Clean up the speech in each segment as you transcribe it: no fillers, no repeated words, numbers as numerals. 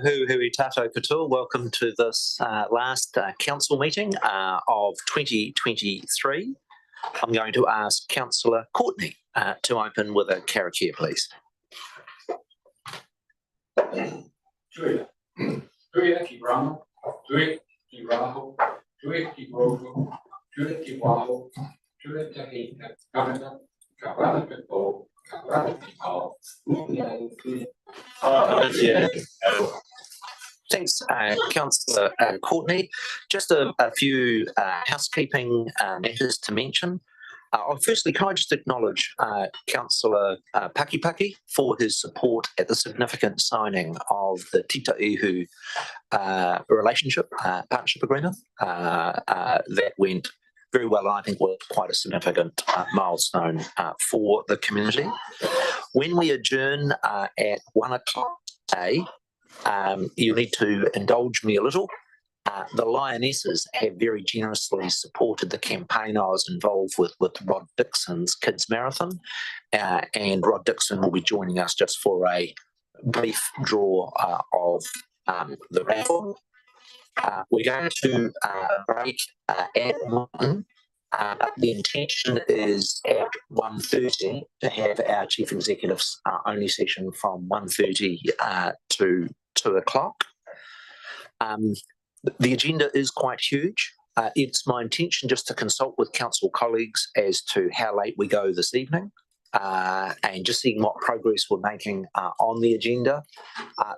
Hui tatou katoa. Welcome to this last council meeting of 2023. I'm going to ask Councillor Courtney to open with a karakia, please. Tuia ki rama, tuia ki raho, tuia ki roho, tuia ki waho, tuia tahi kanaka, kawana kapo, kawana ki pao. Thanks, Councillor Courtney. Just a few housekeeping matters to mention. Firstly, can I just acknowledge Councillor Pakipaki for his support at the significant signing of the Tita Ihu partnership agreement that went very well, and I think was quite a significant milestone for the community. When we adjourn at 1 o'clock today, you need to indulge me a little. The Lionesses have very generously supported the campaign I was involved with Rod Dixon's Kids Marathon, and Rod Dixon will be joining us just for a brief draw of the raffle. We're going to break at 1. The intention is at 1:30 to have our Chief Executive's only session from 1:30 to 2 o'clock. The agenda is quite huge. It's my intention just to consult with council colleagues as to how late we go this evening and just seeing what progress we're making on the agenda.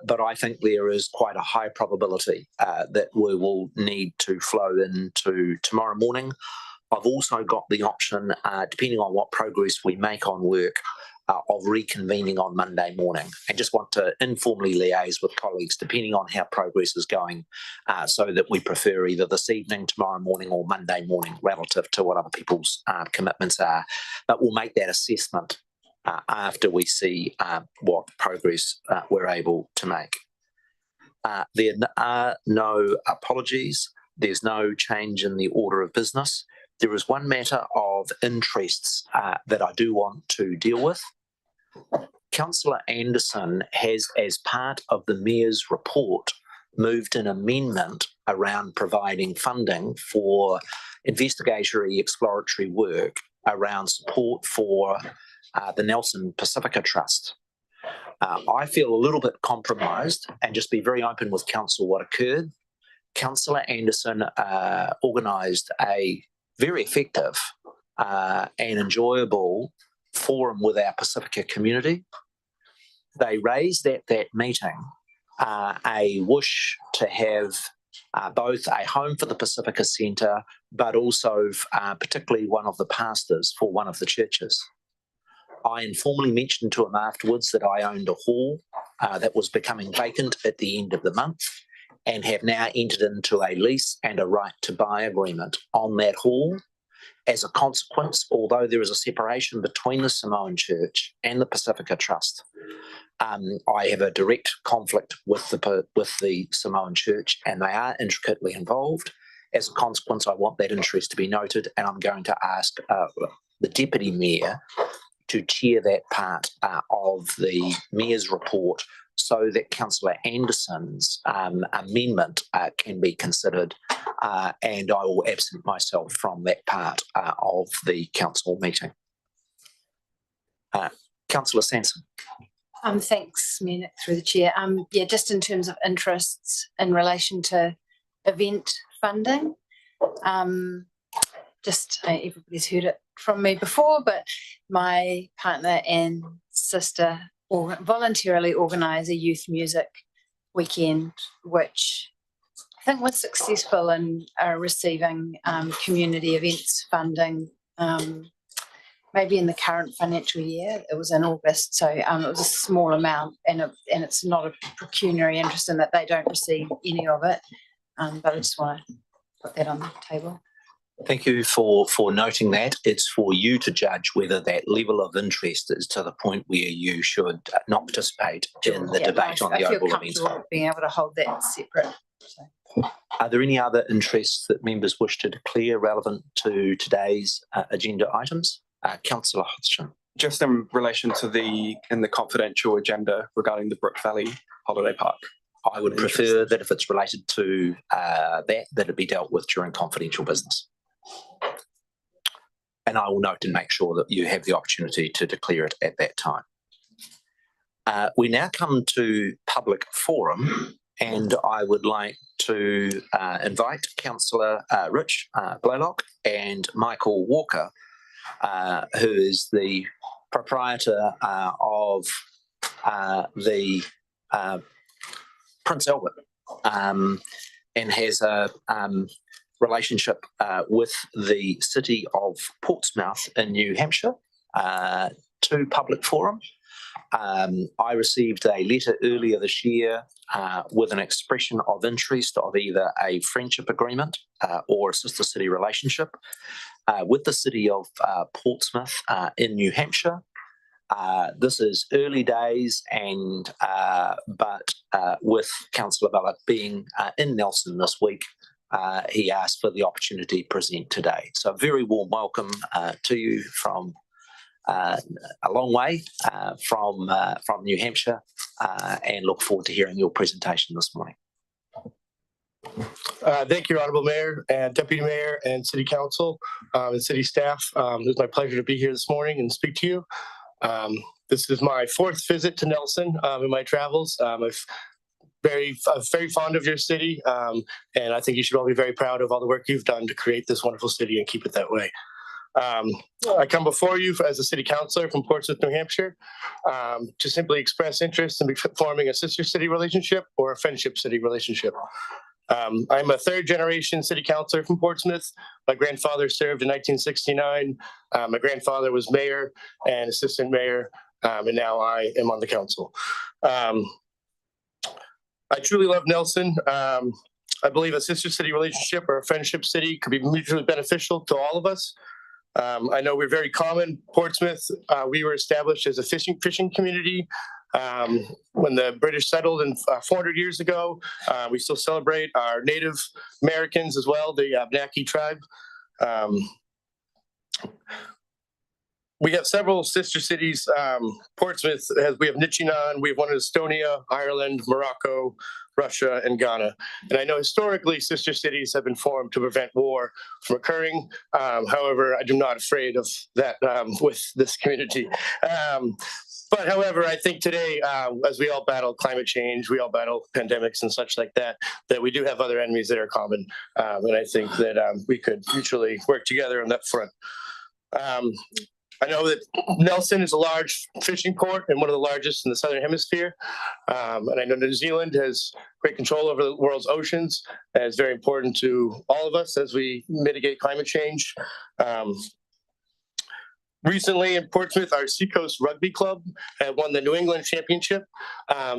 But I think there is quite a high probability that we will need to flow into tomorrow morning. I've also got the option, depending on what progress we make on work, of reconvening on Monday morning, and just want to informally liaise with colleagues depending on how progress is going, so that we prefer either this evening, tomorrow morning, or Monday morning relative to what other people's commitments are. But we'll make that assessment after we see what progress we're able to make. There are no apologies. There's no change in the order of business. There is one matter of interests that I do want to deal with. Councillor Anderson has, as part of the Mayor's report, moved an amendment around providing funding for investigatory exploratory work around support for the Nelson Pacifica Trust. I feel a little bit compromised, and just be very open with council what occurred. Councillor Anderson organised a very effective and enjoyable forum with our Pacifica community. They raised at that meeting a wish to have both a home for the Pacifica Centre, but also particularly one of the pastors for one of the churches. I informally mentioned to him afterwards that I owned a hall that was becoming vacant at the end of the month, and have now entered into a lease and a right to buy agreement on that hall. As a consequence, although there is a separation between the Samoan Church and the Pacifica Trust, I have a direct conflict with the Samoan Church, and they are intricately involved. As a consequence, I want that interest to be noted, and I'm going to ask the Deputy Mayor to chair that part of the Mayor's report, so that Councillor Anderson's amendment can be considered, and I will absent myself from that part of the council meeting. Councillor Sanson. Thanks, Mayor, through the chair. Yeah, just in terms of interests in relation to event funding, everybody's heard it from me before, but my partner and sister voluntarily organise a youth music weekend, which I think was successful in receiving community events funding. Maybe in the current financial year, it was in August, so it was a small amount, and it's not a pecuniary interest in that they don't receive any of it. But I just want to put that on the table. Thank you for noting that. It's for you to judge whether that level of interest is to the point where you should not participate in the debate on the overall events fund. Being able to hold that separate. So. Are there any other interests that members wish to declare relevant to today's agenda items? Councillor Hodgson. Just in relation to the confidential agenda regarding the Brook Valley Holiday Park. I would prefer that if it's related to that it be dealt with during confidential business. And I will note and make sure that you have the opportunity to declare it at that time. We now come to public forum, and I would like to invite Councillor Rich Blalock and Michael Walker, who is the proprietor of the Prince Albert, and has a relationship with the city of Portsmouth in New Hampshire, to public forum. I received a letter earlier this year with an expression of interest of either a friendship agreement or a sister city relationship with the city of Portsmouth in New Hampshire. This is early days, and but with Councillor Blalock being in Nelson this week, he asked for the opportunity to present today. So a very warm welcome to you from a long way from New Hampshire, and look forward to hearing your presentation this morning. Thank you, Honourable Mayor and Deputy Mayor and City Council and City staff. It's my pleasure to be here this morning and speak to you. This is my fourth visit to Nelson in my travels. I'm very fond of your city, and I think you should all be very proud of all the work you've done to create this wonderful city and keep it that way. I come before you as a city councillor from Portsmouth, New Hampshire, to simply express interest in forming a sister city relationship or a friendship city relationship. I'm a third generation city councillor from Portsmouth. My grandfather served in 1969. My grandfather was mayor and assistant mayor, and now I am on the council. I truly love Nelson. I believe a sister city relationship or a friendship city could be mutually beneficial to all of us. I know we're very common. Portsmouth, we were established as a fishing community when the British settled in 400 years ago. We still celebrate our Native Americans as well, the Abenaki tribe. We have several sister cities. Portsmouth we have Nichinan, we have one in Estonia, Ireland, Morocco, Russia, and Ghana. And I know historically sister cities have been formed to prevent war from occurring. However, I'm not afraid of that with this community. But however, I think today, as we all battle climate change, we all battle pandemics and such like that, that we do have other enemies that are common. And I think that we could mutually work together on that front. I know that Nelson is a large fishing port and one of the largest in the Southern Hemisphere. And I know New Zealand has great control over the world's oceans, and it's very important to all of us as we mitigate climate change. Recently in Portsmouth, our Seacoast Rugby Club had won the New England Championship.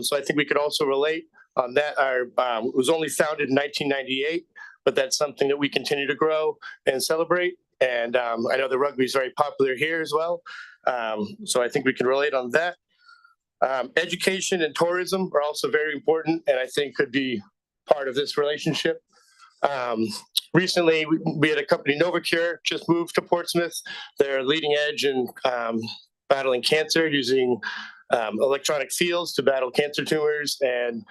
So I think we could also relate on that. It was only founded in 1998, but that's something that we continue to grow and celebrate. And I know the rugby is very popular here as well. So I think we can relate on that. Education and tourism are also very important, and I think could be part of this relationship. Recently, we had a company, Novacure, just moved to Portsmouth. They're leading edge in battling cancer using electronic fields to battle cancer tumors. And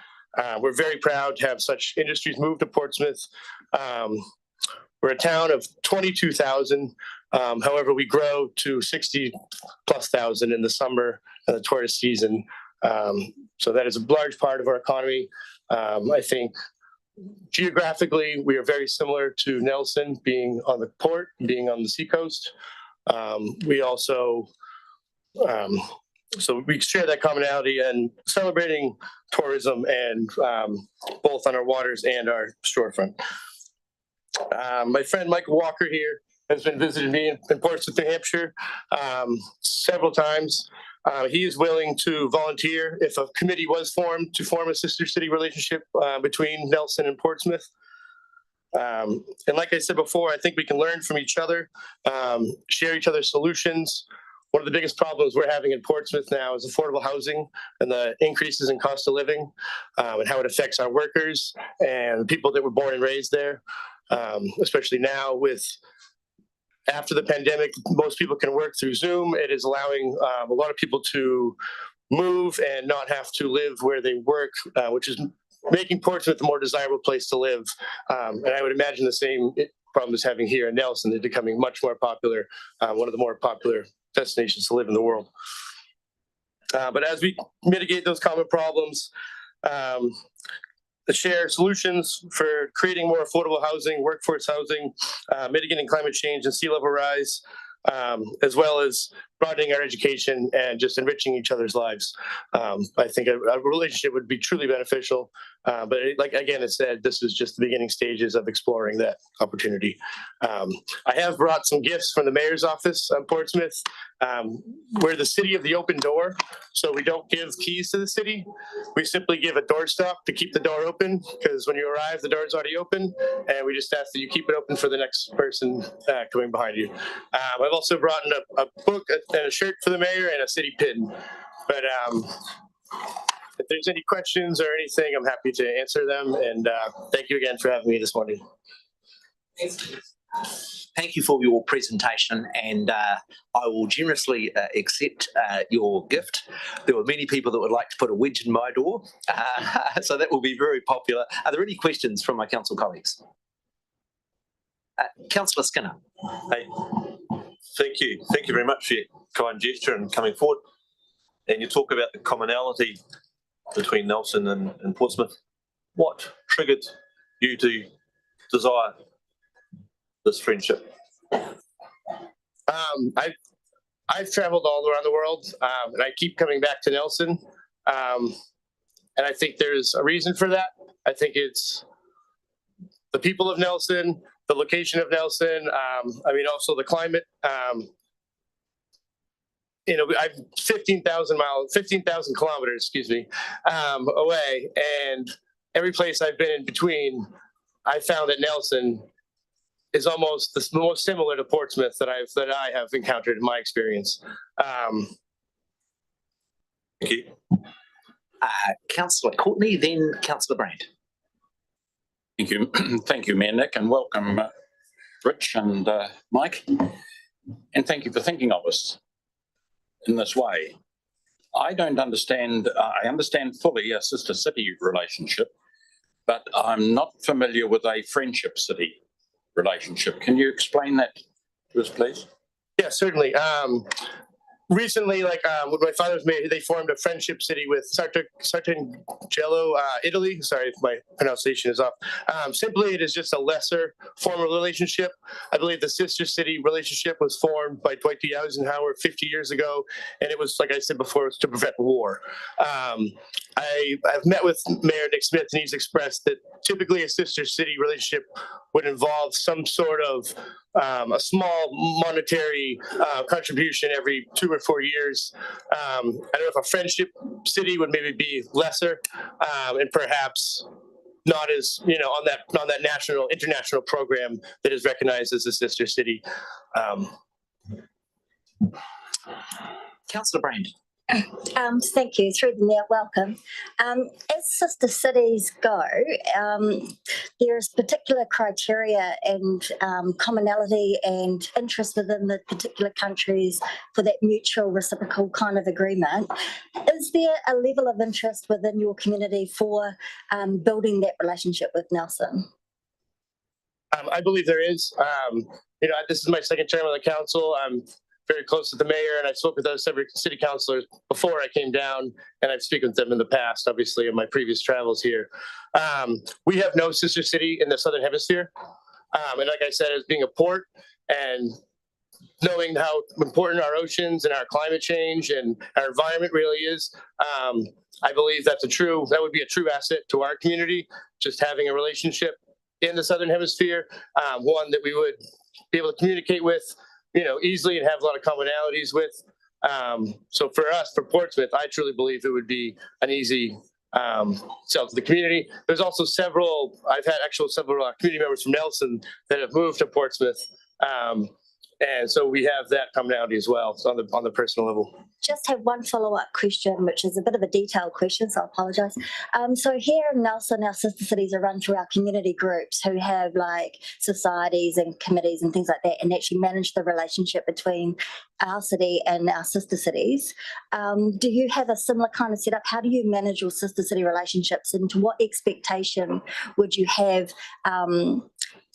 we're very proud to have such industries move to Portsmouth. We're a town of 22,000. However, we grow to 60,000+ in the summer and the tourist season. So that is a large part of our economy. I think geographically, we are very similar to Nelson, being on the port, being on the seacoast. We also, so we share that commonality and celebrating tourism and both on our waters and our shorefront. My friend Michael Walker here has been visiting me in Portsmouth, New Hampshire several times. He is willing to volunteer if a committee was formed to form a sister city relationship between Nelson and Portsmouth. And like I said before, I think we can learn from each other, share each other's solutions. One of the biggest problems we're having in Portsmouth now is affordable housing and the increases in cost of living and how it affects our workers and people that were born and raised there, especially now with after the pandemic, most people can work through Zoom. It is allowing a lot of people to move and not have to live where they work, which is making Portsmouth a more desirable place to live. And I would imagine the same problem is having here in Nelson. They're becoming much more popular, one of the more popular destinations to live in the world. But as we mitigate those common problems, share solutions for creating more affordable housing, workforce housing, mitigating climate change and sea level rise, as well as broadening our education and just enriching each other's lives. I think a relationship would be truly beneficial. But like again, it said, this is just the beginning stages of exploring that opportunity. I have brought some gifts from the mayor's office in Portsmouth. We're the city of the open door, so we don't give keys to the city. We simply give a doorstop to keep the door open, because when you arrive, the door is already open, and we just ask that you keep it open for the next person coming behind you. I've also brought in a book and a shirt for the mayor and a city pin. But if there's any questions or anything, I'm happy to answer them. And thank you again for having me this morning. Thank you for your presentation, and I will generously accept your gift. There were many people that would like to put a wedge in my door, so that will be very popular. Are there any questions from my council colleagues? Councillor Skinner. Hey, thank you. Thank you very much for your kind gesture and coming forward. And you talk about the commonality between Nelson and Portsmouth. What triggered you to desire this friendship? I've traveled all around the world, and I keep coming back to Nelson. And I think there's a reason for that. I think it's the people of Nelson, the location of Nelson. Also the climate. I'm 15,000 kilometers, away, and every place I've been in between, I found that Nelson is almost the most similar to Portsmouth that I have encountered in my experience. Thank you. Councillor Courtney, then Councillor Brand. Thank you. Thank you, Mayor Nick, and welcome, Rich and Mike. And thank you for thinking of us in this way. I understand fully a sister city relationship, but I'm not familiar with a friendship city relationship. Can you explain that to us, please? Yeah, certainly. Recently, when my father was married, they formed a friendship city with Sartangello, Italy. Sorry if my pronunciation is off. Simply, it is just a lesser formal relationship. I believe the sister city relationship was formed by Dwight D. Eisenhower 50 years ago, and it was, like I said before, it was to prevent war. I've met with Mayor Nick Smith, and he's expressed that typically a sister city relationship would involve some sort of a small monetary contribution every 2 or 4 years. I don't know if a friendship city would maybe be lesser, and perhaps not as on that international program that is recognized as a sister city. Councillor Brand. Thank you. Through the mayor, welcome. As sister cities go, there's particular criteria and commonality and interest within the particular countries for that mutual reciprocal kind of agreement. Is there a level of interest within your community for building that relationship with Nelson? I believe there is. This is my second term on the council. I'm very close to the mayor, and I spoke with those several city councilors before I came down, and I've spoken with them in the past, obviously, in my previous travels here. We have no sister city in the Southern Hemisphere. And like I said, as being a port and knowing how important our oceans and our climate change and our environment really is, I believe that would be a true asset to our community, just having a relationship in the Southern Hemisphere, one that we would be able to communicate with easily and have a lot of commonalities with. So for us, for Portsmouth, I truly believe it would be an easy sell to the community. There's also I've had several community members from Nelson that have moved to Portsmouth And so we have that commonality as well, so on the personal level. Just have one follow-up question, which is a bit of a detailed question, so I apologise. So here in Nelson, our sister cities are run through our community groups who have like societies and committees and things like that, and actually manage the relationship between our city and our sister cities. Do you have a similar kind of setup? How do you manage your sister city relationships, and to what expectation would you have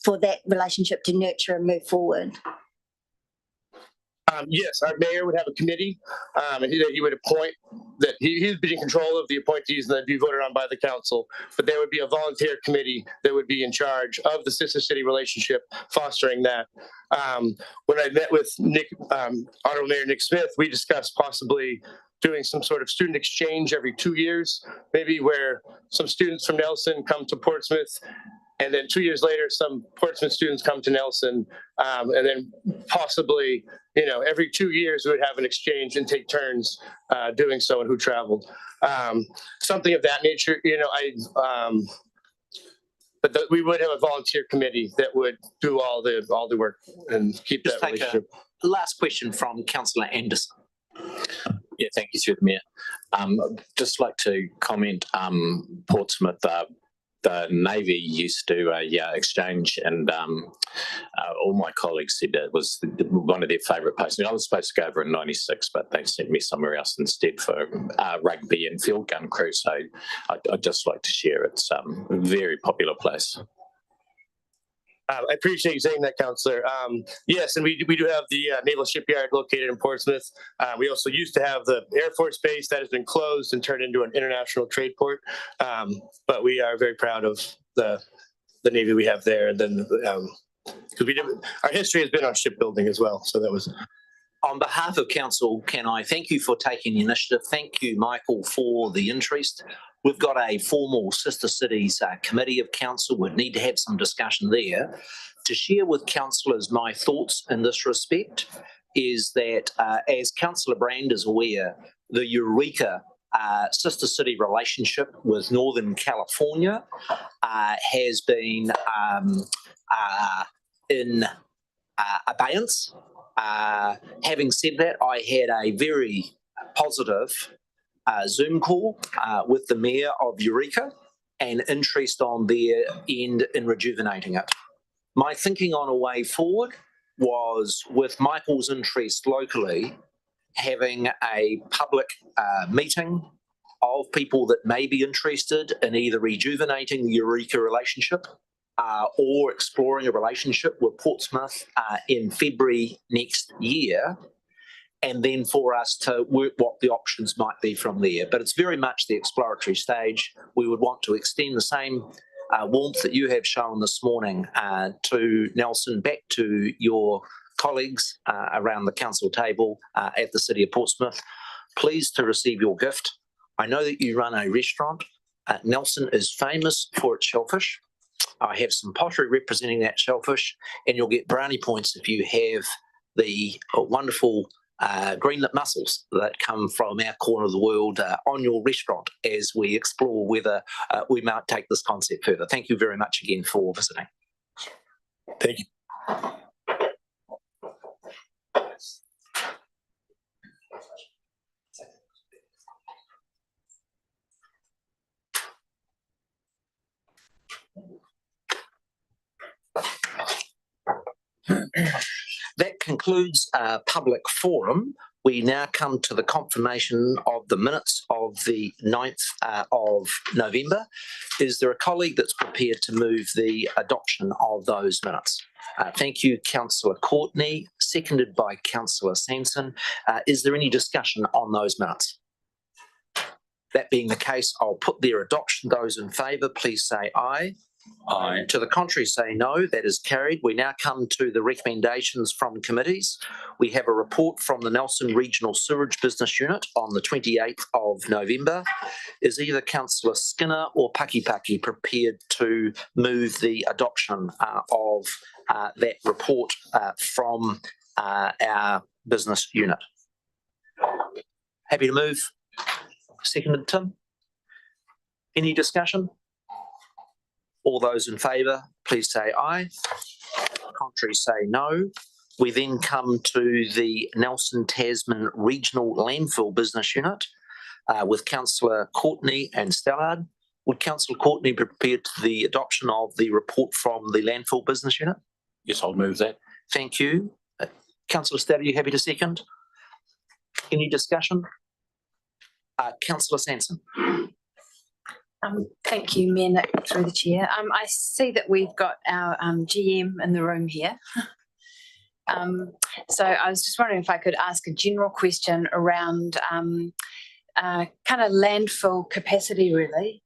for that relationship to nurture and move forward? Yes, our mayor would have a committee, and he would appoint that he would be in control of the appointees and they'd be voted on by the council. But there would be a volunteer committee that would be in charge of the sister city relationship, fostering that. When I met with Honorable Mayor Nick Smith, we discussed possibly doing some sort of student exchange every 2 years, maybe where some students from Nelson come to Portsmouth. And then 2 years later, some Portsmouth students come to Nelson, and then possibly, every 2 years we would have an exchange and take turns doing so and who traveled. Something of that nature, but we would have a volunteer committee that would do all the work and keep Just that take a relationship. last question from Councillor Anderson. Yeah, thank you, through the Mayor. Just like to comment, Portsmouth, the Navy used to do a exchange, and all my colleagues said it was one of their favourite places. I was supposed to go over in '96, but they sent me somewhere else instead for rugby and field gun crew. So I'd just like to share it's a very popular place. I appreciate you saying that, Councillor. Yes, and we do have the Naval Shipyard located in Portsmouth. We also used to have the Air Force Base that has been closed and turned into an international trade port. But we are very proud of the Navy we have there. And then because our history has been on shipbuilding as well. So that was. On behalf of Council, can I thank you for taking the initiative? Thank you, Michael, for the interest. We've got a formal Sister Cities Committee of Council. We'd need to have some discussion there. To share with councillors my thoughts in this respect is that, as Councillor Brand is aware, the Eureka Sister City relationship with Northern California has been in abeyance. Having said that, I had a very positive Zoom call with the Mayor of Eureka and interest on their end in rejuvenating it. My thinking on a way forward was, with Michael's interest locally, having a public meeting of people that may be interested in either rejuvenating the Eureka relationship or exploring a relationship with Portsmouth in February next year, and then for us to work what the options might be from there. But it's very much the exploratory stage. We would want to extend the same warmth that you have shown this morning to Nelson, back to your colleagues around the council table at the City of Portsmouth. Pleased to receive your gift. I know that you run a restaurant. Nelson is famous for its shellfish. I have some pottery representing that shellfish, and you'll get brownie points if you have the wonderful greenlet mussels that come from our corner of the world on your restaurant as we explore whether we might take this concept further. Thank you very much again for visiting. Thank you. That concludes our public forum. We now come to the confirmation of the minutes of the 9th of November. Is there a colleague that's prepared to move the adoption of those minutes? Thank you, Councillor Courtney, seconded by Councillor Sanson. Is there any discussion on those minutes? That being the case, I'll put their adoption. Those in favour, please say aye. Aye. To the contrary, say no. That is carried. We now come to the recommendations from committees. We have a report from the Nelson Regional Sewerage Business Unit on the 28th of November. Is either Councillor Skinner or Pakipaki prepared to move the adoption of that report from our business unit? Happy to move. Seconded, Tim. Any discussion? All those in favour, please say aye. Contrary, say no. We then come to the Nelson Tasman Regional Landfill Business Unit with Councillor Courtney and Stallard. Would Councillor Courtney be prepared to the adoption of the report from the Landfill Business Unit? Yes, I'll move that. Thank you. Councillor Stallard, are you happy to second? Any discussion? Councillor Sanson. Thank you, Mayor Nick, through the chair. I see that we've got our GM in the room here. So I was just wondering if I could ask a general question around kind of landfill capacity, really.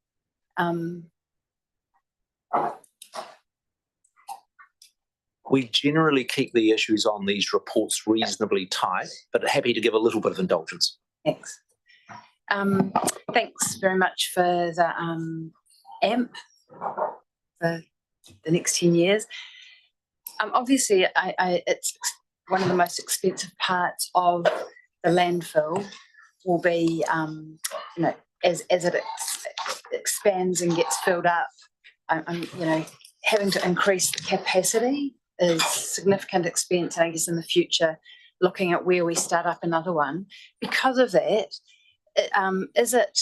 We generally keep the issues on these reports reasonably tight, but happy to give a little bit of indulgence. Thanks. Thanks very much for the AMP for the next 10 years. Obviously, it's one of the most expensive parts of the landfill will be, you know, as it expands and gets filled up, you know, having to increase the capacity is significant expense. And I guess in the future, looking at where we start up another one, because of that, is it,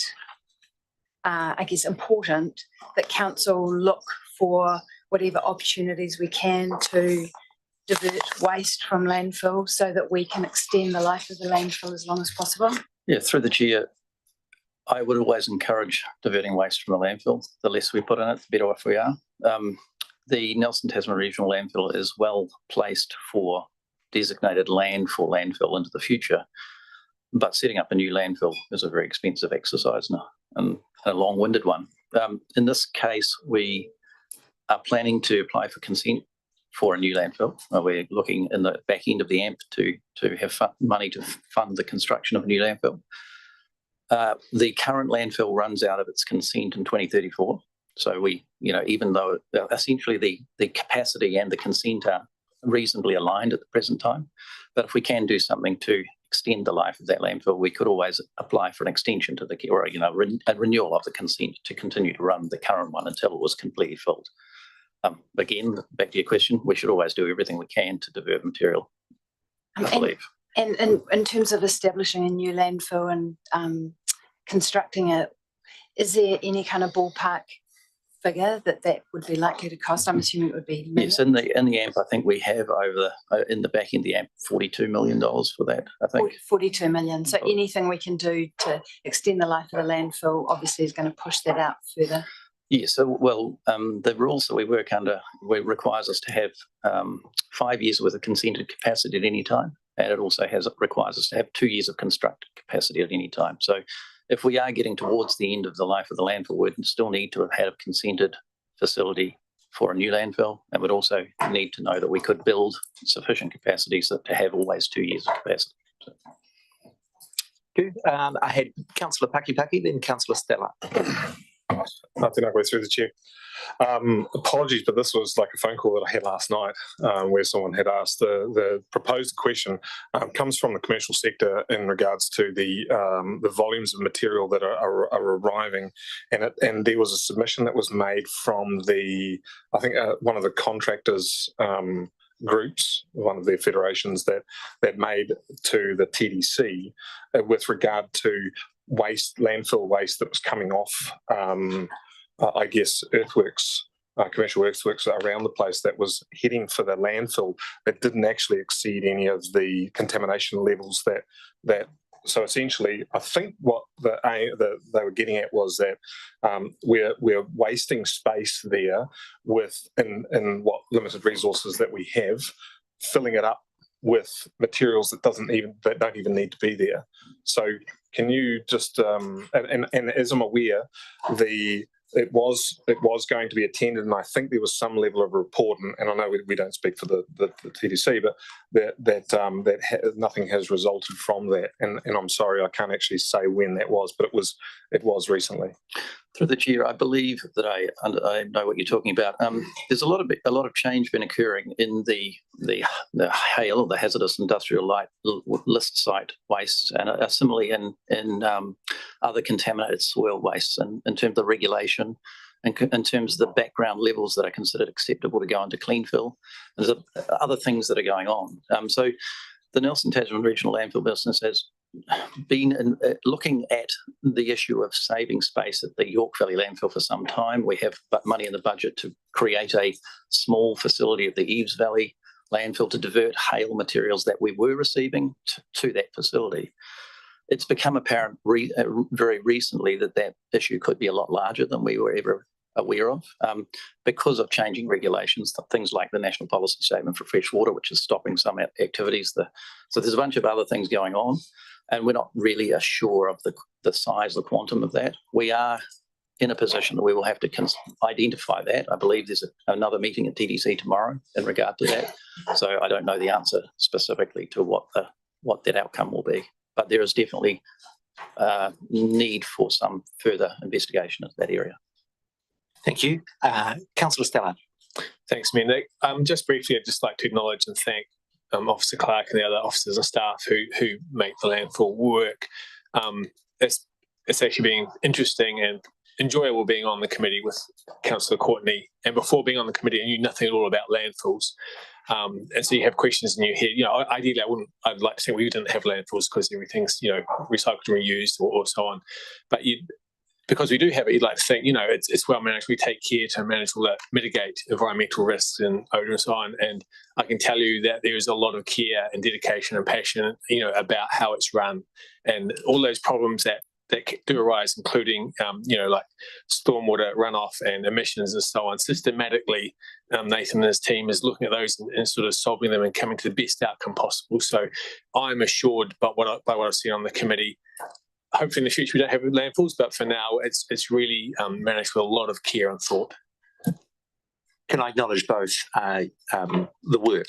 I guess, important that council look for whatever opportunities we can to divert waste from landfill so that we can extend the life of the landfill as long as possible? Yeah, through the chair, I would always encourage diverting waste from the landfill. The less we put in it, the better off we are. The Nelson Tasman Regional Landfill is well placed for designated land for landfill into the future. But setting up a new landfill is a very expensive exercise now and a long-winded one. In this case, we are planning to apply for consent for a new landfill. We're looking in the back end of the AMP to have money to fund the construction of a new landfill. The current landfill runs out of its consent in 2034. So we, you know, even though essentially the capacity and the consent are reasonably aligned at the present time, but if we can do something to extend the life of that landfill, we could always apply for an extension to the, or, you know, a renewal of the consent to continue to run the current one until it was completely filled. Again, back to your question, we should always do everything we can to divert material, I believe. And in terms of establishing a new landfill and constructing it, is there any kind of ballpark figure that would be likely to cost? I'm assuming it would be millions. Yes, in the AMP, I think we have over in the back end of the AMP $42 million for that, I think. 42 million. So anything we can do to extend the life of the landfill obviously is going to push that out further. Yes, so well, the rules that we work under requires us to have 5 years worth of consented capacity at any time, and it also requires us to have 2 years of constructed capacity at any time. So if we are getting towards the end of the life of the landfill, we'd still need to have had a consented facility for a new landfill, and we'd also need to know that we could build sufficient capacity so to have always 2 years of capacity. So. I had Councillor Pakipaki, then Councillor Stella. Tēnā koe through the chair. Apologies, but this was like a phone call that I had last night where someone had asked. The proposed question comes from the commercial sector in regards to the volumes of material that are arriving, and there was a submission that was made from I think one of the contractors groups, one of their federations that made to the TDC with regard to landfill waste that was coming off, I guess, earthworks, commercial earthworks around the place that was heading for the landfill that didn't actually exceed any of the contamination levels that. So essentially, I think what they were getting at was that we're wasting space there in what limited resources that we have, filling it up with materials that don't even need to be there. So can you just and as I'm aware, it was going to be attended, and I think there was some level of report, and I know we don't speak for the TDC, but that nothing has resulted from that, and I'm sorry, I can't actually say when that was, but it was recently. Through the chair, I believe that I know what you're talking about. There's a lot of change been occurring in the HAIL, or the hazardous industrial list site waste, and similarly in other contaminated soil wastes, and in terms of the regulation in terms of the background levels that are considered acceptable to go into clean fill. There's other things that are going on. So the Nelson Tasman Regional Landfill business has been looking at the issue of saving space at the York Valley landfill for some time. We have money in the budget to create a small facility at the Eves Valley landfill to divert hail materials that we were receiving to that facility. It's become apparent very recently that issue could be a lot larger than we were ever aware of because of changing regulations, things like the National Policy Statement for Fresh Water, which is stopping some activities. So there's a bunch of other things going on, and we're not really sure of the size, the quantum of that. We are in a position that we will have to identify that. I believe there's another meeting at TDC tomorrow in regard to that. So I don't know the answer specifically to what that outcome will be, but there is definitely need for some further investigation of that area. Thank you. Councillor Stallard. Thanks, Mayor Nick. Just briefly, I'd just like to acknowledge and thank Officer Clark and the other officers and staff who make the landfill work. It's actually been interesting and enjoyable being on the committee with Councillor Courtney. And before being on the committee, I knew nothing at all about landfills. And so you have questions in your head. Ideally, I'd like to say we didn't have landfills because everything's recycled and reused or so on. But because we do have it, you'd like to think, it's well managed. We take care to manage all that, mitigate environmental risks and odor and so on. And I can tell you that there is a lot of care and dedication and passion, about how it's run, and all those problems that do arise, including, like stormwater runoff and emissions and so on. Systematically, Nathan and his team is looking at those and sort of solving them and coming to the best outcome possible. So I'm assured by what I've seen on the committee. Hopefully in the future we don't have landfills, but for now it's really managed with a lot of care and thought. Can I acknowledge both the work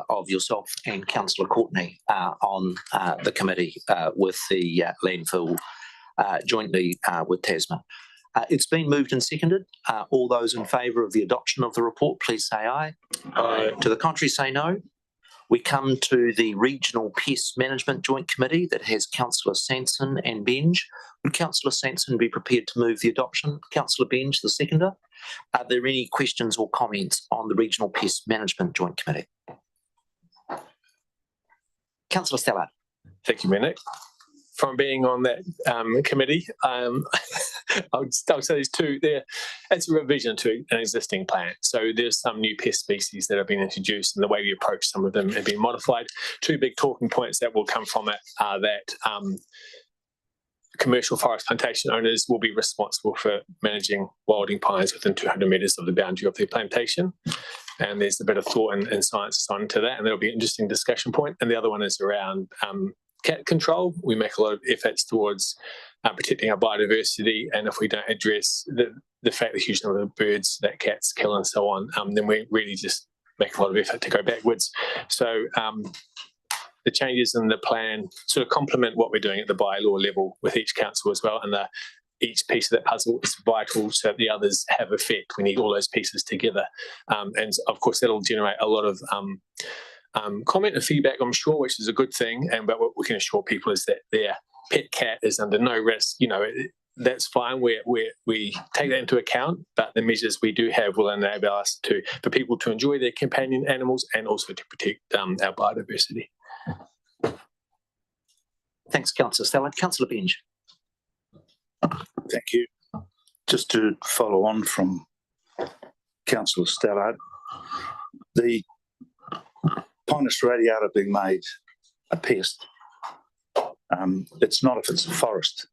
of yourself and Councillor Courtney on the committee with the landfill jointly with Tasman. It's been moved and seconded. All those in favour of the adoption of the report, please say aye. Aye. To the contrary, say no. We come to the Regional Pest Management Joint Committee that has Councillor Sanson and Benge. Would Councillor Sanson be prepared to move the adoption? Councillor Benge, the seconder. Are there any questions or comments on the Regional Pest Management Joint Committee? Councillor Stallard. Thank you, Mayor Nick. From being on that committee, I'll say there's two there. It's a revision to an existing plan. So there's some new pest species that have been introduced, and the way we approach some of them have been modified. Two big talking points that will come from it are that commercial forest plantation owners will be responsible for managing wilding pines within 200 metres of the boundary of their plantation. And there's a bit of thought and science assigned to that, and that'll be an interesting discussion point. And the other one is around cat control. We make a lot of efforts towards protecting our biodiversity, and if we don't address the fact that huge number of birds that cats kill and so on, then we really just make a lot of effort to go backwards. So the changes in the plan sort of complement what we're doing at the bylaw level with each council as well, and each piece of that puzzle is vital so that the others have effect. We need all those pieces together, and of course that'll generate a lot of comment and feedback, I'm sure, which is a good thing. But what we can assure people is that their pet cat is under no risk. That's fine. We take that into account, but the measures we do have will enable us for people to enjoy their companion animals and also to protect our biodiversity. Thanks, Councillor Stallard. Councillor Benge. Thank you. Just to follow on from Councillor Stallard, the Pinus radiata being made a pest. It's not if it's a forest.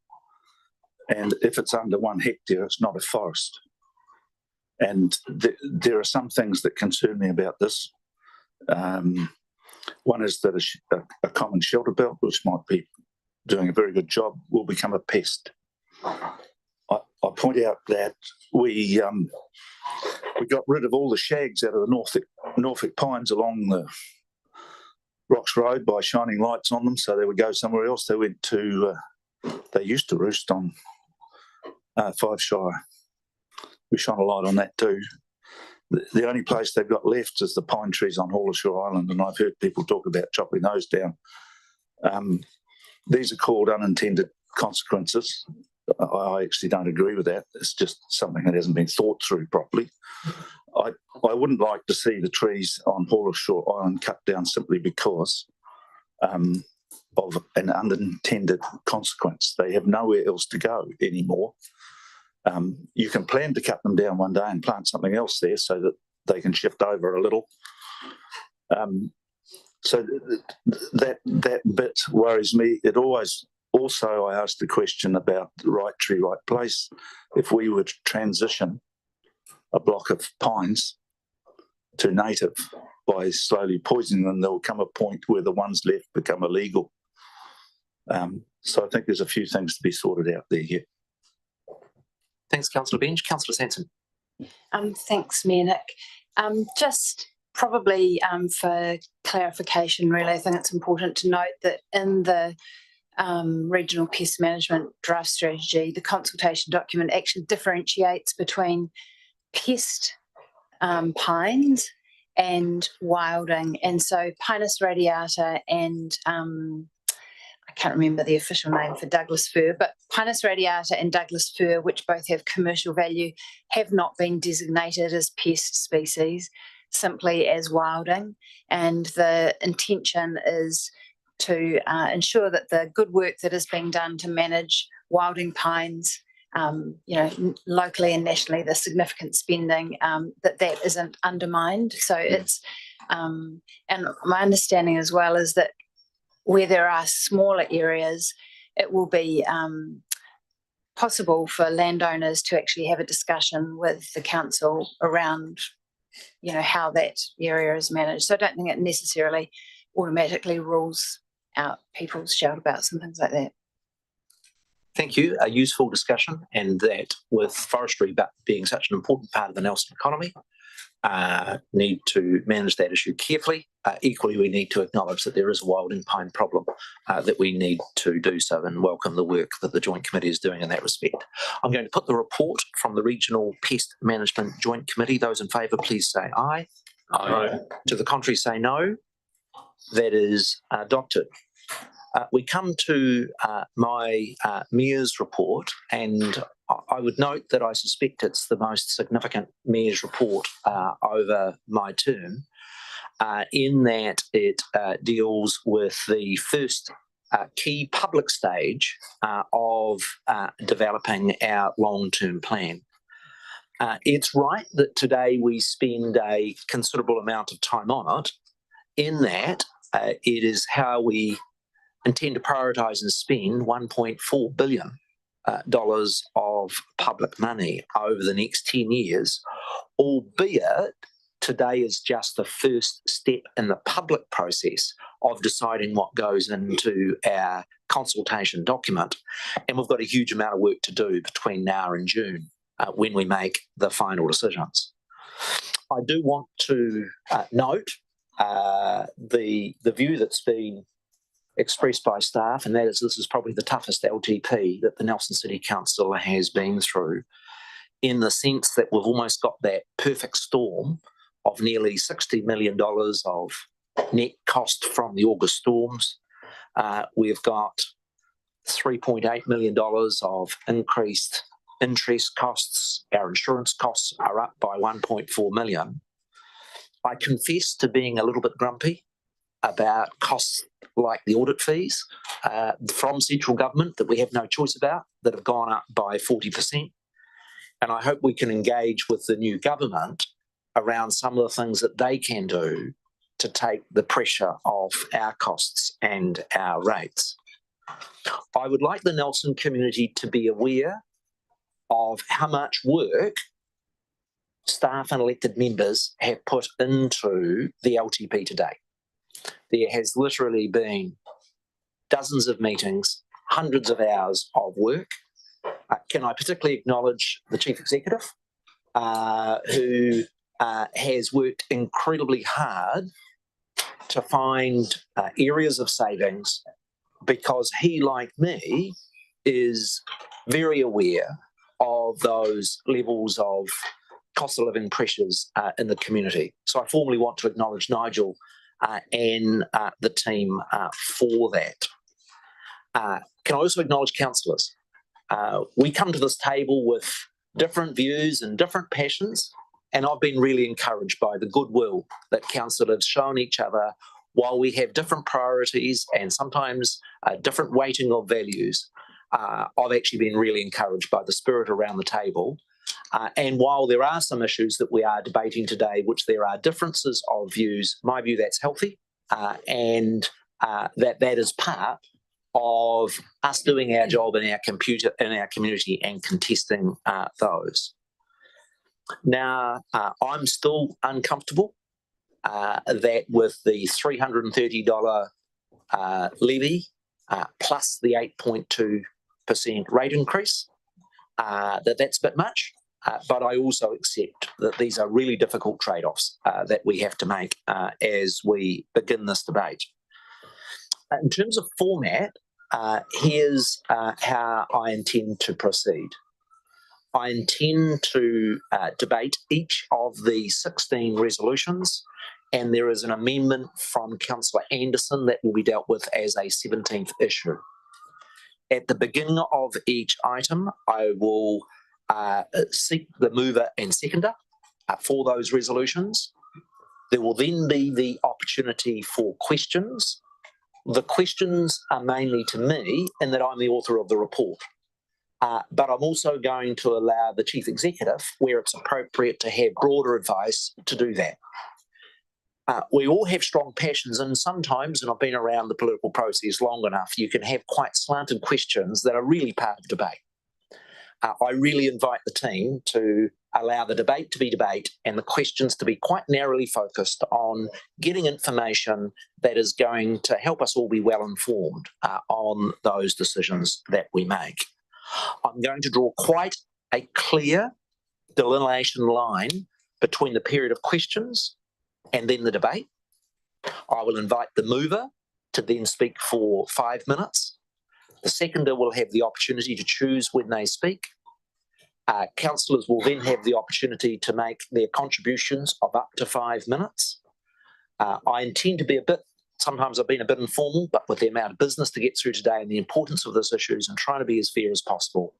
And if it's under 1 hectare, it's not a forest. And there are some things that concern me about this. One is that a common shelter belt, which might be doing a very good job, will become a pest. I point out that we got rid of all the shags out of the Norfolk pines along the Rocks Road by shining lights on them, so they would go somewhere else. They used to roost on Five Shire. We shone a light on that too. The only place they've got left is the pine trees on Hawlishaw Island, and I've heard people talk about chopping those down. These are called unintended consequences. I actually don't agree with that. It's just something that hasn't been thought through properly. I wouldn't like to see the trees on Shore Island cut down simply because of an unintended consequence. They have nowhere else to go anymore. You can plan to cut them down one day and plant something else there so that they can shift over a little. So that bit worries me. It always also, I asked the question about the right tree, right place. If we were to transition a block of pines to native by slowly poisoning them, there will come a point where the ones left become illegal. So I think there's a few things to be sorted out there here. Thanks, Councillor Bench. Councillor Sanson. Thanks, Mayor Nick. Just probably for clarification, really, I think it's important to note that in the regional pest management draft strategy, the consultation document actually differentiates between pest pines and wilding. And so Pinus radiata and I can't remember the official name for Douglas fir, but Pinus radiata and Douglas fir, which both have commercial value, have not been designated as pest species, simply as wilding. And the intention is to ensure that the good work that is being done to manage wilding pines, locally and nationally, the significant spending, that isn't undermined. So it's, and my understanding as well is that where there are smaller areas, it will be possible for landowners to actually have a discussion with the council around, how that area is managed. So I don't think it necessarily automatically rules out people's shout abouts and things like that. Thank you. A useful discussion, and that with forestry being such an important part of the Nelson economy, need to manage that issue carefully. Equally, we need to acknowledge that there is a wilding pine problem that we need to do so, and welcome the work that the Joint Committee is doing in that respect. I'm going to put the report from the Regional Pest Management Joint Committee. Those in favour, please say aye. Aye. To the contrary, say no. That is adopted. We come to my Mayor's report, and I would note that I suspect it's the most significant Mayor's report over my term, in that it deals with the first key public stage of developing our long-term plan. It's right that today we spend a considerable amount of time on it, in that it is how we intend to prioritise and spend $1.4 billion of public money over the next 10 years, albeit today is just the first step in the public process of deciding what goes into our consultation document. And we've got a huge amount of work to do between now and June when we make the final decisions. I do want to note the view that's been expressed by staff, and that is this is probably the toughest LTP that the Nelson City Council has been through, in the sense that we've almost got that perfect storm of nearly $60 million of net cost from the August storms. We've got $3.8 million of increased interest costs. Our insurance costs are up by $1.4 million. I confess to being a little bit grumpy about costs like the audit fees from central government that we have no choice about, that have gone up by 40%. And I hope we can engage with the new government around some of the things that they can do to take the pressure off our costs and our rates. I would like the Nelson community to be aware of how much work staff and elected members have put into the LTP today. There has literally been dozens of meetings, hundreds of hours of work. Can I particularly acknowledge the Chief Executive, who has worked incredibly hard to find areas of savings, because he, like me, is very aware of those levels of cost of living pressures in the community. So I formally want to acknowledge Nigel and the team for that. Can I also acknowledge councillors We come to this table with different views and different passions, and I've been really encouraged by the goodwill that council have shown each other while we have different priorities and sometimes different weighting of values. I've actually been really encouraged by the spirit around the table. And while there are some issues that we are debating today, which there are differences of views, my view that's healthy, and that is part of us doing our job in our community and contesting those. Now, I'm still uncomfortable that with the $330 levy plus the 8.2% rate increase, that's a bit much. But I also accept that these are really difficult trade-offs that we have to make as we begin this debate. In terms of format, here's how I intend to proceed. I intend to debate each of the 16 resolutions, and there is an amendment from Councillor Anderson that will be dealt with as a 17th issue. At the beginning of each item, I will seek the mover and seconder for those resolutions. There will then be the opportunity for questions. The questions are mainly to me in that I'm the author of the report. But I'm also going to allow the Chief Executive, where it's appropriate to have broader advice, to do that. We all have strong passions, and sometimes, and I've been around the political process long enough, you can have quite slanted questions that are really part of debate. I really invite the team to allow the debate to be debate and the questions to be quite narrowly focused on getting information that is going to help us all be well informed on those decisions that we make. I'm going to draw quite a clear delineation line between the period of questions and then the debate. I will invite the mover to then speak for 5 minutes. The seconder will have the opportunity to choose when they speak. Councillors will then have the opportunity to make their contributions of up to 5 minutes. I intend to be sometimes I've been a bit informal, but with the amount of business to get through today and the importance of those issues and trying to be as fair as possible,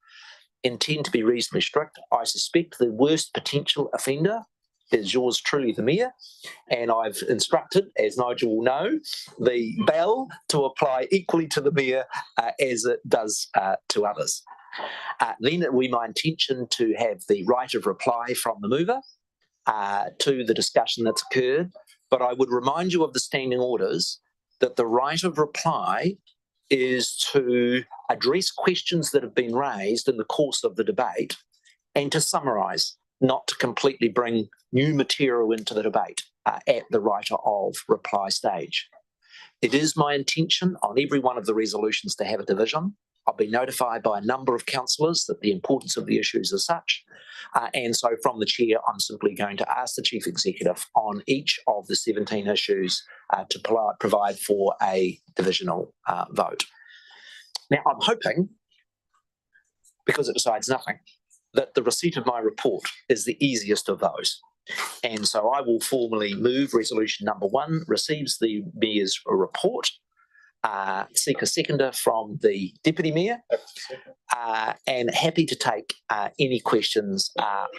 intend to be reasonably strict. I suspect the worst potential offender is yours truly, the Mayor, and I've instructed, as Nigel will know, the bell to apply equally to the Mayor as it does to others. Then it will be my intention to have the right of reply from the mover to the discussion that's occurred, but I would remind you of the standing orders that the right of reply is to address questions that have been raised in the course of the debate and to summarise, not to completely bring new material into the debate at the right of reply stage. It is my intention on every one of the resolutions to have a division. I've been notified by a number of councillors that the importance of the issues is such. And so from the chair, I'm simply going to ask the Chief Executive on each of the 17 issues to provide for a divisional vote. Now, I'm hoping, because it decides nothing, that the receipt of my report is the easiest of those. And so I will formally move resolution number 1, receives the Mayor's report, seek a seconder from the Deputy Mayor, and happy to take any questions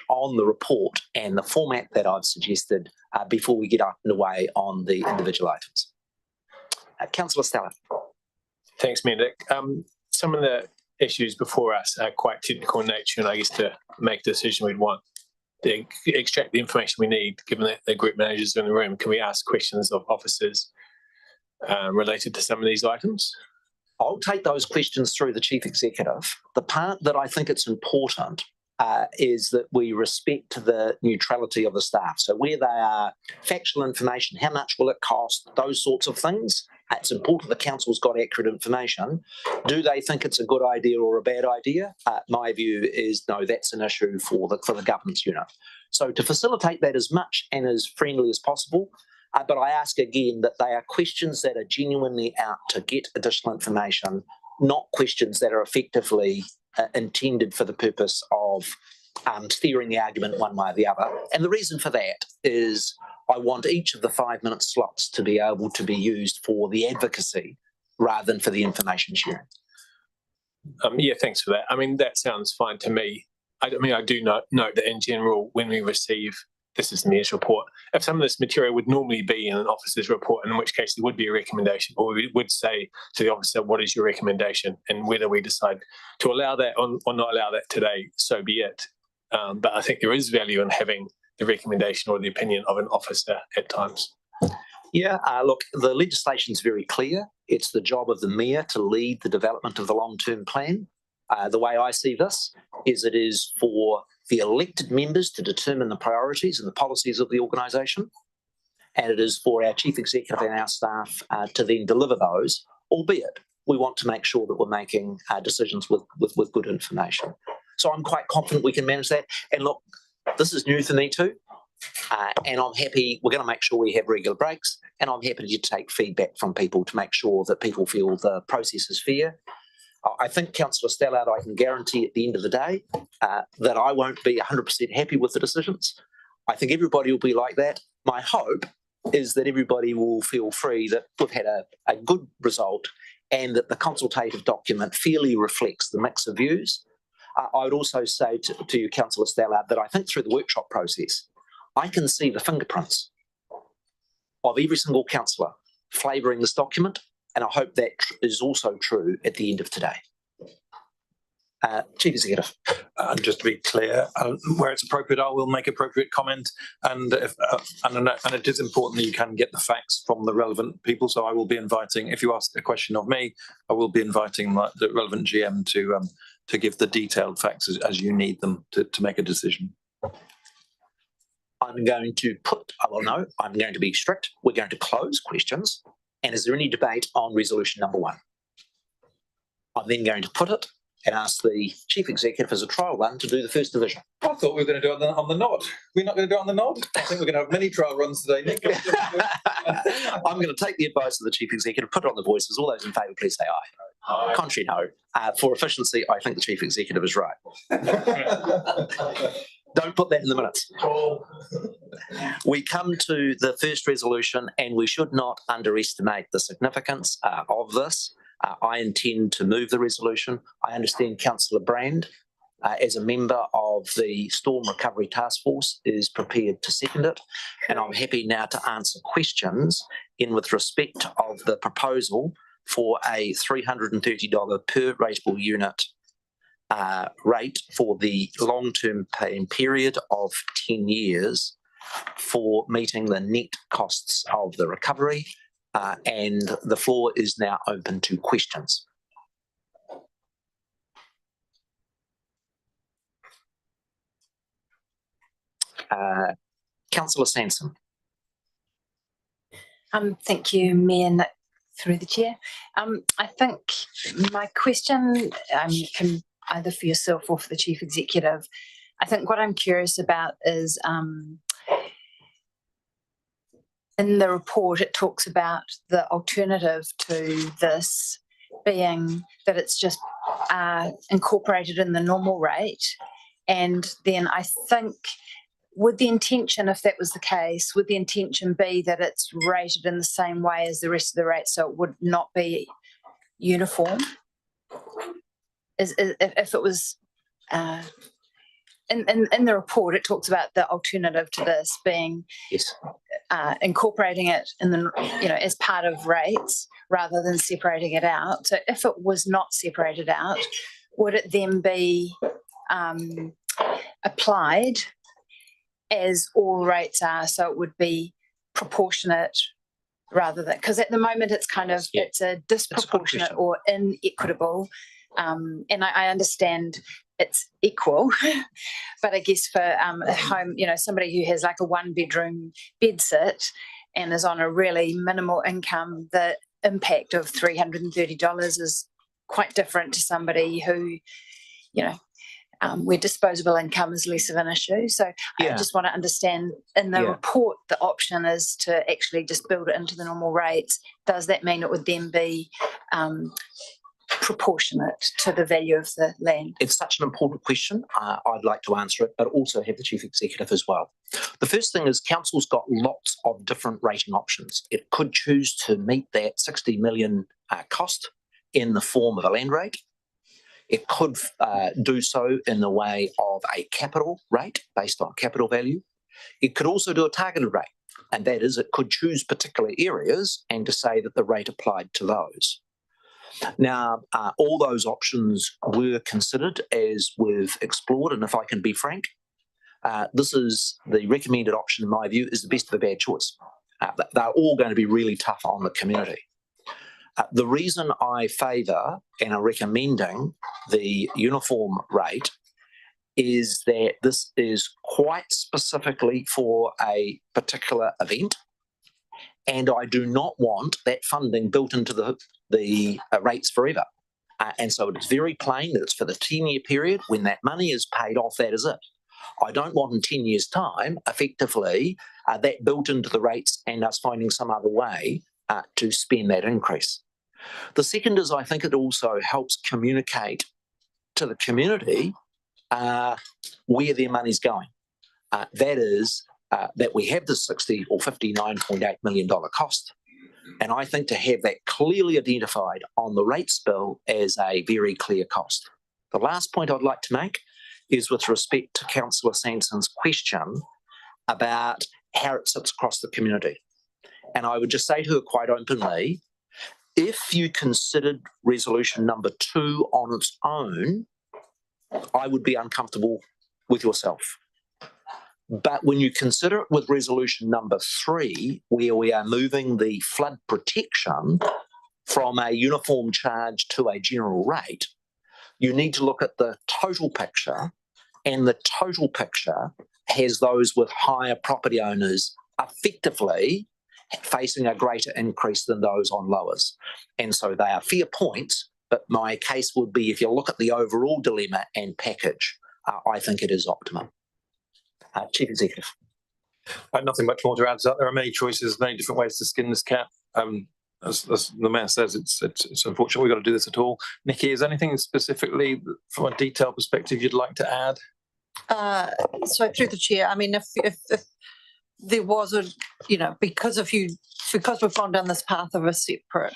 on the report and the format that I've suggested before we get underway on the individual items. Councillor Stella. Thanks, Mayor Nick. Some of the issues before us are quite technical in nature, and I guess to make a decision we'd want to extract the information we need, given that the group managers are in the room. Can we ask questions of officers related to some of these items? I'll take those questions through the Chief Executive. The part that I think it's important is that we respect the neutrality of the staff. So where they are factual information, how much will it cost, those sorts of things, it's important the council's got accurate information. Do they think it's a good idea or a bad idea? My view is no, that's an issue for the governance unit. So to facilitate that as much and as friendly as possible, but I ask again that they are questions that are genuinely out to get additional information, not questions that are effectively intended for the purpose of steering the argument one way or the other. And the reason for that is I want each of the 5-minute slots to be able to be used for the advocacy rather than for the information sharing. Yeah, thanks for that. I mean, that sounds fine to me. I do note that in general, when we receive this is the mayor's report, if some of this material would normally be in an officer's report, in which case there would be a recommendation, or we would say to the officer, what is your recommendation? And whether we decide to allow that or not allow that today, so be it. But I think there is value in having the recommendation or the opinion of an officer at times. Yeah, look, the legislation is very clear. It's the job of the mayor to lead the development of the long-term plan. The way I see this is it is for the elected members to determine the priorities and the policies of the organisation, and it is for our chief executive and our staff to then deliver those, albeit we want to make sure that we're making decisions with good information. So I'm quite confident we can manage that. And look, this is new for me too. And I'm happy, we're going to make sure we have regular breaks, and I'm happy to take feedback from people to make sure that people feel the process is fair. I think, Councillor Stallard, I can guarantee at the end of the day that I won't be 100% happy with the decisions. I think everybody will be like that. My hope is that everybody will feel free that we've had a good result and that the consultative document fairly reflects the mix of views. I would also say to you, Councillor Stallard, that I think through the workshop process, I can see the fingerprints of every single councillor flavouring this document, and I hope that is also true at the end of today. Chief Executive. Just to be clear, where it's appropriate, I will make appropriate comment, and and it is important that you can get the facts from the relevant people. So I will be inviting, if you ask a question of me, I will be inviting the relevant GM to give the detailed facts as you need them to make a decision. I'm going to I'm going to be strict. We're going to close questions. And is there any debate on resolution number 1? I'm then going to put it and ask the Chief Executive as a trial run to do the first division. I thought we were going to do it on the nod. We're not going to do it on the nod? I think we're going to have many trial runs today, Nick. I'm going to take the advice of the Chief Executive, put it on the voices. All those in favour, please say aye. Aye. Contrary, no. For efficiency, I think the Chief Executive is right. Don't put that in the minutes. We come to the first resolution, and we should not underestimate the significance of this. I intend to move the resolution. I understand Councillor Brand, as a member of the Storm Recovery Task Force, is prepared to second it. And I'm happy now to answer questions in with respect of the proposal for a $330 per rateable unit rate for the long-term paying period of 10 years for meeting the net costs of the recovery. And the floor is now open to questions. Councillor Sansom. Thank you, Mayor Nick, through the chair. I think my question can either for yourself or for the Chief Executive. I think what I'm curious about is in the report, it talks about the alternative to this being that it's just incorporated in the normal rate. And then I think would the intention, if that was the case, would the intention be that it's rated in the same way as the rest of the rate, so it would not be uniform? If it was in the report, it talks about the alternative to this being incorporating it in the as part of rates rather than separating it out. So if it was not separated out, would it then be applied as all rates are? So it would be proportionate rather than, because at the moment it's kind of it's a disproportionate or inequitable. And I understand it's equal, but I guess for a home, somebody who has like a 1-bedroom bed sit and is on a really minimal income, the impact of $330 is quite different to somebody who, where disposable income is less of an issue. So I just want to understand in the report, the option is to actually just build it into the normal rates. Does that mean it would then be proportionate to the value of the land? It's such an important question. I'd like to answer it, but also have the Chief Executive as well. The first thing is council's got lots of different rating options. It could choose to meet that 60 million cost in the form of a land rate. It could do so in the way of a capital rate based on capital value. It could also do a targeted rate, and that is it could choose particular areas and to say that the rate applied to those. Now, all those options were considered as we've explored, and if I can be frank, this is the recommended option, in my view, is the best of a bad choice. They're all going to be really tough on the community. The reason I favour and are recommending the uniform rate is that this is quite specifically for a particular event, and I do not want that funding built into the rates forever. And so it's very plain that it's for the 10-year period. When that money is paid off, that is it. I don't want in 10 years' time, effectively, that built into the rates and us finding some other way to spend that increase. The second is I think it also helps communicate to the community where their money's going. That is that we have the 60 or $59.8 million cost. And I think to have that clearly identified on the rates bill as a very clear cost. The last point I'd like to make is with respect to Councillor Sanson's question about how it sits across the community. And I would just say to her quite openly, if you considered resolution number 2 on its own, I would be uncomfortable with yourself. But when you consider it with resolution number 3, where we are moving the flood protection from a uniform charge to a general rate, you need to look at the total picture, and the total picture has those with higher property owners effectively facing a greater increase than those on lowers. And so they are fair points, but my case would be if you look at the overall dilemma and package, I think it is optimum. Chief Executive. Nothing much more to add to that. There are many choices, many different ways to skin this cat. As the Mayor says, it's unfortunate we've got to do this at all. Nikki, is there anything specifically from a detail perspective you'd like to add? So through the chair, I mean, if there was a, because we've gone down this path of a separate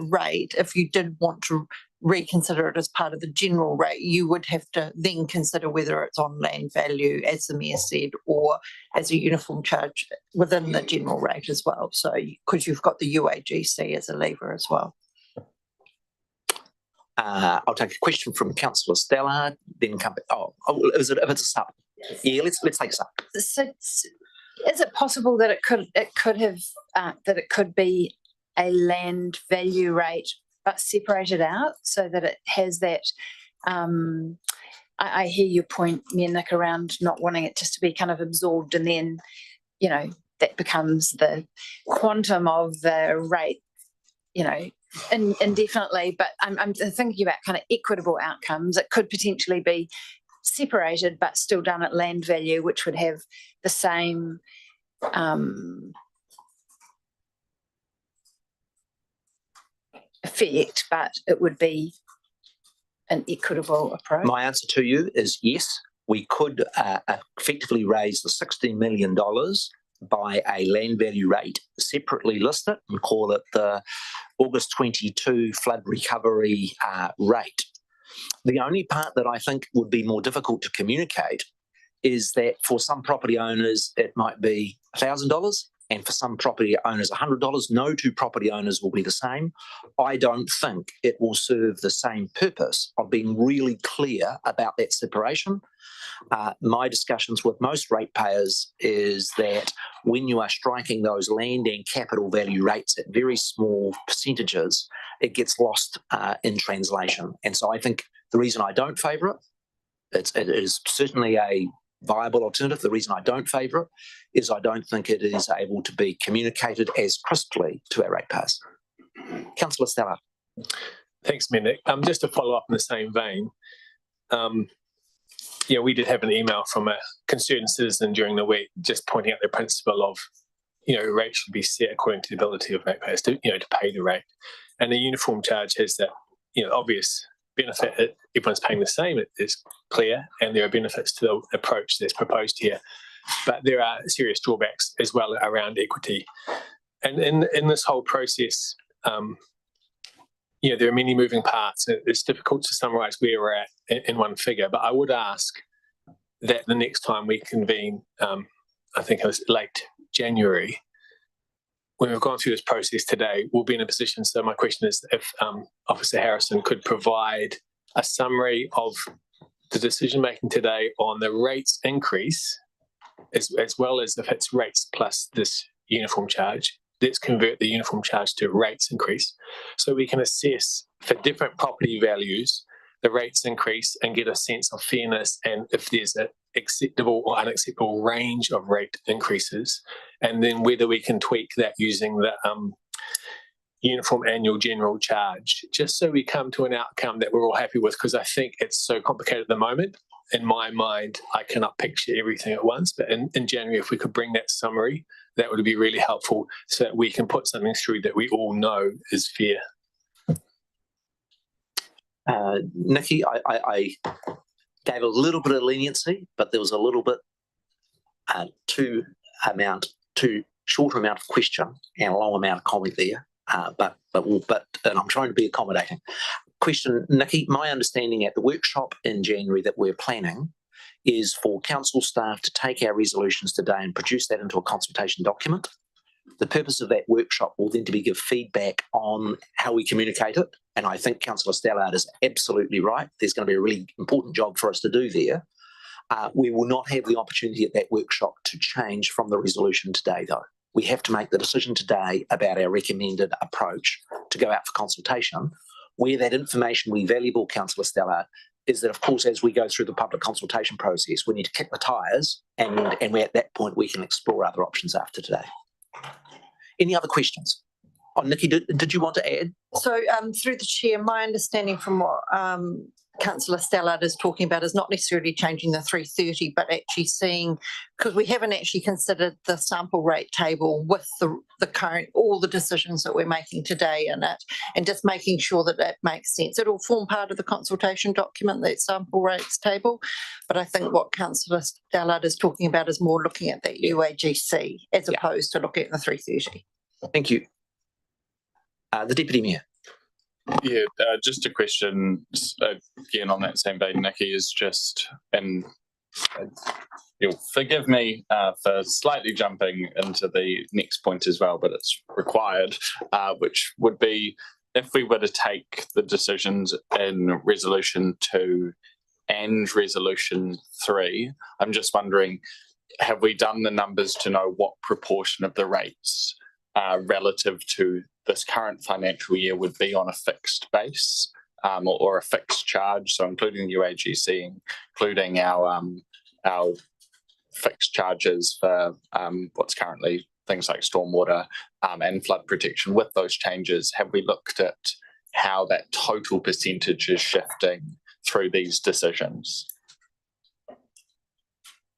rate, if you did want to reconsider it as part of the general rate, you would have to then consider whether it's on land value, as the Mayor said, or as a uniform charge within the general rate as well. So, because you've got the UAGC as a lever as well. I'll take a question from Councillor Stallard, then come back. If it's a sub? Yeah, let's take a sub. So, is it possible that it could be a land value rate but separated out so that it has that? I hear your point, Mayor Nick, around not wanting it just to be kind of absorbed and then, that becomes the quantum of the rate, indefinitely. But I'm thinking about kind of equitable outcomes. It could potentially be separated but still done at land value, which would have the same effect, but it would be an equitable approach. My answer to you is yes. We could effectively raise the $16 million by a land value rate, separately list it and call it the August 22 flood recovery rate. The only part that I think would be more difficult to communicate is that for some property owners, it might be $1,000, and for some property owners, $100. No two property owners will be the same. I don't think it will serve the same purpose of being really clear about that separation. My discussions with most ratepayers is that when you are striking those land and capital value rates at very small percentages, it gets lost in translation. And so I think the reason I don't favour it, it is certainly a viable alternative. The reason I don't favour it is I don't think it is able to be communicated as crisply to our ratepayers. Councillor Stella. Thanks, Mayor Nick. Just to follow up in the same vein, we did have an email from a concerned citizen during the week just pointing out the principle of, rates should be set according to the ability of ratepayers to pay the rate. And the uniform charge has that, obvious benefit that everyone's paying the same. It is clear, and there are benefits to the approach that's proposed here. But there are serious drawbacks as well around equity. And in this whole process, there are many moving parts. It's difficult to summarize where we're at in one figure, but I would ask that the next time we convene, I think it was late January, when we've gone through this process today, we'll be in a position. So my question is if Officer Harrison could provide a summary of the decision making today on the rates increase, as well as if it's rates plus this uniform charge. Let's convert the uniform charge to rates increase, so we can assess for different property values the rates increase and get a sense of fairness, and if there's an acceptable or unacceptable range of rate increases, and then whether we can tweak that using the uniform annual general charge, just so we come to an outcome that we're all happy with, because I think it's so complicated at the moment. In my mind, I cannot picture everything at once, but in January, if we could bring that summary, that would be really helpful so that we can put something through that we all know is fair. Nikki, I gave a little bit of leniency, but there was a little bit too short amount of question and a long amount of comment there. But I'm trying to be accommodating. Question, Nikki, my understanding at the workshop in January that we're planning is for council staff to take our resolutions today and produce that into a consultation document. The purpose of that workshop will then to be give feedback on how we communicate it. And I think Councillor Stallard is absolutely right. There's going to be a really important job for us to do there. We will not have the opportunity at that workshop to change from the resolution today, though. We have to make the decision today about our recommended approach to go out for consultation. Where that information will be valuable, Councillor Stallard, is that, of course, as we go through the public consultation process, we need to kick the tyres, and at that point we can explore other options after today. Any other questions? Oh, Nikki, did you want to add? So through the chair, my understanding from what Councillor Stallard is talking about is not necessarily changing the 330, but actually seeing, because we haven't actually considered the sample rate table with the current, all the decisions that we're making today in it, and just making sure that that makes sense. It'll form part of the consultation document, that sample rates table. But I think what Councillor Stallard is talking about is more looking at that UAGC as opposed to looking at the 330. Thank you. The Deputy Mayor. Yeah, just a question again on that same vein, Nikki, is just, and you'll forgive me for slightly jumping into the next point as well, but it's required, which would be if we were to take the decisions in Resolution 2 and Resolution 3, I'm just wondering, have we done the numbers to know what proportion of the rates relative to this current financial year would be on a fixed base or a fixed charge, so including UAGC, including our fixed charges for what's currently things like stormwater and flood protection. With those changes, have we looked at how that total percentage is shifting through these decisions?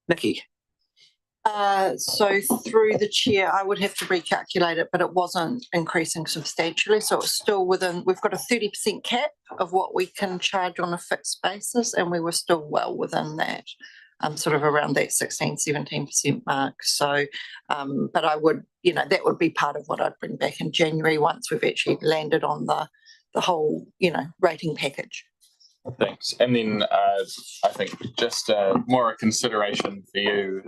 Nikki. So through the chair, I would have to recalculate it, but it wasn't increasing substantially. So it's still within, we've got a 30% cap of what we can charge on a fixed basis, and we were still well within that, sort of around that 16-17% mark. So, but I would, that would be part of what I'd bring back in January once we've actually landed on the whole, rating package. Thanks. And then I think just more a consideration for you,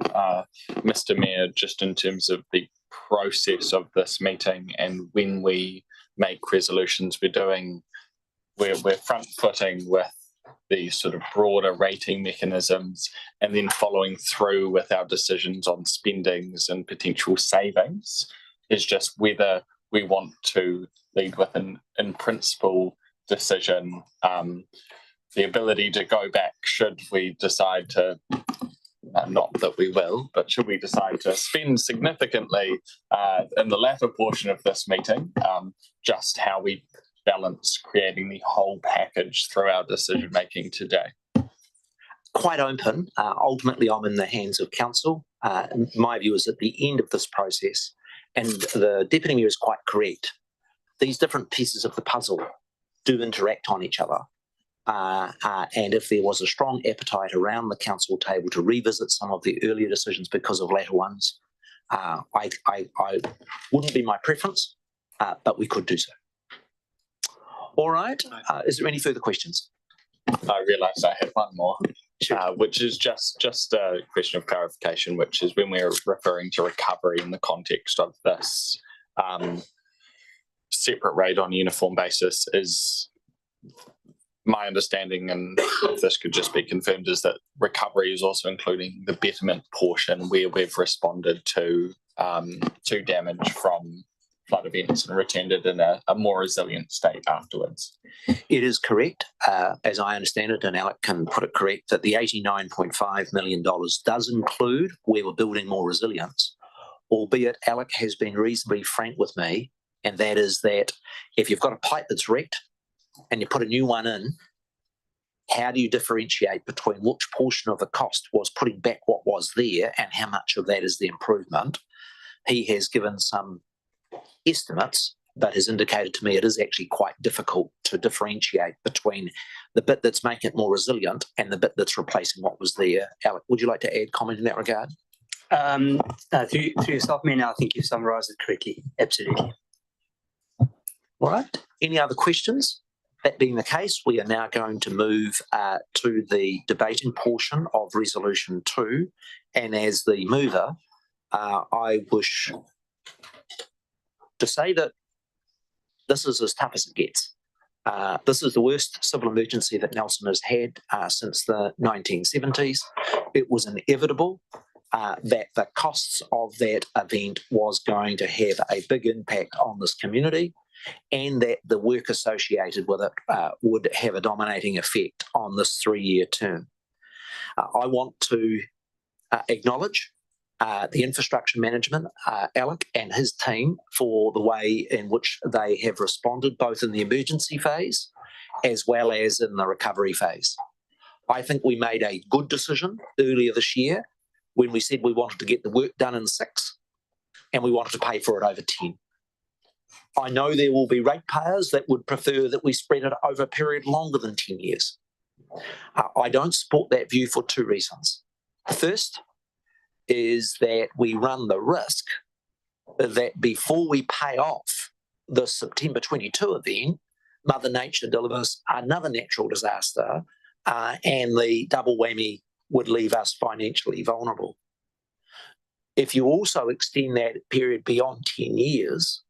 Mr. Mayor, just in terms of the process of this meeting and when we make resolutions, we're front footing with the sort of broader rating mechanisms and then following through with our decisions on spendings and potential savings is just whether we want to lead with an in principle decision, the ability to go back should we decide to, not that we will, but should we decide to spend significantly in the latter portion of this meeting, just how we balance creating the whole package through our decision making today. Quite open. Ultimately, I'm in the hands of council. My view is at the end of this process, and the Deputy Mayor is quite correct, these different pieces of the puzzle do interact on each other. And if there was a strong appetite around the council table to revisit some of the earlier decisions because of latter ones, I wouldn't be my preference, but we could do so. All right. Is there any further questions? I realised I had one more, which is just a question of clarification, which is when we're referring to recovery in the context of this separate rate on a uniform basis, is my understanding, and if this could just be confirmed, is that recovery is also including the betterment portion where we've responded to damage from flood events and returned it in a more resilient state afterwards. It is correct, as I understand it, and Alec can put it correct, that the $89.5 million does include where we're building more resilience, albeit Alec has been reasonably frank with me, and that is that if you've got a pipe that's wrecked and you put a new one in, how do you differentiate between which portion of the cost was putting back what was there and how much of that is the improvement? He has given some estimates, but has indicated to me it is actually quite difficult to differentiate between the bit that's making it more resilient and the bit that's replacing what was there. Alec, would you like to add comment in that regard? Through yourself, Mayor, I think you've summarised it correctly. Absolutely. All right. Any other questions? That being the case, we are now going to move to the debating portion of Resolution 2. And as the mover, I wish to say that this is as tough as it gets. This is the worst civil emergency that Nelson has had since the 1970s. It was inevitable that the costs of that event was going to have a big impact on this community, and that the work associated with it would have a dominating effect on this 3-year term. I want to acknowledge the infrastructure management, Alec and his team, for the way in which they have responded both in the emergency phase as well as in the recovery phase. I think we made a good decision earlier this year when we said we wanted to get the work done in 6 and we wanted to pay for it over 10. I know there will be ratepayers that would prefer that we spread it over a period longer than 10 years. I don't support that view for 2 reasons. First is that we run the risk that before we pay off the September 22 event, Mother Nature delivers another natural disaster, and the double whammy would leave us financially vulnerable. If you also extend that period beyond 10 years,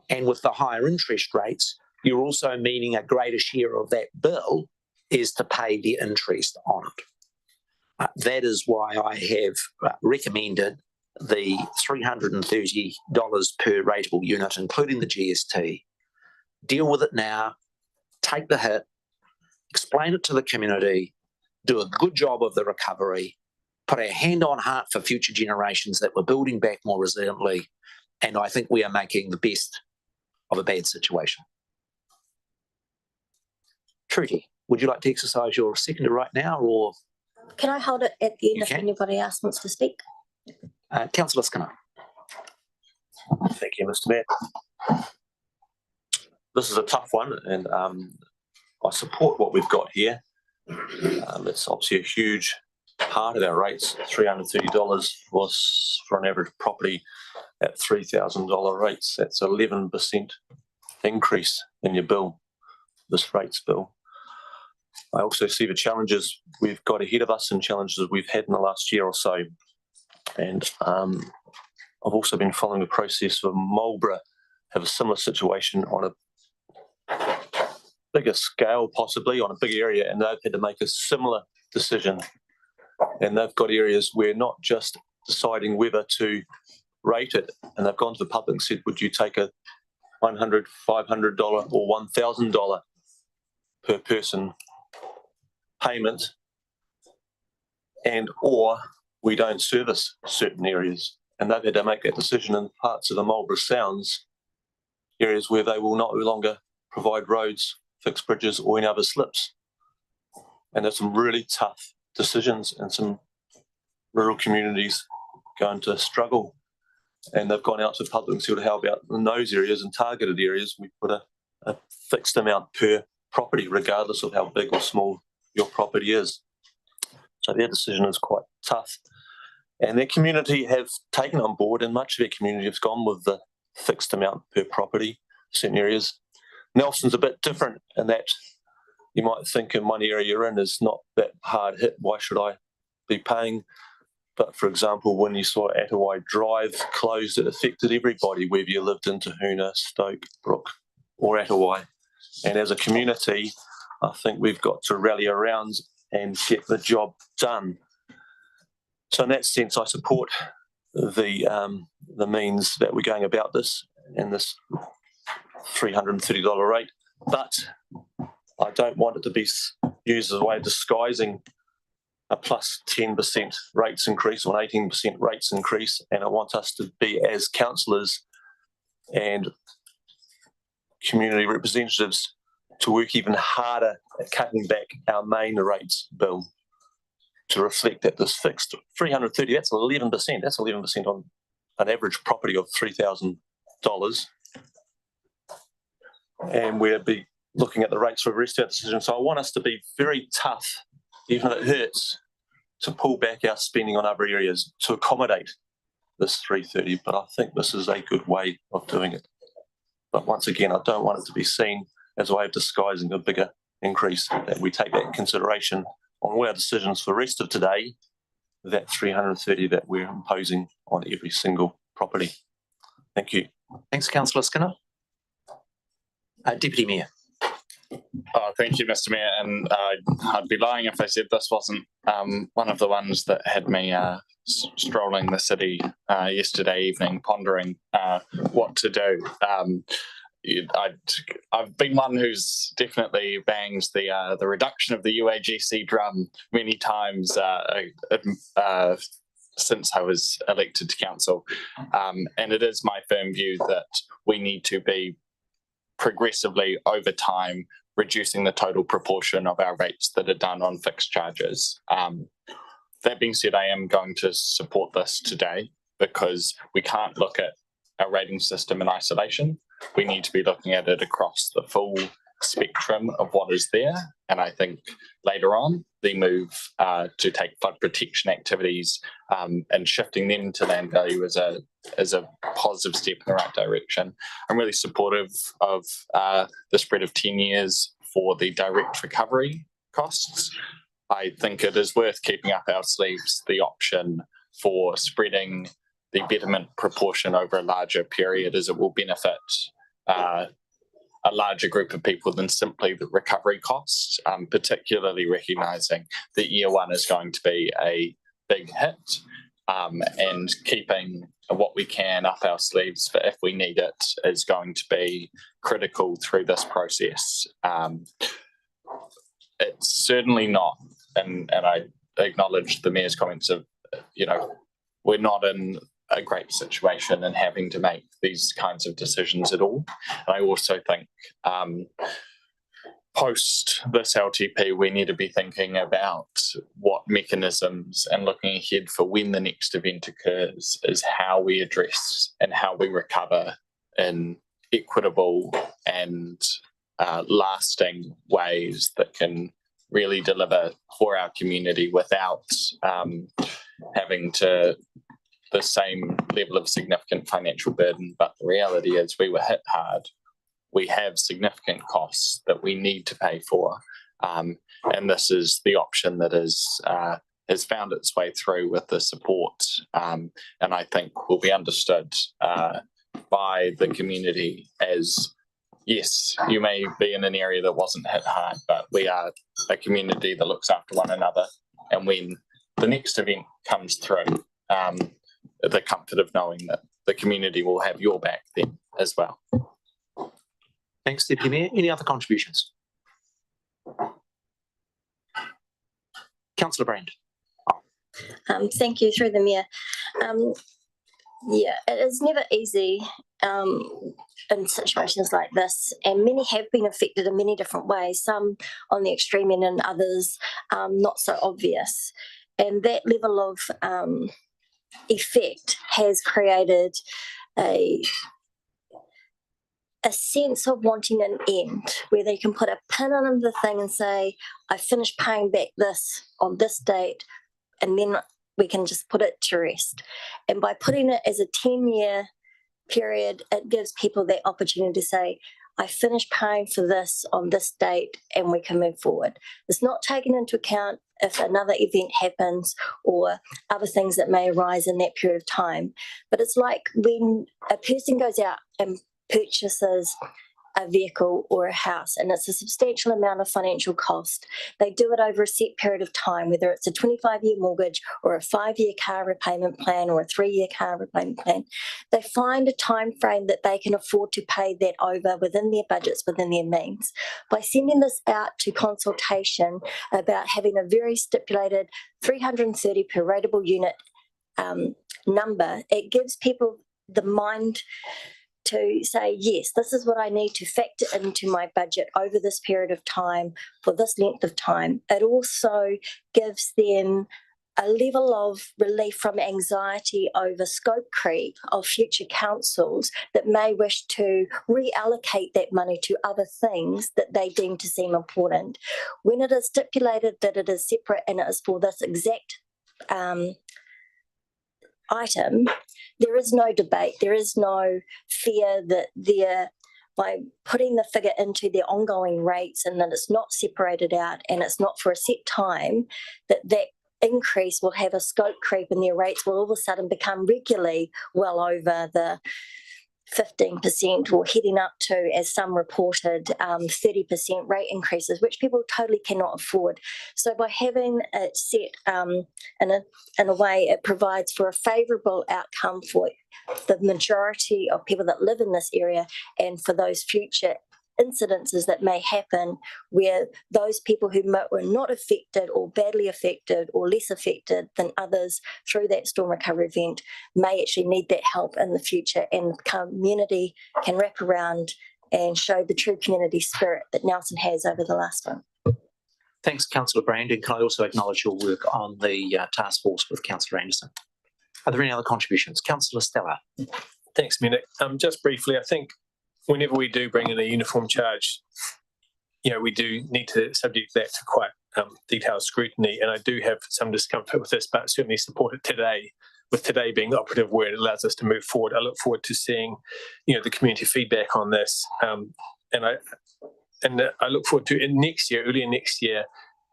and with the higher interest rates, you're also meaning a greater share of that bill is to pay the interest on it. That is why I have recommended the $330 per rateable unit, including the GST. Deal with it now, take the hit, explain it to the community, do a good job of the recovery, put our hand on heart for future generations that we're building back more resiliently, and I think we are making the best of a bad situation. Trudy, would you like to exercise your seconder right now, or? Can I hold it at the end You if can. anybody else wants to speak? Councillor Skinner. Thank you, Mr. Mayor. This is a tough one, and I support what we've got here. It's obviously a huge part of our rates. $330 was for an average property at $3,000 rates. That's 11% increase in your bill, this rates bill. I also see the challenges we've got ahead of us and challenges we've had in the last year or so. And I've also been following the process of Marlborough have a similar situation on a bigger scale, possibly on a big area, and they've had to make a similar decision. And they've got areas where not just deciding whether to rate it, and they've gone to the public and said, would you take a $100, $500 or $1,000 per person payment, and or we don't service certain areas. And they've had to make that decision in parts of the Marlborough Sounds, areas where they will no longer provide roads, fix bridges or any other slips. And there's some really tough decisions, and some rural communities going to struggle. And they've gone out to the public and said, how about in those areas and targeted areas, we put a fixed amount per property, regardless of how big or small your property is. So their decision is quite tough. And their community have taken on board, and much of their community has gone with the fixed amount per property, certain areas. Nelson's a bit different in that you might think in one area you're in is not that hard hit. Why should I be paying? But for example, when you saw Attawai Drive closed, it affected everybody, whether you lived in Tahuna, Stoke, Brook, or Attawai. And as a community, I think we've got to rally around and get the job done. So in that sense, I support the means that we're going about this and this $330 rate, but I don't want it to be used as a way of disguising a plus 10% rates increase or an 18% rates increase, and I want us to be, as councillors and community representatives, to work even harder at cutting back our main rates bill to reflect that this fixed 330, that's 11%. That's 11% on an average property of $3,000. And we'll be looking at the rates for the rest of our decision. So I want us to be very tough, even if it hurts, to pull back our spending on other areas to accommodate this 330. But I think this is a good way of doing it. But once again, I don't want it to be seen as a way of disguising a bigger increase, that we take that in consideration on all our decisions for the rest of today, that 330 that we're imposing on every single property. Thank you. Thanks, Councillor Skinner. Deputy Mayor. Thank you, Mr. Mayor. And I'd be lying if I said this wasn't one of the ones that had me strolling the city yesterday evening, pondering what to do. I've been one who's definitely banged the reduction of the UAGC drum many times since I was elected to council, and it is my firm view that we need to be progressively over time reducing the total proportion of our rates that are done on fixed charges. That being said, I am going to support this today because we can't look at our rating system in isolation. We need to be looking at it across the full spectrum of what is there. And I think later on, the move to take flood protection activities and shifting them to land value is a positive step in the right direction. I'm really supportive of the spread of 10 years for the direct recovery costs. I think it is worth keeping up our sleeves the option for spreading the betterment proportion over a larger period, as it will benefit a larger group of people than simply the recovery costs, particularly recognising that year one is going to be a big hit, and keeping what we can up our sleeves for if we need it is going to be critical through this process. It's certainly not, and I acknowledge the Mayor's comments of, we're not in a great situation and having to make these kinds of decisions at all. And I also think post this LTP, we need to be thinking about what mechanisms and looking ahead for when the next event occurs is how we address and how we recover in equitable and lasting ways that can really deliver for our community without having to the same level of significant financial burden. But the reality is we were hit hard. We have significant costs that we need to pay for. And this is the option that has found its way through with the support. And I think will be understood by the community as, yes, you may be in an area that wasn't hit hard, but we are a community that looks after one another. And when the next event comes through, the comfort of knowing that the community will have your back then as well. Thanks, Deputy Mayor. Any other contributions? Councillor Brand. Thank you, through the Mayor. Yeah, it is never easy in situations like this, and many have been affected in many different ways, some on the extreme end and others not so obvious. And that level of effect has created a sense of wanting an end where they can put a pin on the thing and say, I finished paying back this on this date, and then we can just put it to rest. And by putting it as a 10-year period, it gives people that opportunity to say, I finish paying for this on this date and we can move forward. It's not taken into account if another event happens or other things that may arise in that period of time. But it's like when a person goes out and purchases a vehicle or a house, and it's a substantial amount of financial cost. They do it over a set period of time, whether it's a 25-year mortgage or a 5-year car repayment plan or a 3-year car repayment plan. They find a time frame that they can afford to pay that over within their budgets, within their means. By sending this out to consultation about having a very stipulated 330 per rateable unit number, it gives people the mind to say, yes, this is what I need to factor into my budget over this period of time for this length of time. It also gives them a level of relief from anxiety over scope creep of future councils that may wish to reallocate that money to other things that they deem to seem important. When it is stipulated that it is separate and it is for this exact item, there is no debate, there is no fear that by putting the figure into their ongoing rates and that it's not separated out and it's not for a set time, that increase will have a scope creep and their rates will all of a sudden become regularly well over the 15% or heading up to, as some reported, 30% rate increases, which people totally cannot afford. So by having it set in a way, it provides for a favourable outcome for the majority of people that live in this area and for those future incidences that may happen where those people who were not affected or badly affected or less affected than others through that storm recovery event may actually need that help in the future, and the community can wrap around and show the true community spirit that Nelson has over the last one. Thanks, Councillor Brandon. Can I also acknowledge your work on the task force with Councillor Anderson? Are there any other contributions? Councillor Stella. Thanks, Minik. Just briefly, I think whenever we do bring in a uniform charge, we do need to subject that to quite detailed scrutiny. And I do have some discomfort with this, but certainly support it today, with today being the operative word. It allows us to move forward. I look forward to seeing, the community feedback on this. And I look forward to early next year,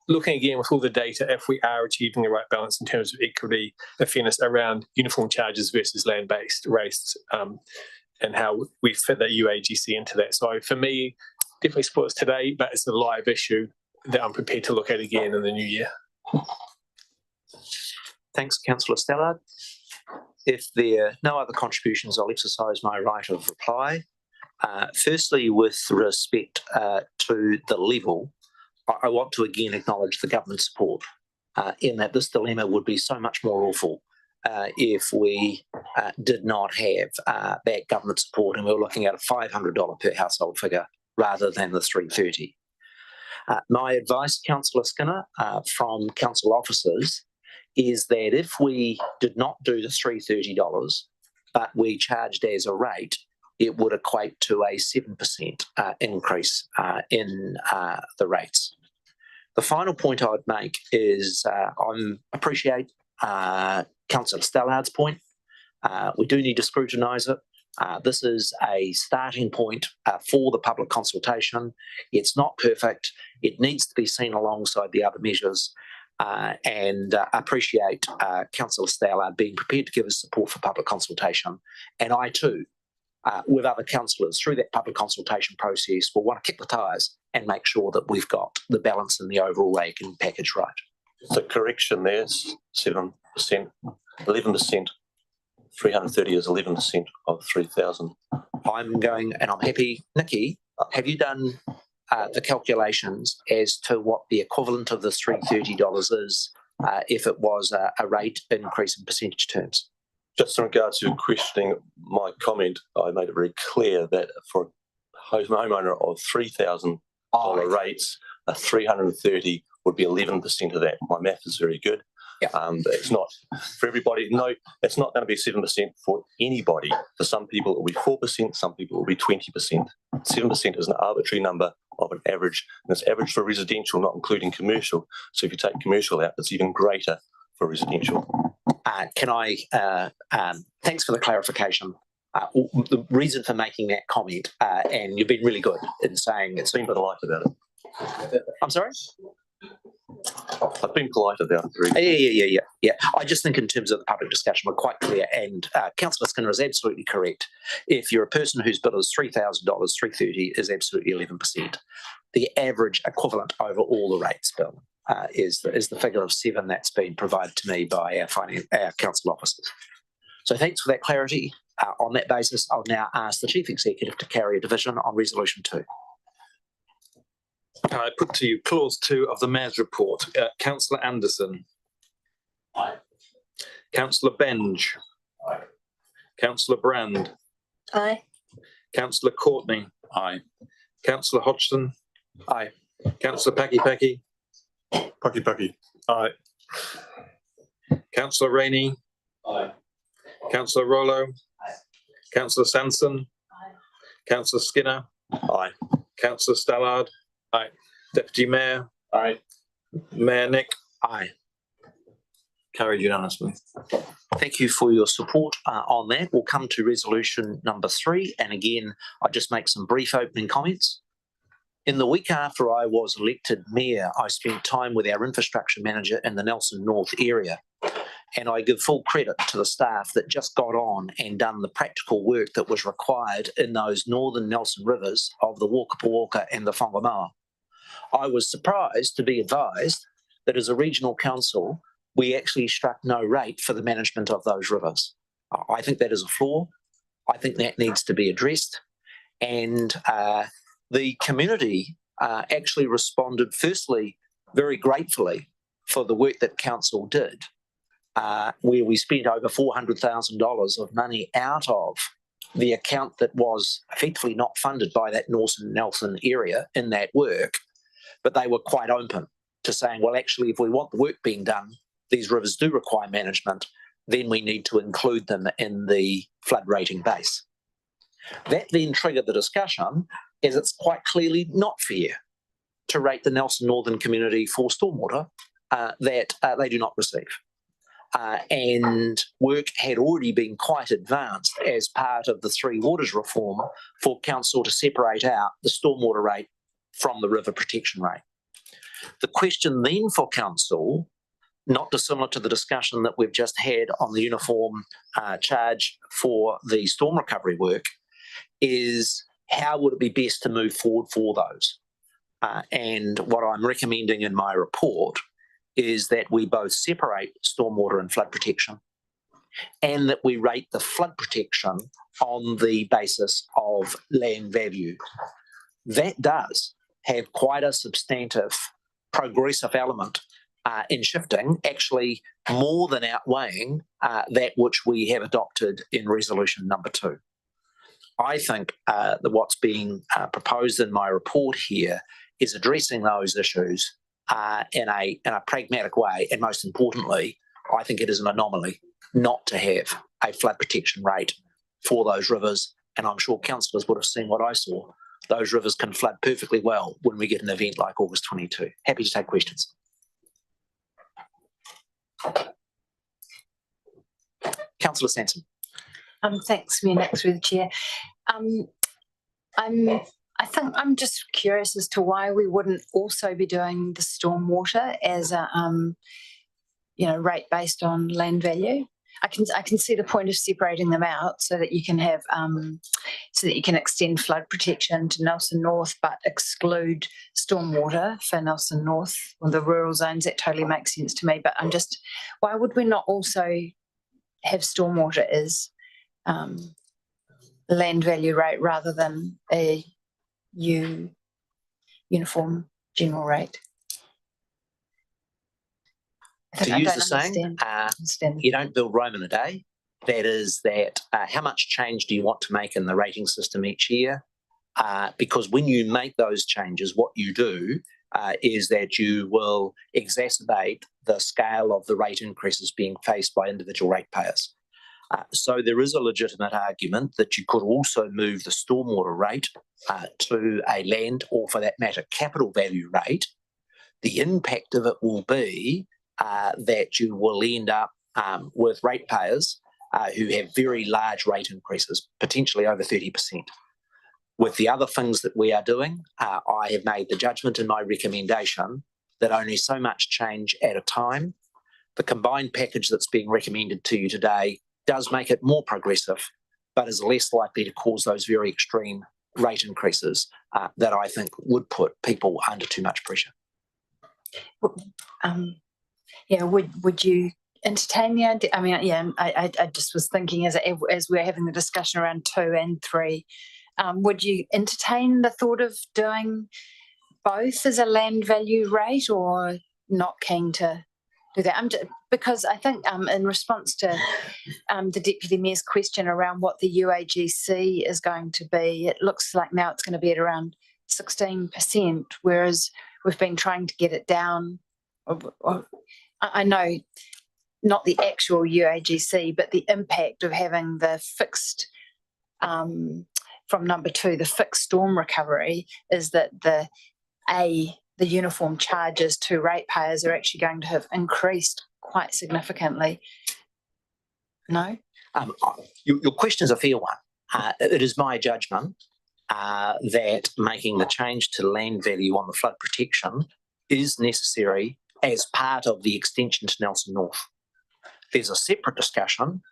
looking again with all the data, if we are achieving the right balance in terms of equity and fairness around uniform charges versus land-based rates, and how we fit the UAGC into that. So for me, definitely supports today, but it's a live issue that I'm prepared to look at again in the new year. Thanks, Councillor Stella. If there are no other contributions, I'll exercise my right of reply. Firstly, with respect to the level, I want to again acknowledge the government support in that this dilemma would be so much more awful if we did not have that government support and we were looking at a $500 per household figure rather than the $330. My advice, Councillor Skinner, from council officers is that if we did not do the $330 but we charged as a rate, it would equate to a 7% increase in the rates. The final point I would make is I appreciate Councillor Stallard's point. We do need to scrutinise it. This is a starting point for the public consultation. It's not perfect. It needs to be seen alongside the other measures, and appreciate Councillor Stallard being prepared to give us support for public consultation. And I too, with other councillors through that public consultation process, will want to kick the tyres and make sure that we've got the balance in the overall ACAN package right. The correction there is 7%, 11%. 330 is 11% of 3,000. I'm going, and I'm happy. Nikki, have you done the calculations as to what the equivalent of this $330 is if it was a rate increase in percentage terms? Just in regards to questioning my comment, I made it very clear that for a homeowner of $3,000 rates, a 330 would be 11% of that. My math is very good. Yeah. It's not for everybody. No, it's not going to be 7% for anybody. For some people, it will be 4%. Some people, it will be 20%. 7% is an arbitrary number of an average, and it's average for residential, not including commercial. So if you take commercial out, it's even greater for residential. Thanks for the clarification. The reason for making that comment, and you've been really good in saying it's Been polite about it. I'm sorry? I've been polite about it. Yeah. I just think in terms of the public discussion, we're quite clear, and Councillor Skinner is absolutely correct. If you're a person whose bill is $3,000, $330 is absolutely 11%. The average equivalent over all the rates bill is the figure of 7 that's been provided to me by our council officers. So thanks for that clarity. On that basis, I'll now ask the Chief Executive to carry a division on Resolution 2. I put to you clause 2 of the Mayor's report. Councillor Anderson. Aye. Councillor Benge. Aye. Councillor Brand. Aye. Councillor Courtney. Aye. Councillor Hodgson. Aye. Councillor Paki. Paki. Aye. Councillor Rainey. Aye. Councillor Rollo. Councillor Sanson. Councillor Skinner. Aye. Councillor Stallard. Aye. Deputy Mayor. Aye. Mayor Nick. Aye. Carried unanimously. Thank you for your support on that. We'll come to resolution number 3. And again, I'll just make some brief opening comments. In the week after I was elected mayor, I spent time with our infrastructure manager in the Nelson North area. And I give full credit to the staff that just got on and done the practical work that was required in those northern Nelson rivers of the Wakapuoka and the Whangamoa. I was surprised to be advised that as a regional council, we actually struck no rate for the management of those rivers. I think that is a flaw. I think that needs to be addressed. And the community actually responded, firstly, very gratefully for the work that council did, where we spent over $400,000 of money out of the account that was effectively not funded by that Nelson area in that work. But they were quite open to saying, well, actually, if we want the work being done, these rivers do require management, then we need to include them in the flood rating base. That then triggered the discussion, as it's quite clearly not fair to rate the Nelson Northern community for stormwater that they do not receive. And work had already been quite advanced as part of the Three Waters reform for council to separate out the stormwater rate from the river protection rate. The question then for council, not dissimilar to the discussion that we've just had on the uniform charge for the storm recovery work, is how would it be best to move forward for those? And what I'm recommending in my report is that we both separate stormwater and flood protection, and that we rate the flood protection on the basis of land value. That does have quite a substantive progressive element in shifting, actually more than outweighing that which we have adopted in resolution number 2. I think that what's being proposed in my report here is addressing those issues in a pragmatic way, and most importantly, I think it is an anomaly not to have a flood protection rate for those rivers, and I'm sure councillors would have seen what I saw. Those rivers can flood perfectly well when we get an event like August 22. Happy to take questions. Councillor Sanson. Thanks, Mayor Nick, through the chair. I think I'm just curious as to why we wouldn't also be doing the stormwater as a rate based on land value. I can see the point of separating them out so that you can have so that you can extend flood protection to Nelson North, but exclude stormwater for Nelson North or the rural zones. That totally makes sense to me. But why would we not also have stormwater as land value rate rather than a uniform general rate? To use the saying, you don't build Rome in a day. That is that how much change do you want to make in the rating system each year? Because when you make those changes, what you do is that you will exacerbate the scale of the rate increases being faced by individual ratepayers. So there is a legitimate argument that you could also move the stormwater rate to a land, or for that matter, capital value rate. The impact of it will be that you will end up with ratepayers who have very large rate increases, potentially over 30%. With the other things that we are doing, I have made the judgment in my recommendation that only so much change at a time. The combined package that's being recommended to you today does make it more progressive, but is less likely to cause those very extreme rate increases that I think would put people under too much pressure. Yeah, would you entertain the idea? I mean, yeah, I just was thinking as we're having the discussion around 2 and 3, would you entertain the thought of doing both as a land value rate, or not keen to do that? Because I think in response to the Deputy Mayor's question around what the UAGC is going to be, it looks like now it's going to be at around 16%, whereas we've been trying to get it down. I know not the actual UAGC, but the impact of having the fixed, from number 2, the fixed storm recovery, is that the uniform charges to ratepayers are actually going to have increased quite significantly. No? Your question is a fair one. It is my judgment that making the change to land value on the flood protection is necessary as part of the extension to Nelson North. There's a separate discussion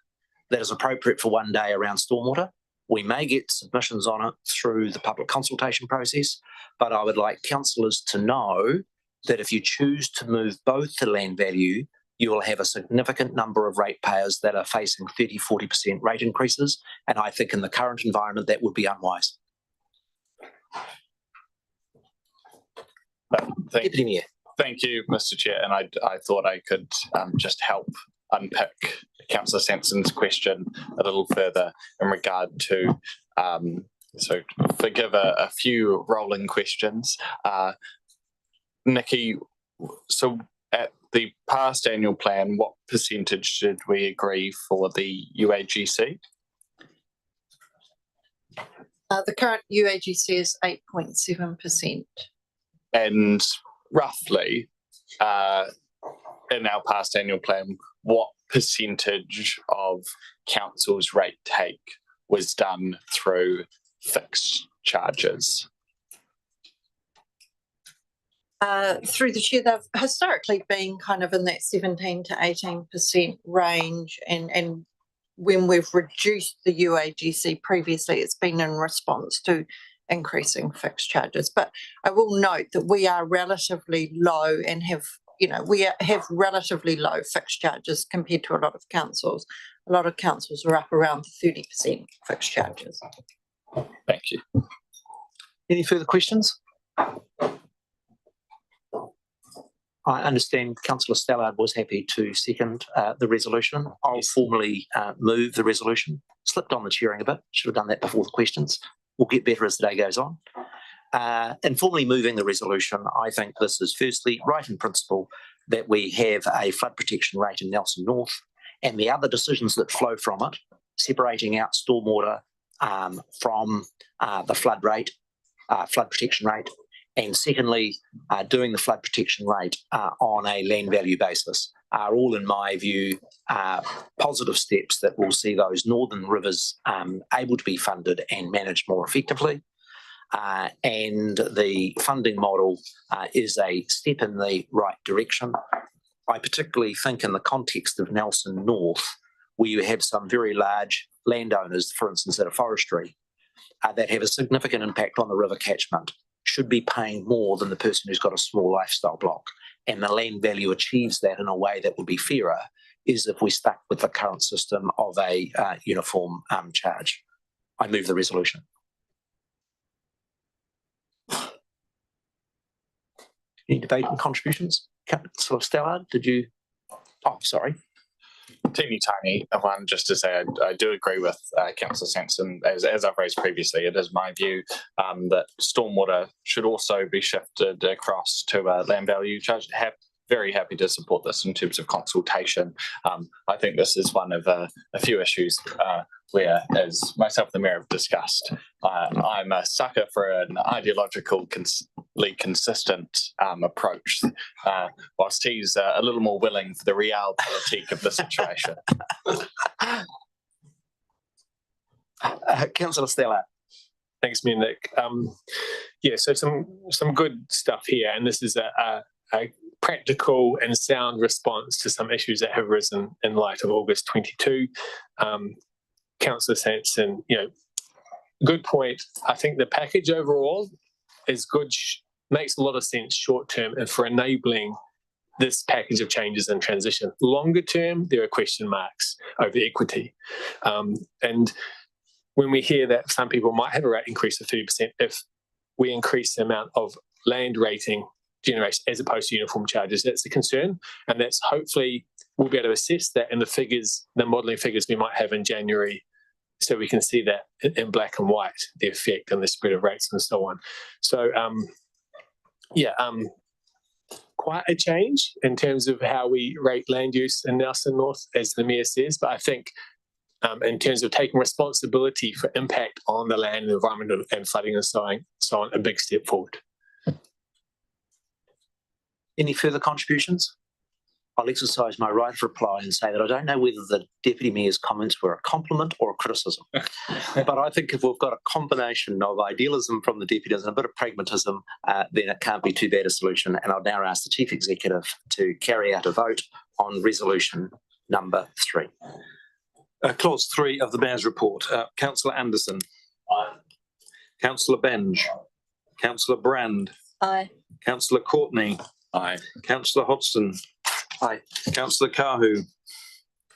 that is appropriate for one day around stormwater. We may get submissions on it through the public consultation process, but I would like councillors to know that if you choose to move both to land value, you will have a significant number of ratepayers that are facing 30-40% rate increases. And I think in the current environment, that would be unwise. Deputy Mayor. Thank you, Mr. Chair. And I thought I could just help unpick Councillor Sampson's question a little further in regard to, so forgive a few rolling questions. Nikki, so at the past annual plan, what percentage did we agree for the UAGC? The current UAGC is 8.7%. And roughly, in our past annual plan, what percentage of council's rate take was done through fixed charges? Through the chair, they've historically been kind of in that 17 to 18% range, and when we've reduced the UAGC previously, it's been in response to increasing fixed charges. But I will note that we are relatively low and have relatively low fixed charges compared to a lot of councils. A lot of councils are up around 30% fixed charges. Thank you. Any further questions? I understand Councillor Stallard was happy to second the resolution. I'll formally move the resolution. Slipped on the chairing a bit. Should have done that before the questions. We'll get better as the day goes on. In formally moving the resolution, I think this is firstly right in principle that we have a flood protection rate in Nelson North, and the other decisions that flow from it, separating out stormwater from the flood protection rate, and secondly, doing the flood protection rate on a land value basis are all, in my view, positive steps that will see those northern rivers able to be funded and managed more effectively. And the funding model is a step in the right direction. I particularly think in the context of Nelson North, where you have some very large landowners, for instance, that are forestry, that have a significant impact on the river catchment, should be paying more than the person who's got a small lifestyle block. And the land value achieves that in a way that would be fairer, is if we stuck with the current system of a uniform charge. I move the resolution. Any debate and contributions? Councillor Stallard, did you? Oh, sorry. Teeny tiny one, just to say I do agree with Councillor Sampson, as I've raised previously. It is my view that stormwater should also be shifted across to a land value charge. Very happy to support this in terms of consultation. I think this is one of a few issues where, as myself and the Mayor have discussed, I'm a sucker for an ideologically consistent approach, whilst he's a little more willing for the realpolitik of the situation. Councillor Stella. Thanks, Mayor Nick. Yeah, so some good stuff here, and this is a practical and sound response to some issues that have risen in light of August 22. Councillor Sanson, good point. I think the package overall is good, makes a lot of sense short term and for enabling this package of changes and transition. Longer term, there are question marks over equity. And when we hear that some people might have a rate increase of 30% if we increase the amount of land rating generation as opposed to uniform charges, that's a concern. And that's hopefully we'll be able to assess that in the figures, the modelling figures we might have in January, so we can see that in black and white, the effect and the spread of rates and so on. So, quite a change in terms of how we rate land use in Nelson North, as the Mayor says, but I think in terms of taking responsibility for impact on the land, the environment and flooding and so on, a big step forward. Any further contributions? I'll exercise my right of reply and say that I don't know whether the Deputy Mayor's comments were a compliment or a criticism. But I think if we've got a combination of idealism from the deputies and a bit of pragmatism, then it can't be too bad a solution. And I'll now ask the Chief Executive to carry out a vote on resolution number 3. Clause 3 of the Mayor's report. Councillor Anderson. Aye. Councillor Benge. Councillor Brand. Aye. Councillor Courtney. Aye. Councillor Hodgson. Aye. Councillor Kahu.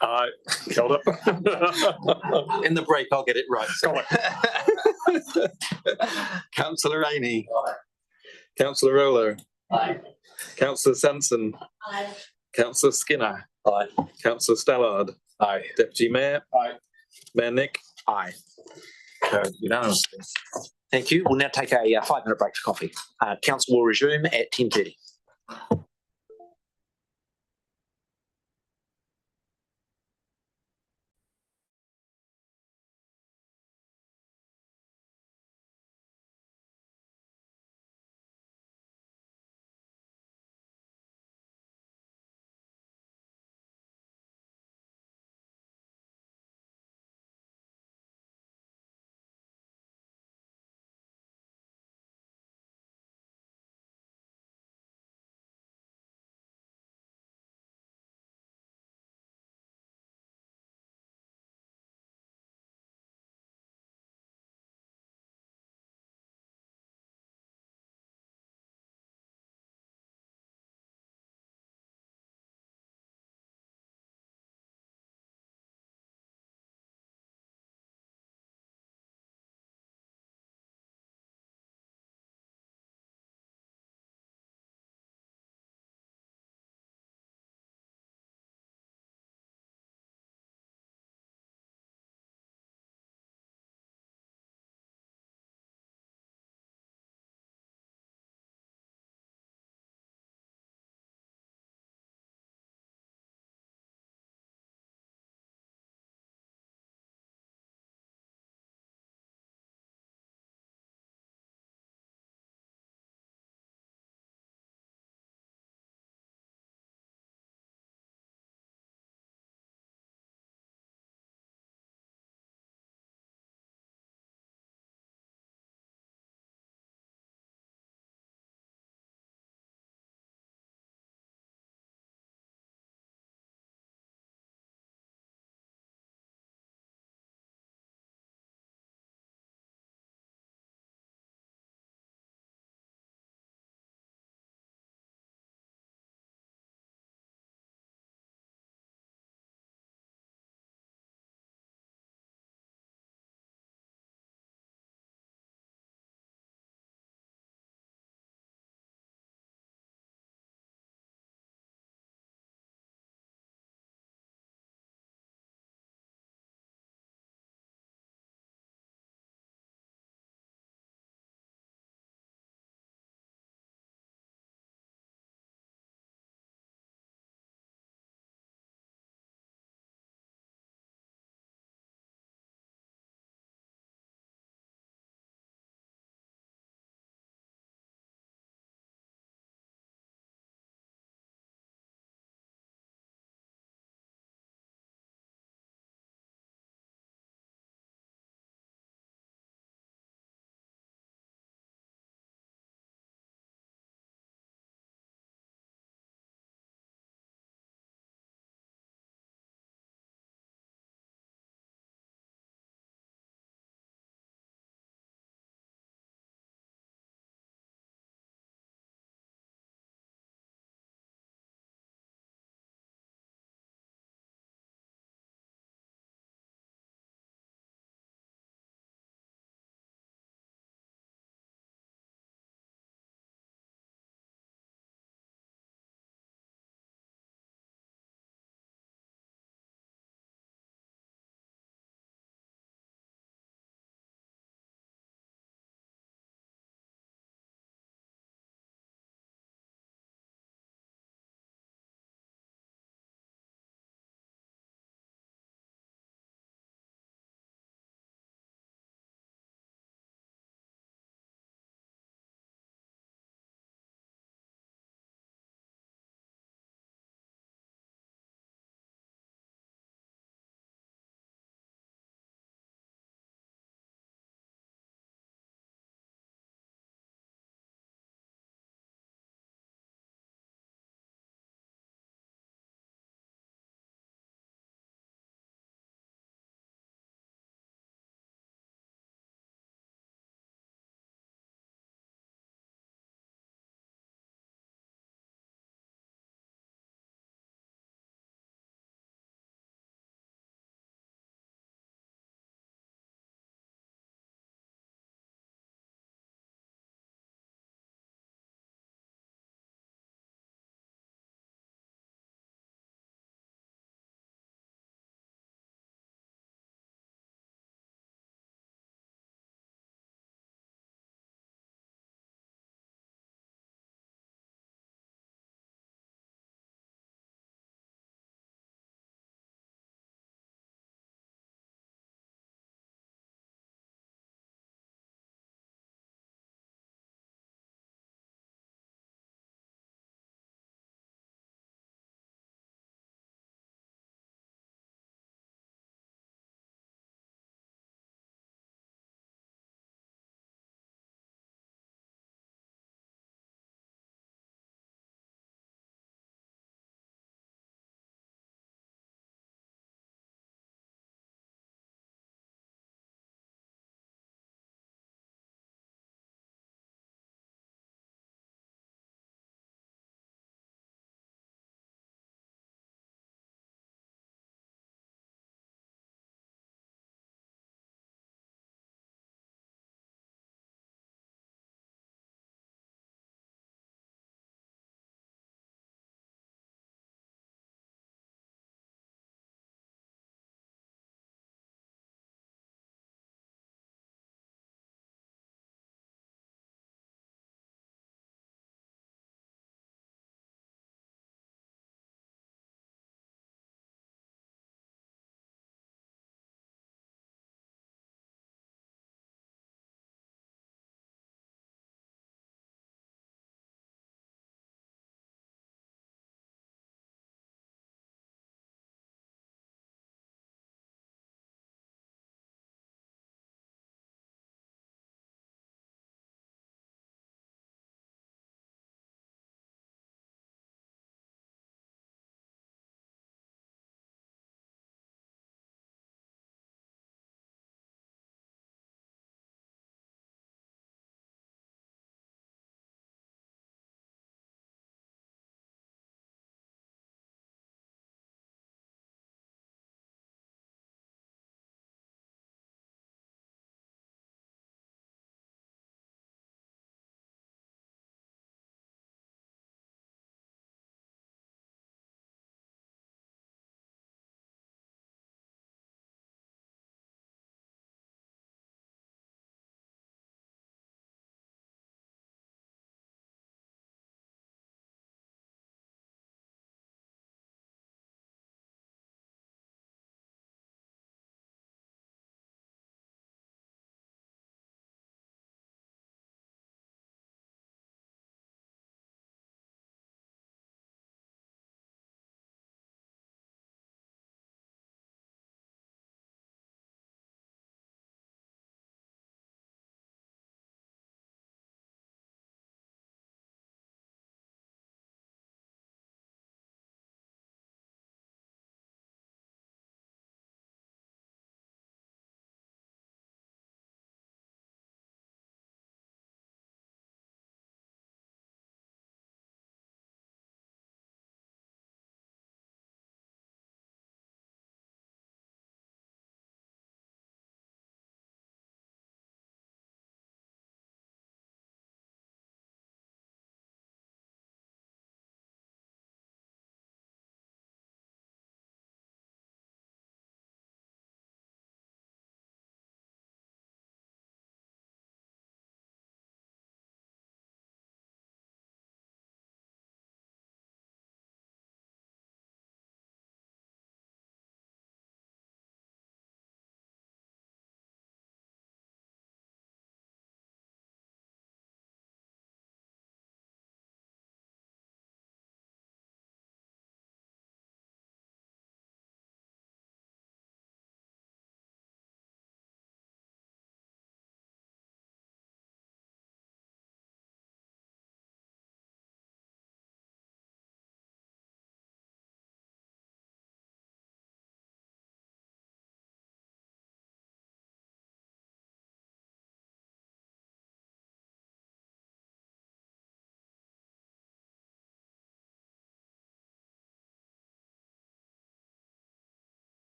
Aye. Held up. In the break, I'll get it right. Councillor Rainey. Aye. Councillor Rolo. Aye. Councillor Sanson. Aye. Councillor Skinner. Aye. Councillor Stallard. Aye. Deputy Mayor. Aye. Mayor Nick. Aye. Unanimously. Thank you. We'll now take a 5-minute break for coffee. Council will resume at 10:30.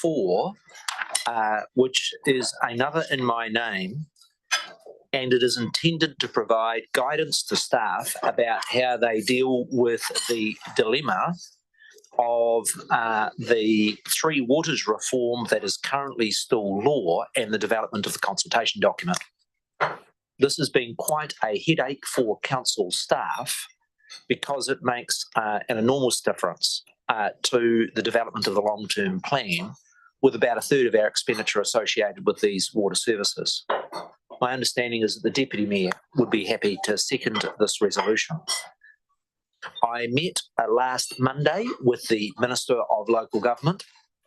4, which is another in my name, and it is intended to provide guidance to staff about how they deal with the dilemma of the Three Waters reform that is currently still law and the development of the consultation document. This has been quite a headache for council staff because it makes an enormous difference to the development of the long-term plan, with about a third of our expenditure associated with these water services. My understanding is that the Deputy Mayor would be happy to second this resolution. I met last Monday with the Minister of Local Government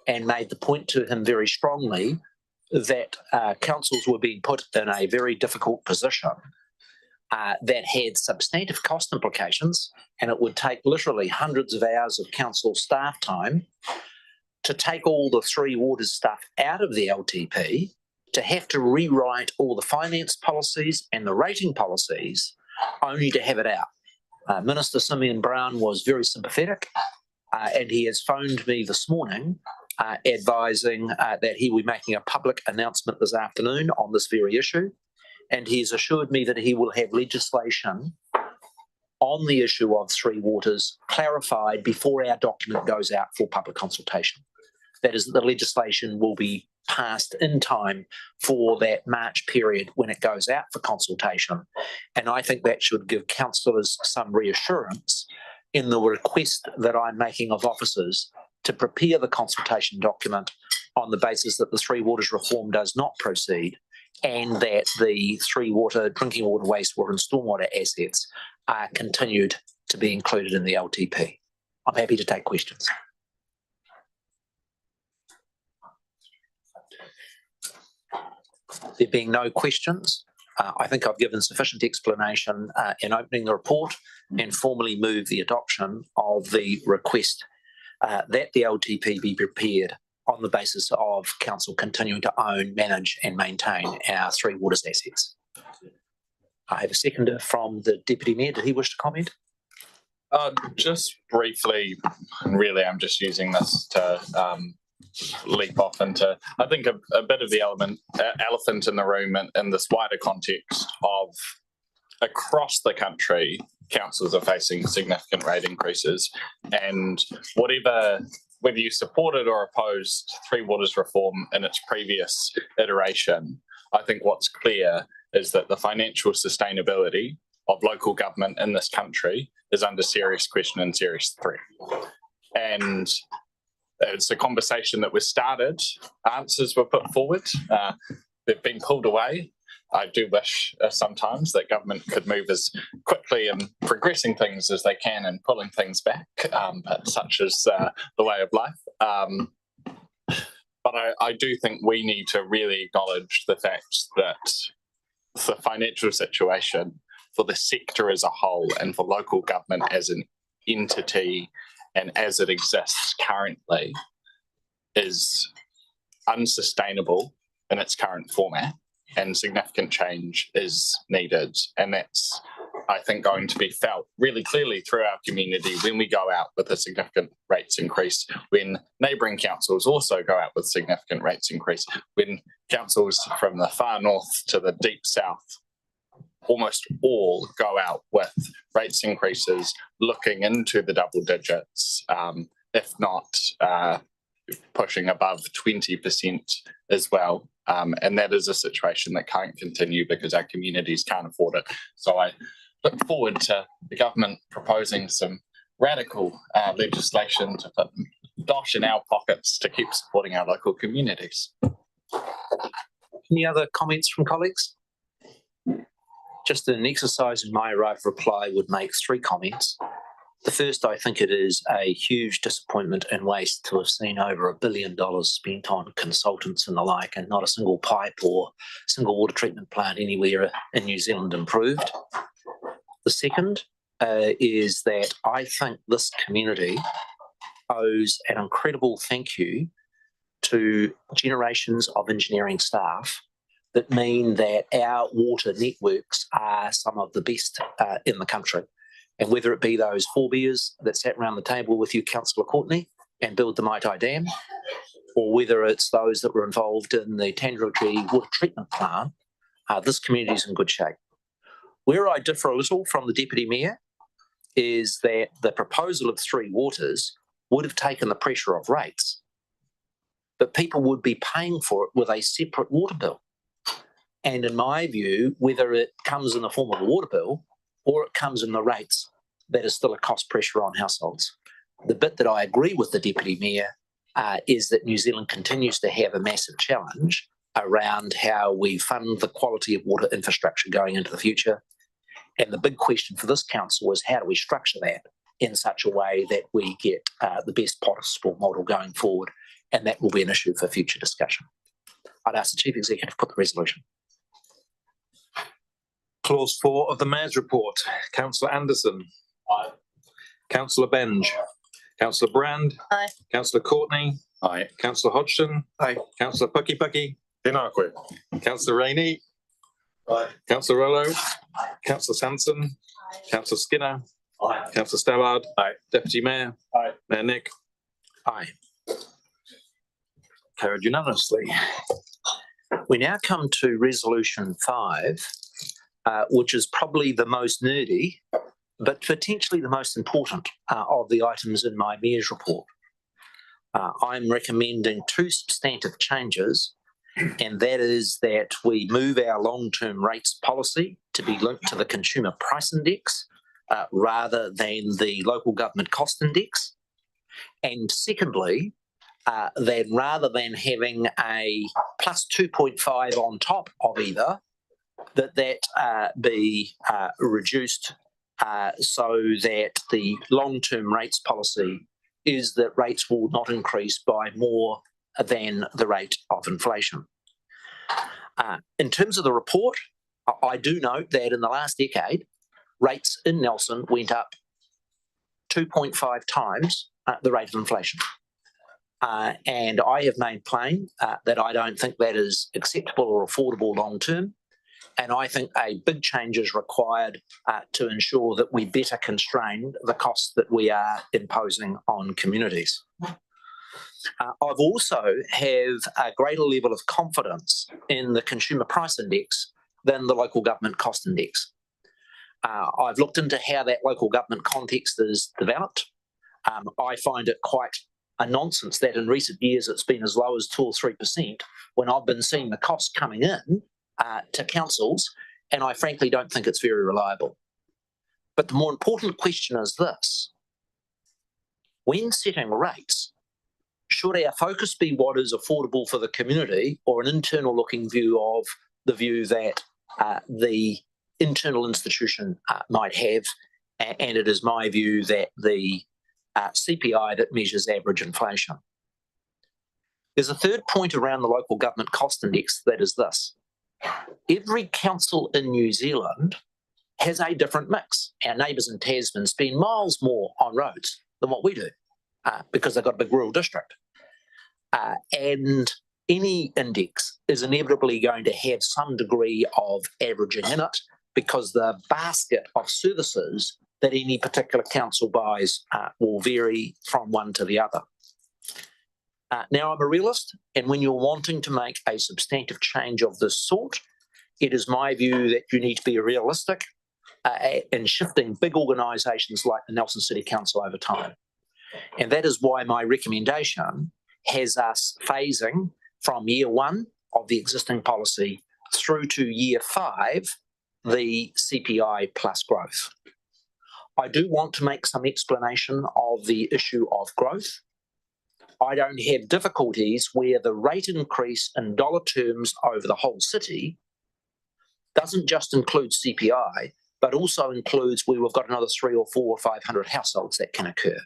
and made the point to him very strongly that councils were being put in a very difficult position that had substantive cost implications, and it would take literally hundreds of hours of council staff time to take all the Three Waters stuff out of the LTP, to have to rewrite all the finance policies and the rating policies only to have it out. Minister Simeon Brown was very sympathetic, and he has phoned me this morning advising that he will be making a public announcement this afternoon on this very issue, and he has assured me that he will have legislation on the issue of Three Waters clarified before our document goes out for public consultation. That is, the legislation will be passed in time for that March period when it goes out for consultation. And I think that should give councillors some reassurance in the request that I'm making of officers to prepare the consultation document on the basis that the Three Waters reform does not proceed, and that the Three Water, drinking water, wastewater and stormwater assets are continued to be included in the LTP. I'm happy to take questions. There being no questions, I think I've given sufficient explanation in opening the report and formally move the adoption of the request that the LTP be prepared on the basis of council continuing to own, manage and maintain our Three Waters assets. I have a seconder from the Deputy Mayor. Did he wish to comment? Just briefly, and really I'm just using this to leap off into, I think, a bit of the elephant in the room in this wider context of across the country, councils are facing significant rate increases, and whether you supported or opposed Three Waters reform in its previous iteration, I think what's clear is that the financial sustainability of local government in this country is under serious question and serious threat. And it's a conversation that was started, answers were put forward, they've been pulled away. I do wish sometimes that government could move as quickly in progressing things as they can and pulling things back, but such is the way of life. But I do think we need to really acknowledge the fact that the financial situation for the sector as a whole and for local government as an entity and as it exists currently is unsustainable in its current format, and significant change is needed. And that's, I think, going to be felt really clearly through our community when we go out with a significant rates increase, when neighbouring councils also go out with significant rates increase, when councils from the far north to the deep south almost all go out with rates increases looking into the double digits, if not pushing above 20% as well. And that is a situation that can't continue because our communities can't afford it. So I look forward to the government proposing some radical legislation to put dosh in our pockets to keep supporting our local communities. Any other comments from colleagues? Just an exercise in my right of reply would make 3 comments. The first, I think it is a huge disappointment and waste to have seen over $1 billion spent on consultants and the like, and not a single pipe or single water treatment plant anywhere in New Zealand improved. The second is that I think this community owes an incredible thank you to generations of engineering staff that mean that our water networks are some of the best in the country. And whether it be those forebears that sat around the table with you, Councillor Courtney, and build the Maitai Dam, or whether it's those that were involved in the Tandragee water treatment plant, this community is in good shape. Where I differ a little from the Deputy Mayor is that the proposal of Three Waters would have taken the pressure off rates, but people would be paying for it with a separate water bill. And in my view, whether it comes in the form of a water bill or it comes in the rates, that is still a cost pressure on households. The bit that I agree with the Deputy Mayor is that New Zealand continues to have a massive challenge around how we fund the quality of water infrastructure going into the future. And the big question for this council is how do we structure that in such a way that we get the best possible model going forward, and that will be an issue for future discussion. I'd ask the Chief Executive to put the resolution. Clause 4 of the Mayor's report. Councillor Anderson. Aye. Councillor Benge. Councillor Brand. Aye. Councillor Courtney. Aye. Councillor Hodgson. Aye. Councillor Pucky. Tēnā koe. Councillor Rainey. Aye. Councillor Rollo. Councillor Sanson. Councillor Skinner. Aye. Councillor Stallard. Aye. Deputy Mayor. Aye. Mayor Nick. Aye. Carried unanimously. We now come to resolution 5, which is probably the most nerdy, but potentially the most important of the items in my Mayor's report. I'm recommending 2 substantive changes, and that is that we move our long-term rates policy to be linked to the Consumer Price Index rather than the Local Government Cost Index. And secondly, then rather than having a plus 2.5 on top of either, that be reduced so that the long-term rates policy is that rates will not increase by more than the rate of inflation. In terms of the report, I do note that in the last decade, rates in Nelson went up 2.5 times the rate of inflation. And I have made plain that I don't think that is acceptable or affordable long term. And I think a big change is required to ensure that we better constrain the costs that we are imposing on communities. I've also have a greater level of confidence in the Consumer Price Index than the Local Government Cost Index. I've looked into how that local government context is developed. I find it quite a nonsense that in recent years it's been as low as 2 or 3% when I've been seeing the costs coming in to councils, and I frankly don't think it's very reliable. But the more important question is this: when setting rates, should our focus be what is affordable for the community, or an internal looking view of the view that the internal institution might have? And it is my view that the CPI that measures average inflation. There's a third point around the Local Government Cost Index, that is this: every council in New Zealand has a different mix. Our neighbours in Tasman spend miles more on roads than what we do because they've got a big rural district. And any index is inevitably going to have some degree of averaging in it because the basket of services that any particular council buys will vary from one to the other. Now, I'm a realist, and when you're wanting to make a substantive change of this sort, it is my view that you need to be realistic in shifting big organisations like the Nelson City Council over time. And that is why my recommendation has us phasing from year 1 of the existing policy through to year 5, the CPI plus growth. I do want to make some explanation of the issue of growth. I don't have difficulties where the rate increase in dollar terms over the whole city doesn't just include CPI, but also includes where we've got another 300 or 400 or 500 households that can occur.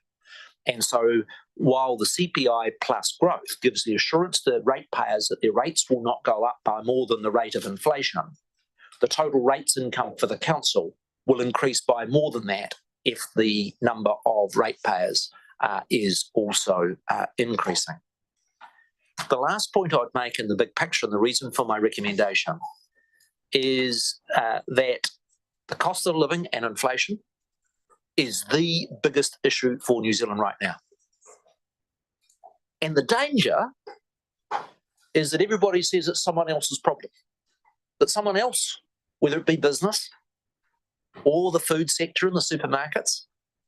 And so while the CPI plus growth gives the assurance to ratepayers that their rates will not go up by more than the rate of inflation, the total rates income for the council will increase by more than that if the number of ratepayers is also increasing. The last point I'd make in the big picture, and the reason for my recommendation, is that the cost of living and inflation is the biggest issue for New Zealand right now. And the danger is that everybody says it's someone else's problem. That someone else, whether it be business or the food sector in the supermarkets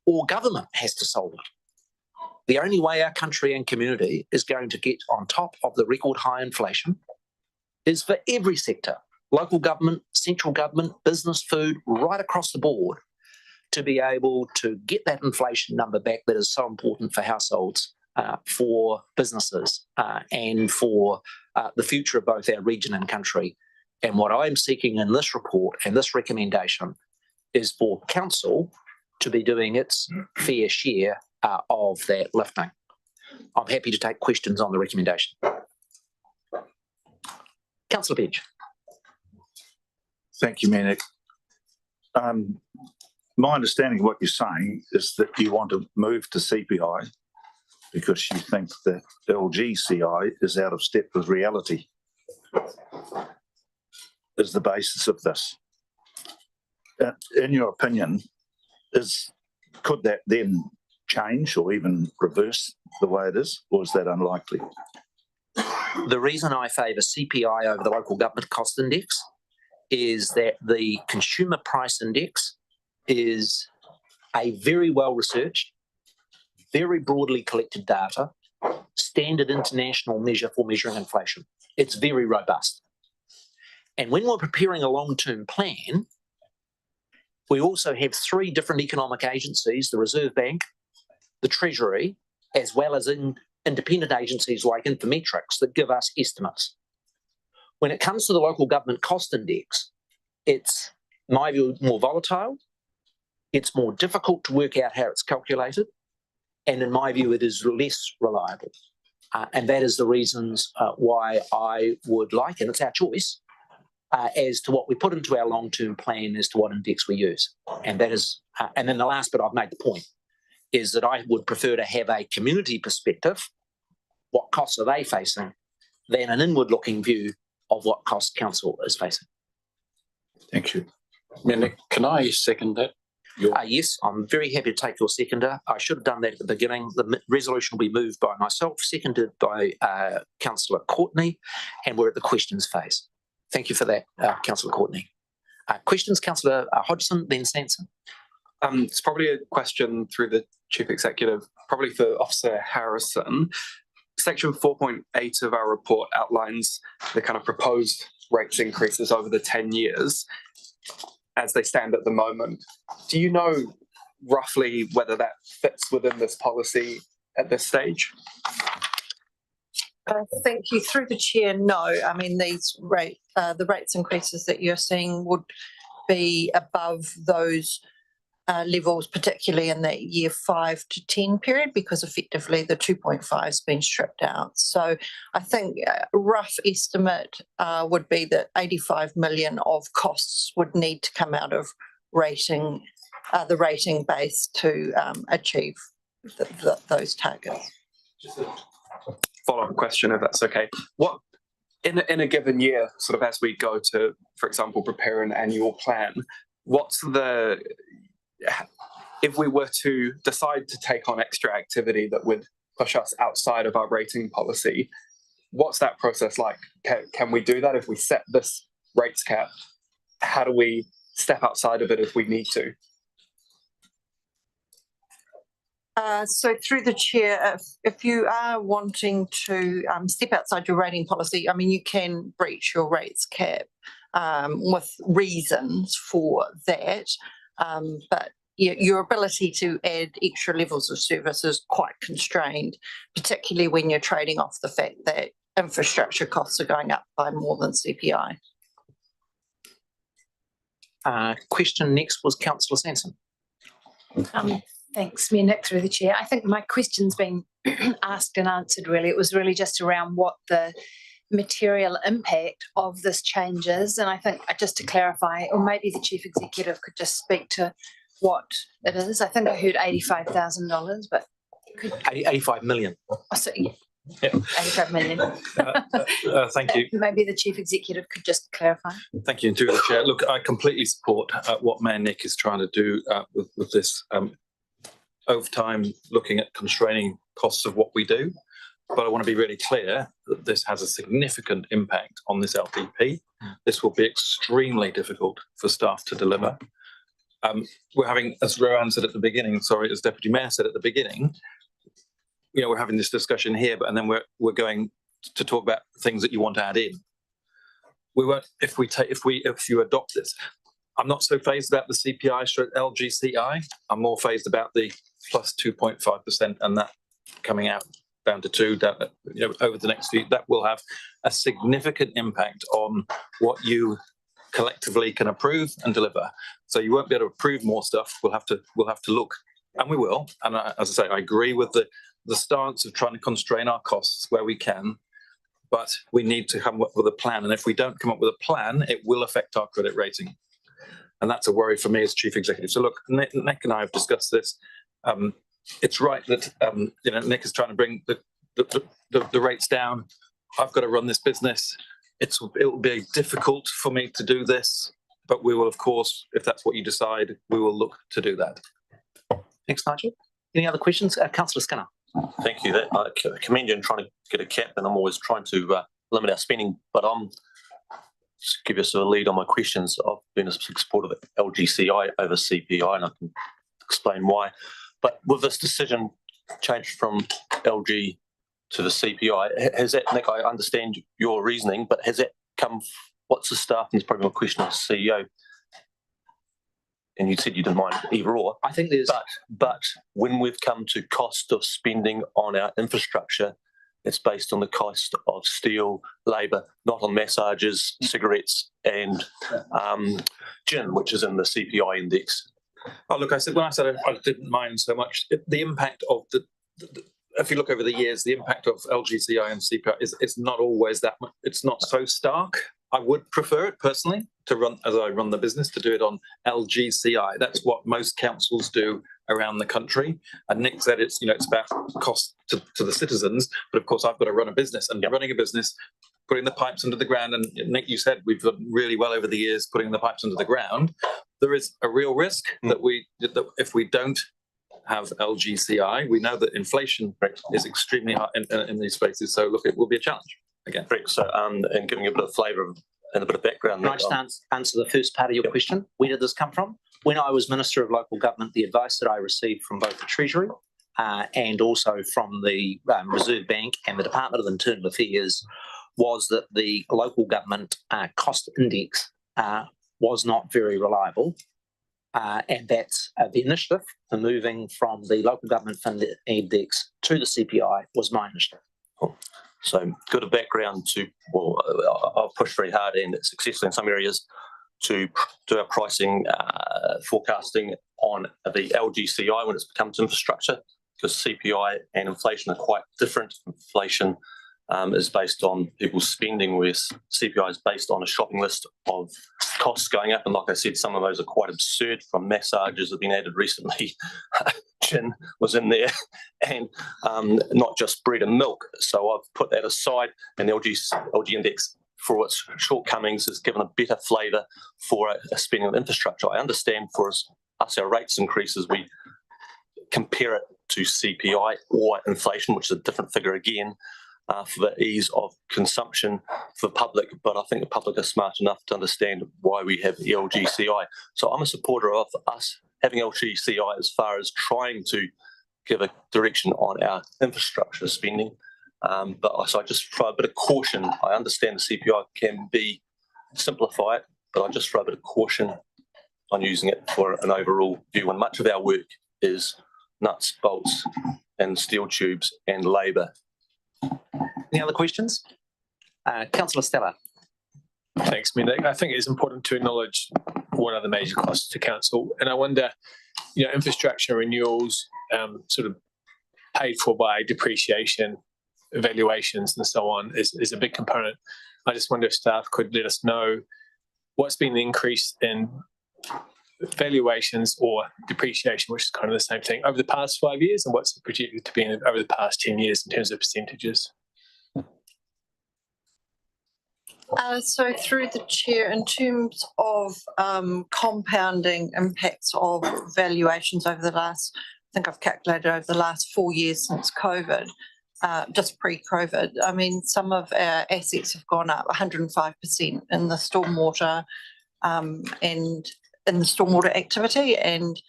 or government, has to solve it. The only way our country and community is going to get on top of the record high inflation is for every sector, local government, central government, business, food, right across the board, to be able to get that inflation number back that is so important for households, for businesses, and for the future of both our region and country. And what I'm seeking in this report and this recommendation is for council to be doing its fair share of that lifting. I'm happy to take questions on the recommendation. Councillor Page. Thank you, Mayor Nick. My understanding of what you're saying is that you want to move to CPI because you think that LGCI is out of step with reality, is the basis of this. In your opinion, could that then change or even reverse the way it is, or is that unlikely? The reason I favour CPI over the local government cost index is that the consumer price index is a very well researched, very broadly collected data, standard international measure for measuring inflation. It's very robust. And when we're preparing a long-term plan, we also have three different economic agencies, the Reserve Bank, the Treasury, as well as independent agencies like Infometrics that give us estimates. When it comes to the local government cost index, it's, in my view, more volatile. It's more difficult to work out how it's calculated. And in my view, it is less reliable. And that is the reasons why I would like, and it's our choice, as to what we put into our long-term plan as to what index we use. And that is, and then the last bit I've made the point, is that I would prefer to have a community perspective, what costs are they facing, than an inward-looking view of what costs council is facing. Thank you. Nick, can I second that? Yes, I'm very happy to take your seconder. I should have done that at the beginning. The resolution will be moved by myself, seconded by Councillor Courtney, and we're at the questions phase. Thank you for that, Councillor Courtney. Questions, Councillor Hodgson, then Sanson. It's probably a question through the Chief Executive, probably for Officer Harrison. Section 4.8 of our report outlines the kind of proposed rates increases over the 10 years as they stand at the moment. Do you know roughly whether that fits within this policy at this stage? Thank you. Through the chair, no. I mean, the rates increases that you're seeing would be above those levels, particularly in the year 5 to 10 period, because effectively the 2.5 has been stripped out. So I think a rough estimate would be that 85 million of costs would need to come out of rating, the rating base to achieve those targets. Just a follow-up question, if that's okay. What in a given year, sort of as we go to, for example, prepare an annual plan, what's the, if we were to decide to take on extra activity that would push us outside of our rating policy, what's that process like? Can we do that if we set this rates cap? How do we step outside of it if we need to? So through the chair, if you are wanting to step outside your rating policy, I mean, you can breach your rates cap with reasons for that. But your ability to add extra levels of service is quite constrained, particularly when you're trading off the fact that infrastructure costs are going up by more than CPI. Question next was Councillor Sanson. Thanks, Mayor Nick, through the chair. I think my question's been asked and answered really. It was really just around what the material impact of this change is. And I think just to clarify, or maybe the Chief Executive could just speak to what it is. I think I heard $85,000, but could 85 million. Oh, so, yeah. 85 million. Thank you. Maybe the Chief Executive could just clarify. Thank you, and to the chair. Look, I completely support what Mayor Nick is trying to do with this over time, looking at constraining costs of what we do. But I want to be really clear that this has a significant impact on this LPP. This will be extremely difficult for staff to deliver. We're having, as Rowan said at the beginning, sorry, as Deputy Mayor said at the beginning, we're having this discussion here, and then we're going to talk about things that you want to add in. We won't, if you adopt this. I'm not so phased about the CPI stroke LGCI. I'm more phased about the plus 2.5% and that coming out down to 2, over the next few. That will have a significant impact on what you collectively can approve and deliver. So you won't be able to approve more stuff. We'll have to look, and we will. And as I say, I agree with the stance of trying to constrain our costs where we can, but we need to come up with a plan. And if we don't come up with a plan, it will affect our credit rating. And that's a worry for me as Chief Executive. So look, Nick and I have discussed this. It's right that Nick is trying to bring the rates down. I've got to run this business. It will be difficult for me to do this, but we will, of course, if that's what you decide, we will look to do that. Thanks, Nigel. Any other questions? Councillor Skinner. Thank you. I commend you in trying to get a cap, and I'm always trying to limit our spending, but I'm just give us a lead on my questions. I've been a big supporter of LGCI over CPI, and I can explain why. But with this decision changed from LG to the CPI, has that, Nick, I understand your reasoning, but has that come, what's the staff, and it's probably my question as CEO, and you said you didn't mind either or. I think there's... But when we've come to cost of spending on our infrastructure, it's based on the cost of steel, labour, not on massages, cigarettes, and gin, which is in the CPI index. Oh, look, when I said I didn't mind so much, the impact of if you look over the years, the impact of LGCI and CPI is not always that much. It's not so stark. I would prefer it personally to run, as I run the business, to do it on LGCI. That's what most councils do around the country. And Nick said it's about cost to the citizens, but of course I've got to run a business, and running a business, putting the pipes under the ground. And Nick, you said we've done really well over the years putting the pipes under the ground. There is a real risk that if we don't have LGCI, we know that inflation is extremely high in these spaces. So look, it will be a challenge again. Correct. So and giving a bit of flavour and a bit of background. Can I just answer the first part of your question? Where did this come from? When I was Minister of Local Government, the advice that I received from both the Treasury and also from the Reserve Bank and the Department of Internal Affairs was that the local government cost index was not very reliable. And that's the initiative for moving from the local government fund index to the CPI was my initiative. Cool. So good a background to, well, I've pushed very hard and successfully in some areas to do our pricing forecasting on the LGCI when it comes to infrastructure, because CPI and inflation are quite different. Inflation is based on people's spending, whereas CPI is based on a shopping list of costs going up. And like I said, some of those are quite absurd, from massages that have been added recently. Gin was in there, and not just bread and milk. So I've put that aside, and the LG index, for its shortcomings, has given a better flavour for a spending on infrastructure. I understand for us our rates increases, we compare it to CPI or inflation, which is a different figure again, for the ease of consumption for the public. But I think the public are smart enough to understand why we have LGCI. So I'm a supporter of us having LGCI as far as trying to give a direction on our infrastructure spending. So I just throw a bit of caution. I understand the CPI can be simplified, but I just throw a bit of caution on using it for an overall view. And much of our work is nuts, bolts, and steel tubes and labour. Any other questions? Councillor Stella. Thanks, Minik. I think it's important to acknowledge what are the major costs to council. And I wonder, infrastructure renewals sort of paid for by depreciation, evaluations and so on is a big component. I just wonder if staff could let us know what's been the increase in valuations or depreciation, which is kind of the same thing, over the past 5 years, and what's projected to be over the past 10 years in terms of percentages. So through the chair, in terms of compounding impacts of valuations over the last, I think I've calculated over the last 4 years since COVID, just pre-COVID. I mean, some of our assets have gone up 105% in the stormwater and in the stormwater activity and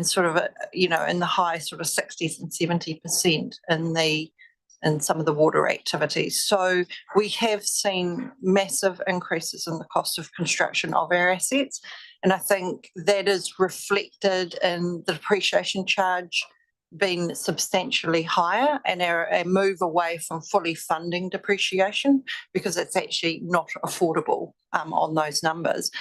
sort of, in the high sort of 60s and 70% in some of the water activities. So we have seen massive increases in the cost of construction of our assets. And I think that is reflected in the depreciation charge being substantially higher and our move away from fully funding depreciation because it's actually not affordable on those numbers.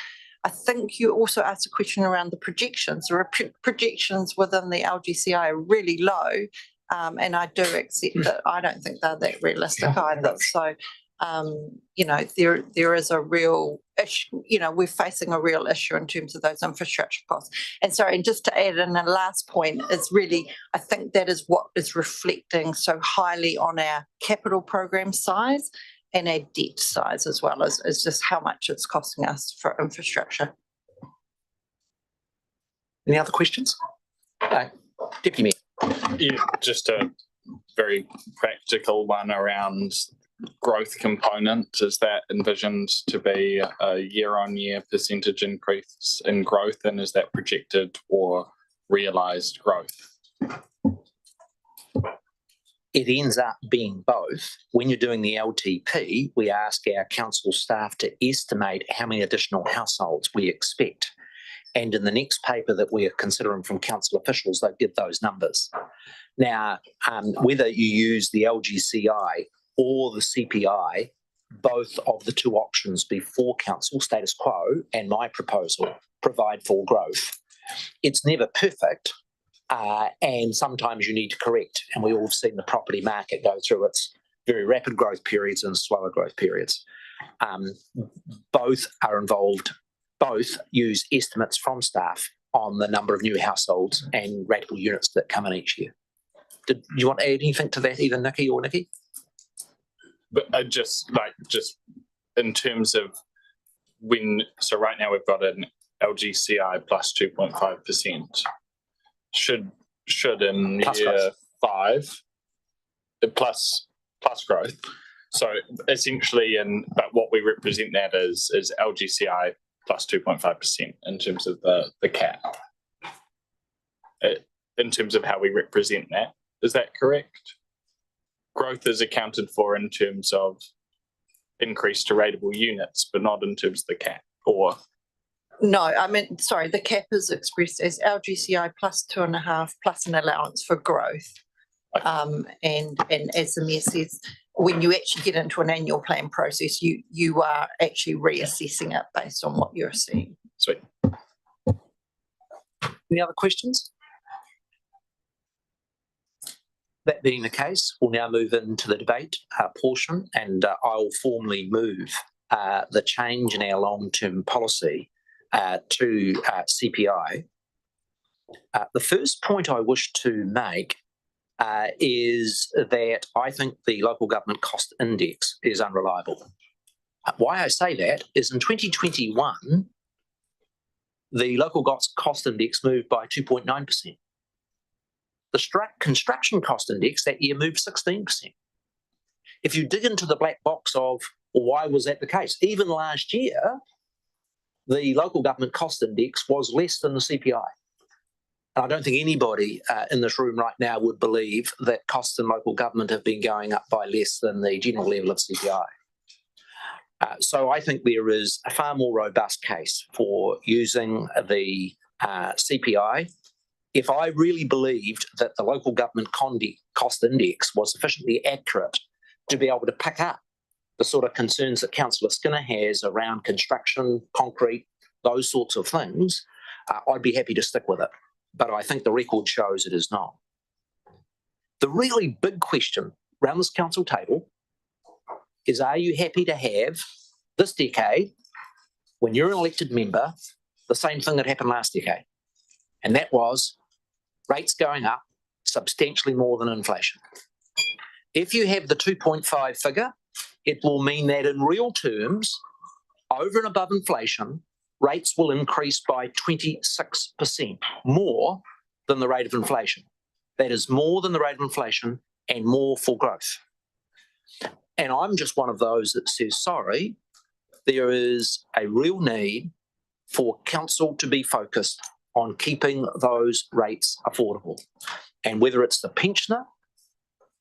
I think you also asked a question around the projections. The projections within the LGCI are really low, and I do accept that I don't think they're that realistic either. So, there is a real issue, we're facing a real issue in terms of those infrastructure costs. And sorry, and just to add in the last point is really, I think that is what is reflecting so highly on our capital program size and our debt size as well as just how much it's costing us for infrastructure. Any other questions? Deputy Mayor. Yeah, just a very practical one around growth component. Is that envisioned to be a year-on-year percentage increase in growth, and is that projected or realised growth? It ends up being both. When you're doing the LTP, we ask our council staff to estimate how many additional households we expect. And in the next paper that we are considering from council officials, they give those numbers. Now, whether you use the LGCI or the CPI, both of the two options before council, status quo, and my proposal provide for growth. It's never perfect, and sometimes you need to correct. And we all have seen the property market go through its very rapid growth periods and slower growth periods. Both are involved. Both use estimates from staff on the number of new households and radical units that come in each year. Did you want to add anything to that, either Nikki or Nikki? But just in terms of so right now we've got an LGCI plus 2.5%. Should in Plus year growth. 5 plus growth. So essentially, but what we represent that is LGCI plus 2.5% in terms of the cap. In terms of how we represent that, is that correct? Growth is accounted for in terms of increase to rateable units, but not in terms of the cap, or? No, I mean, sorry, the cap is expressed as LGCI plus 2.5 plus an allowance for growth. And as the Mayor says, when you actually get into an annual plan process, you are actually reassessing it based on what you're seeing. Sweet. Any other questions? That being the case, we'll now move into the debate portion, and I'll formally move the change in our long-term policy to CPI. The first point I wish to make is that I think the local government cost index is unreliable. Why I say that is in 2021, the local cost index moved by 2.9%. The construction cost index that year moved 16%. If you dig into the black box of why was that the case, even last year, the local government cost index was less than the CPI. And I don't think anybody in this room right now would believe that costs in local government have been going up by less than the general level of CPI. So I think there is a far more robust case for using the CPI. If I really believed that the local government cost index was sufficiently accurate to be able to pick up the sort of concerns that Councillor Skinner has around construction, concrete, those sorts of things, I'd be happy to stick with it. But I think the record shows it is not. The really big question around this council table is, are you happy to have this decade, when you're an elected member, the same thing that happened last decade? And that was rates going up substantially more than inflation. If you have the 2.5 figure, it will mean that in real terms, over and above inflation, rates will increase by 26%, more than the rate of inflation. That is more than the rate of inflation and more for growth. And I'm just one of those that says, sorry, there is a real need for council to be focused on keeping those rates affordable. And whether it's the pensioner,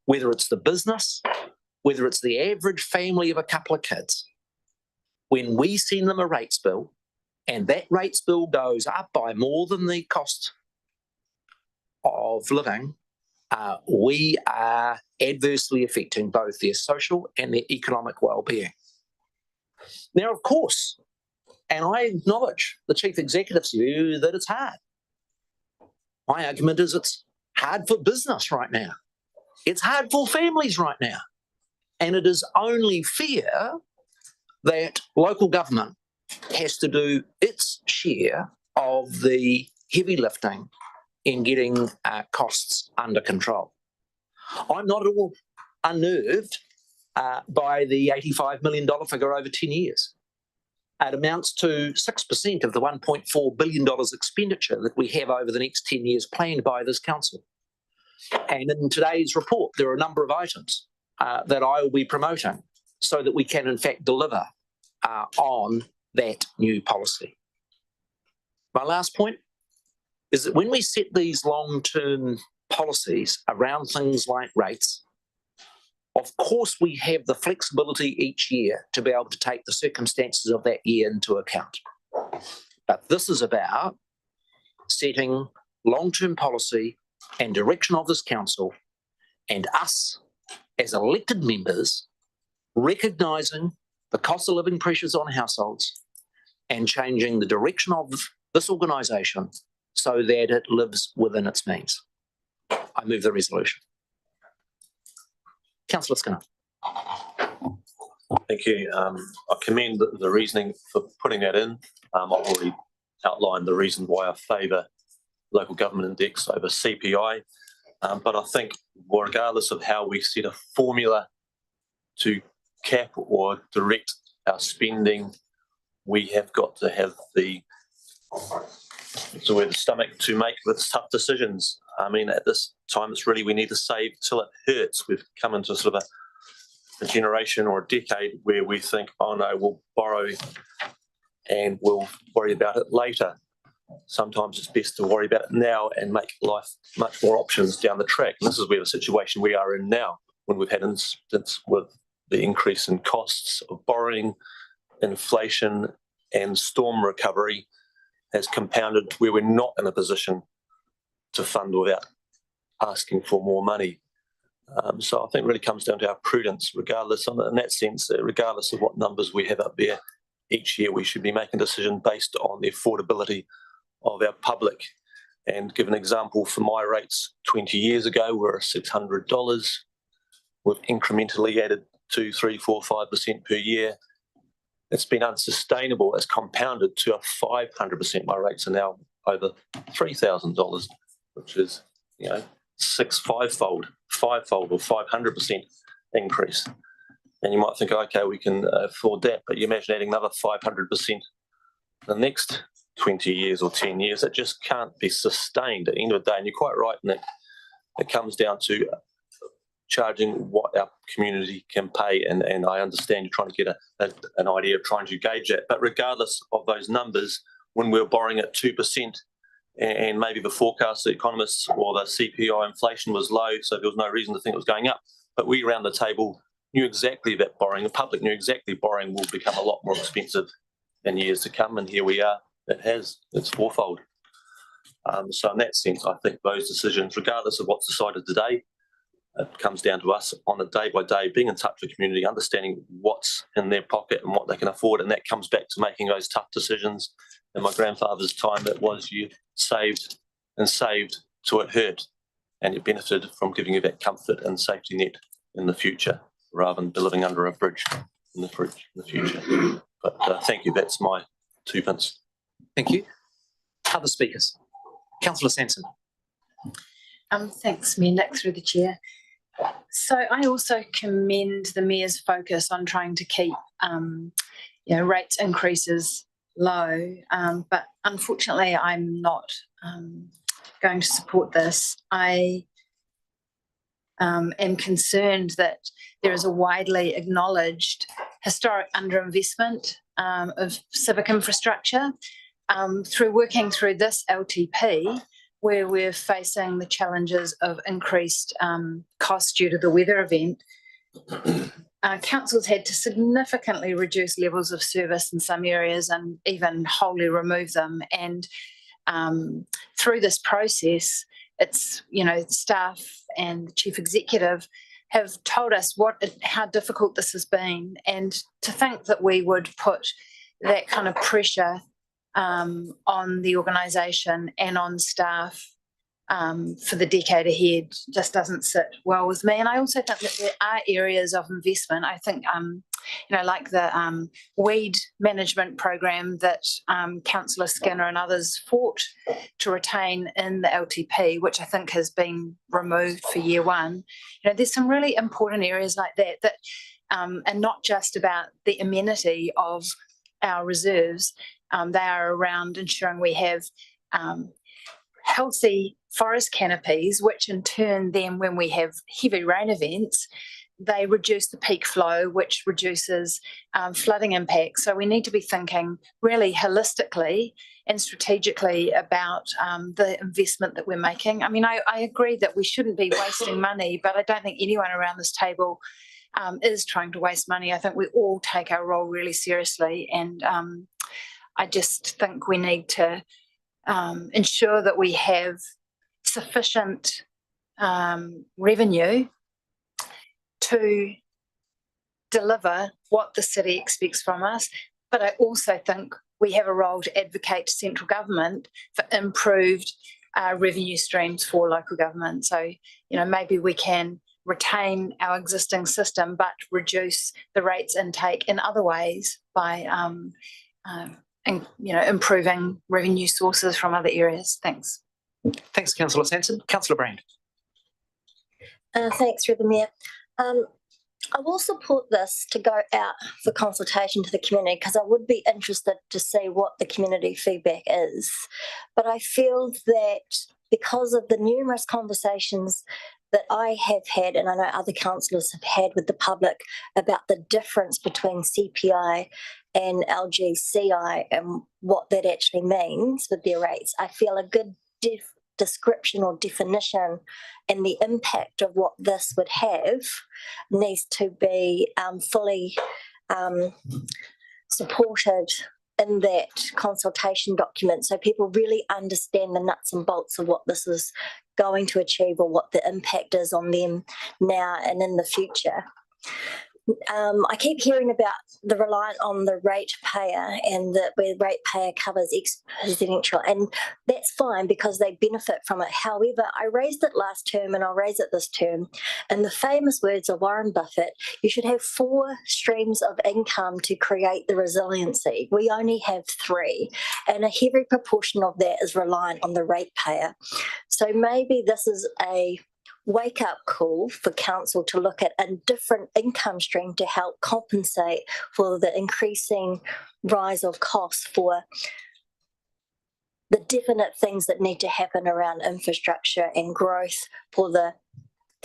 whether it's the business, whether it's the average family of a couple of kids, when we send them a rates bill and that rates bill goes up by more than the cost of living, we are adversely affecting both their social and their economic well-being. Now, of course, and I acknowledge the chief executive's view that it's hard. My argument is it's hard for business right now. It's hard for families right now. And it is only fair that local government has to do its share of the heavy lifting in getting costs under control. I'm not at all unnerved by the $85 million figure over 10 years. It amounts to 6% of the $1.4 billion expenditure that we have over the next 10 years planned by this council. And in today's report, there are a number of items that I will be promoting so that we can in fact deliver on that new policy. My last point is that when we set these long-term policies around things like rates, of course we have the flexibility each year to be able to take the circumstances of that year into account. But this is about setting long-term policy and direction of this council, and us as elected members recognising the cost of living pressures on households and changing the direction of this organisation so that it lives within its means. I move the resolution. Councillor Skinner. Thank you. I commend the reasoning for putting that in. I've already outlined the reason why I favour local government index over CPI. But I think regardless of how we set a formula to cap or direct our spending, we have got to have the stomach to make the tough decisions. I mean, at this time, it's really we need to save till it hurts. We've come into sort of a generation or a decade where we think, oh no, we'll borrow and we'll worry about it later. Sometimes it's best to worry about it now and make life much more options down the track. And this is where the situation we are in now, when we've had an instance with the increase in costs of borrowing, inflation and storm recovery has compounded where we're not in a position to fund without asking for more money. So I think it really comes down to our prudence, regardless, in that sense, regardless of what numbers we have up there, each year we should be making a decision based on the affordability of our public. And give an example, for my rates 20 years ago were $600. We've incrementally added 2, 3, 4, 5% per year. It's been unsustainable. It's compounded to a 500%. My rates are now over $3,000, which is, fivefold or 500% increase. And you might think, okay, we can afford that, but you imagine adding another 500% the next 20 years or 10 years. It just can't be sustained at the end of the day. And you're quite right, Nick. It comes down to charging what our community can pay. And I understand you're trying to get an idea of trying to gauge that. But regardless of those numbers, when we're borrowing at 2%, and maybe the forecast, the economists or the CPI inflation was low, so there was no reason to think it was going up. But we around the table knew exactly that borrowing, the public knew exactly borrowing will become a lot more expensive in years to come. And here we are, it's fourfold. So in that sense, I think those decisions, regardless of what's decided today, it comes down to us on a day-by-day, being in touch with the community, understanding what's in their pocket and what they can afford. And that comes back to making those tough decisions. In my grandfather's time, it was you saved and saved till it hurt. And you benefited from giving you that comfort and safety net in the future, rather than living under a bridge in the future. But thank you. That's my 2 pence. Thank you. Other speakers? Councillor Sanson. Thanks, Mayor Nick, through the chair. So I also commend the Mayor's focus on trying to keep rate increases low, but unfortunately I'm not going to support this. I am concerned that there is a widely acknowledged historic underinvestment of civic infrastructure. Through working through this LTP, where we're facing the challenges of increased costs due to the weather event, councils had to significantly reduce levels of service in some areas and even wholly remove them. And through this process, it's, staff and the chief executive have told us how difficult this has been. And to think that we would put that kind of pressure on the organisation and on staff for the decade ahead just doesn't sit well with me. And I also think that there are areas of investment. I think, like the weed management program that Councillor Skinner and others fought to retain in the LTP, which I think has been removed for year one. There's some really important areas like that are not just about the amenity of our reserves. They are around ensuring we have healthy forest canopies, which in turn then when we have heavy rain events, they reduce the peak flow, which reduces flooding impacts. So we need to be thinking really holistically and strategically about the investment that we're making. I mean, I agree that we shouldn't be wasting money, but I don't think anyone around this table is trying to waste money. I think we all take our role really seriously, and I just think we need to ensure that we have sufficient revenue to deliver what the city expects from us. But I also think we have a role to advocate to central government for improved revenue streams for local government. So, maybe we can retain our existing system, but reduce the rates intake in other ways by improving revenue sources from other areas. Thanks. Thanks, Councillor Sanson. Councillor Brand. Thanks, through the Mayor. I will support this to go out for consultation to the community, because I would be interested to see what the community feedback is. But I feel that because of the numerous conversations that I have had, and I know other councillors have had with the public about the difference between CPI and LGCI and what that actually means with their rates, I feel a good description or definition and the impact of what this would have needs to be fully supported in that consultation document, so people really understand the nuts and bolts of what this is going to achieve or what the impact is on them now and in the future. I keep hearing about the reliance on the ratepayer and that where ratepayer covers ex-residential, and that's fine because they benefit from it. However, I raised it last term and I'll raise it this term. In the famous words of Warren Buffett, you should have 4 streams of income to create the resiliency. We only have 3, and a heavy proportion of that is reliant on the ratepayer. So maybe this is a wake-up call for council to look at a different income stream to help compensate for the increasing rise of costs for the definite things that need to happen around infrastructure and growth for the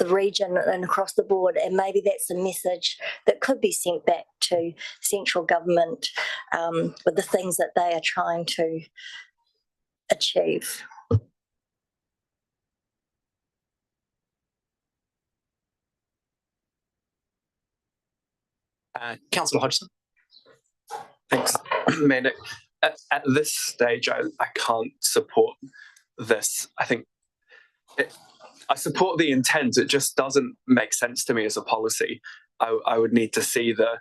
region and across the board. And maybe that's a message that could be sent back to central government with the things that they are trying to achieve. Councillor Hodgson. Thanks, Mayor. At this stage, I can't support this. I think I support the intent. It just doesn't make sense to me as a policy. I would need to see the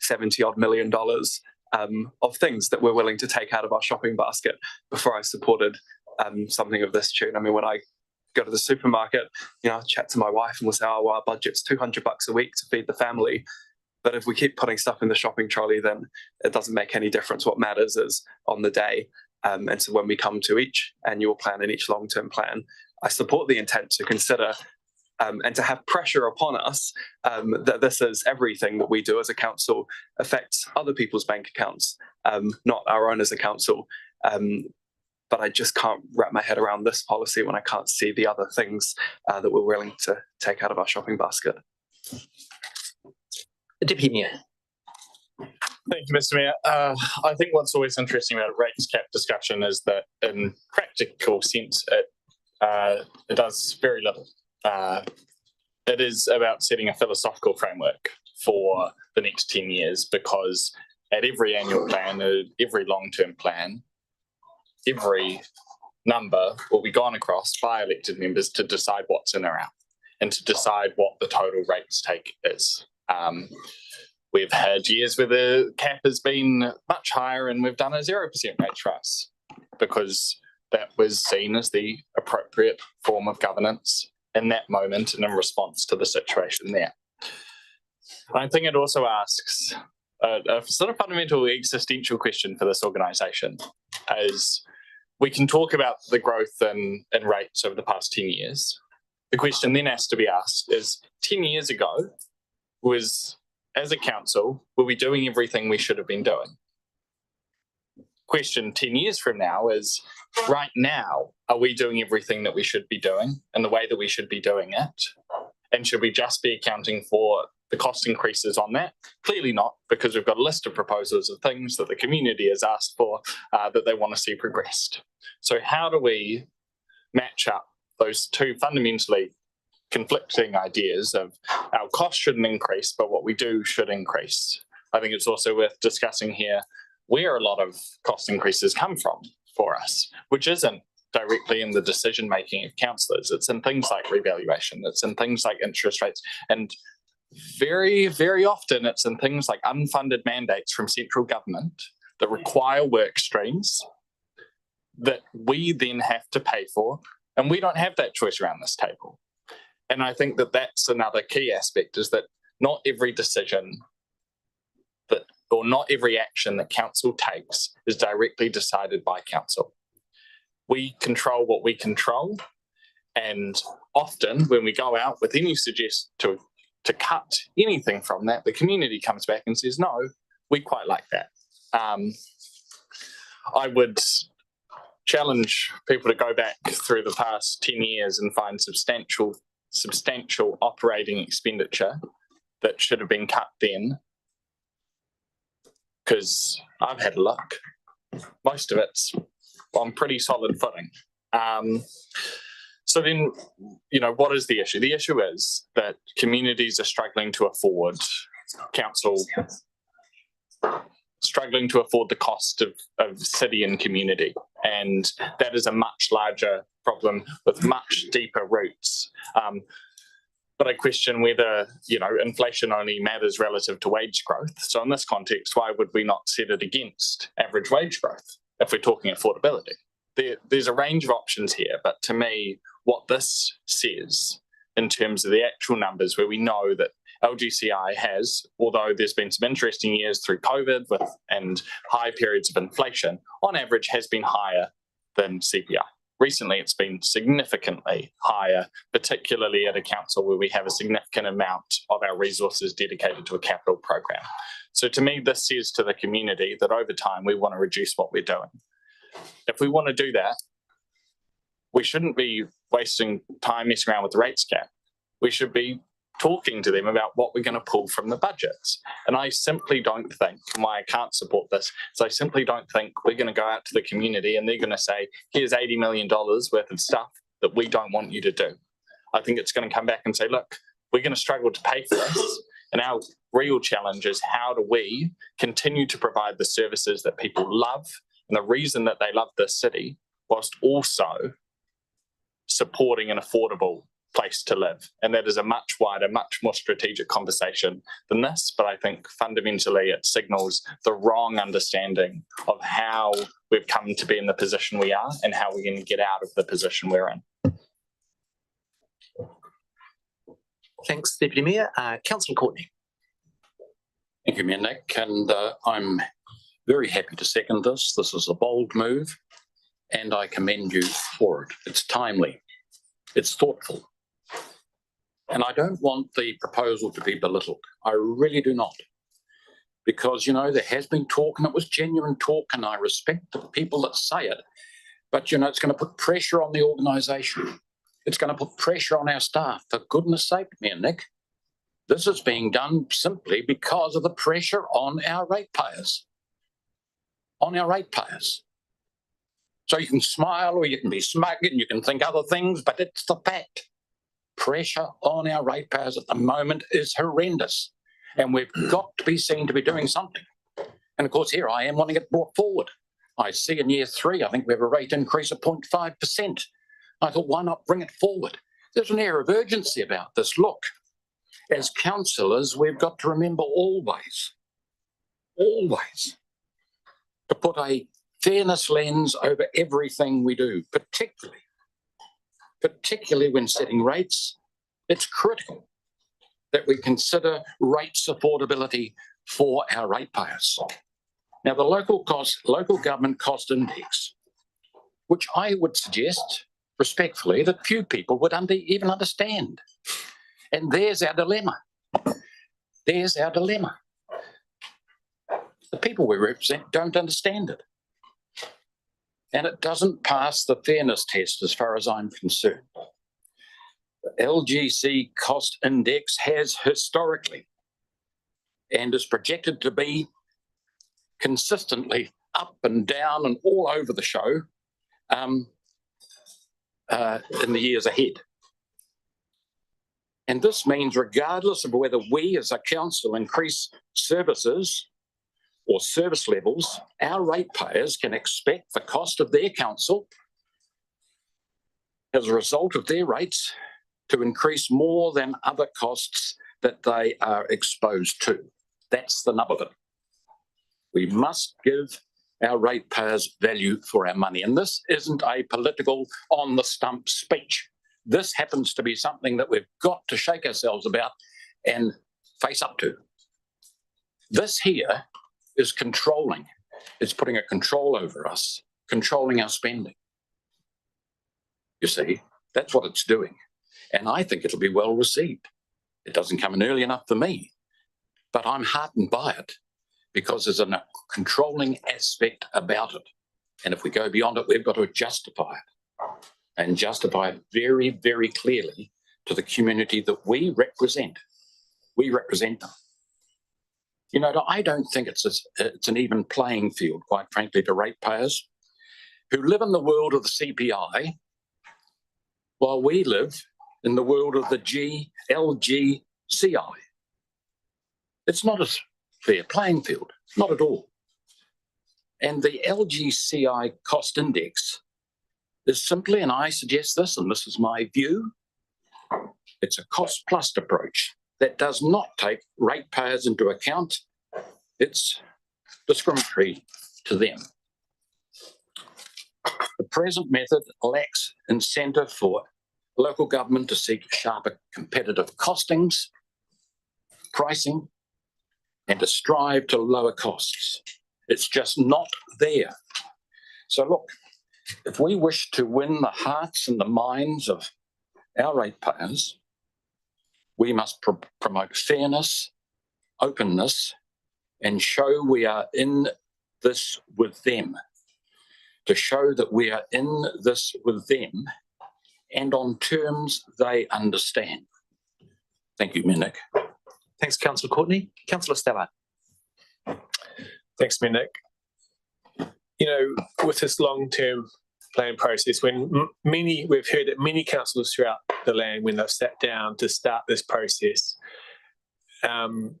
$70-odd million of things that we're willing to take out of our shopping basket before I supported something of this tune. I mean, when I go to the supermarket, I chat to my wife and we'll say, oh, well, our budget's $200 a week to feed the family. But if we keep putting stuff in the shopping trolley, then it doesn't make any difference. What matters is on the day. And so when we come to each annual plan and each long-term plan, I support the intent to consider and to have pressure upon us that this is everything that we do as a council affects other people's bank accounts, not our own as a council. but I just can't wrap my head around this policy when I can't see the other things that we're willing to take out of our shopping basket. Deputy Mayor. Thank you, Mr. Mayor. I think what's always interesting about a rates cap discussion is that in practical sense, it does very little. It is about setting a philosophical framework for the next 10 years, because at every annual plan, every long-term plan, every number will be gone across by elected members to decide what's in or out and to decide what the total rates take is. We've had years where the cap has been much higher and we've done a 0% rate rise because that was seen as the appropriate form of governance in that moment and in response to the situation there. I think it also asks a sort of fundamental existential question for this organisation, as we can talk about the growth in rates over the past 10 years. The question then has to be asked is, 10 years ago, as a council, were we doing everything we should have been doing? Question 10 years from now is, right now, are we doing everything that we should be doing in the way that we should be doing it? And should we just be accounting for the cost increases on that? Clearly not, because we've got a list of proposals of things that the community has asked for that they want to see progressed. So how do we match up those two fundamentally conflicting ideas of our costs shouldn't increase, but what we do should increase? I think it's also worth discussing here where a lot of cost increases come from for us, which isn't directly in the decision making of councillors. It's in things like revaluation, it's in things like interest rates, and very, very often it's in things like unfunded mandates from central government that require work streams that we then have to pay for, and we don't have that choice around this table. And I think that that's another key aspect, is that not every decision or not every action that council takes is directly decided by council. We control what we control, and often when we go out with any suggestion to cut anything from that, the community comes back and says, no, we quite like that. I would challenge people to go back through the past 10 years and find substantial operating expenditure that should have been cut then, because I've had a look. Most of it's on pretty solid footing. So then, what is the issue? The issue is that communities are struggling to afford struggling to afford the cost of city and community. And that is a much larger problem with much deeper roots. But I question whether, inflation only matters relative to wage growth. So in this context, why would we not set it against average wage growth if we're talking affordability? There's a range of options here, but to me, what this says in terms of the actual numbers, where we know that LGCI has, although there's been some interesting years through COVID and high periods of inflation, on average has been higher than CPI. Recently, it's been significantly higher, particularly at a council where we have a significant amount of our resources dedicated to a capital program. So to me, this says to the community that over time, we want to reduce what we're doing. If we want to do that, we shouldn't be wasting time messing around with the rates cap. We should be talking to them about what we're going to pull from the budgets. And I simply don't think, why I can't support this, is I simply don't think we're going to go out to the community and they're going to say, here's $80 million worth of stuff that we don't want you to do. I think it's going to come back and say, look, we're going to struggle to pay for this. And our real challenge is, how do we continue to provide the services that people love and the reason that they love this city, whilst also supporting an affordable place to live? And that is a much wider, much more strategic conversation than this. But I think fundamentally it signals the wrong understanding of how we've come to be in the position we are and how we're going to get out of the position we're in. Thanks, Deputy Mayor. Councillor Courtney. Thank you, Mayor Nick, and I'm very happy to second this. This is a bold move, and I commend you for it. It's timely, it's thoughtful, and I don't want the proposal to be belittled. I really do not, because, there has been talk, and it was genuine talk, and I respect the people that say it, But, it's going to put pressure on the organisation. It's going to put pressure on our staff. For goodness sake, Mayor Nick, this is being done simply because of the pressure on our ratepayers. On our ratepayers. So you can smile or you can be smug and you can think other things, but it's the fact. Pressure on our ratepayers at the moment is horrendous. And we've got to be seen to be doing something. And of course, here I am wanting it brought forward. I see in year 3, I think we have a rate increase of 0.5%. I thought, why not bring it forward? There's an air of urgency about this. Look, as councillors, we've got to remember always to put a fairness lens over everything we do, particularly when setting rates. It's critical that we consider rates affordability for our ratepayers. Now, the local government cost index, which I would suggest respectfully that few people would even understand. And there's our dilemma. The people we represent don't understand it. And it doesn't pass the fairness test as far as I'm concerned. The LGC cost index has historically and is projected to be consistently up and down and all over the show in the years ahead. And this means regardless of whether we as a council increase services or service levels, our ratepayers can expect the cost of their council as a result of their rates to increase more than other costs that they are exposed to. That's the nub of it. We must give our ratepayers value for our money. And this isn't a political on the stump speech. This happens to be something that we've got to shake ourselves about and face up to. This here is controlling. It's putting a control over us, controlling our spending. You see, that's what it's doing. And I think it'll be well received. It doesn't come in early enough for me, but I'm heartened by it because there's a controlling aspect about it. And if we go beyond it, we've got to justify it and justify it very, very clearly to the community that we represent. We represent them. I don't think it's an even playing field, quite frankly, to ratepayers who live in the world of the CPI while we live in the world of the LGCI. It's not a fair playing field, not at all. And the LGCI cost index is simply, and I suggest this, and this is my view, it's a cost-plus approach that does not take ratepayers into account. It's discriminatory to them. The present method lacks incentive for local government to seek sharper competitive costings, pricing, and to strive to lower costs. It's just not there. So look, if we wish to win the hearts and the minds of our ratepayers, we must promote fairness, openness, and show we are in this with them. To show that we are in this with them and on terms they understand. Thank you, Mayor Nick. Thanks, Councillor Courtney. Councillor Stallard. Thanks, Mayor Nick. With this long-term plan process, when we've heard that many councillors throughout the land, when they've sat down to start this process, and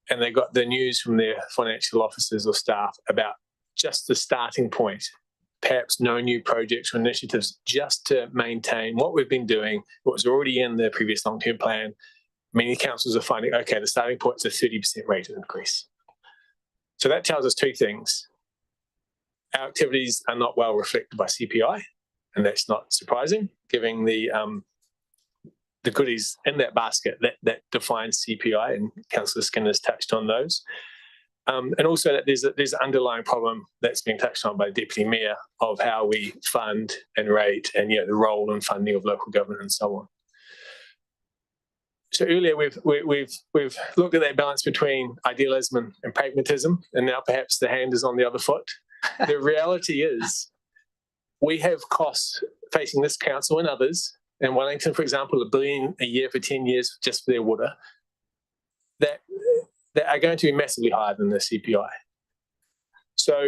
they got the news from their financial officers or staff about just the starting point, perhaps no new projects or initiatives, just to maintain what we've been doing, what was already in the previous long-term plan. Many councils are finding, okay, the starting point is a 30% rate of increase. So that tells us two things. Our activities are not well reflected by CPI, and that's not surprising, given the goodies in that basket that defines CPI, and Councillor Skinner's touched on those. And also that there's an underlying problem that's been touched on by the Deputy Mayor of how we fund and rate and the role and funding of local government and so on. So earlier we've looked at that balance between idealism and pragmatism, and now perhaps the hand is on the other foot. The reality is we have costs facing this council and others, in Wellington, for example, $1 billion a year for 10 years just for their water, that are going to be massively higher than the CPI. So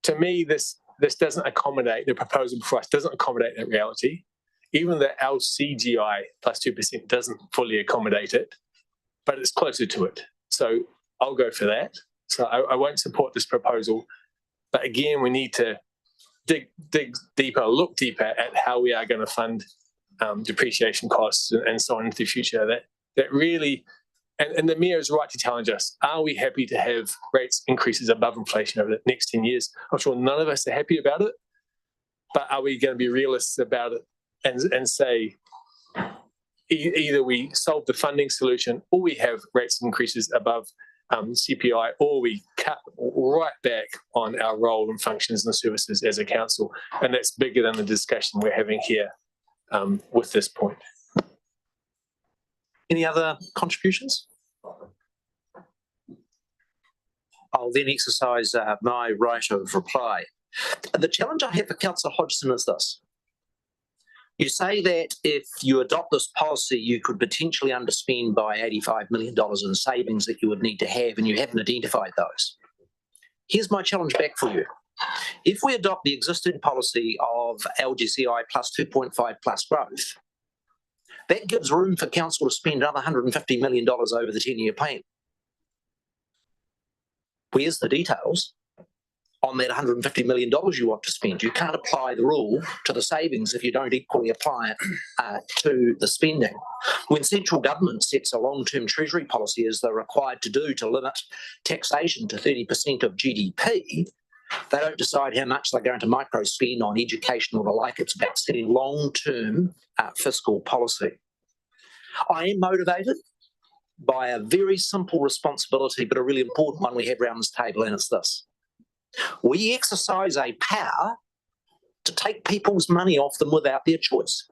to me, this doesn't accommodate, the proposal before us doesn't accommodate that reality. Even the LCGI plus 2% doesn't fully accommodate it, but it's closer to it. So I'll go for that. So I won't support this proposal. But again, we need to dig deeper, look deeper at how we are going to fund depreciation costs and so on into the future. That really, and the Mayor is right to challenge us, are we happy to have rates increases above inflation over the next 10 years? I'm sure none of us are happy about it, but are we going to be realists about it and say either we solve the funding solution or we have rates increases above CPI, or we cut right back on our role and functions and services as a council. And that's bigger than the discussion we're having here with this point. Any other contributions? I'll then exercise my right of reply. The challenge I have for Councillor Hodgson is this. You say that if you adopt this policy, you could potentially underspend by $85 million in savings that you would need to have, and you haven't identified those. Here's my challenge back for you. If we adopt the existing policy of LGCI plus 2.5 plus growth, that gives room for council to spend another $150 million over the 10-year plan. Where's the details on that $150 million you want to spend? You can't apply the rule to the savings if you don't equally apply it to the spending. When central government sets a long-term treasury policy, as they're required to do, to limit taxation to 30% of GDP, they don't decide how much they're going to micro-spend on education or the like. It's about setting long-term fiscal policy. I am motivated by a very simple responsibility, but a really important one we have around this table, and it's this. We exercise a power to take people's money off them without their choice.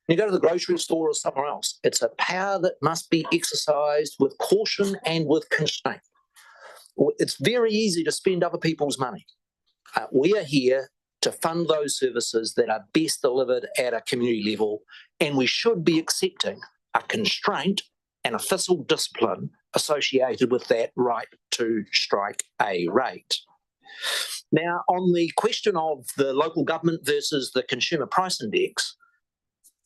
You go to the grocery store or somewhere else, it's a power that must be exercised with caution and with constraint. It's very easy to spend other people's money. We are here to fund those services that are best delivered at a community level, and we should be accepting a constraint and a fiscal discipline associated with that right to strike a rate. Now, on the question of the local government versus the consumer price index,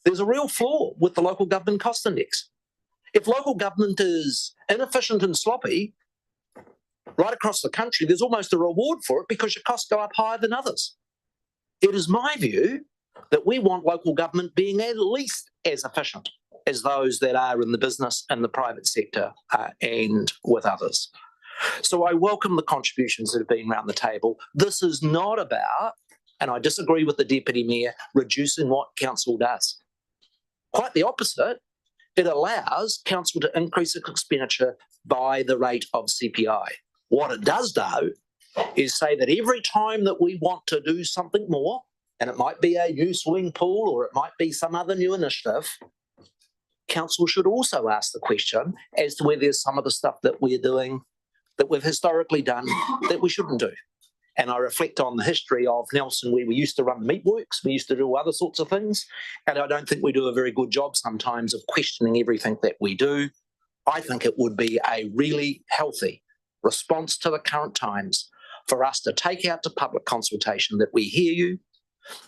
there's a real flaw with the local government cost index. If local government is inefficient and sloppy right across the country, there's almost a reward for it because your costs go up higher than others. It is my view that we want local government being at least as efficient as those that are in the business and the private sector and with others. So I welcome the contributions that have been around the table. This is not about, and I disagree with the Deputy Mayor, reducing what council does. Quite the opposite. It allows council to increase its expenditure by the rate of CPI. What it does, though, is say that every time that we want to do something more, and it might be a new swimming pool or it might be some other new initiative, council should also ask the question as to whether there's some of the stuff that we're doing, that we've historically done, that we shouldn't do. And I reflect on the history of Nelson, where we used to run the meatworks, we used to do other sorts of things, and I don't think we do a very good job sometimes of questioning everything that we do. I think it would be a really healthy response to the current times for us to take out to public consultation that we hear you,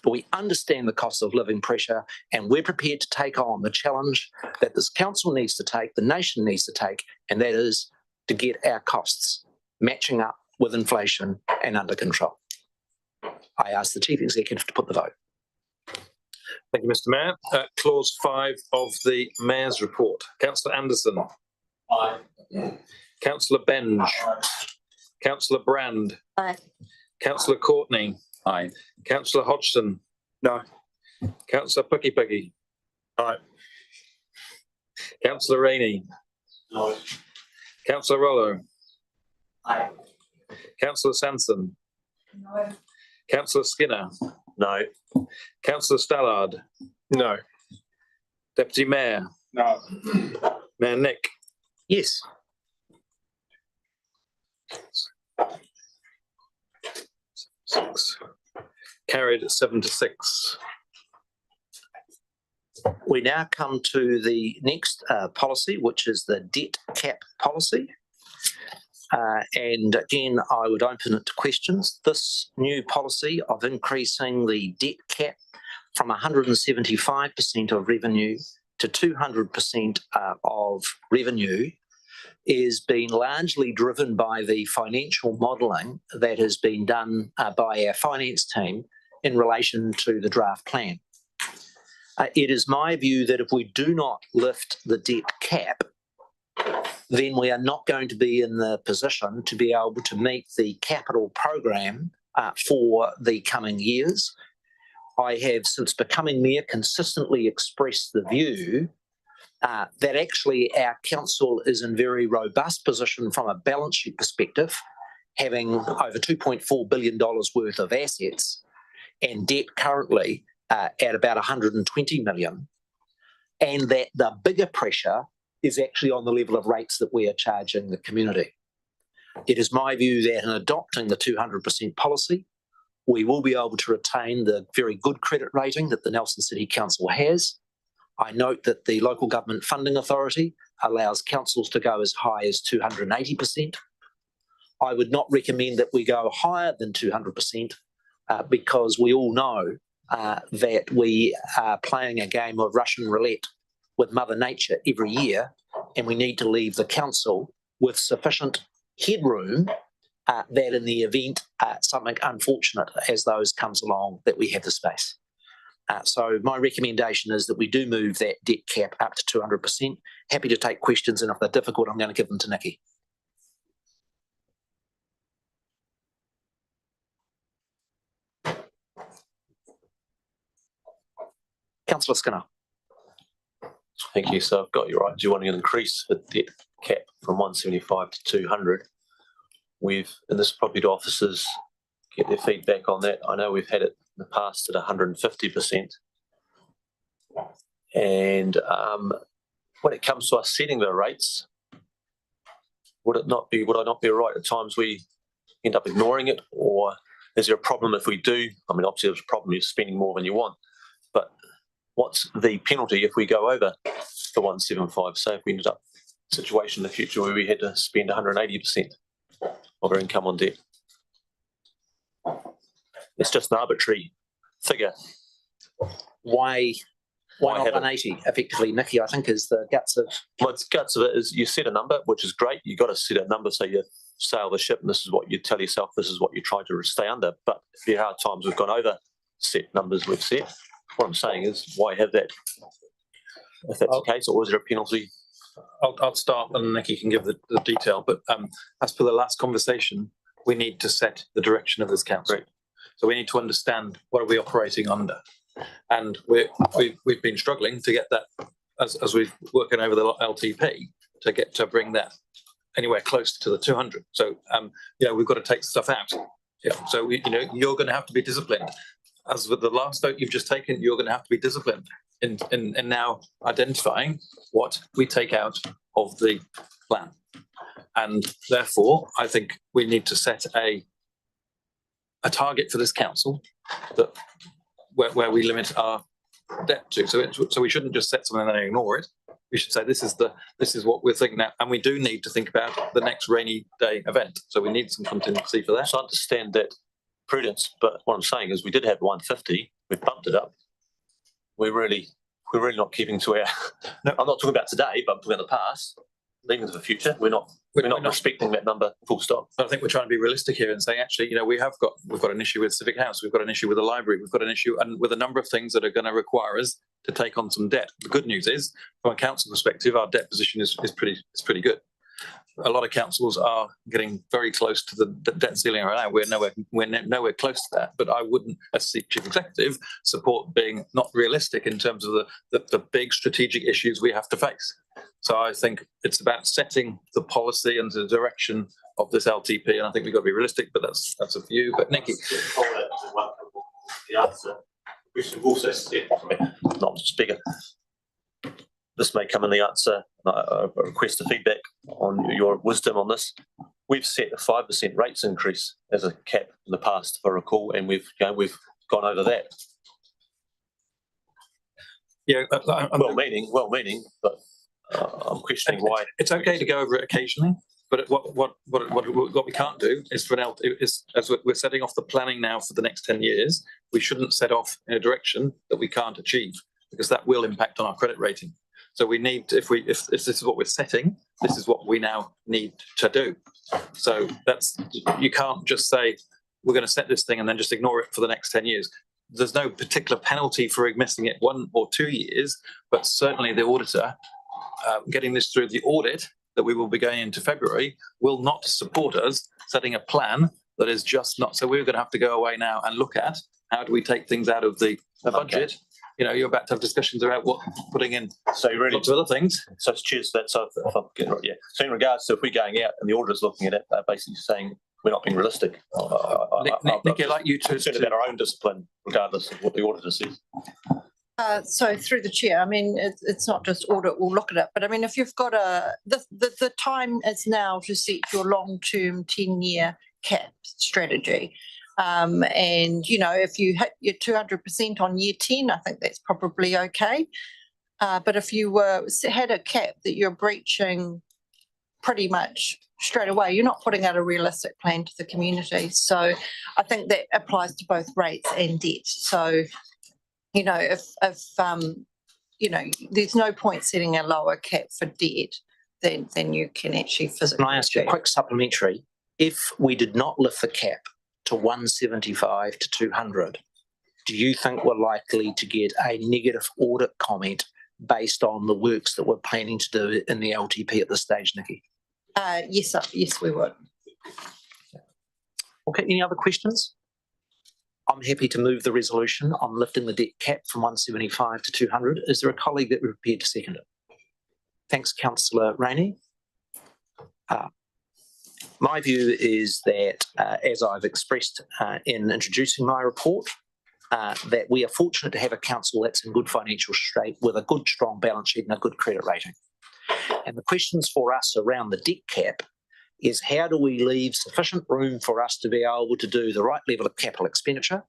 but we understand the cost of living pressure, and we're prepared to take on the challenge that this council needs to take, the nation needs to take, and that is to get our costs matching up with inflation and under control. I ask the Chief Executive to put the vote. Thank you, Mr. Mayor. Clause 5 of the Mayor's report. Councillor Anderson. Aye. Councillor Benge. Councillor Brand. Aye. Councillor Courtney. Aye. Councillor Hodgson. No. Councillor Piki. Aye. Councillor Rainey. No. Councillor Rollo. Aye. Councillor Sanson. No. Councillor Skinner. No. Councillor Stallard. No. Deputy Mayor. No. Mayor Nick. Yes. Six. Carried 7-6. We now come to the next policy, which is the debt cap policy. And again, I would open it to questions. This new policy of increasing the debt cap from 175% of revenue to 200% of revenue is being largely driven by the financial modelling that has been done by our finance team in relation to the draft plan. It is my view that if we do not lift the debt cap, then we are not going to be in the position to be able to meet the capital program for the coming years. I have, since becoming mayor, consistently expressed the view that actually our council is in very robust position from a balance sheet perspective, having over $2.4 billion worth of assets and debt currently at about 120 million, and that the bigger pressure is actually on the level of rates that we are charging the community. It is my view that in adopting the 200% policy, we will be able to retain the very good credit rating that the Nelson City Council has. I note that the Local Government Funding Authority allows councils to go as high as 280%. I would not recommend that we go higher than 200% because we all know that we are playing a game of Russian roulette with Mother Nature every year, and we need to leave the council with sufficient headroom that in the event something unfortunate as those comes along, that we have the space. So my recommendation is that we do move that debt cap up to 200%. Happy to take questions, and if they're difficult, I'm going to give them to Nikki. Councillor Skinner. Thank you. So I've got you right. Do you want to increase the debt cap from 175 to 200? We've, and this probably to officers get their feedback on that. I know we've had it in the past at 150%. And when it comes to us setting the rates, would I not be right at times we end up ignoring it? Or is there a problem if we do? I mean, obviously there's a problem, you're spending more than you want, but what's the penalty if we go over the 175? So if we ended up in a situation in the future where we had to spend 180% of our income on debt. It's just an arbitrary figure. Why not 180? Effectively, Nikki, I think is the guts of. Well, the guts of it is you set a number, which is great. You've got to set a number so you sail the ship, and this is what you tell yourself, this is what you try to stay under. But there are times we've gone over set numbers we've set. What I'm saying is, why have that? If that's the case, or is there a penalty? I'll start and Nikki can give the detail, but as per the last conversation, we need to set the direction of this council. Right. So we need to understand what are we operating under. And we've been struggling to get that, as we're working over the LTP, to bring that anywhere close to the 200. So, we've got to take stuff out. Yeah. So, you're going to have to be disciplined. As with the last vote you've just taken, you're going to have to be disciplined in now identifying what we take out of the plan. And therefore, I think we need to set a target for this council that where we limit our debt to. So we shouldn't just set something and then ignore it. We should say this is what we're thinking now, and we do need to think about the next rainy day event. So we need some contingency for that. So I understand that prudence, but what I'm saying is we did have 150. We bumped it up. We're really not keeping to our. No, I'm not talking about today, but I'm talking about the past. Leading to the future, we're not respecting that number. Full stop. But I think we're trying to be realistic here and saying, actually, we've got an issue with Civic House, we've got an issue with the library, we've got an issue and with a number of things that are going to require us to take on some debt. The good news is, from a council perspective, our debt position is pretty good. A lot of councils are getting very close to the debt ceiling right now. We're nowhere close to that. But I wouldn't, as chief executive, support being not realistic in terms of the big strategic issues we have to face. So I think it's about setting the policy and the direction of this LTP, and I think we've got to be realistic. But that's a view. But Nikki, the answer, which we've also said, not speaker. This may come in the answer. I request the feedback on your wisdom on this. We've set a 5% rates increase as a cap in the past, if I recall, and we've gone over that. Yeah, Well-meaning, but I'm questioning why. It's okay to go over it occasionally, but what we can't do is as we're setting off the planning now for the next 10 years, we shouldn't set off in a direction that we can't achieve, because that will impact on our credit rating. So we need, if this is what we're setting, this is what we now need to do. So you can't just say, we're going to set this thing and then just ignore it for the next 10 years. There's no particular penalty for missing it 1 or 2 years, but certainly the auditor, getting this through the audit that we will be going into February, will not support us setting a plan that is just not. So we're going to have to go away now and look at how do we take things out of the budget. You know, you're about to have discussions about putting in lots of other things. So cheers. That's if I'm getting right. Yeah. So in regards to if we're going out and the auditor's looking at it, they're basically saying we're not being realistic. Nick, I'd like you to concerned about our own discipline, regardless of what the auditor says. So through the chair, I mean, it's not just audit will look at it, but I mean, if you've got the time is now to set your long-term 10-year cap strategy. And, you know, if you hit your 200% on year 10, I think that's probably okay. But if you had a cap that you're breaching pretty much straight away, you're not putting out a realistic plan to the community. So I think that applies to both rates and debt. So, you know, if you know, there's no point setting a lower cap for debt than you can actually physically. Can I ask you a quick supplementary? If we did not lift the cap to 175 to 200, do you think we're likely to get a negative audit comment based on the works that we're planning to do in the LTP at this stage, Nikki? Yes, we would. Okay, any other questions? I'm happy to move the resolution on lifting the debt cap from 175 to 200. Is there a colleague that would be prepared to second it? Thanks, Councillor Rainey. My view is that, as I've expressed in introducing my report, that we are fortunate to have a council that's in good financial shape with a good, strong balance sheet and a good credit rating. And the questions for us around the debt cap is how do we leave sufficient room for us to be able to do the right level of capital expenditure?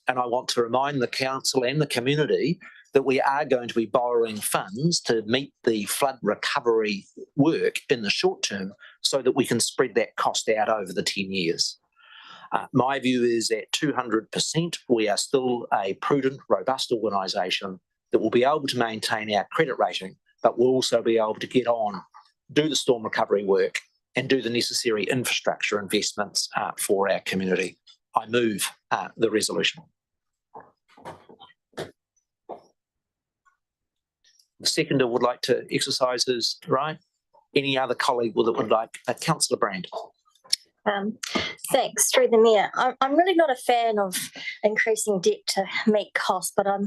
And I want to remind the council and the community that we are going to be borrowing funds to meet the flood recovery work in the short term so that we can spread that cost out over the 10 years. My view is at 200%, we are still a prudent, robust organisation that will be able to maintain our credit rating, but we'll also be able to get on, do the storm recovery work and do the necessary infrastructure investments for our community. I move the resolution. The seconder would like to exercise his right. Any other colleague that would like? Councillor Brand. Thanks. Through the Mayor, I'm really not a fan of increasing debt to meet costs, but I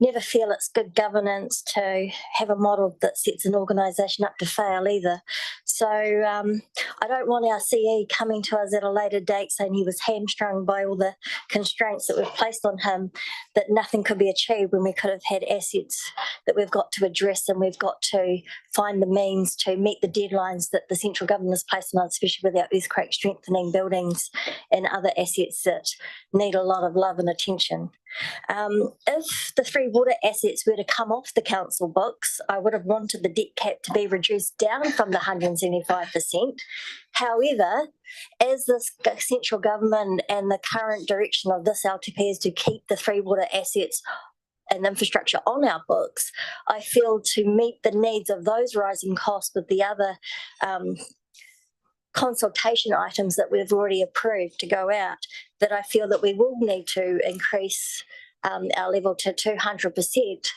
never feel it's good governance to have a model that sets an organisation up to fail either. So I don't want our CE coming to us at a later date saying he was hamstrung by all the constraints that we've placed on him, that nothing could be achieved when we could have had assets that we've got to address and we've got to find the means to meet the deadlines that the central government has placed on us, especially with our earthquake strengthening buildings and other assets that need a lot of love and attention. If the three water assets were to come off the council books, I would have wanted the debt cap to be reduced down from the 175%. However, as this central government and the current direction of this LTP is to keep the three water assets and infrastructure on our books, I feel to meet the needs of those rising costs with the other consultation items that we've already approved to go out, that I feel that we will need to increase our level to 200%,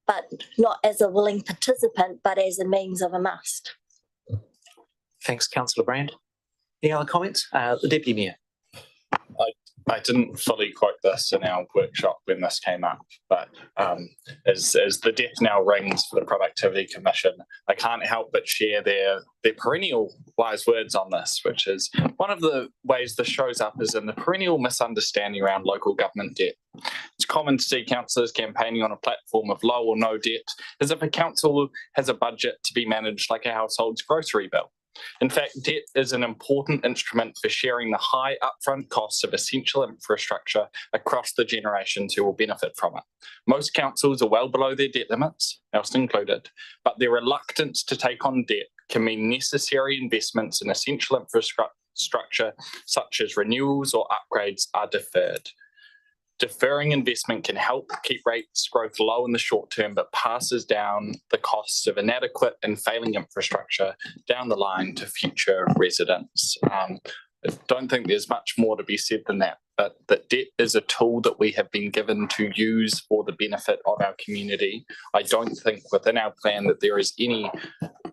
but not as a willing participant, but as a means of a must. Thanks, Councillor Brand. Any other comments? The Deputy Mayor. I didn't fully quote this in our workshop when this came up, but as the death now rings for the Productivity Commission, I can't help but share their perennial wise words on this, which is one of the ways this shows up is in the perennial misunderstanding around local government debt. It's common to see councillors campaigning on a platform of low or no debt, as if a council has a budget to be managed like a household's grocery bill. In fact, debt is an important instrument for sharing the high upfront costs of essential infrastructure across the generations who will benefit from it. Most councils are well below their debt limits, Nelson included, but their reluctance to take on debt can mean necessary investments in essential infrastructure such as renewals or upgrades are deferred. Deferring investment can help keep rates growth low in the short term, but passes down the costs of inadequate and failing infrastructure down the line to future residents. I don't think there's much more to be said than that, but that debt is a tool that we have been given to use for the benefit of our community. I don't think within our plan that there is any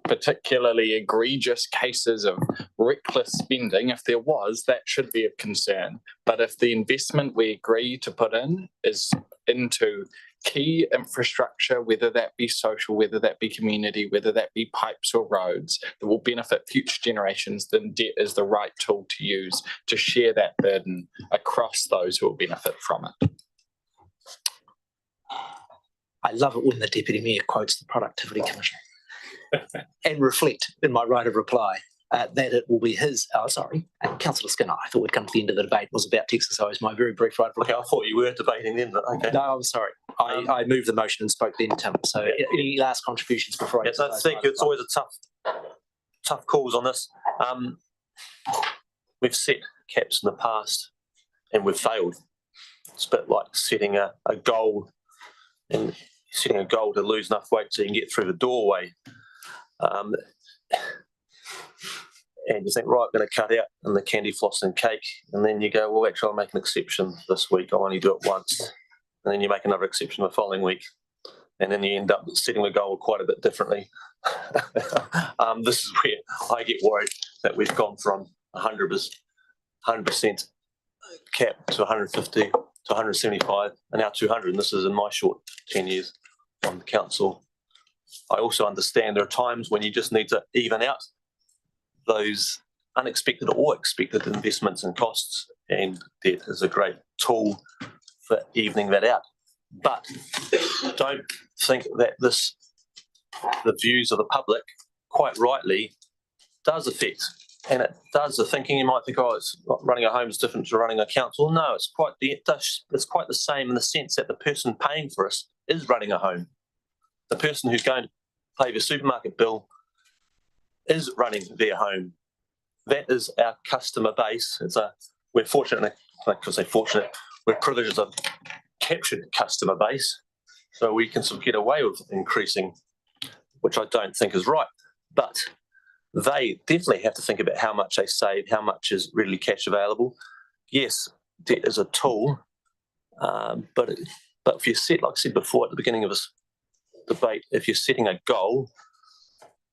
particularly egregious cases of reckless spending. If there was, that should be of concern. But if the investment we agree to put in is into key infrastructure, whether that be social, whether that be community, whether that be pipes or roads, that will benefit future generations, then debt is the right tool to use to share that burden across those who will benefit from it. I love it when the Deputy Mayor quotes the Productivity Commission and reflect in my right of reply that it will be his, Councillor Skinner, I thought we'd come to the end of the debate, was about to exercise my very brief right of reply. Okay, I thought you were debating then, but okay. No, I'm sorry. I moved the motion and spoke then, Tim. So any last contributions before I... Yes, I think it's always a tough calls on this. We've set caps in the past and we've failed. It's a bit like setting a goal and setting a goal to lose enough weight so you can get through the doorway. And you think, right, I'm going to cut out and the candy floss and cake. And then you go, well, actually, I'll make an exception this week. I'll only do it once. And then you make another exception the following week. And then you end up setting the goal quite a bit differently. This is where I get worried that we've gone from 100% cap to 150 to 175 and now 200. And this is in my short 10 years on the council. I also understand there are times when you just need to even out those unexpected or expected investments and costs, and debt is a great tool for evening that out. But don't think that the views of the public, quite rightly, does affect, and it does the thinking. You might think, oh, it's running a home is different to running a council. No, it's quite the same in the sense that the person paying for us is running a home. The person who's going to pay the supermarket bill is running their home. That is our customer base. We're fortunate, we're privileged of captured customer base, so we can sort of get away with increasing, which I don't think is right. But they definitely have to think about how much they save, how much is really cash available. Yes, debt is a tool, but if you set, like I said before at the beginning of this debate, if you're setting a goal,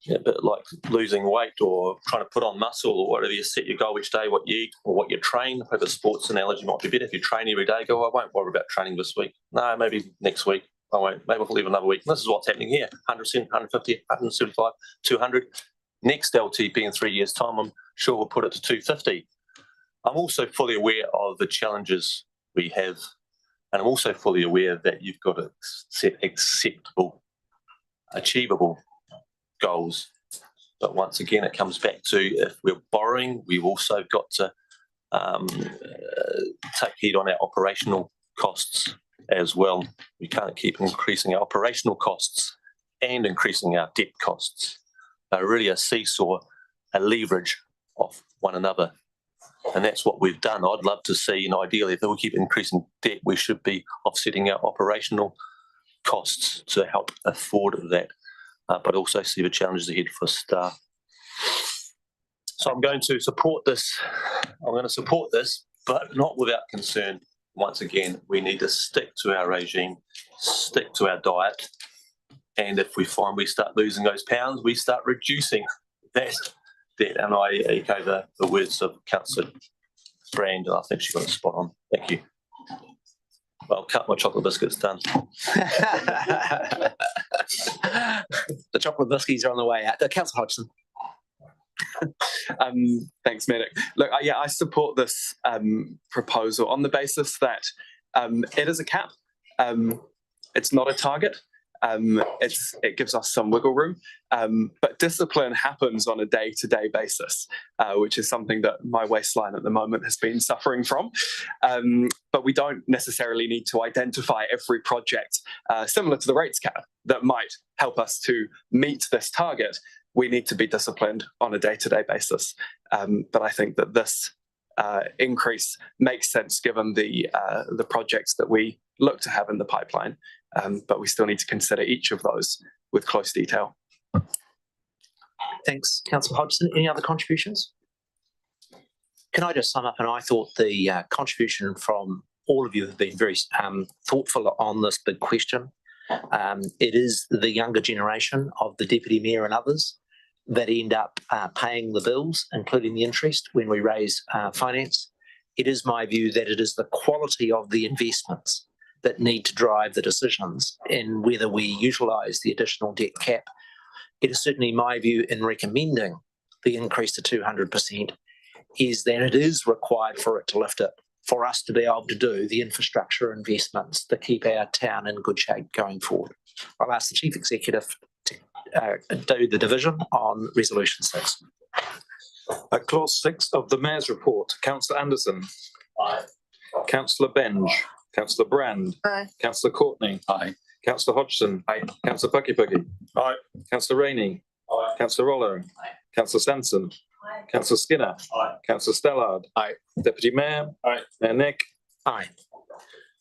a bit like losing weight or trying to put on muscle or whatever, you set your goal each day, what you eat or what you train. Maybe the sports analogy might be better. If you train every day, go, I won't worry about training this week. No, maybe next week. I won't. Maybe I'll leave another week. And this is what's happening here. 100%, 150, 175, 200. Next LTP in 3 years' time, I'm sure we'll put it to 250. I'm also fully aware of the challenges we have. And I'm also fully aware that you've got to set acceptable, achievable goals. But once again, it comes back to, if we're borrowing, we've also got to take heed on our operational costs as well. We can't keep increasing our operational costs and increasing our debt costs. They're really a seesaw, a leverage of one another. And that's what we've done. I'd love to see, and ideally, if we keep increasing debt, we should be offsetting our operational costs to help afford that, but also see the challenges ahead for staff. So I'm going to support this. But not without concern. Once again, we need to stick to our regime, stick to our diet. And if we find we start losing those pounds, we start reducing that debt. And I echo the words of Councillor Brand, and I think she got it spot on. Thank you. Well, I'll cut my chocolate biscuits done. The chocolate biscuits are on the way out. Councillor Hodgson. Thanks, Medic. Look, I support this proposal on the basis that it is a cap. It's not a target. it gives us some wiggle room. But discipline happens on a day-to-day basis, which is something that my waistline at the moment has been suffering from. But we don't necessarily need to identify every project similar to the rates cap that might help us to meet this target. We need to be disciplined on a day-to-day basis. But I think that this increase makes sense given the projects that we look to have in the pipeline. But we still need to consider each of those with close detail. Thanks, Councillor Hodgson. Any other contributions? Can I just sum up? And I thought the contribution from all of you have been very thoughtful on this big question. It is the younger generation of the Deputy Mayor and others that end up paying the bills, including the interest, when we raise finance. It is my view that it is the quality of the investments that need to drive the decisions in whether we utilise the additional debt cap. It is certainly my view in recommending the increase to 200% is that it is required for it to lift it, for us to be able to do the infrastructure investments to keep our town in good shape going forward. I'll ask the Chief Executive to do the division on Resolution 6. Clause 6 of the Mayor's report. Councillor Anderson. Aye. Councillor Benge. Councillor Brand. Aye. Councillor Courtney. Aye. Councillor Hodgson. Aye. Councillor Pucky. Aye. Councillor Rainey. Aye. Councillor Rollo. Aye. Councillor Sanson. Aye. Councillor Skinner. Aye. Councillor Stellard. Aye. Deputy Mayor. Aye. Mayor Nick. Aye.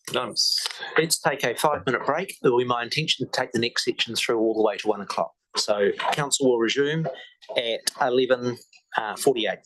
Unanimous. Let's take a 5-minute break. It will be my intention to take the next section through all the way to 1 o'clock. So council will resume at 11:48.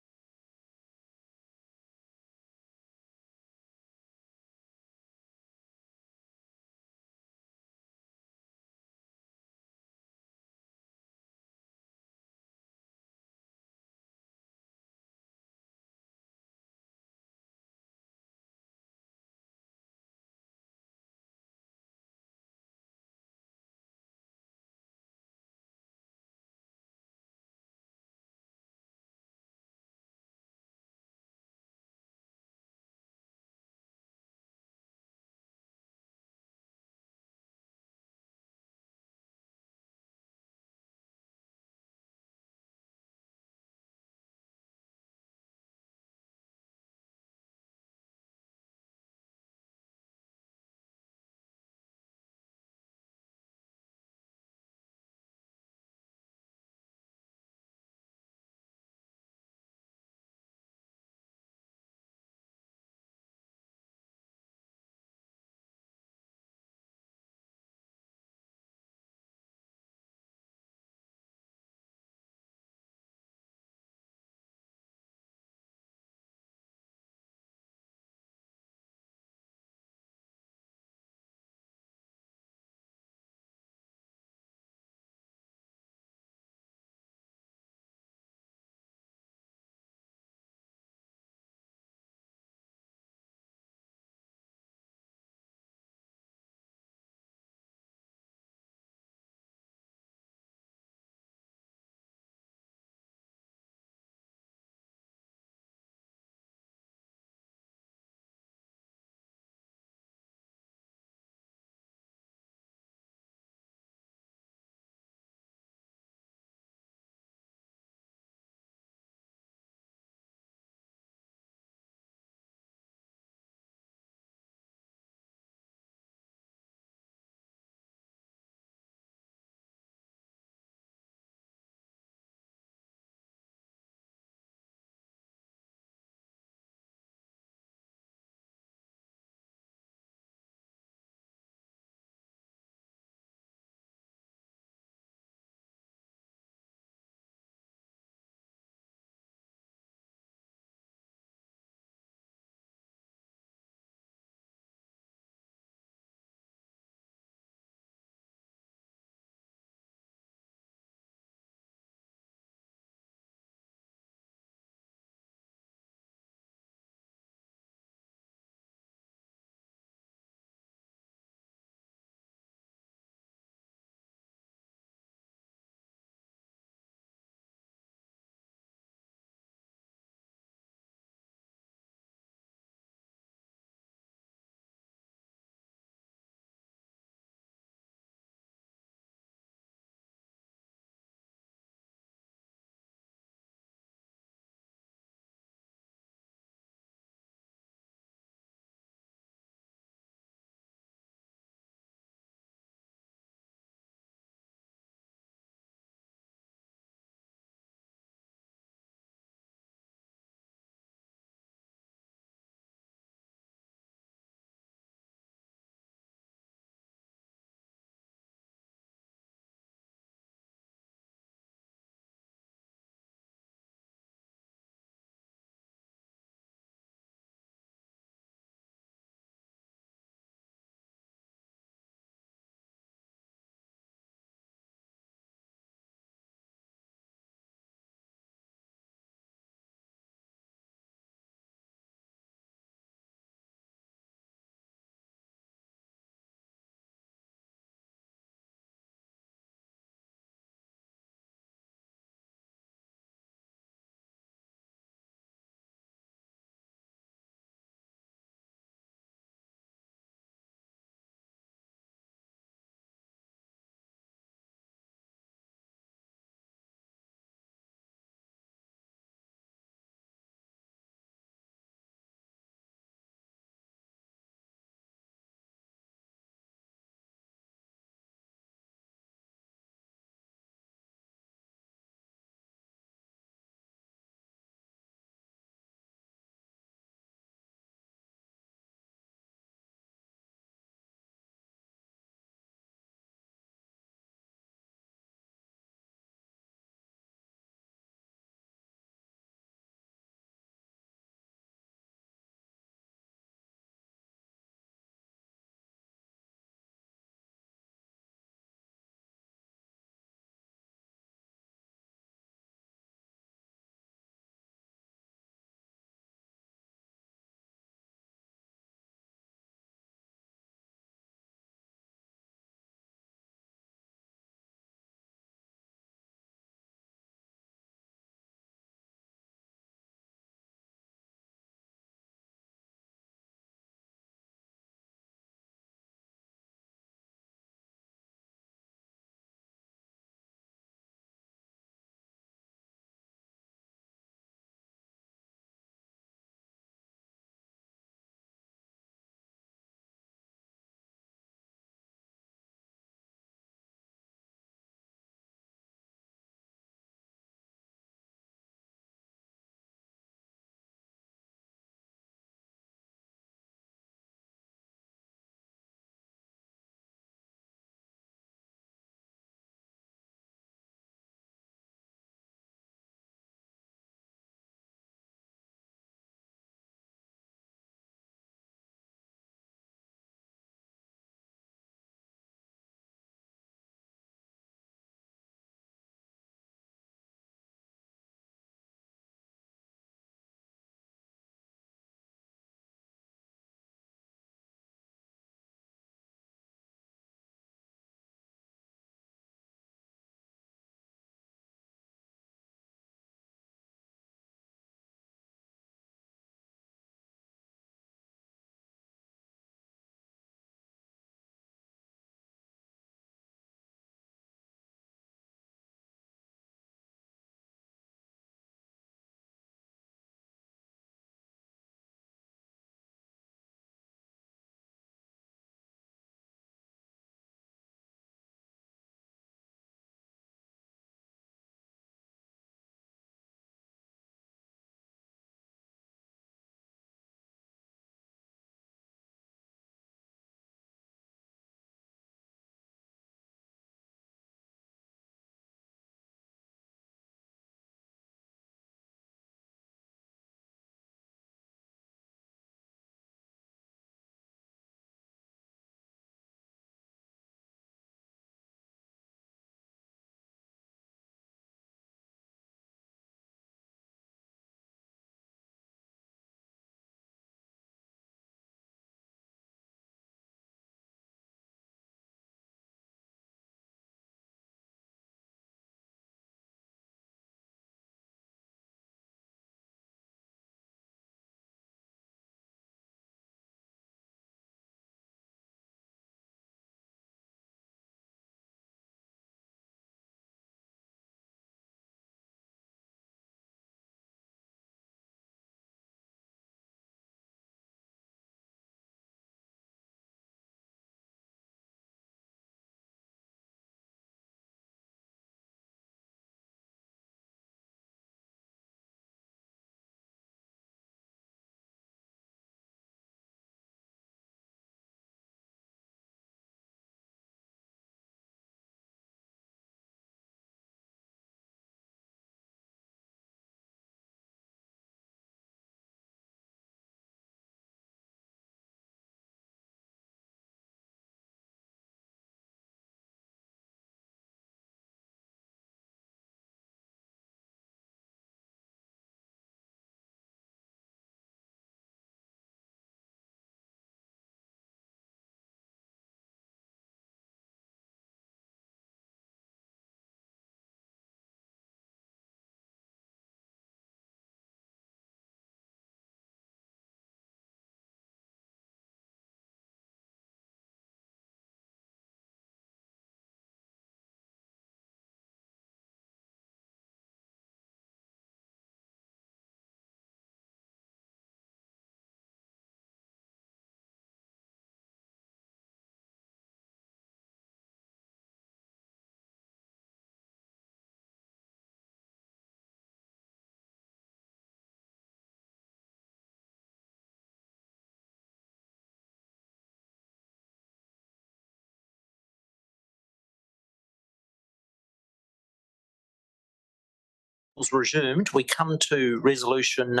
resumed, we come to resolution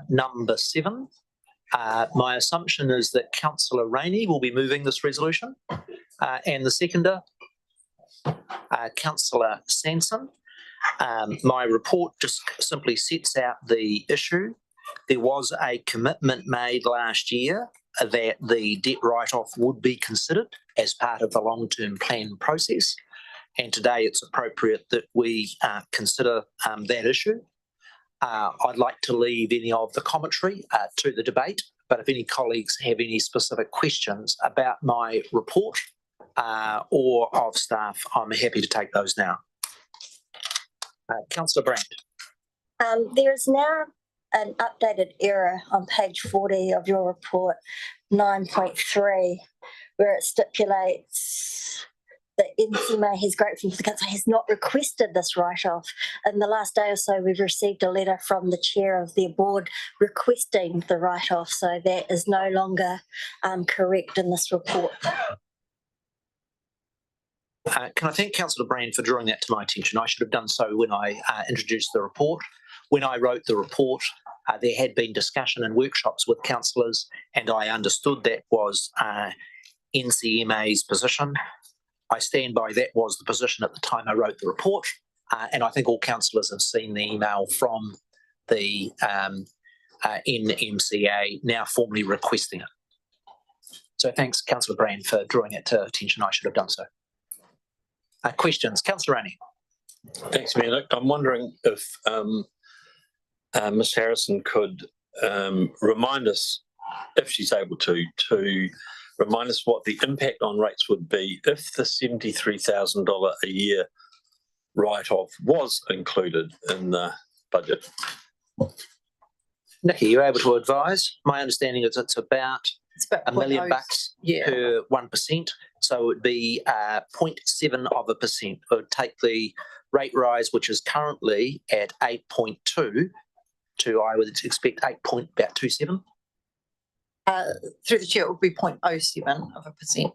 number 7. My assumption is that Councillor Rainey will be moving this resolution, and the seconder, Councillor Sanson. My report just simply sets out the issue. There was a commitment made last year that the debt write-off would be considered as part of the long-term plan process. And today it's appropriate that we consider that issue. I'd like to leave any of the commentary to the debate, but if any colleagues have any specific questions about my report or of staff, I'm happy to take those now. Councillor Brand. There is now an updated error on page 40 of your report, 9.3, where it stipulates that NCMA has grateful for the council has not requested this write-off. In the last day or so, we've received a letter from the chair of their board requesting the write-off, so that is no longer correct in this report. Can I thank Councillor Brand for drawing that to my attention? I should have done so when I introduced the report. When I wrote the report, there had been discussion and workshops with councillors, and I understood that was NCMA's position. I stand by that was the position at the time I wrote the report, and I think all councillors have seen the email from the NMCA now formally requesting it. So thanks, Councillor Brand, for drawing it to attention. I should have done so. Questions? Councillor Rainey. Thanks, Mayor Nick. I'm wondering if Ms Harrison could remind us, if she's able to remind us what the impact on rates would be if the $73,000 a year write-off was included in the budget. Nikki, you're able to advise? My understanding is it's about $1 million per 1%. So it would be 0.7%. It would take the rate rise, which is currently at 8.2, to I would expect about 27. Through the chair, it would be 0.07%.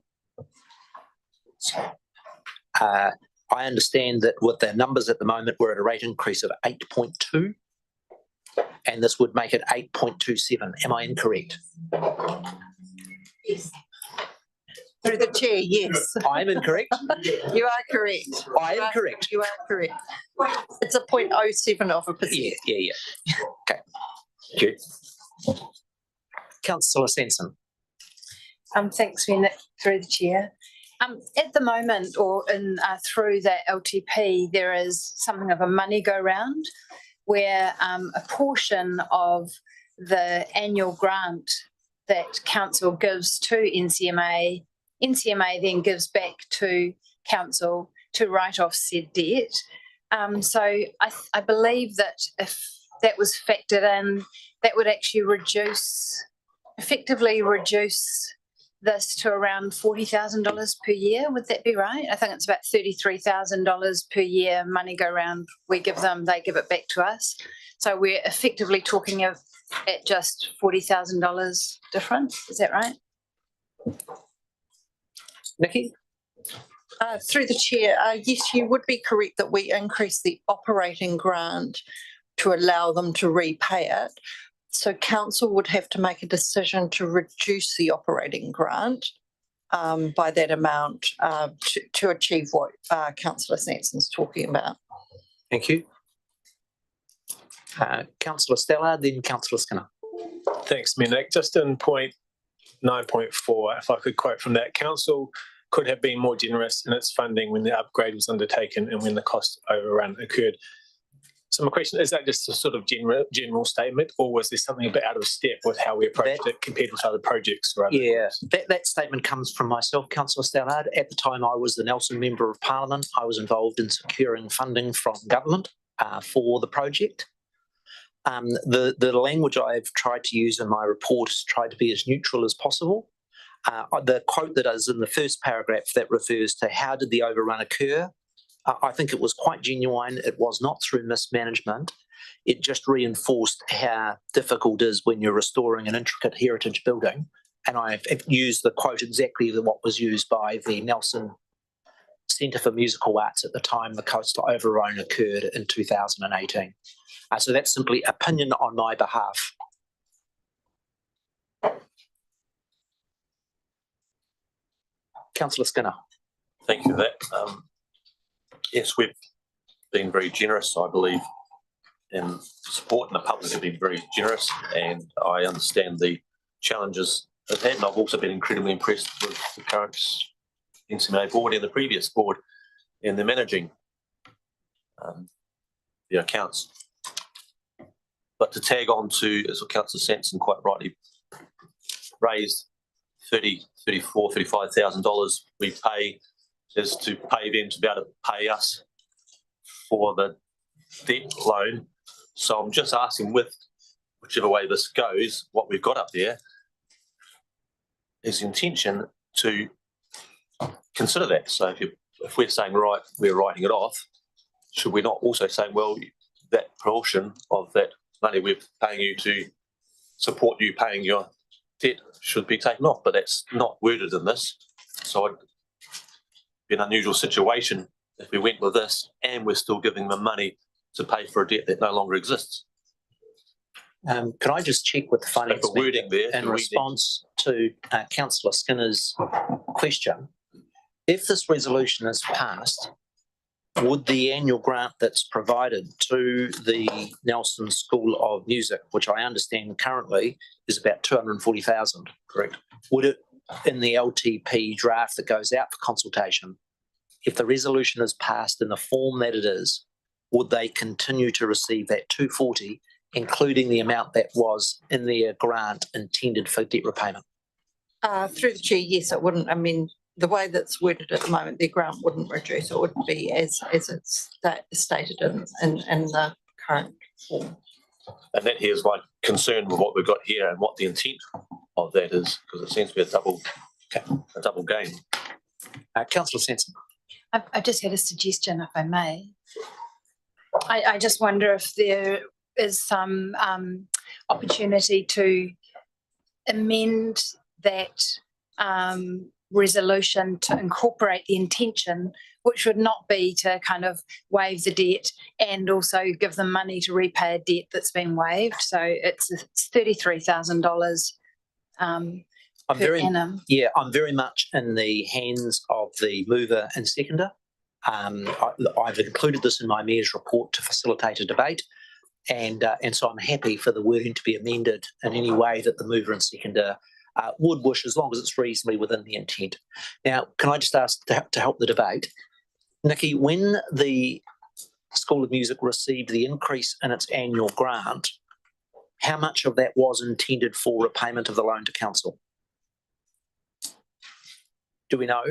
I understand that with the numbers at the moment, we're at a rate increase of 8.2, and this would make it 8.27. Am I incorrect? Yes. Through the chair, yes. I'm incorrect. You are correct. I am correct. You are correct. It's a 0.07%. Yeah. Okay. Thank you. Councillor Sanson. Thanks, Mayor, through the chair. At the moment, or through that LTP, there is something of a money go round, where a portion of the annual grant that council gives to NCMA then gives back to council to write off said debt. So I believe that if that was factored in, that would actually effectively reduce this to around $40,000 per year. Would that be right? I think it's about $33,000 per year money go round. We give them, they give it back to us. So we're effectively talking at just $40,000 difference. Is that right? Nikki? Through the chair, yes, you would be correct that we increased the operating grant to allow them to repay it. So council would have to make a decision to reduce the operating grant by that amount to achieve what Councillor Sanson's talking about. Thank you. Councillor Stella, then Councillor Skinner. Thanks, Mayor Nick. Just in point 9.4, if I could quote from that, council could have been more generous in its funding when the upgrade was undertaken and when the cost overrun occurred. So my question, is that just a sort of general statement, or was there something a bit out of step with how we approached it compared with other projects? Or other that statement comes from myself, Councillor Stallard. At the time I was the Nelson Member of Parliament, I was involved in securing funding from government for the project. The language I've tried to use in my report is tried to be as neutral as possible. The quote that is in the first paragraph that refers to how did the overrun occur, I think it was quite genuine. It was not through mismanagement. It just reinforced how difficult it is when you're restoring an intricate heritage building. And I've used the quote exactly what was used by the Nelson Centre for Musical Arts at the time the coastal overrun occurred in 2018. So that's simply opinion on my behalf. Councillor Skinner. Thank you for that. Yes, we've been very generous, I believe, in support, and the public have been very generous, and I understand the challenges they've had, and I've also been incredibly impressed with the current NCMA board and the previous board in the managing the accounts. But to tag on to, as Councillor Sanson quite rightly raised, $35,000 we pay is to pay them to be able to pay us for the debt loan. So I'm just asking, with whichever way this goes, what we've got up there is the intention to consider that. So if we're saying, right, we're writing it off, should we not also say, well, that portion of that money we're paying you to support you paying your debt should be taken off? But that's not worded in this. So it'd be an unusual situation if we went with this and we're still giving them money to pay for a debt that no longer exists. Can I just check with the finance the wording there in response to Councillor Skinner's question? If this resolution is passed, would the annual grant that's provided to the Nelson School of Music, which I understand currently is about 240,000, correct? Would it, in the LTP draft that goes out for consultation, if the resolution is passed in the form that it is, would they continue to receive that 240, including the amount that was in their grant intended for debt repayment? Through the chair, yes, it wouldn't. I mean, the way that's worded at the moment, their grant wouldn't reduce. It would be as it's stated in the current form. And that here's my concern with what we've got here and what the intent of that is, because it seems to be a double game. Councillor Sanson. I just had a suggestion, if I may. I just wonder if there is some opportunity to amend that resolution to incorporate the intention, which would not be to kind of waive the debt and also give them money to repay a debt that's been waived. So it's $33,000 per annum. Yeah, I'm very much in the hands of the mover and seconder. I've included this in my mayor's report to facilitate a debate, and so I'm happy for the wording to be amended in any way that the mover and seconder would wish, as long as it's reasonably within the intent. Now, can I just ask to help the debate, Nikki, when the School of Music received the increase in its annual grant, how much of that was intended for repayment of the loan to council? Do we know?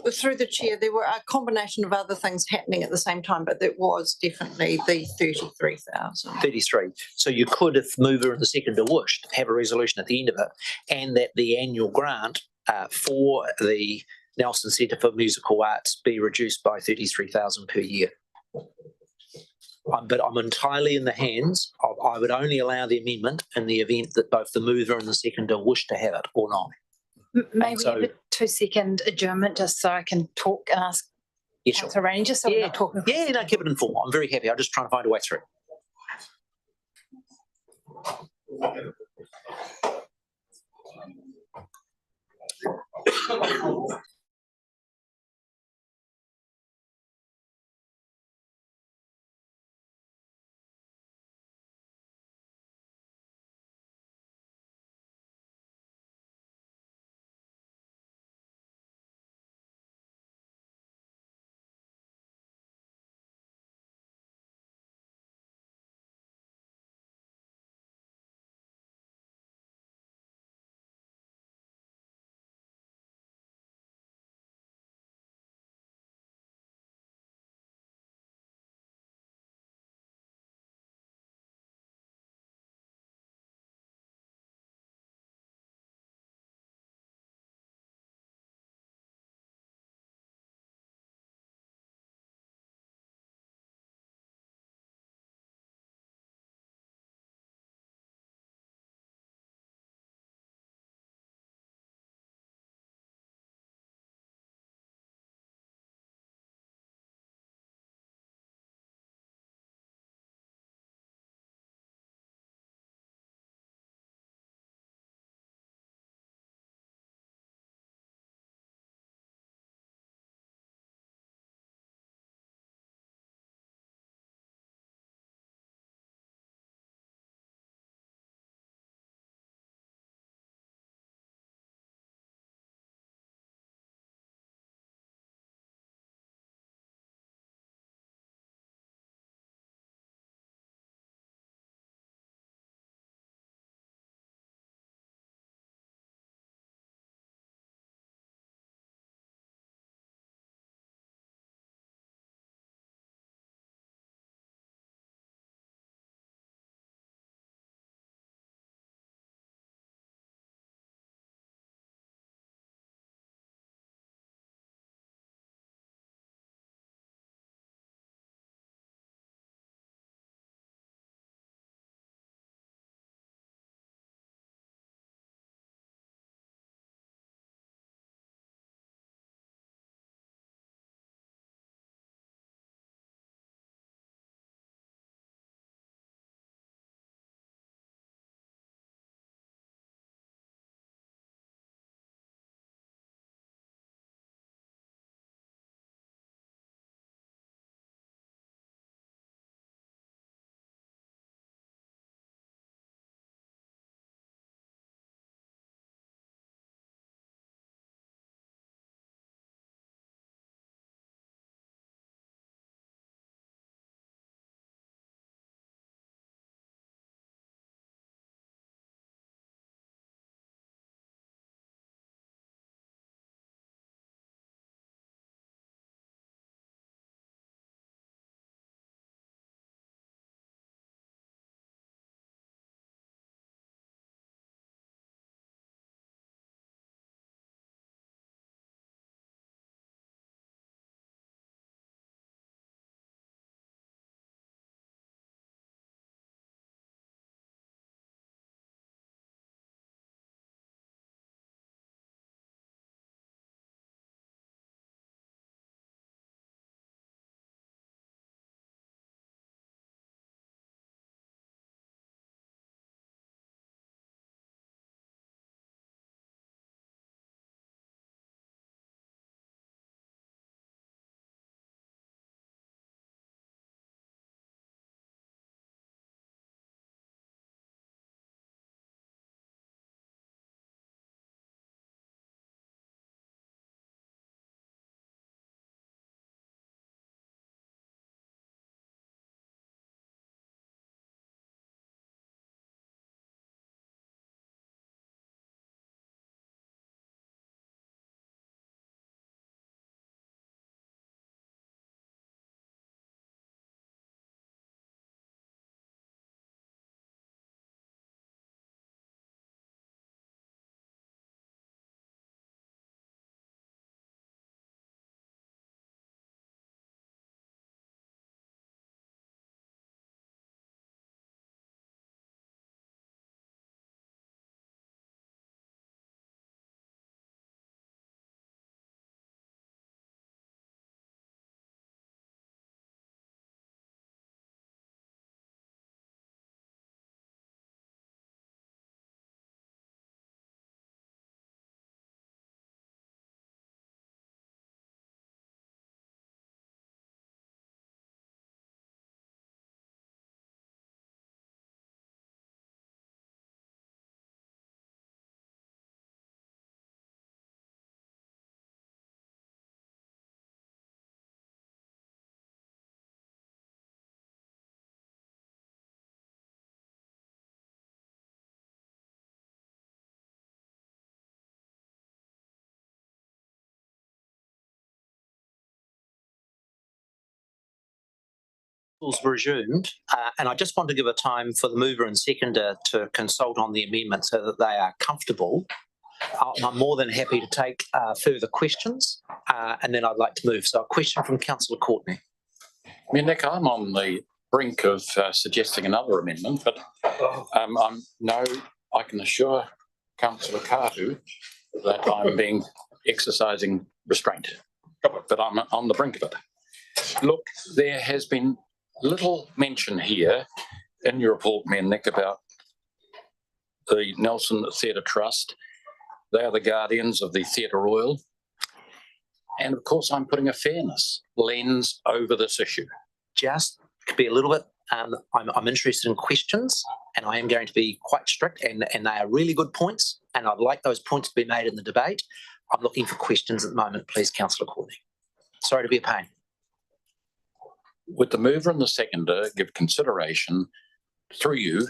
Through the chair, there were a combination of other things happening at the same time, but there was definitely the 33,000. 33. So you could, if mover and the seconder wished, have a resolution at the end of it, and that the annual grant for the Nelson Centre for Musical Arts be reduced by 33,000 per year. But I'm entirely in the hands of, I would only allow the amendment in the event that both the mover and the seconder wish to have it or not. Maybe a 2-second adjournment just so I can talk and ask Councillor Rainey, just so we're not talking. Yeah, no, keep it informal. I'm very happy. I'm just trying to find a way through. Resumed, and I just want to give a time for the mover and seconder to consult on the amendment so that they are comfortable. I'm more than happy to take further questions, and then I'd like to move. So a question from Councillor Courtney. Mayor Nick, I'm on the brink of suggesting another amendment, but I can assure Councillor Katu that I'm exercising restraint, but I'm on the brink of it. Look, there has been little mention here in your report, Mayor Nick, about the Nelson Theatre Trust. They are the guardians of the Theatre Royal. And of course, I'm putting a fairness lens over this issue. Just to be a little bit, I'm interested in questions, and I am going to be quite strict, and they are really good points, and I'd like those points to be made in the debate. I'm looking for questions at the moment, please, Councillor Courtney. Sorry to be a pain. Would the mover and the seconder give consideration through you,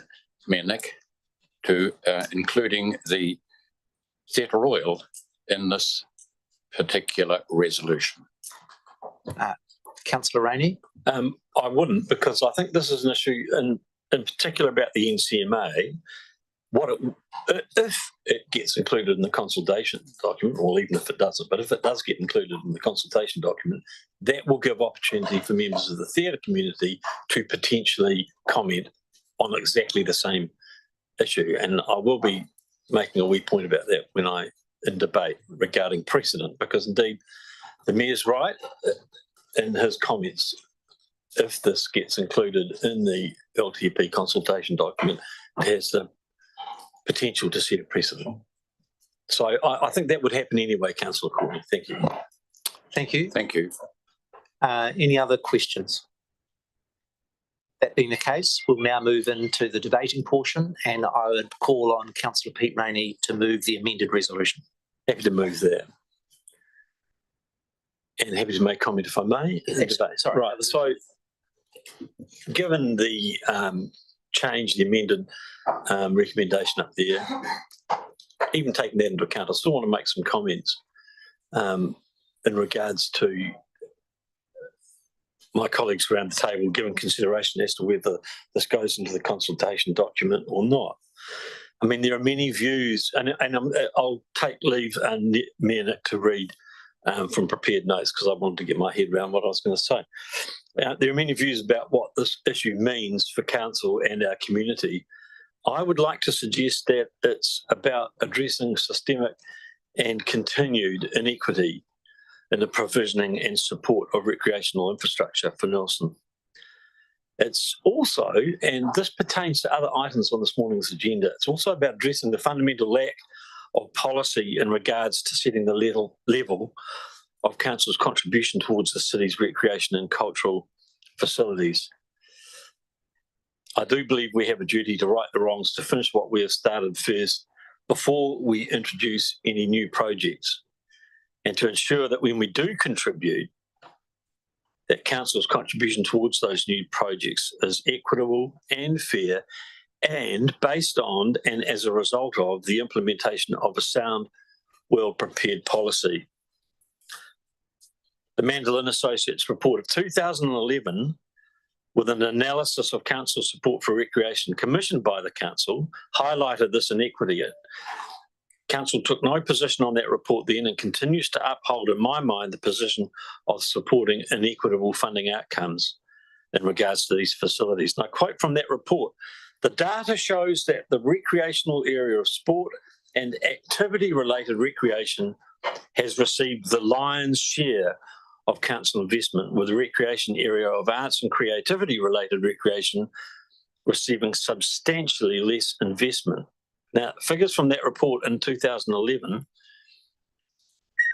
Mayor Nick, to including the Theatre Royal in this particular resolution? Councillor Rainey? I wouldn't, because I think this is an issue in particular about the NCMA. If it gets included in the consultation document, or even if it doesn't, but if it does get included in the consultation document, that will give opportunity for members of the theatre community to potentially comment on exactly the same issue. And I will be making a wee point about that when in debate regarding precedent, because indeed the Mayor's right in his comments. If this gets included in the LTP consultation document, it has the potential to set a precedent. So I think that would happen anyway, Councillor Courtney. Thank you. Thank you. Thank you. Any other questions? That being the case, we'll now move into the debating portion, and I would call on Councillor Pete Rainey to move the amended resolution. Happy to move that. And happy to make comment if I may. Sorry. Right. So given the change, the amended recommendation up there, even taking that into account, I still want to make some comments in regards to my colleagues around the table giving consideration as to whether this goes into the consultation document or not. I mean, there are many views, and I'll take leave and Mayor Nick to read from prepared notes, because I wanted to get my head around what I was going to say. There are many views about what this issue means for council and our community. I would like to suggest that it's about addressing systemic and continued inequity in the provisioning and support of recreational infrastructure for Nelson. It's also, and this pertains to other items on this morning's agenda, it's also about addressing the fundamental lack of policy in regards to setting the level of council's contribution towards the city's recreation and cultural facilities. I do believe we have a duty to right the wrongs, to finish what we have started first before we introduce any new projects, and to ensure that when we do contribute, that council's contribution towards those new projects is equitable and fair, and based on and as a result of the implementation of a sound, well-prepared policy. The Mandolin Associates report of 2011, with an analysis of council support for recreation commissioned by the council, highlighted this inequity. Council took no position on that report then, and continues to uphold, in my mind, the position of supporting inequitable funding outcomes in regards to these facilities. And I quote from that report: "The data shows that the recreational area of sport and activity-related recreation has received the lion's share of council investment, with the recreation area of arts and creativity-related recreation receiving substantially less investment." Now, figures from that report in 2011,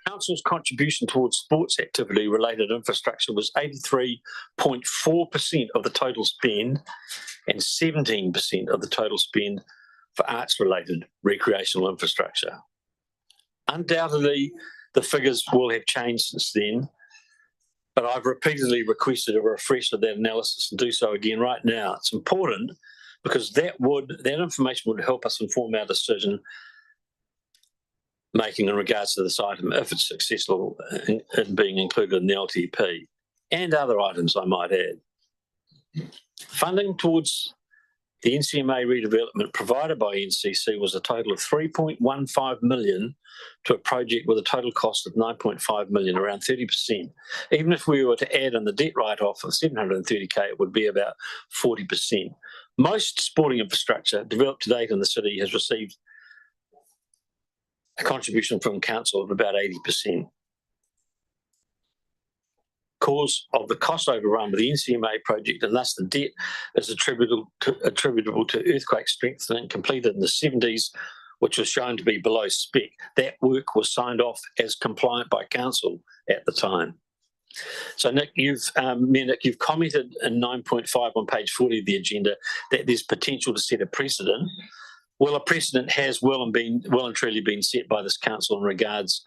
council's contribution towards sports activity-related infrastructure was 83.4% of the total spend, and 17% of the total spend for arts-related recreational infrastructure. Undoubtedly, the figures will have changed since then, but I've repeatedly requested a refresh of that analysis and do so again right now. It's important because that information would help us inform our decision making in regards to this item, if it's successful in being included in the LTP, and other items I might add. Funding towards the NCMA redevelopment provided by NCC was a total of 3.15 million to a project with a total cost of 9.5 million, around 30%. Even if we were to add in the debt write-off of 730k, it would be about 40%. Most sporting infrastructure developed to date in the city has received a contribution from council of about 80%. Cause of the cost overrun with the NCMA project, and thus the debt is attributable to earthquake strengthening completed in the 70s, which was shown to be below spec. That work was signed off as compliant by council at the time. So Nick, you've commented in 9.5 on page 40 of the agenda that there's potential to set a precedent. Well, a precedent has well and truly been set by this council in regards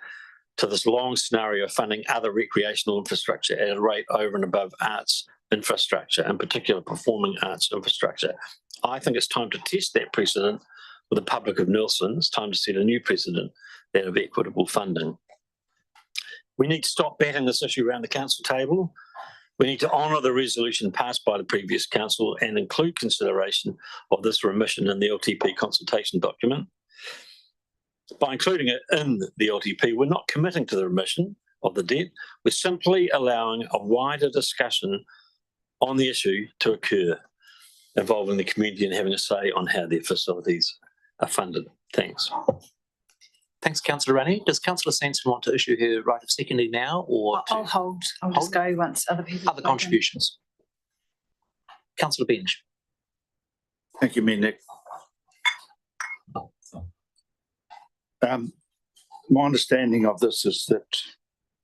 to this long scenario of funding other recreational infrastructure at a rate over and above arts infrastructure, in particular performing arts infrastructure. I think it's time to test that precedent with the public of Nelson. It's time to set a new precedent, that of equitable funding. We need to stop batting this issue around the council table. We need to honour the resolution passed by the previous council and include consideration of this remission in the LTP consultation document. By including it in the LTP, we're not committing to the remission of the debt. We're simply allowing a wider discussion on the issue to occur, involving the community and having a say on how their facilities are funded. Thanks. Thanks, Councillor Rennie. Does Councillor Sanson want to issue her right of seconding now, or I'll hold. I'll just go once other people. other contributions? Councillor Bench. Thank you, Mayor Nick. My understanding of this is that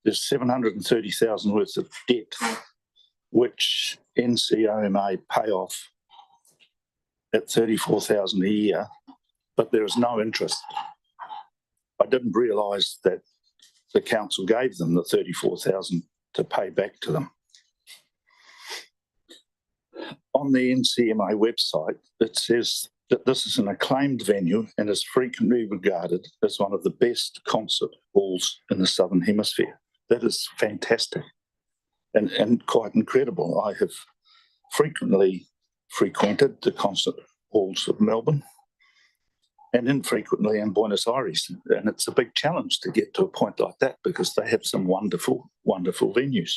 there's 730,000 worth of debt which NCOMA pay off at 34,000 a year, but there is no interest. I didn't realise that the council gave them the 34,000 to pay back to them. On the NCMA website, it says that this is an acclaimed venue and is frequently regarded as one of the best concert halls in the Southern Hemisphere. That is fantastic and quite incredible. I have frequently frequented the concert halls of Melbourne and infrequently in Buenos Aires. And it's a big challenge to get to a point like that because they have some wonderful, wonderful venues.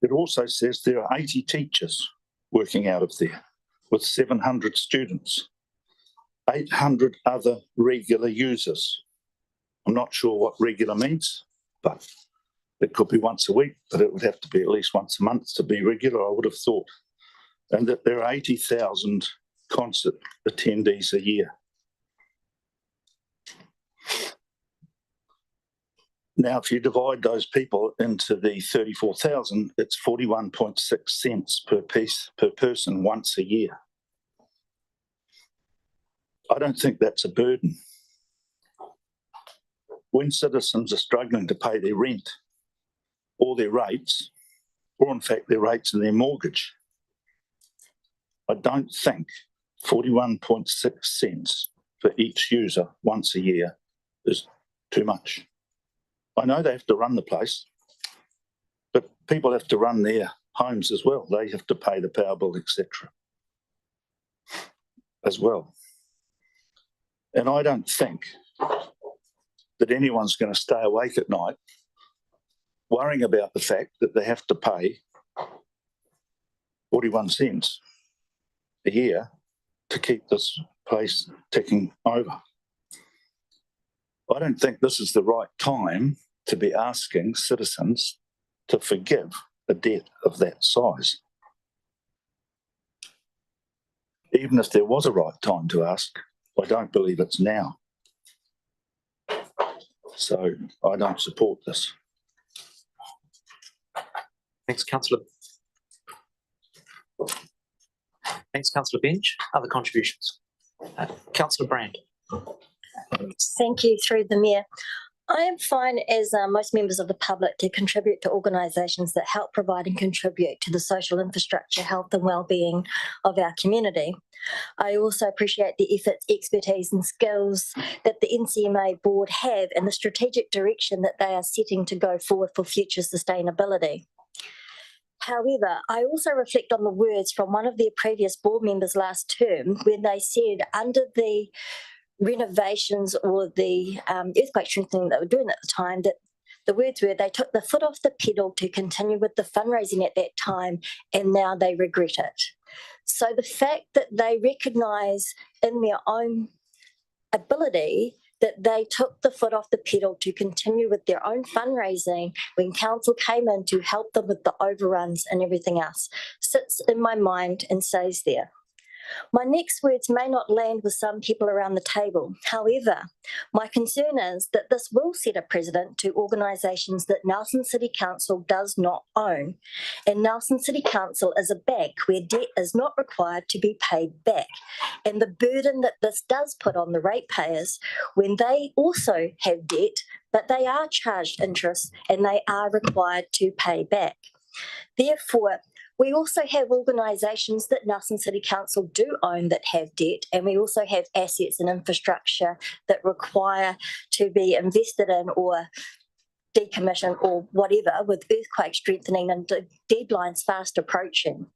It also says there are 80 teachers working out of there, with 700 students, 800 other regular users. I'm not sure what regular means, but it could be once a week, but it would have to be at least once a month to be regular, I would have thought. And that there are 80,000 concert attendees a year. Now, if you divide those people into the 34,000, it's 41.6 cents per person once a year. I don't think that's a burden. When citizens are struggling to pay their rent or their rates, or in fact their rates and their mortgage, I don't think 41.6 cents for each user once a year is too much. I know they have to run the place, but people have to run their homes as well. They have to pay the power bill, etc. as well. And I don't think that anyone's going to stay awake at night worrying about the fact that they have to pay 41 cents a year to keep this place ticking over. I don't think this is the right time to be asking citizens to forgive a debt of that size. Even if there was a right time to ask, I don't believe it's now. So I don't support this. Thanks, Councillor. Thanks, Councillor Bench. Other contributions? Councillor Brand. Thank you, through the Mayor. I am fine, as most members of the public, to contribute to organisations that help provide and contribute to the social infrastructure, health and wellbeing of our community. I also appreciate the efforts, expertise and skills that the NCMA board have and the strategic direction that they are setting to go forward for future sustainability. However, I also reflect on the words from one of their previous board members last term when they said under the renovations or the earthquake strengthening that were doing at the time, that the words were they took the foot off the pedal to continue with the fundraising at that time, and now they regret it. So the fact that they recognise in their own ability that they took the foot off the pedal to continue with their own fundraising when council came in to help them with the overruns and everything else sits in my mind and stays there. My next words may not land with some people around the table. However, my concern is that this will set a precedent to organisations that Nelson City Council does not own. And Nelson City Council is a bank where debt is not required to be paid back. And the burden that this does put on the ratepayers when they also have debt, but they are charged interest and they are required to pay back. Therefore, we also have organisations that Nelson City Council do own that have debt, and we also have assets and infrastructure that require to be invested in or decommissioned or whatever, with earthquake strengthening and deadlines fast approaching.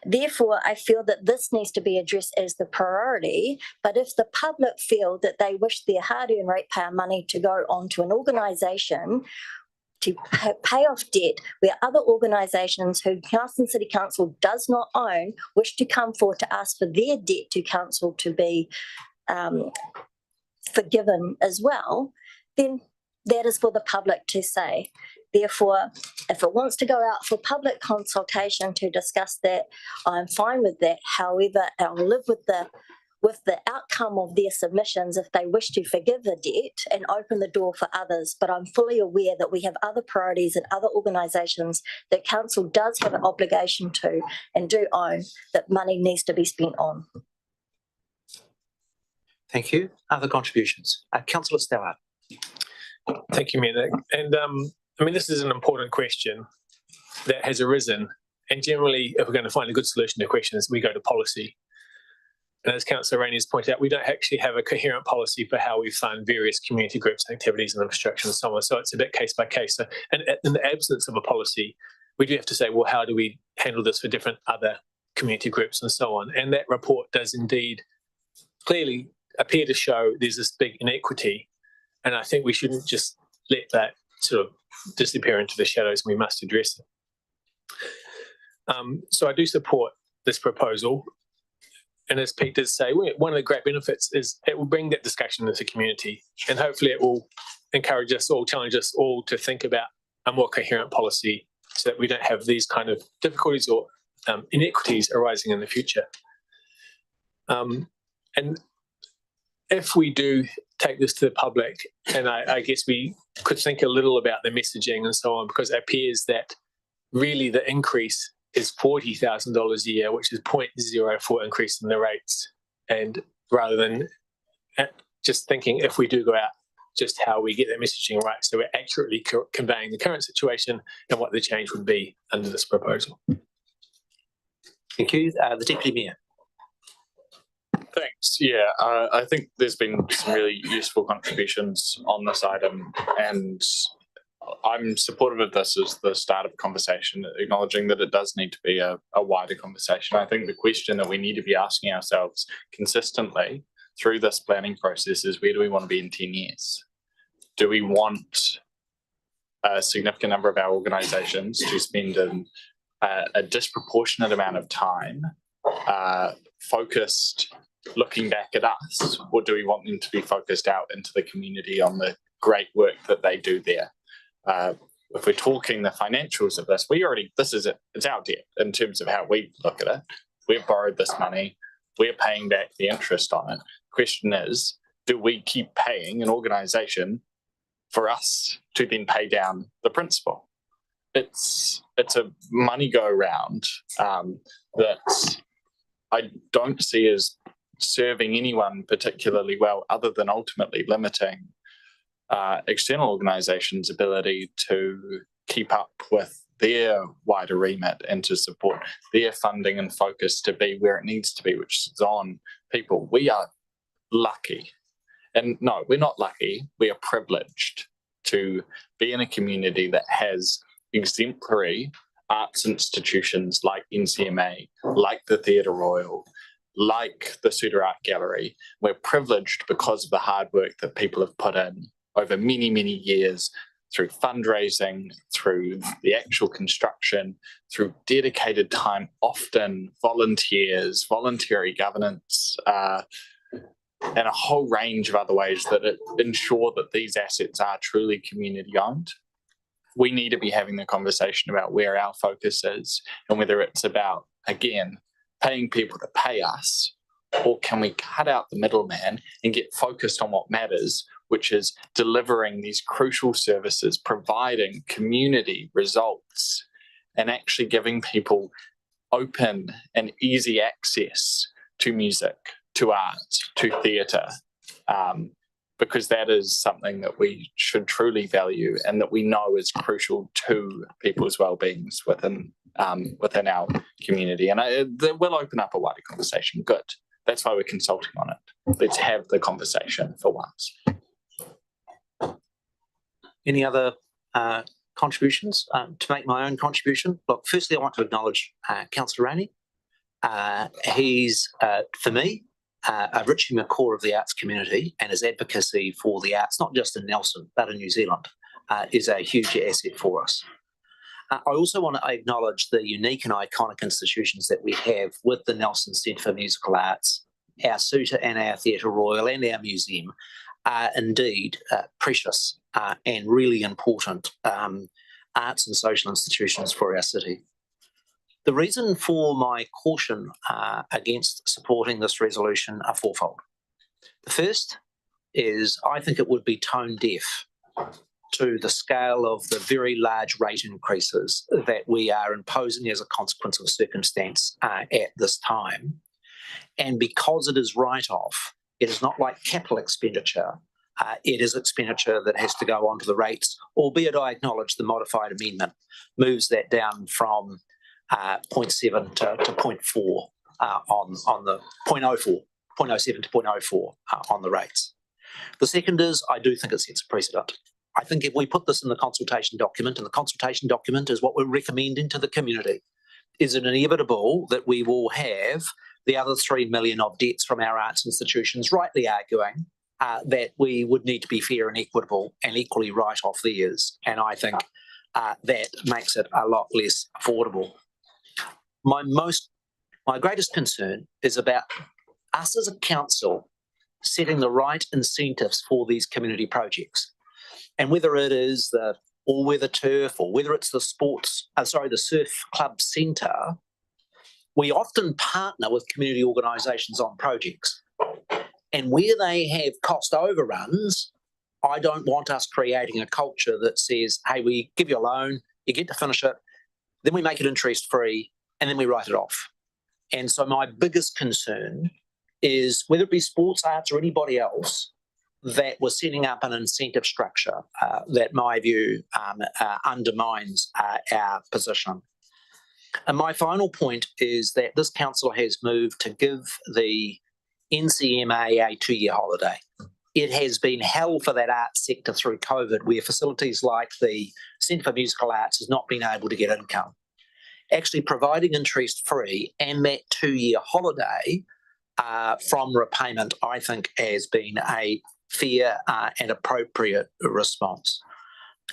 Therefore, I feel that this needs to be addressed as the priority, but if the public feel that they wish their hard-earned ratepayer money to go on to an organisation to pay off debt where other organisations who Nelson City Council does not own wish to come forward to ask for their debt to council to be forgiven as well, then that is for the public to say. Therefore, if it wants to go out for public consultation to discuss that, I'm fine with that. However, I'll live with the outcome of their submissions if they wish to forgive the debt and open the door for others. But I'm fully aware that we have other priorities and other organisations that council does have an obligation to and do own that money needs to be spent on. Thank you. Other contributions? Councillor Stallard. Thank you, Mayor. And I mean, this is an important question that has arisen. And generally, if we're going to find a good solution to questions, we go to policy. And as Councillor Rainey has pointed out, we don't actually have a coherent policy for how we fund various community groups and activities and infrastructure and so on. So it's a bit case by case. So, and in the absence of a policy, we do have to say, well, how do we handle this for different other community groups and so on? And that report does indeed clearly appear to show there's this big inequity. And I think we shouldn't just let that sort of disappear into the shadows. We must address it. So I do support this proposal. And as Pete did say, one of the great benefits is it will bring that discussion into the community, and hopefully it will encourage us all, challenge us all to think about a more coherent policy so that we don't have these kind of difficulties or inequities arising in the future. And if we do take this to the public, and I guess we could think a little about the messaging and so on, because it appears that really the increase is $40,000 a year, which is 0.04 increase in the rates. And rather than just thinking if we do go out, just how we get that messaging right, so we're accurately conveying the current situation and what the change would be under this proposal. Thank you. The Deputy Mayor. Thanks. Yeah, I think there's been some really useful contributions on this item, and I'm supportive of this as the start of a conversation, acknowledging that it does need to be a wider conversation. I think the question that we need to be asking ourselves consistently through this planning process is, where do we want to be in 10 years? Do we want a significant number of our organisations to spend a disproportionate amount of time focused looking back at us, or do we want them to be focused out into the community on the great work that they do there? If we're talking the financials of this, it's our debt in terms of how we look at it. We've borrowed this money, we're paying back the interest on it. Question is, do we keep paying an organisation for us to then pay down the principal? It's a money go round that I don't see as serving anyone particularly well, other than ultimately limiting external organisations' ability to keep up with their wider remit and to support their funding and focus to be where it needs to be, which is on people. We are lucky. And no, we're not lucky. We are privileged to be in a community that has exemplary arts institutions like NCMA, like the Theatre Royal, like the Suter Art Gallery. We're privileged because of the hard work that people have put in over many, many years through fundraising, through the actual construction, through dedicated time, often volunteers, voluntary governance, and a whole range of other ways that ensure that these assets are truly community owned. We need to be having the conversation about where our focus is and whether it's about, again, paying people to pay us, or can we cut out the middleman and get focused on what matters, which is delivering these crucial services, providing community results, and actually giving people open and easy access to music, to art, to theatre, because that is something that we should truly value and that we know is crucial to people's well-beings within our community. And it will open up a wider conversation. Good. That's why we're consulting on it. Let's have the conversation for once. Any other contributions? To make my own contribution, look, firstly, I want to acknowledge Councillor Rainey. He's, for me, a Richie McCaw of the arts community, and his advocacy for the arts, not just in Nelson, but in New Zealand, is a huge asset for us. I also want to acknowledge the unique and iconic institutions that we have with the Nelson Centre for Musical Arts. Our Suter and our Theatre Royal and our museum are indeed precious and really important arts and social institutions for our city. The reason for my caution against supporting this resolution are fourfold. The first is I think it would be tone deaf to the scale of the very large rate increases that we are imposing as a consequence of circumstance at this time. And because it is write-off, it is not like capital expenditure. It is expenditure that has to go onto the rates, albeit I acknowledge the modified amendment moves that down from 0.7 to 0.4 on the 0.07 to 0.04 on the rates. The second is I do think it sets a precedent. I think if we put this in the consultation document, and the consultation document is what we're recommending to the community, is it inevitable that we will have the other 3 million of debts from our arts institutions rightly arguing that we would need to be fair and equitable and equally write off theirs. And I think that makes it a lot less affordable. My greatest concern is about us as a council setting the right incentives for these community projects. And whether it is the all-weather turf or whether it's the the surf club centre, we often partner with community organisations on projects. And where they have cost overruns, I don't want us creating a culture that says, hey, we give you a loan, you get to finish it, then we make it interest-free, and then we write it off. And so my biggest concern is whether it be sports, arts, or anybody else, that we're setting up an incentive structure that, my view, undermines our position. And my final point is that this council has moved to give the NCMA a 2-year holiday. It has been hell for that arts sector through COVID, where facilities like the Centre for Musical Arts has not been able to get income. Actually providing interest-free and that 2-year holiday from repayment, I think, has been a fair and appropriate response.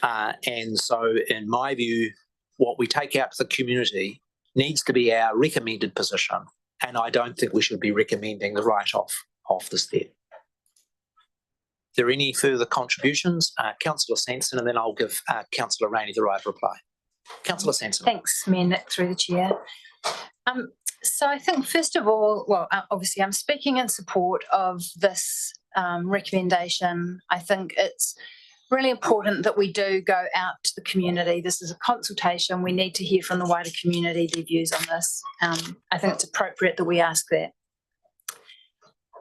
And so, in my view, what we take out to the community needs to be our recommended position, and I don't think we should be recommending the write-off of this debt. Are there any further contributions? Councillor Sanson, and then I'll give Councillor Rainey the right to reply. Councillor Sanson. Thanks, Mayor Nick, through the chair. So I think, first of all, well, obviously I'm speaking in support of this recommendation. I think it's really important that we do go out to the community. This is a consultation. We need to hear from the wider community their views on this. I think it's appropriate that we ask that.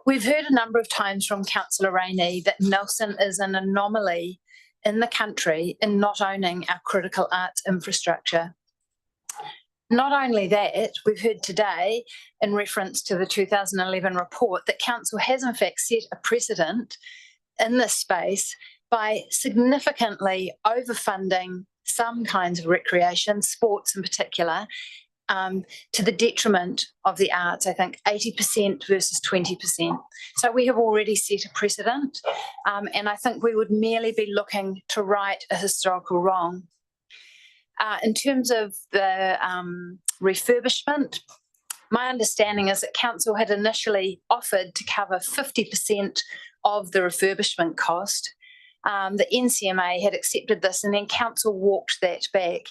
We've heard a number of times from Councillor Rainey that Nelson is an anomaly in the country in not owning our critical arts infrastructure. Not only that, we've heard today in reference to the 2011 report that council has in fact set a precedent in this space by significantly overfunding some kinds of recreation, sports in particular, to the detriment of the arts. I think 80% versus 20%. So we have already set a precedent, and I think we would merely be looking to right a historical wrong. In terms of the refurbishment, my understanding is that council had initially offered to cover 50% of the refurbishment cost. The NCMA had accepted this, and then council walked that back.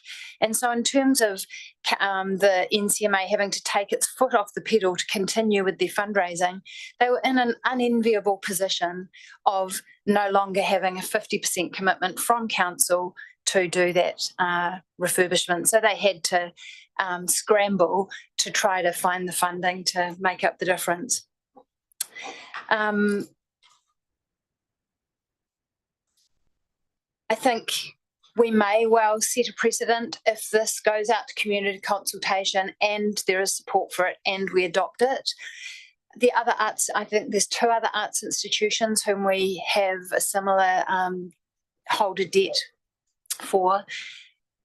And so in terms of the NCMA having to take its foot off the pedal to continue with their fundraising, they were in an unenviable position of no longer having a 50% commitment from council to do that refurbishment. So they had to scramble to try to find the funding to make up the difference. I think we may well set a precedent if this goes out to community consultation and there is support for it and we adopt it. The other arts, I think there's 2 other arts institutions whom we have a similar holder debt for.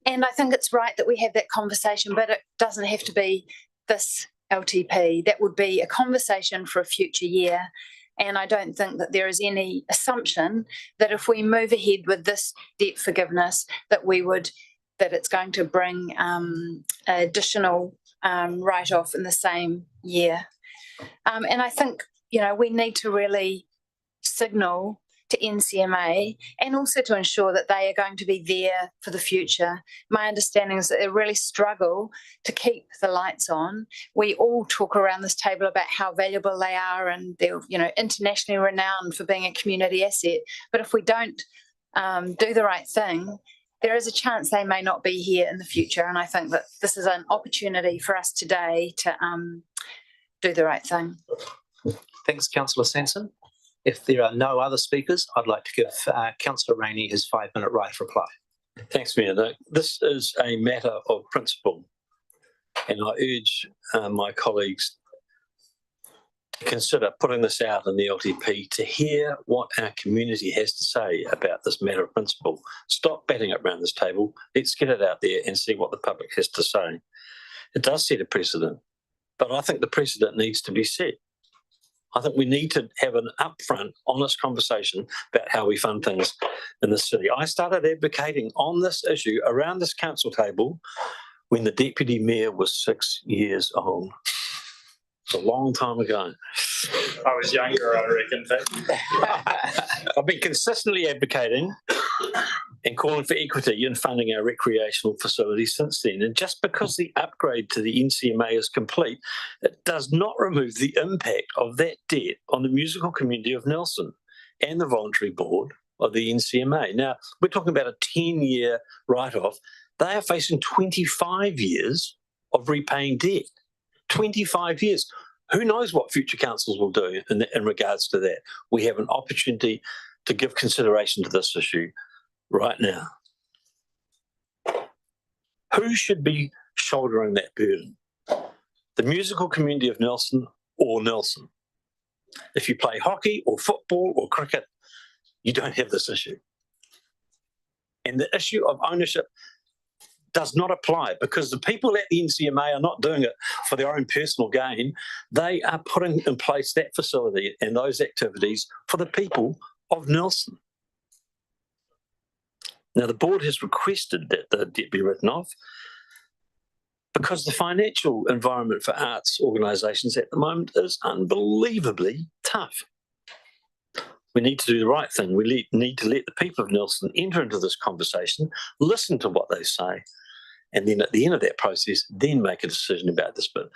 And I think it's right that we have that conversation, but it doesn't have to be this LTP. That would be a conversation for a future year. And I don't think that there is any assumption that if we move ahead with this debt forgiveness, that it's going to bring additional write-off in the same year. And I think, we need to really signal to NCMA and also to ensure that they are going to be there for the future. My understanding is that they really struggle to keep the lights on. We all talk around this table about how valuable they are, and they're internationally renowned for being a community asset. But if we don't do the right thing, there is a chance they may not be here in the future. And I think that this is an opportunity for us today to do the right thing. Thanks, Councillor Sanson. If there are no other speakers, I'd like to give Councillor Rainey his 5-minute right of reply. Thanks, Mayor. This is a matter of principle, and I urge my colleagues to consider putting this out in the LTP to hear what our community has to say about this matter of principle. Stop batting it around this table. Let's get it out there and see what the public has to say. It does set a precedent, but I think the precedent needs to be set. I think we need to have an upfront, honest conversation about how we fund things in the city. I started advocating on this issue around this council table when the deputy mayor was 6 years old. It's a long time ago. I was younger, I reckon. I've been consistently advocating and calling for equity in funding our recreational facilities since then. And just because the upgrade to the NCMA is complete, it does not remove the impact of that debt on the musical community of Nelson and the voluntary board of the NCMA. Now, we're talking about a 10-year write-off. They are facing 25 years of repaying debt. 25 years. Who knows what future councils will do in regards to that? We have an opportunity to give consideration to this issue right now. Who should be shouldering that burden? The musical community of Nelson or Nelson? If you play hockey or football or cricket, you don't have this issue. And the issue of ownership does not apply because the people at the NCMA are not doing it for their own personal gain. They are putting in place that facility and those activities for the people of Nelson. Now, the board has requested that the debt be written off because the financial environment for arts organisations at the moment is unbelievably tough. We need to do the right thing. We need to let the people of Nelson enter into this conversation, listen to what they say, and then at the end of that process, then make a decision about this. But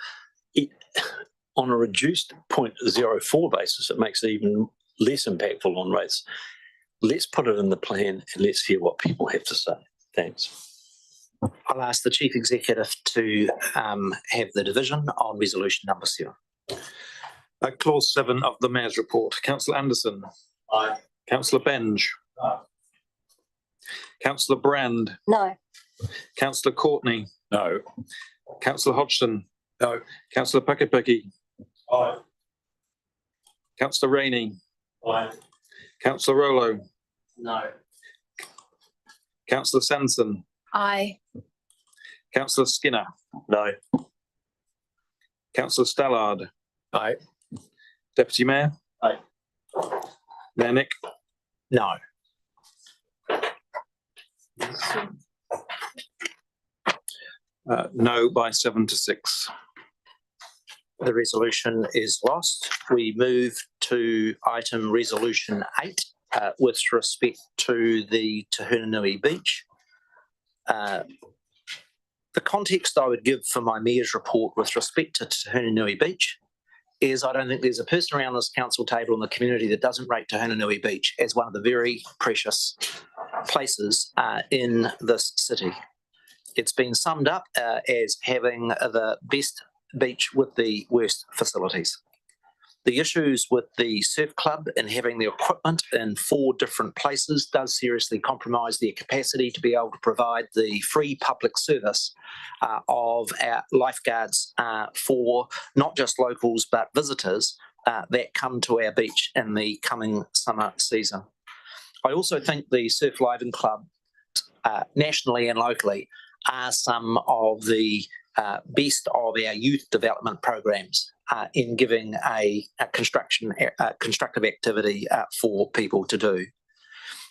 on a reduced 0.04 basis, it makes it even less impactful on rates. Let's put it in the plan and let's hear what people have to say. Thanks. I'll ask the Chief Executive to have the division on resolution number 7. Clause 7 of the Mayor's report. Councillor Anderson. Aye. Councillor Benge. Aye. Councillor Brand. No. Councillor Courtney. No. Councillor Hodgson. No. Councillor Pakapaki. Aye. Councillor Rainey. Aye. Councillor Rolo. No. Councillor Sanson. Aye. Councillor Skinner, No. Councillor Stallard, Aye. Deputy Mayor. Aye. Mayor Nick. No. No by 7-6. The resolution is lost. We move to item resolution 8 with respect to the Te Hurnanui Beach. The context I would give for my mayor's report with respect to Te Hurnanui Beach is I don't think there's a person around this council table in the community that doesn't rate Te Hurnanui Beach as one of the very precious places in this city. It's been summed up as having the best beach with the worst facilities. The issues with the surf club and having the equipment in 4 different places does seriously compromise their capacity to be able to provide the free public service of our lifeguards for not just locals but visitors that come to our beach in the coming summer season. I also think the Surf Living Club nationally and locally are some of the best of our youth development programs in giving a constructive activity for people to do.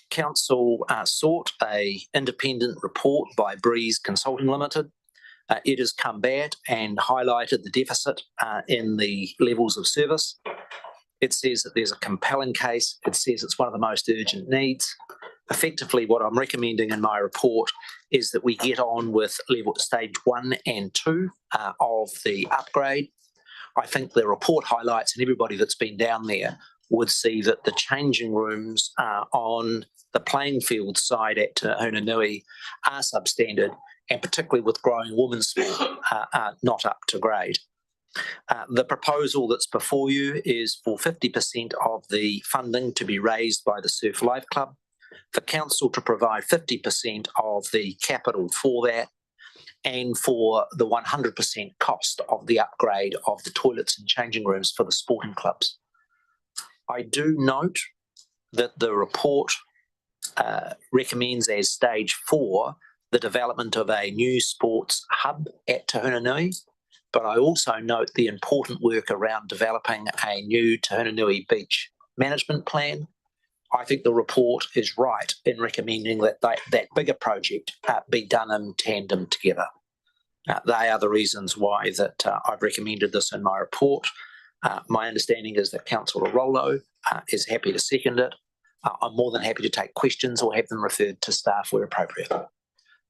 Council sought an independent report by Breeze Consulting Limited. It has come back and highlighted the deficit in the levels of service. It says that there's a compelling case. It says it's one of the most urgent needs. Effectively, what I'm recommending in my report is that we get on with level stage 1 and 2 of the upgrade. I think the report highlights, and everybody that's been down there would see that the changing rooms on the playing field side at Te Hurnanui are substandard, and particularly with growing women's sport, are not up to grade. The proposal that's before you is for 50% of the funding to be raised by the Surf Life Club, for council to provide 50% of the capital for that, and for the 100% cost of the upgrade of the toilets and changing rooms for the sporting clubs. I do note that the report recommends as stage 4 the development of a new sports hub at Te Hurnanui, but I also note the important work around developing a new Te Hurnanui beach management plan. I think the report is right in recommending that that bigger project be done in tandem together. They are the reasons why that I've recommended this in my report. My understanding is that Councillor Rollo is happy to second it. I'm more than happy to take questions or have them referred to staff where appropriate.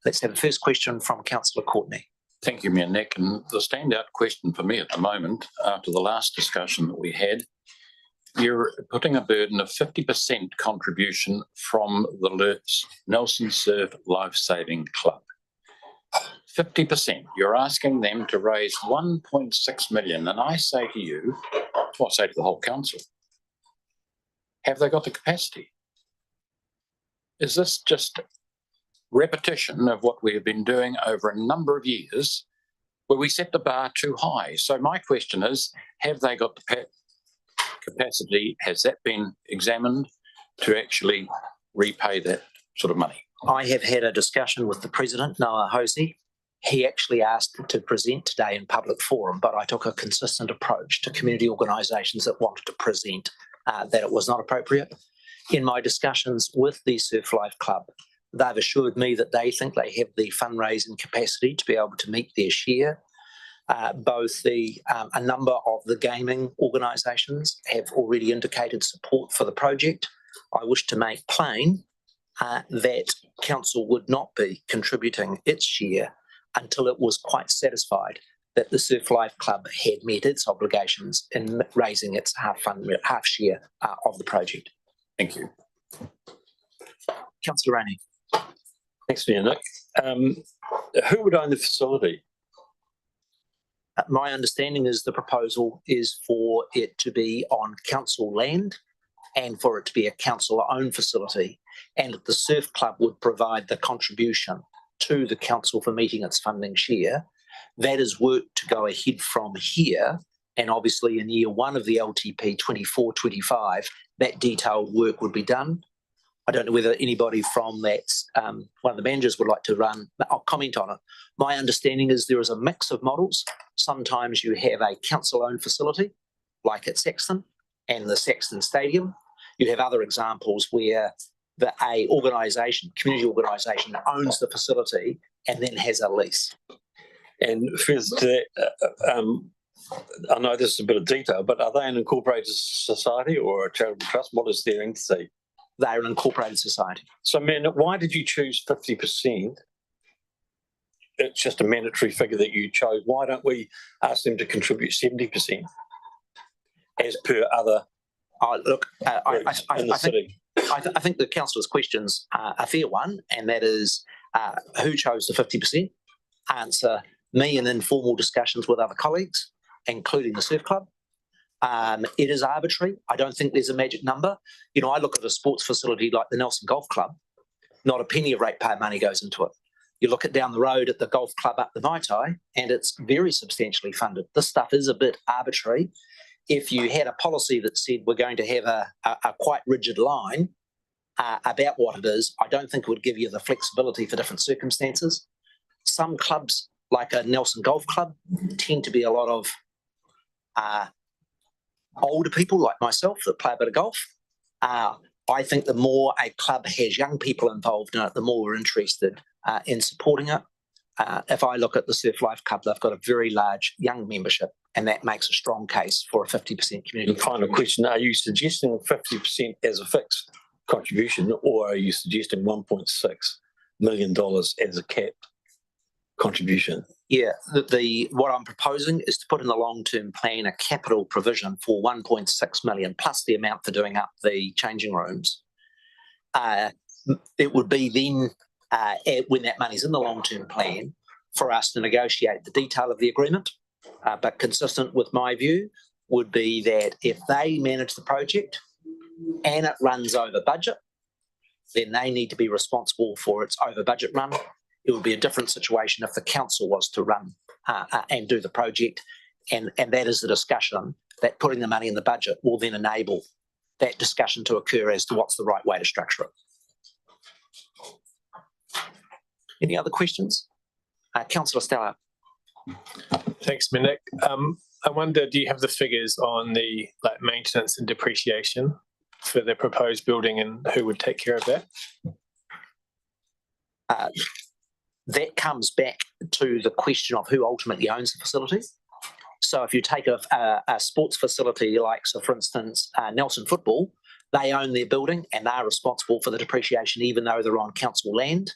Let's have the first question from Councillor Courtney. Thank you, Mayor Nick. And the standout question for me at the moment, after the last discussion that we had, you're putting a burden of 50% contribution from the Nelson Surf Life Saving Club. 50%. You're asking them to raise 1.6 million. And I say to you, well, I say to the whole council, have they got the capacity? Is this just repetition of what we have been doing over a number of years where we set the bar too high? So my question is, have they got the capacity? Has that been examined to actually repay that sort of money? I have had a discussion with the President, Noah Hosey. He actually asked to present today in public forum, but I took a consistent approach to community organisations that wanted to present that it was not appropriate. In my discussions with the Surf Life Club, they've assured me that they think they have the fundraising capacity to be able to meet their share. Both a number of the gaming organisations have already indicated support for the project. I wish to make plain that council would not be contributing its share until it was quite satisfied that the Surf Life Club had met its obligations in raising its half share of the project. Thank you. Councillor Rainey. Thanks, Mayor Nick. Who would own the facility? My understanding is the proposal is for it to be on council land and for it to be a council-owned facility, and that the Surf Club would provide the contribution to the council for meeting its funding share. That is work to go ahead from here, and obviously in year 1 of the LTP 24-25, that detailed work would be done. I don't know whether anybody from that, one of the managers would like to I'll comment on it. My understanding is there is a mix of models. Sometimes you have a council-owned facility, like at Saxton and the Saxton Stadium. You have other examples where a community organisation owns the facility and then has a lease. And further to that, I know this is a bit of detail, but are they an incorporated society or a charitable trust? What is their entity? They're an incorporated society. So, man, why did you choose 50%? It's just a mandatory figure that you chose. Why don't we ask them to contribute 70% as per other Look, in the city? I think the councillor's question's a fair one, and that is who chose the 50%? Answer, me in informal discussions with other colleagues, including the surf club. It is arbitrary. I don't think there's a magic number. You know, I look at a sports facility like the Nelson Golf Club, not a penny of ratepayer money goes into it. You look at down the road at the golf club up the Maitai, and it's very substantially funded. This stuff is a bit arbitrary. If you had a policy that said we're going to have a quite rigid line about what it is, I don't think it would give you the flexibility for different circumstances. Some clubs, like a Nelson Golf Club, tend to be a lot of older people like myself that play a bit of golf. I think the more a club has young people involved in it, the more we're interested in supporting it. If I look at the Surf Life Club, they've got a very large young membership, and that makes a strong case for a 50% community. And final question, are you suggesting 50% as a fixed contribution, or are you suggesting $1.6 million as a capped contribution? Yeah, what I'm proposing is to put in the long-term plan a capital provision for 1.6 million plus the amount for doing up the changing rooms. It would be then, when that money's in the long-term plan, for us to negotiate the detail of the agreement. But consistent with my view would be that if they manage the project and it runs over budget, then they need to be responsible for its over budget run. It would be a different situation if the council was to run and do the project. And that is the discussion that putting the money in the budget will then enable that discussion to occur as to what's the right way to structure it. Any other questions? Councillor Stella. Thanks, Minik. I wonder, do you have the figures on the maintenance and depreciation for the proposed building, and who would take care of that? That comes back to the question of who ultimately owns the facility. So if you take a sports facility like, so for instance, Nelson Football, they own their building and they're responsible for the depreciation even though they're on council land.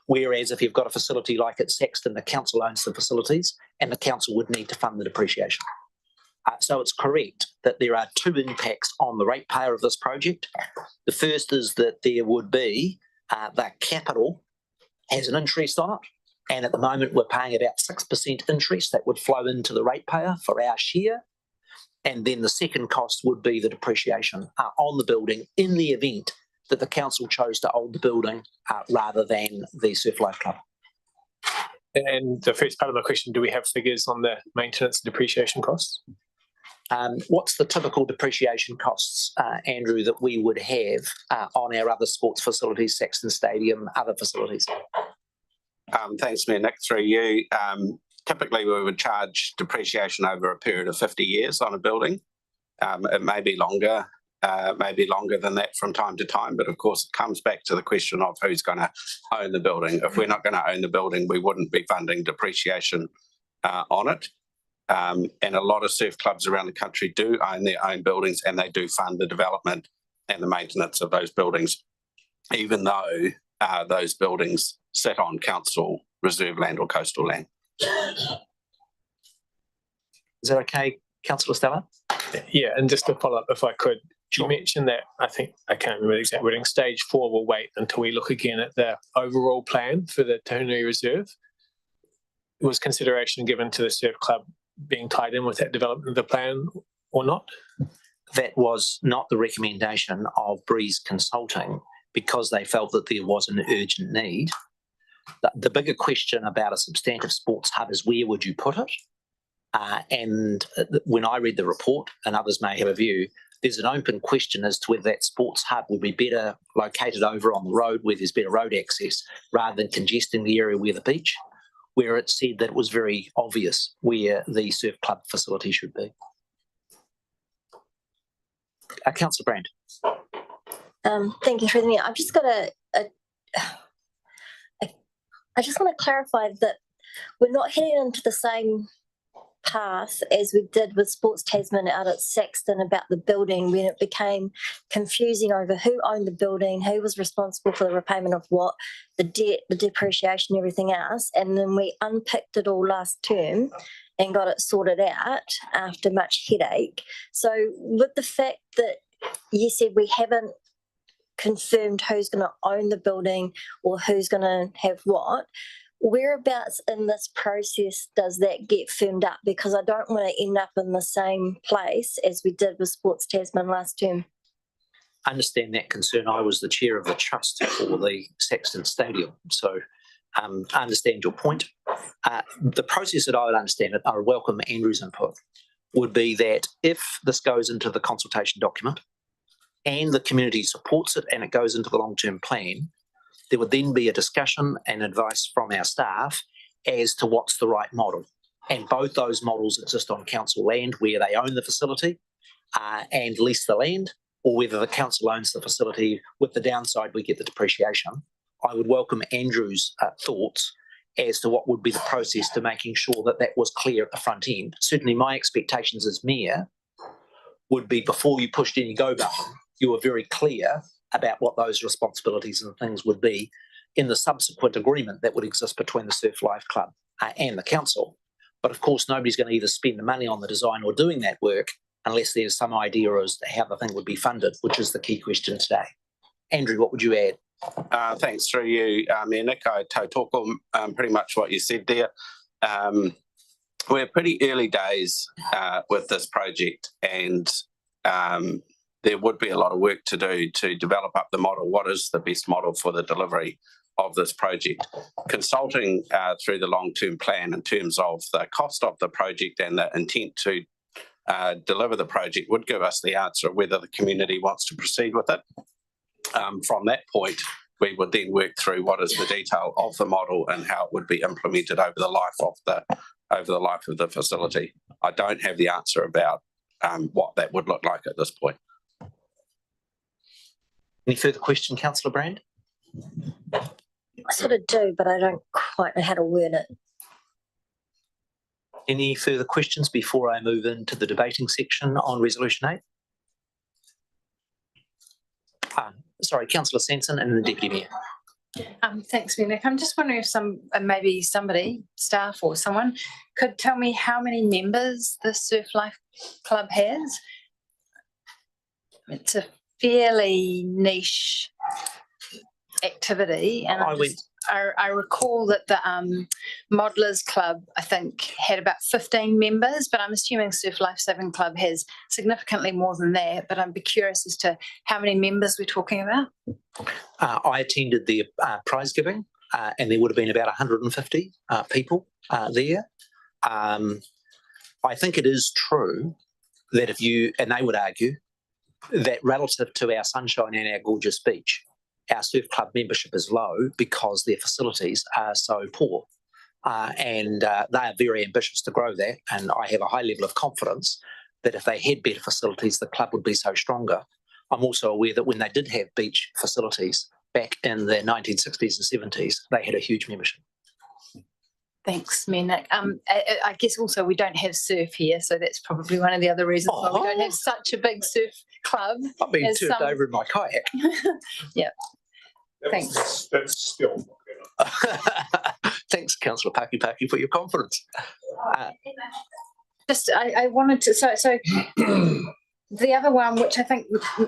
Whereas if you've got a facility like at Saxton, the council owns the facilities and the council would need to fund the depreciation. So it's correct that there are two impacts on the ratepayer of this project. The first is that there would be the capital has an interest on it, and at the moment we're paying about 6% interest that would flow into the ratepayer for our share. And then the second cost would be the depreciation on the building in the event that the council chose to hold the building rather than the Surf Life Club. And the first part of my question, do we have figures on the maintenance and depreciation costs? What's the typical depreciation costs, Andrew, that we would have on our other sports facilities, Saxton Stadium, other facilities? Thanks, Mayor Nick, through you. Typically, we would charge depreciation over a period of 50 years on a building. It may be longer than that from time to time, but of course it comes back to the question of who's going to own the building. If we're not going to own the building, we wouldn't be funding depreciation on it. And a lot of surf clubs around the country do own their own buildings, and they do fund the development and the maintenance of those buildings, even though those buildings sit on council reserve land or coastal land. Is that okay, Councillor Stella? Yeah, and just to follow up, if I could, you mentioned that, I can't remember the exact wording, stage 4 will wait until we look again at the overall plan for the Tahunui Reserve. Was consideration given to the surf club being tied in with that development of the plan or not? That was not the recommendation of Breeze Consulting because they felt that there was an urgent need. The bigger question about a substantive sports hub is where would you put it? And when I read the report, and others may have a view, There's an open question as to whether that sports hub would be better located over on the road where there's better road access rather than congesting the area where the beach, where it said that it was very obvious where the surf club facility should be. Councillor Brand. Thank you, through the mayor. I've just got I just want to clarify that we're not heading into the same path as we did with Sports Tasman out at Saxton about the building, when it became confusing over who owned the building, who was responsible for the repayment of what, the debt, the depreciation, everything else. And then we unpicked it all last term and got it sorted out after much headache. So with the fact that you said we haven't confirmed who's going to own the building or who's going to have what, whereabouts in this process does that get firmed up? Because I don't want to end up in the same place as we did with Sports Tasman last term. I understand that concern. I was the chair of the trust for the Saxton Stadium, so I understand your point. The process that I would understand it, I would welcome Andrew's input, would be that if this goes into the consultation document and the community supports it and it goes into the long-term plan, there would then be a discussion and advice from our staff as to what's the right model. And both those models exist on council land where they own the facility and lease the land, or whether the council owns the facility with the downside we get the depreciation. I would welcome Andrew's thoughts as to what would be the process to making sure that that was clear at the front end. Certainly my expectations as mayor would be before you pushed any go button, you were very clear about what those responsibilities and things would be in the subsequent agreement that would exist between the Surf Life Club and the council. But of course, nobody's going to either spend the money on the design or doing that work unless there's some idea as to how the thing would be funded, which is the key question today. Andrew, what would you add? Thanks through you, Mayor Nick. I talk on pretty much what you said there. We're pretty early days with this project, and there would be a lot of work to do to develop up the model. What is the best model for the delivery of this project? Consulting through the long-term plan in terms of the cost of the project and the intent to deliver the project would give us the answer of whether the community wants to proceed with it. From that point, we would then work through what is the detail of the model and how it would be implemented over the life of the facility. I don't have the answer about what that would look like at this point. Any further question, Councillor Brand? I sort of do, but I don't quite know how to word it. Any further questions before I move into the debating section on Resolution 8? Sorry, Councillor Sanson and then the Deputy Mayor. Thanks, Mayor Nick. I'm just wondering if maybe somebody, staff or someone, could tell me how many members the Surf Life Club has. It's a fairly niche activity, and I recall that the Modelers Club, I think, had about 15 members, but I'm assuming Surf Life Saving Club has significantly more than that, but I'd be curious as to how many members we're talking about. I attended the prize giving and there would have been about 150 people there. I think it is true that and they would argue, that relative to our sunshine and our gorgeous beach, our surf club membership is low because their facilities are so poor. And they are very ambitious to grow that. And I have a high level of confidence that if they had better facilities, the club would be so stronger. I'm also aware that when they did have beach facilities back in the 1960s and 70s, they had a huge membership. Thanks, Mayor Nick. I guess also we don't have surf here, so that's probably one of the other reasons why we don't have such a big surf club. I've been surfed over in my kayak. Yeah. Thanks. That's still. Thanks, Councillor Paki, for your confidence. I wanted to, so the other one, which I think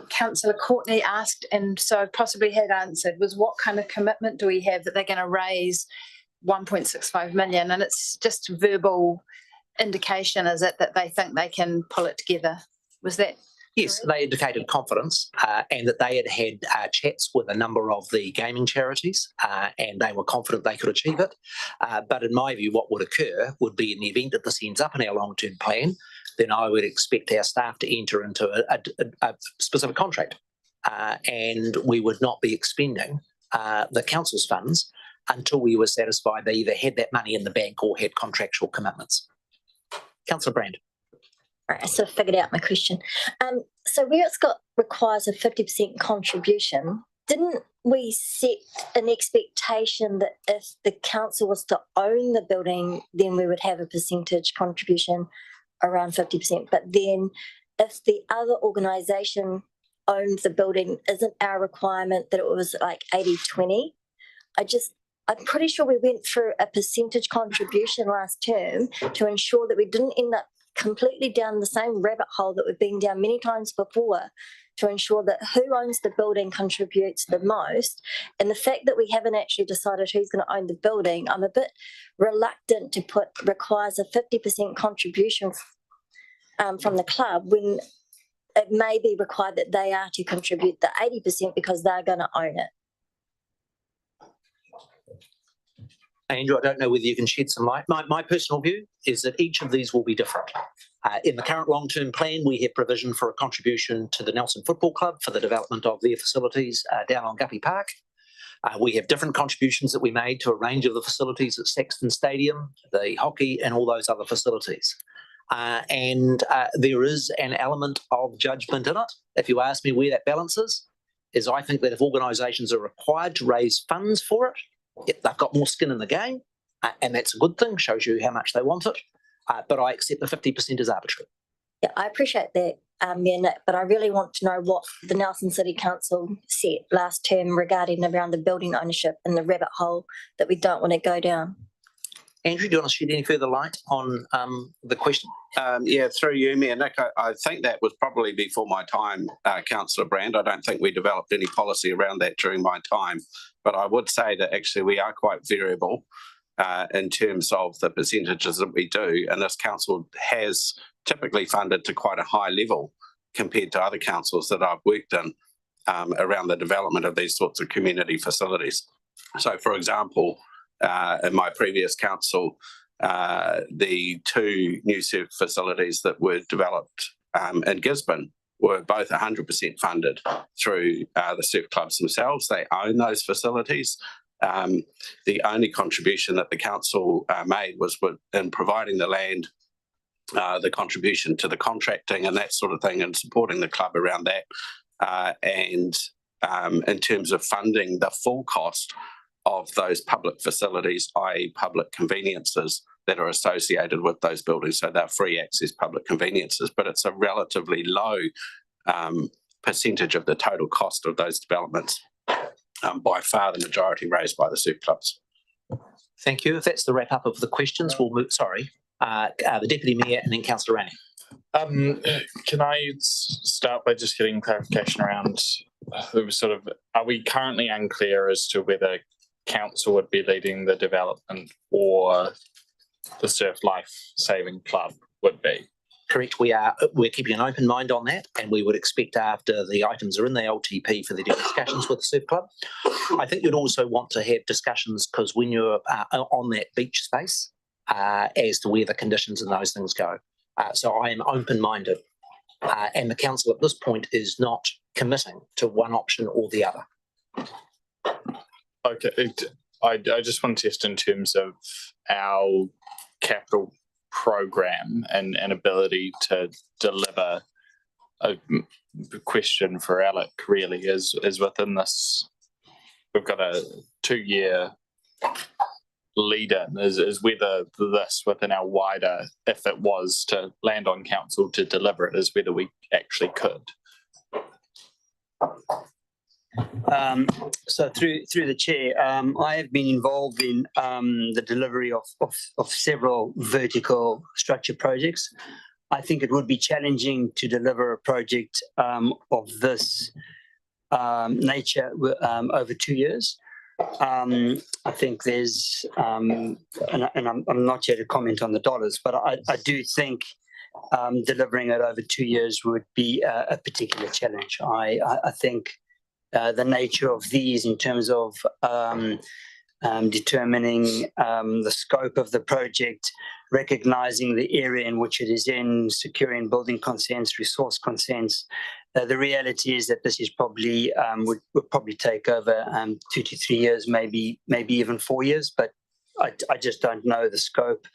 Councillor Courtney asked and so possibly had answered, was what kind of commitment do we have that they're going to raise 1.65 million? And it's just verbal indication, is it, that they think they can pull it together? Was that? Yes, they indicated confidence and that they had chats with a number of the gaming charities and they were confident they could achieve it. But in my view, what would occur would be in the event that this ends up in our long-term plan, then I would expect our staff to enter into a specific contract and we would not be expending the council's funds until we were satisfied they either had that money in the bank or had contractual commitments. Councillor Brand. Right, I sort of figured out my question. So where it's got requires a 50% contribution, didn't we set an expectation that if the council was to own the building, then we would have a percentage contribution around 50%? But then if the other organisation owned the building, isn't our requirement that it was like 80-20? I'm pretty sure we went through a percentage contribution last term to ensure that we didn't end up completely down the same rabbit hole that we've been down many times before, to ensure that who owns the building contributes the most. And the fact that we haven't actually decided who's going to own the building, I'm a bit reluctant to requires a 50% contribution from the club when it may be required that they are to contribute the 80% because they're going to own it. Andrew, I don't know whether you can shed some light. My personal view is that each of these will be different. In the current long-term plan, we have provision for a contribution to the Nelson Football Club for the development of their facilities down on Guppy Park. We have different contributions that we made to a range of the facilities at Saxton Stadium, the hockey and all those other facilities. And there is an element of judgment in it. If you ask me where that balance is I think that if organisations are required to raise funds for it, they've got more skin in the game, and that's a good thing, shows you how much they want it. But I accept the 50% is arbitrary. Yeah, I appreciate that, Mayor Nick, but I really want to know what the Nelson City Council said last term regarding around the building ownership and the rabbit hole that we don't want to go down. Andrew, do you want to shed any further light on the question? Yeah, through you, Mayor Nick, I think that was probably before my time, Councillor Brand. I don't think we developed any policy around that during my time. But I would say that actually we are quite variable in terms of the percentages that we do. And this council has typically funded to quite a high level compared to other councils that I've worked in around the development of these sorts of community facilities. So, for example, in my previous council, the two new surf facilities that were developed in Gisborne were both 100% funded through the surf clubs themselves. They own those facilities. The only contribution that the council made was in providing the land, the contribution to the contracting and that sort of thing, and supporting the club around that. And in terms of funding the full cost of those public facilities, i.e. public conveniences that are associated with those buildings. So they're free access public conveniences, but it's a relatively low percentage of the total cost of those developments, by far the majority raised by the surf clubs. Thank you. If that's the wrap up of the questions, we'll move, the Deputy Mayor and then Councillor Ranning. Can I start by just getting clarification around are we currently unclear as to whether council would be leading the development or the Surf Life Saving Club would be? Correct. We're keeping an open mind on that, and we would expect after the items are in the LTP for the discussions with the Surf Club. I think you'd also want to have discussions because when you're on that beach space as to where the conditions and those things go. So I am open-minded, and the council at this point is not committing to one option or the other. Okay, I just want to test in terms of our capital program and ability to deliver. A question for Alec really is within this, we've got a 2-year lead in, is whether this within our wider, if it was to land on council to deliver it, is whether we actually could. So through the chair, I have been involved in the delivery of several vertical structure projects. I think it would be challenging to deliver a project of this nature over 2 years. I think there's, and I'm not here to comment on the dollars, but I do think delivering it over 2 years would be a particular challenge. I think the nature of these in terms of determining the scope of the project, recognizing the area in which it is in, securing building consents, resource consents. The reality is that this is probably would probably take over 2 to 3 years, maybe even 4 years, but I just don't know the scope.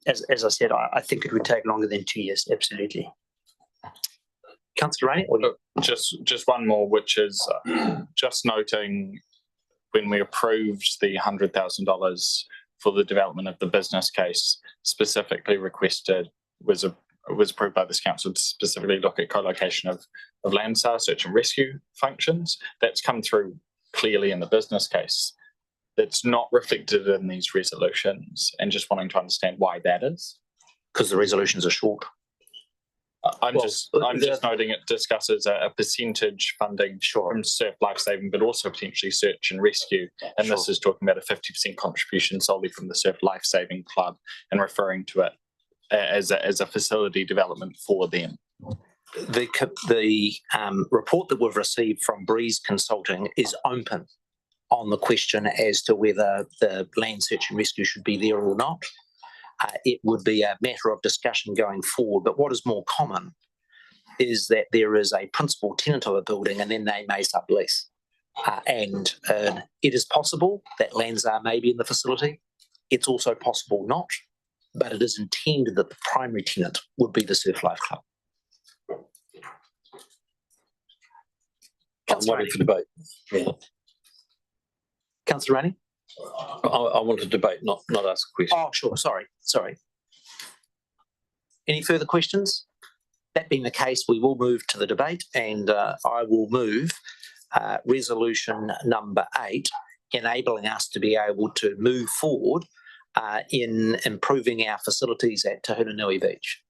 As I said, I think it would take longer than 2 years, absolutely. Councillor Rainey? Just one more, which is just noting when we approved the $100,000 for the development of the business case, specifically requested was approved by this council to specifically look at co-location of Landsar search and rescue functions. That's come through clearly in the business case. That's not reflected in these resolutions, and just wanting to understand why that is. Because the resolutions are short. I'm just noting it discusses a percentage funding from Surf Lifesaving, but also potentially search and rescue. And this is talking about a 50% contribution solely from the Surf Lifesaving Club and referring to it as a facility development for them. The report that we've received from Breeze Consulting is open on the question as to whether the land search and rescue should be there or not. It would be a matter of discussion going forward. But what is more common is that there is a principal tenant of a building and then they may sublease. And it is possible that Landsar may be in the facility. It's also possible not, but it is intended that the primary tenant would be the Surf Life Club. I'm waiting for debate. Yeah. Councillor Rainey? I want to debate, not ask a question. Oh, sure. Sorry. Any further questions? That being the case, we will move to the debate, and I will move resolution number 8, enabling us to be able to move forward in improving our facilities at Te Hunanui Beach.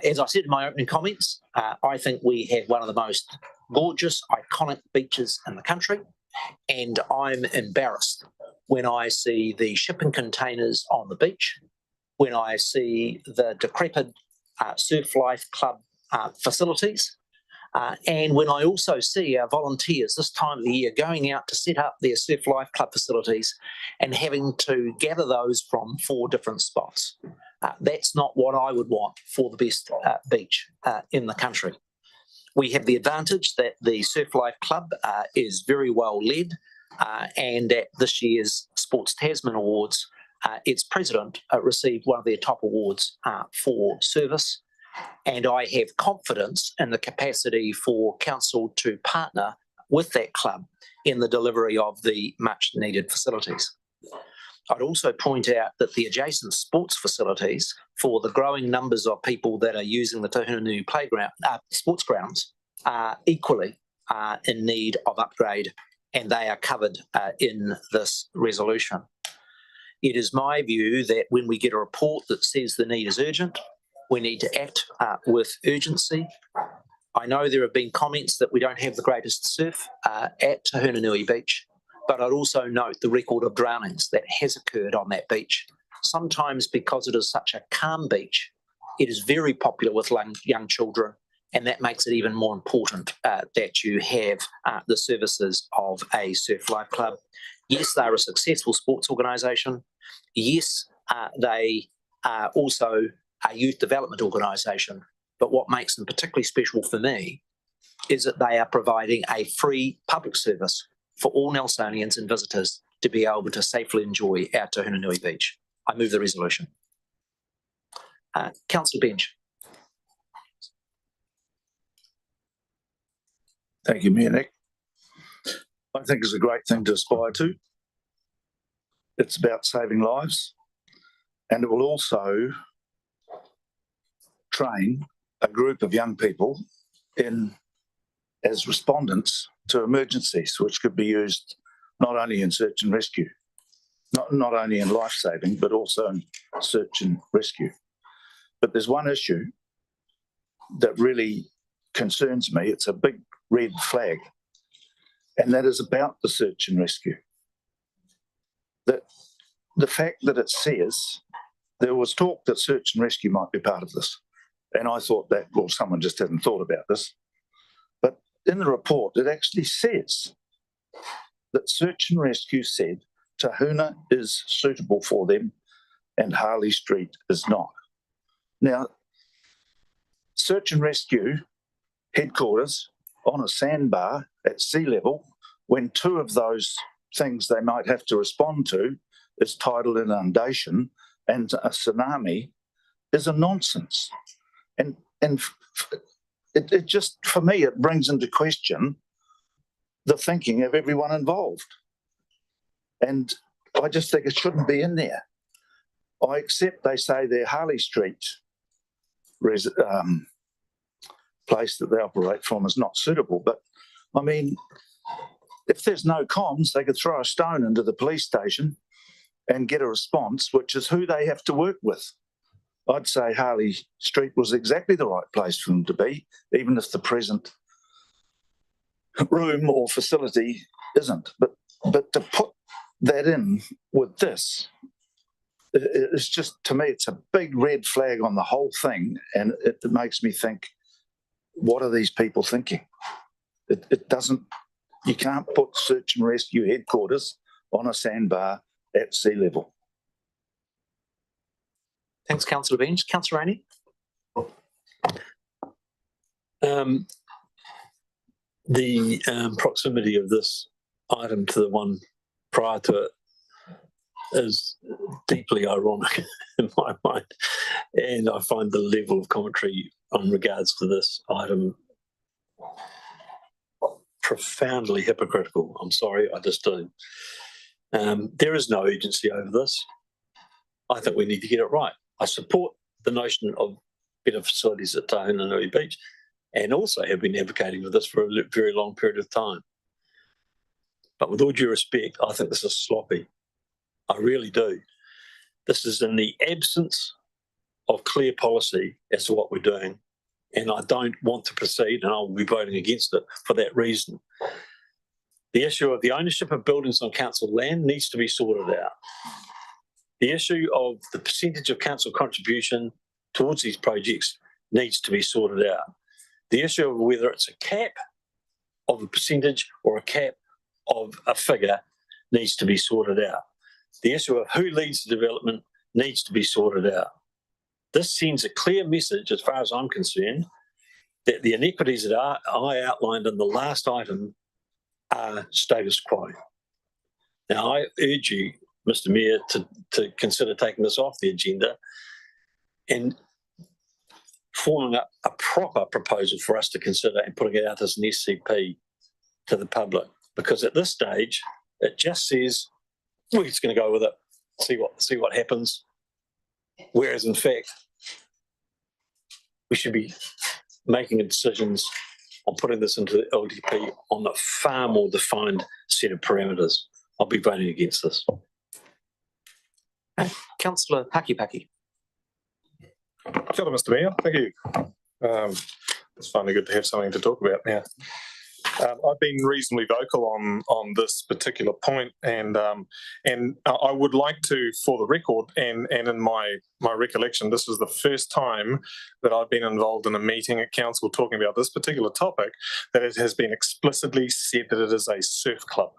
As I said in my opening comments, I think we have one of the most gorgeous, iconic beaches in the country, and I'm embarrassed when I see the shipping containers on the beach, when I see the decrepit Surf Life Club facilities, and when I also see our volunteers this time of the year going out to set up their Surf Life Club facilities and having to gather those from 4 different spots. That's not what I would want for the best beach in the country. We have the advantage that the Surf Life Club is very well led, and at this year's Sports Tasman Awards, its president received one of their top awards for service, and I have confidence in the capacity for council to partner with that club in the delivery of the much needed facilities. I'd also point out that the adjacent sports facilities for the growing numbers of people that are using the Te Hunanui playground, sports grounds, are equally in need of upgrade, and they are covered in this resolution. It is my view that when we get a report that says the need is urgent, we need to act with urgency. I know there have been comments that we don't have the greatest surf at Te Hunanui Beach, but I'd also note the record of drownings that has occurred on that beach. Sometimes because it is such a calm beach, it is very popular with young children, and that makes it even more important that you have the services of a Surf Life Club. Yes, they're a successful sports organisation. Yes, they are also a youth development organisation. But what makes them particularly special for me is that they are providing a free public service for all Nelsonians and visitors to be able to safely enjoy our Te Hunanui Beach. I move the resolution. Councillor Bench. Thank you, Mayor Nick. I think it's a great thing to aspire to. It's about saving lives, and it will also train a group of young people as respondents to emergencies, which could be used not only in search and rescue, not only in life saving, but also in search and rescue. But there's one issue that really concerns me. It's a big red flag, and that is about the search and rescue. That the fact that it says there was talk that search and rescue might be part of this. And I thought that, well, someone just hadn't thought about this. But in the report, it actually says that search and rescue said Tahuna is suitable for them and Harley Street is not. Now, search and rescue headquarters on a sandbar at sea level, when two of those things they might have to respond to is tidal inundation and a tsunami, is a nonsense. And it just, for me, it brings into question the thinking of everyone involved. And I just think it shouldn't be in there. I accept they say their Harley Street place that they operate from is not suitable, but I mean, if there's no comms, they could throw a stone into the police station and get a response, which is who they have to work with. I'd say Harley Street was exactly the right place for them to be, even if the present room or facility isn't. But to put that in with this, it's just, to me, it's a big red flag on the whole thing, and it makes me think, what are these people thinking? It doesn't, you can't put search and rescue headquarters on a sandbar at sea level. Thanks, Councillor Bench. Councillor Rainey? The proximity of this item to the one prior to it is deeply ironic in my mind. And I find the level of commentary on regards to this item profoundly hypocritical. I'm sorry, I just do. There is no urgency over this. I think we need to get it right. I support the notion of better facilities at Tahunanui Beach, and also have been advocating for this for a very long period of time. But with all due respect, I think this is sloppy. I really do. This is in the absence of clear policy as to what we're doing, and I don't want to proceed, and I'll be voting against it for that reason. The issue of the ownership of buildings on council land needs to be sorted out. The issue of the percentage of council contribution towards these projects needs to be sorted out. The issue of whether it's a cap of a percentage or a cap of a figure needs to be sorted out. The issue of who leads the development needs to be sorted out. This sends a clear message, as far as I'm concerned, that the inequities that I outlined in the last item are status quo. Now, I urge you, Mr. Mayor, to consider taking this off the agenda and forming up a proper proposal for us to consider and putting it out as an SCP to the public. Because at this stage, it just says, we're just going to go with it, see what happens. Whereas, in fact, we should be making decisions on putting this into the LDP on a far more defined set of parameters. I'll be voting against this. Councillor Pakipaki. Kia ora, Mr. Mayor. Thank you. It's finally good to have something to talk about now. I've been reasonably vocal on this particular point, and I would like to, for the record, and in my recollection, this is the first time that I've been involved in a meeting at council talking about this particular topic, that it has been explicitly said that it is a surf club.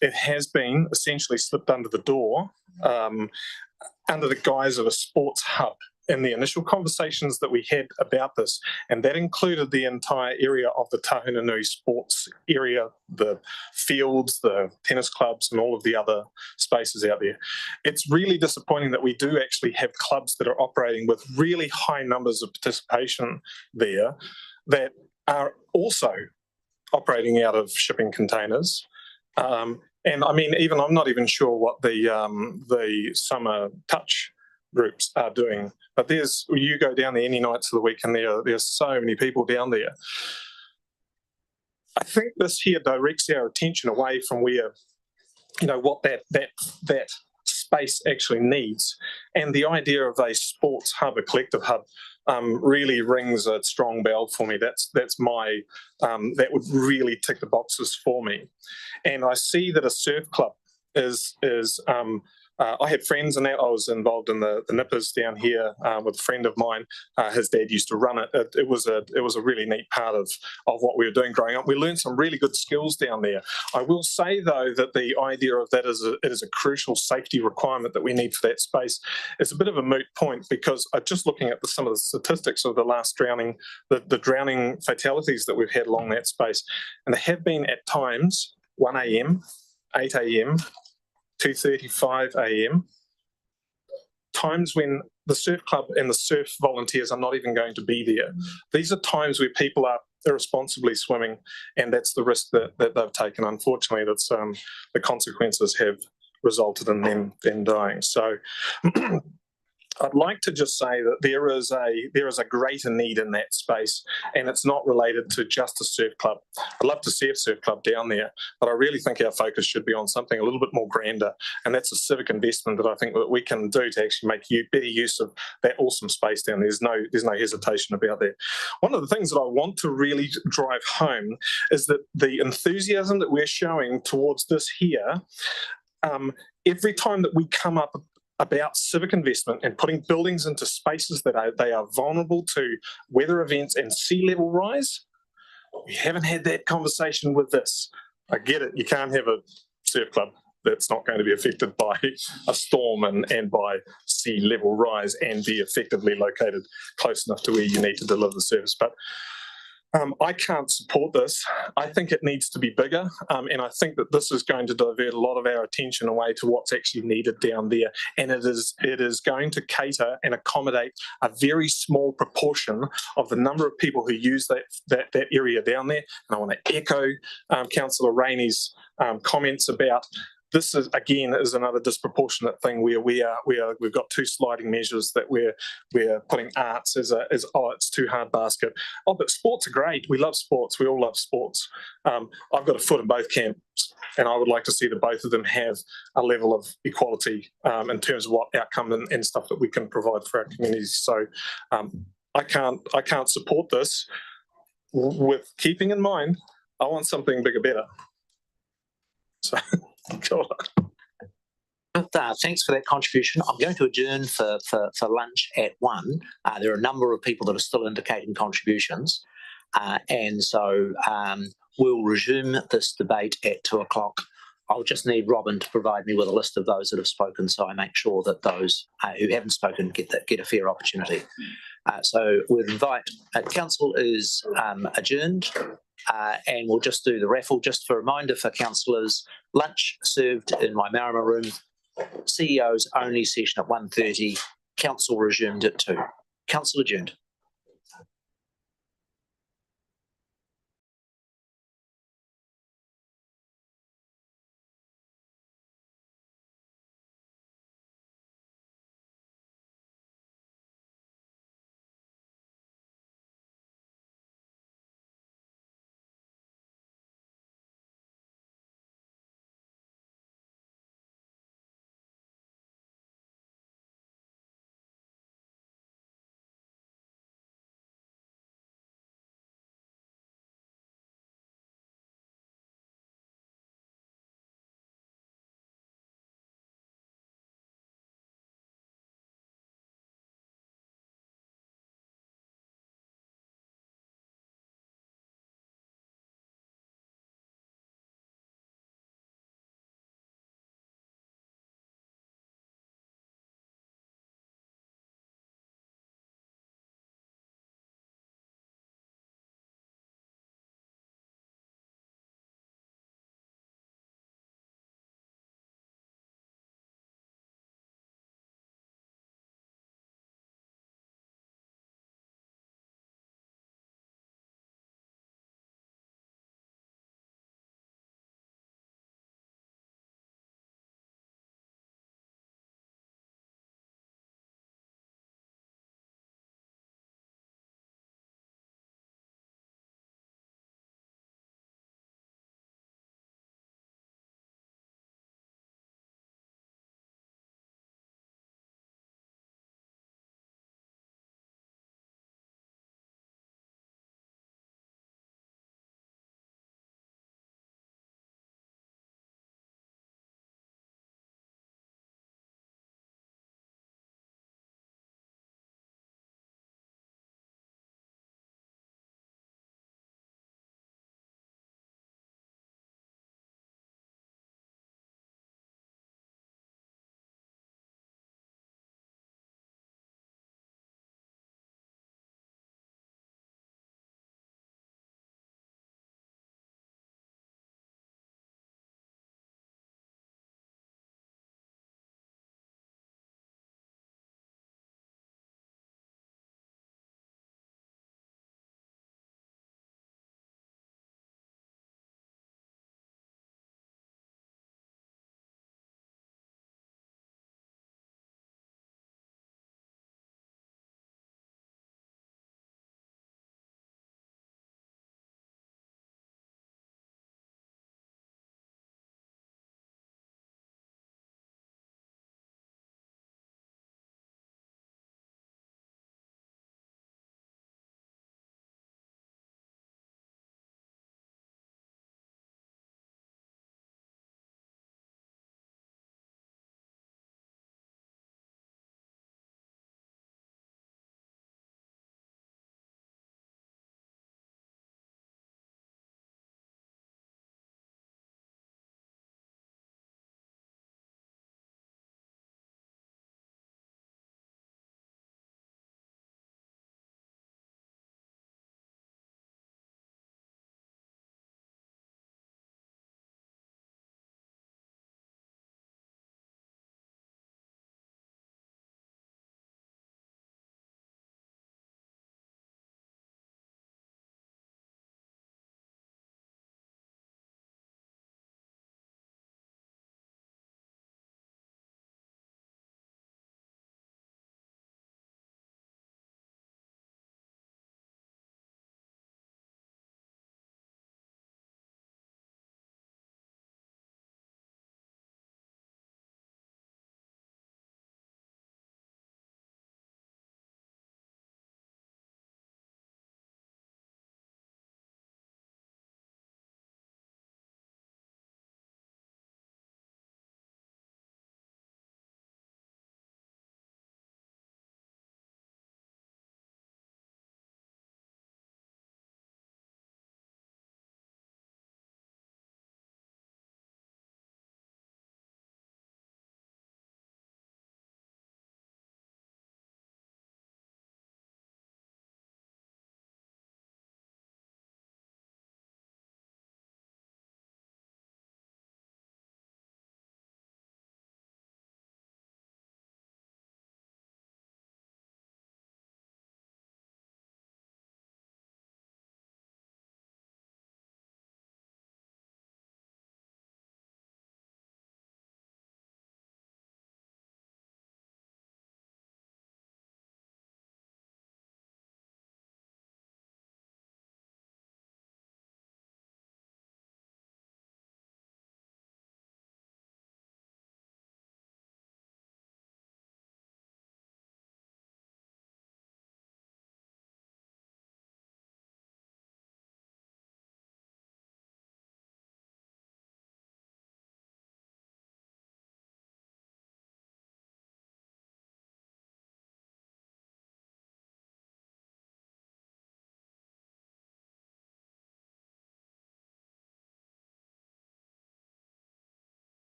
It has been essentially slipped under the door under the guise of a sports hub in the initial conversations that we had about this, and that included the entire area of the Tahunanui sports area, the fields, the tennis clubs, and all of the other spaces out there. It's really disappointing that we do actually have clubs that are operating with really high numbers of participation there that are also operating out of shipping containers. And I mean, even I'm not even sure what the summer touch groups are doing, but you go down there any nights of the week and there's so many people down there. I think this here directs our attention away from where, what that space actually needs, and the idea of a sports hub, a collective hub, really rings a strong bell for me. That's my that would really tick the boxes for me. And I see that a surf club is I had friends in that. I was involved in the Nippers down here with a friend of mine. His dad used to run it. It was a really neat part of what we were doing growing up. We learned some really good skills down there. I will say though that the idea of that is it is a crucial safety requirement that we need for that space. It's a bit of a moot point because just looking at some of the statistics of the last drowning, the drowning fatalities that we've had along that space, and there have been at times 1 a.m., 8 a.m., 2:35 a.m. times when the surf club and the surf volunteers are not even going to be there. These are times where people are irresponsibly swimming, and that's the risk that they've taken. Unfortunately, that's the consequences have resulted in them dying. So I'd like to just say that there is a greater need in that space, and it's not related to just a surf club. I'd love to see a surf club down there, but I really think our focus should be on something a little bit more grander, and that's a civic investment that I think that we can do to actually make better use of that awesome space down there. There's no hesitation about that. One of the things that I want to really drive home is that the enthusiasm that we're showing towards this here, every time that we come up about civic investment and putting buildings into spaces that they are vulnerable to weather events and sea level rise, we haven't had that conversation with this. I get it, you can't have a surf club that's not going to be affected by a storm and by sea level rise and be effectively located close enough to where you need to deliver the service. But I can't support this. I think it needs to be bigger, and I think that this is going to divert a lot of our attention away to what's actually needed down there. And it is going to cater and accommodate a very small proportion of the number of people who use that area down there. And I want to echo Councillor Rainey's comments about. This is another disproportionate thing where we've got two sliding measures that we're putting arts as it's too hard basket. Oh, but sports are great. We love sports. We all love sports. I've got a foot in both camps, and I would like to see that both of them have a level of equality in terms of what outcome and stuff that we can provide for our communities. So I can't support this with keeping in mind I want something bigger, better. So. Thanks for that contribution. I'm going to adjourn for lunch at 1. There are a number of people that are still indicating contributions. And so we'll resume this debate at 2 o'clock. I'll just need Robin to provide me with a list of those that have spoken, so I make sure that those who haven't spoken get a fair opportunity. So we'll invite, council is adjourned. And we'll just do the raffle. Just for a reminder for councillors, lunch served in my Marama room, CEO's only session at 1:30, council resumed at 2. Council adjourned.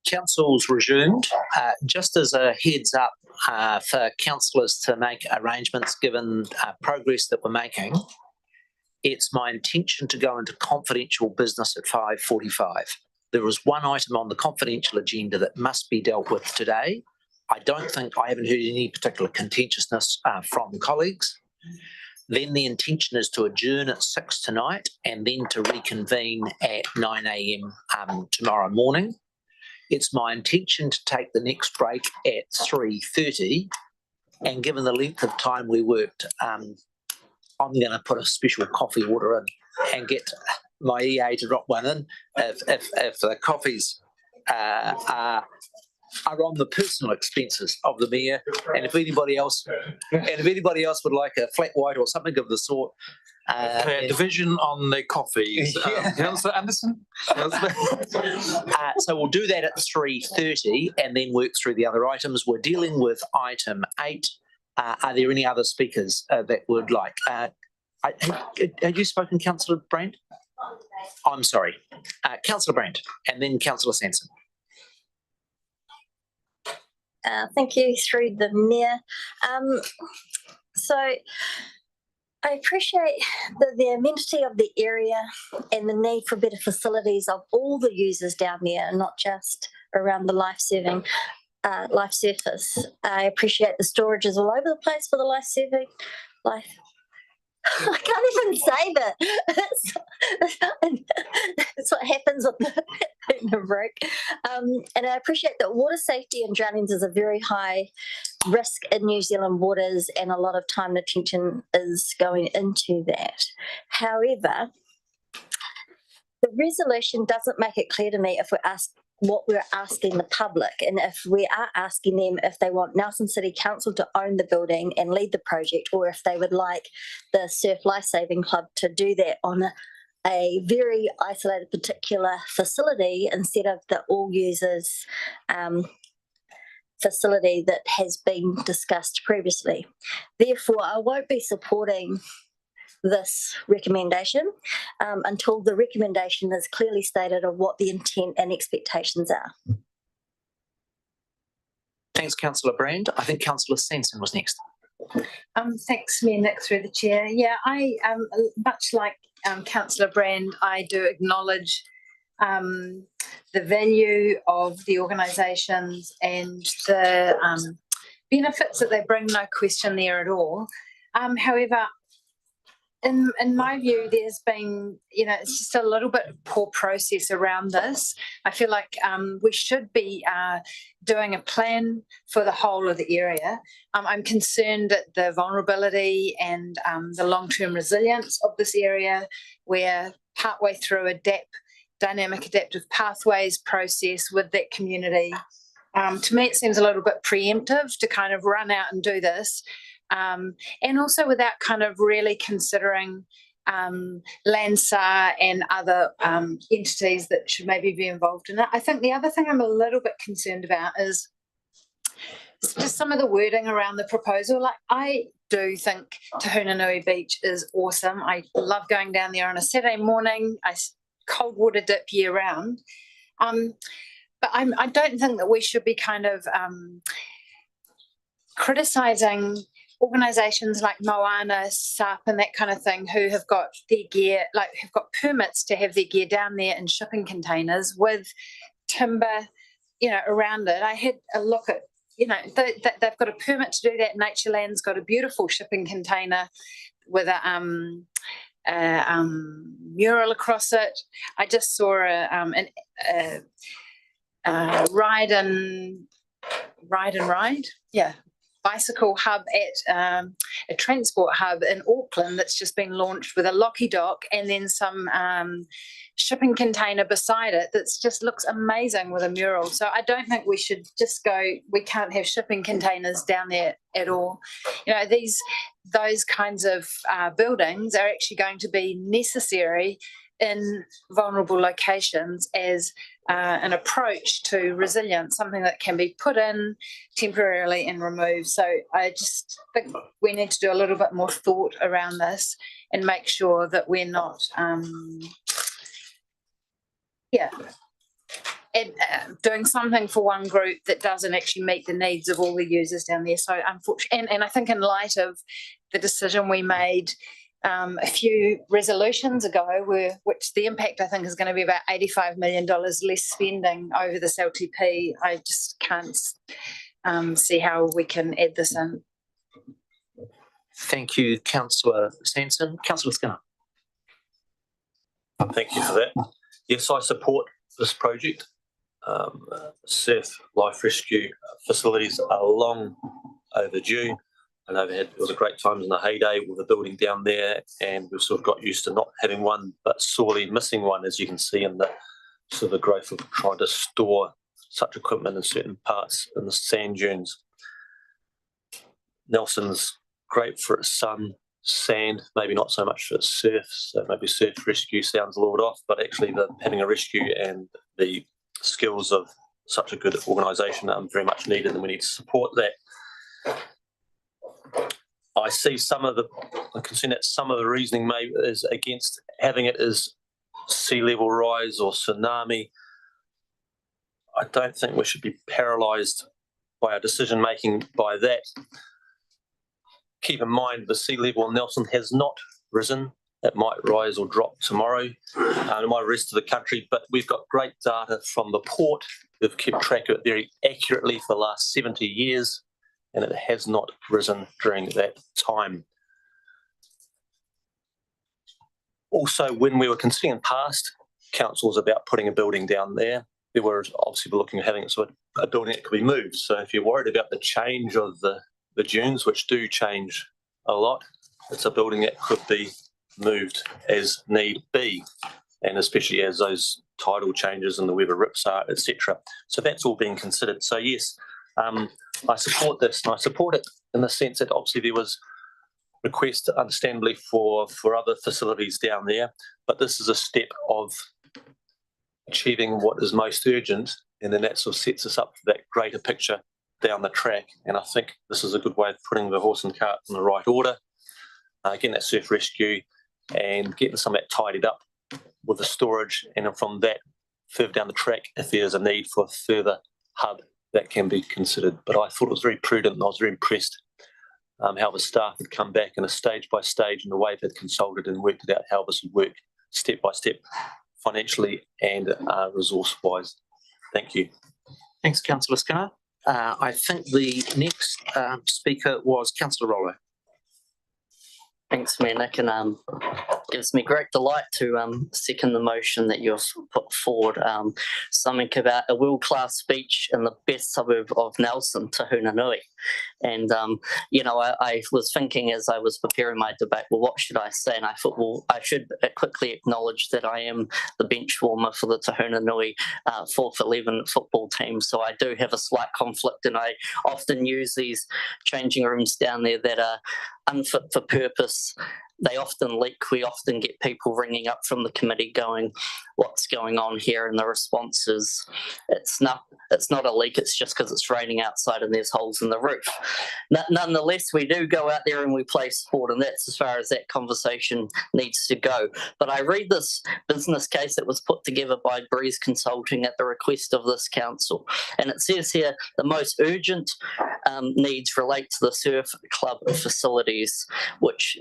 Council's resumed. Just as a heads up for councillors to make arrangements given progress that we're making, it's my intention to go into confidential business at 5:45. There is one item on the confidential agenda that must be dealt with today. I haven't heard any particular contentiousness from colleagues. Then the intention is to adjourn at 6 tonight and then to reconvene at 9 a.m. Tomorrow morning. It's my intention to take the next break at 3:30, and given the length of time we worked, I'm going to put a special coffee order in and get my EA to drop one in if the coffees are on the personal expenses of the mayor, and if anybody else would like a flat white or something of the sort. Division on the coffees. Councillor Anderson? So we'll do that at 3:30 and then work through the other items. We're dealing with item 8. Are there any other speakers that would like? Have you spoken, Councillor Brandt? I'm sorry. Councillor Brandt and then Councillor Sanson. Thank you, through the mayor. So I appreciate the amenity of the area and the need for better facilities of all the users down there, not just around the life surface. I appreciate the storages all over the place for the life. I can't even say that. That's what happens with the break. And I appreciate that water safety and drownings is a very high risk in New Zealand waters, and a lot of time and attention is going into that. However, the resolution doesn't make it clear to me if we're asked what we're asking the public, and if we are asking them if they want Nelson City Council to own the building and lead the project, or if they would like the Surf Lifesaving Club to do that on a very isolated particular facility instead of the all users facility that has been discussed previously. Therefore, I won't be supporting this recommendation until the recommendation is clearly stated of what the intent and expectations are. Thanks, Councillor Brand. I think Councillor Sanson was next. Thanks, Mayor Nick, through the chair. Yeah, I much like Councillor Brand, I do acknowledge the value of the organisations and the benefits that they bring, no question there at all. However, in my view, there's been, it's just a little bit of poor process around this. I feel like we should be doing a plan for the whole of the area. I'm concerned at the vulnerability and the long-term resilience of this area. We're partway through a dynamic adaptive pathways process with that community. To me, it seems a little bit preemptive to kind of run out and do this. And also without kind of really considering LANSAR and other entities that should maybe be involved in it. I think the other thing I'm a little bit concerned about is just some of the wording around the proposal. Like, I do think Te Hunanui Beach is awesome. I love going down there on a Saturday morning. I cold water dip year round. But I don't think that we should be kind of criticising organisations like Moana, SAP and that kind of thing, who have got their gear, like have got permits to have their gear down there in shipping containers with timber, around it. I had a look at, they've got a permit to do that. Natureland's got a beautiful shipping container with a mural across it. I just saw a ride. Yeah. bicycle hub at a transport hub in Auckland that's just been launched with a locky dock and then some shipping container beside it that's just looks amazing with a mural. So I don't think we should just go, we can't have shipping containers down there at all. You know, those kinds of buildings are actually going to be necessary in vulnerable locations as an approach to resilience, something that can be put in temporarily and removed. So I just think we need to do a little bit more thought around this and make sure that we're not, doing something for one group that doesn't actually meet the needs of all the users down there. So unfortunately, and I think in light of the decision we made a few resolutions ago, which the impact I think is going to be about $85 million less spending over this LTP. I just can't see how we can add this in. Thank you, Councillor Sanson. Councillor Skinner. Thank you for that. Yes, I support this project. Surf life rescue facilities are long overdue. I know it was a great times in the heyday with the building down there, and we've sort of got used to not having one, but sorely missing one, as you can see in the sort of the growth of trying to store such equipment in certain parts in the sand dunes. Nelson's great for its sun, sand, maybe not so much for its surf. So maybe surf rescue sounds a little bit off, but actually having a rescue and the skills of such a good organisation are very much needed, and we need to support that. I see I'm concerned that some of the reasoning is against having it as sea level rise or tsunami. I don't think we should be paralysed by our decision making by that. Keep in mind the sea level in Nelson has not risen. It might rise or drop tomorrow in the rest of the country, but we've got great data from the port. They've kept track of it very accurately for the last 70 years. And it has not risen during that time. Also, when we were considering past councils about putting a building down there, they were obviously looking at having it sort of a building that could be moved. So if you're worried about the change of the dunes, which do change a lot, it's a building that could be moved as need be, and especially as those tidal changes and the weather rips are, etc. So that's all being considered. So yes, I support this, and I support it in the sense that obviously there was requests, understandably, for other facilities down there, but this is a step of achieving what is most urgent, and then that sort of sets us up for that greater picture down the track. And I think this is a good way of putting the horse and cart in the right order, getting that surf rescue and getting some of that tidied up with the storage, and then from that further down the track, if there's a need for a further hub, that can be considered. But I thought it was very prudent, and I was very impressed how the staff had come back in a stage by stage, and the way they'd consulted and worked it out how this would work step by step, financially and resource wise. Thank you. Thanks, Councillor Skinner. I think the next speaker was Councillor Rollo. Thanks, Mayor Nick, and gives me great delight to second the motion that you've put forward. Something about a world-class beach in the best suburb of Nelson, Te Hunanui. And, you know, I was thinking as I was preparing my debate, well, what should I say? And I thought, well, I should quickly acknowledge that I am the bench warmer for the Te Hunanui 4th 11 football team. So I do have a slight conflict, and I often use these changing rooms down there that are unfit for purpose. They often leak. We often get people ringing up from the committee going, what's going on here? And the response is, it's not a leak, it's just because it's raining outside and there's holes in the roof. Nonetheless, we do go out there and we play sport, and that's as far as that conversation needs to go. But I read this business case that was put together by Breeze Consulting at the request of this council, and it says here the most urgent needs relate to the surf club facilities, which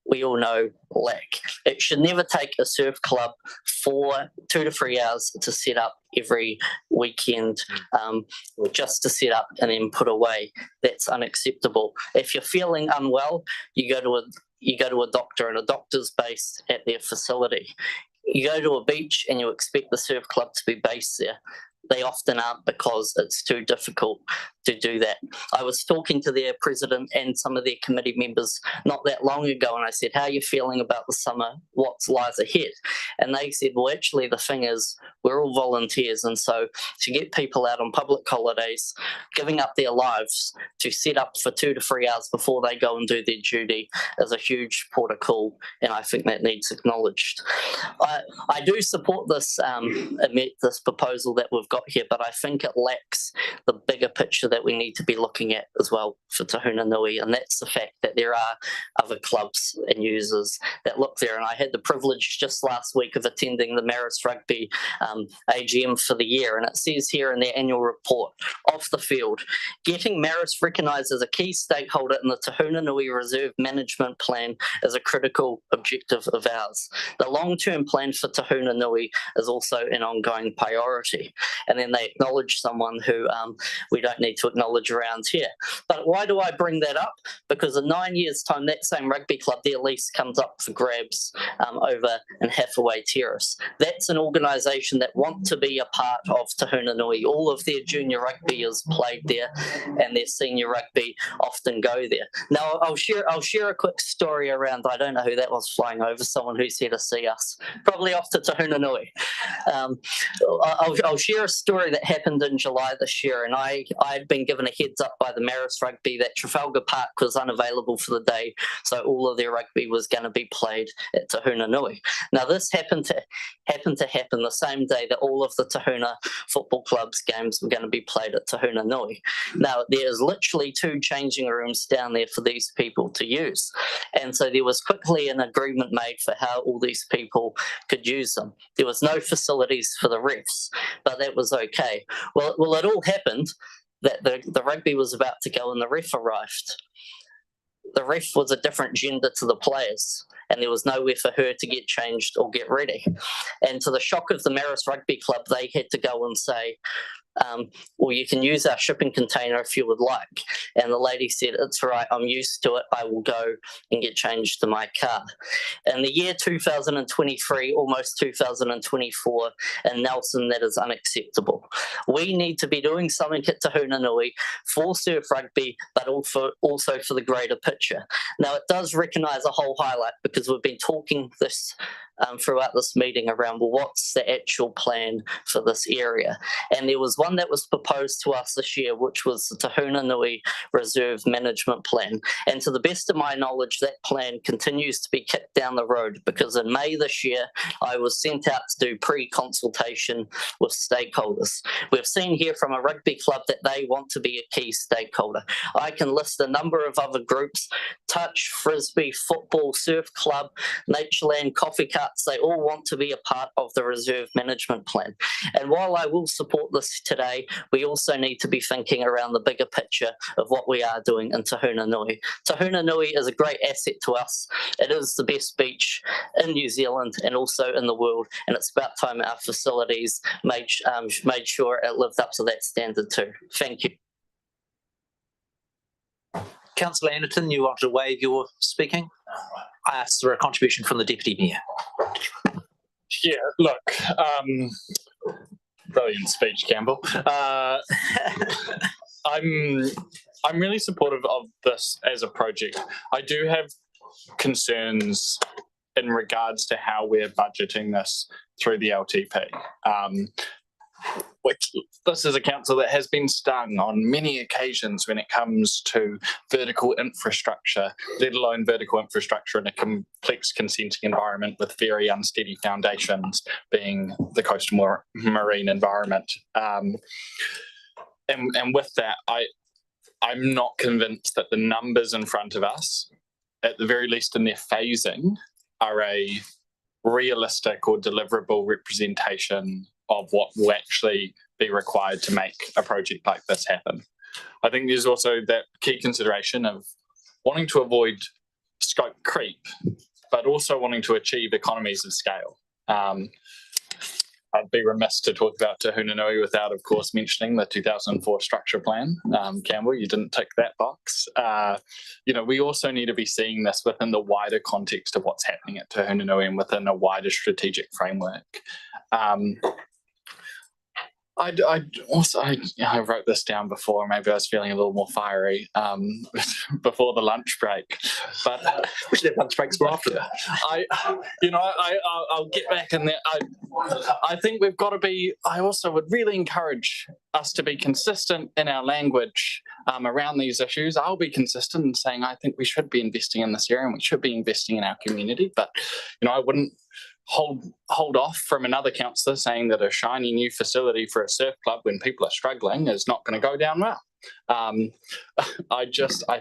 we all know lack. It should never take a surf club 2 to 3 hours to set up every weekend, just to set up and then put away. That's unacceptable. If you're feeling unwell, you go to a doctor, and a doctor's based at their facility. You go to a beach and you expect the surf club to be based there. they often aren't because it's too difficult to do that. I was talking to their president and some of their committee members not that long ago, and I said, how are you feeling about the summer? What lies ahead? And they said, well, actually, the thing is, we're all volunteers. And so to get people out on public holidays, giving up their lives to set up for 2 to 3 hours before they go and do their duty is a huge port of call. And I think that needs acknowledged. I do support this, this proposal that we've got here, but I think it lacks the bigger picture that we need to be looking at as well for Te Huna-Nui, and that's the fact that there are other clubs and users that look there. And I had the privilege just last week of attending the Marist Rugby AGM for the year, and it says here in their annual report, off the field, getting Marist recognised as a key stakeholder in the Te Huna-Nui Reserve Management Plan is a critical objective of ours. The long-term plan for Te Huna-Nui is also an ongoing priority. And then they acknowledge someone who we don't need to acknowledge around here. But why do I bring that up? Because in 9 years' time, that same rugby club, their lease comes up for grabs over in Hathaway Terrace. That's an organisation that want to be a part of Te Huna-Nui. All of their junior rugby is played there, and their senior rugby often go there. Now, I'll share a quick story around, I don't know who that was flying over, someone who's here to see us, probably off to Te Huna-Nui. I'll share a story that happened in July this year, and I'd been given a heads up by the Marist Rugby that Trafalgar Park was unavailable for the day, so all of their rugby was going to be played at Te Huna-Nui. Now, this happened to happen the same day that all of the Te Huna Football Club's games were going to be played at Te Huna-Nui. Now, there's literally 2 changing rooms down there for these people to use, and so there was quickly an agreement made for how all these people could use them. There was no facilities for the refs, but that was okay. Well, it all happened that the rugby was about to go and the ref arrived. The ref was a different gender to the players, and there was nowhere for her to get changed or get ready. And to the shock of the Marist Rugby Club, they had to go and say, well, you can use our shipping container if you would like. And the lady said, it's all right, I'm used to it, I will go and get changed to my car. In the year 2023, almost 2024, in Nelson, that is unacceptable. We need to be doing something at Te Huna-Nui for surf rugby, but also for the greater picture. Now, it does recognise a whole highlight because we've been talking this throughout this meeting around, well, what's the actual plan for this area? And there was one that was proposed to us this year, which was the Te Huna-Nui Reserve Management Plan. And to the best of my knowledge, that plan continues to be kicked down the road, because in May this year, I was sent out to do pre-consultation with stakeholders. We've seen here from a rugby club that they want to be a key stakeholder. I can list a number of other groups: touch, frisbee, football, surf club, Natureland, coffee cups. They all want to be a part of the reserve management plan. And while I will support this today, we also need to be thinking around the bigger picture of what we are doing in Te Huna-Nui. Te Huna-Nui is a great asset to us. It is the best beach in New Zealand and also in the world, and it's about time our facilities made sure it lived up to that standard too. Thank you. Councillor Anderton, you want to waive your speaking? I asked for a contribution from the Deputy Mayor. Yeah, look, brilliant speech, Campbell. I'm really supportive of this as a project. I do have concerns in regards to how we're budgeting this through the LTP. Which this is a council that has been stung on many occasions when it comes to vertical infrastructure, let alone vertical infrastructure in a complex consenting environment with very unsteady foundations, being the coastal marine environment. And with that, I'm not convinced that the numbers in front of us, at the very least in their phasing, are a realistic or deliverable representation of what will actually be required to make a project like this happen. I think there's also that key consideration of wanting to avoid scope creep, but also wanting to achieve economies of scale. I'd be remiss to talk about Te Huna-Nui without, of course, mentioning the 2004 structure plan. Campbell, you didn't tick that box. We also need to be seeing this within the wider context of what's happening at Te Huna-Nui and within a wider strategic framework. I wrote this down before. Maybe I was feeling a little more fiery before the lunch break, but we should have lunch breaks more often. I'll get back in there. I think we've got to be. I also would really encourage us to be consistent in our language around these issues. I'll be consistent in saying I think we should be investing in this area and we should be investing in our community. But I wouldn't hold off from another councillor saying that a shiny new facility for a surf club when people are struggling is not going to go down well. I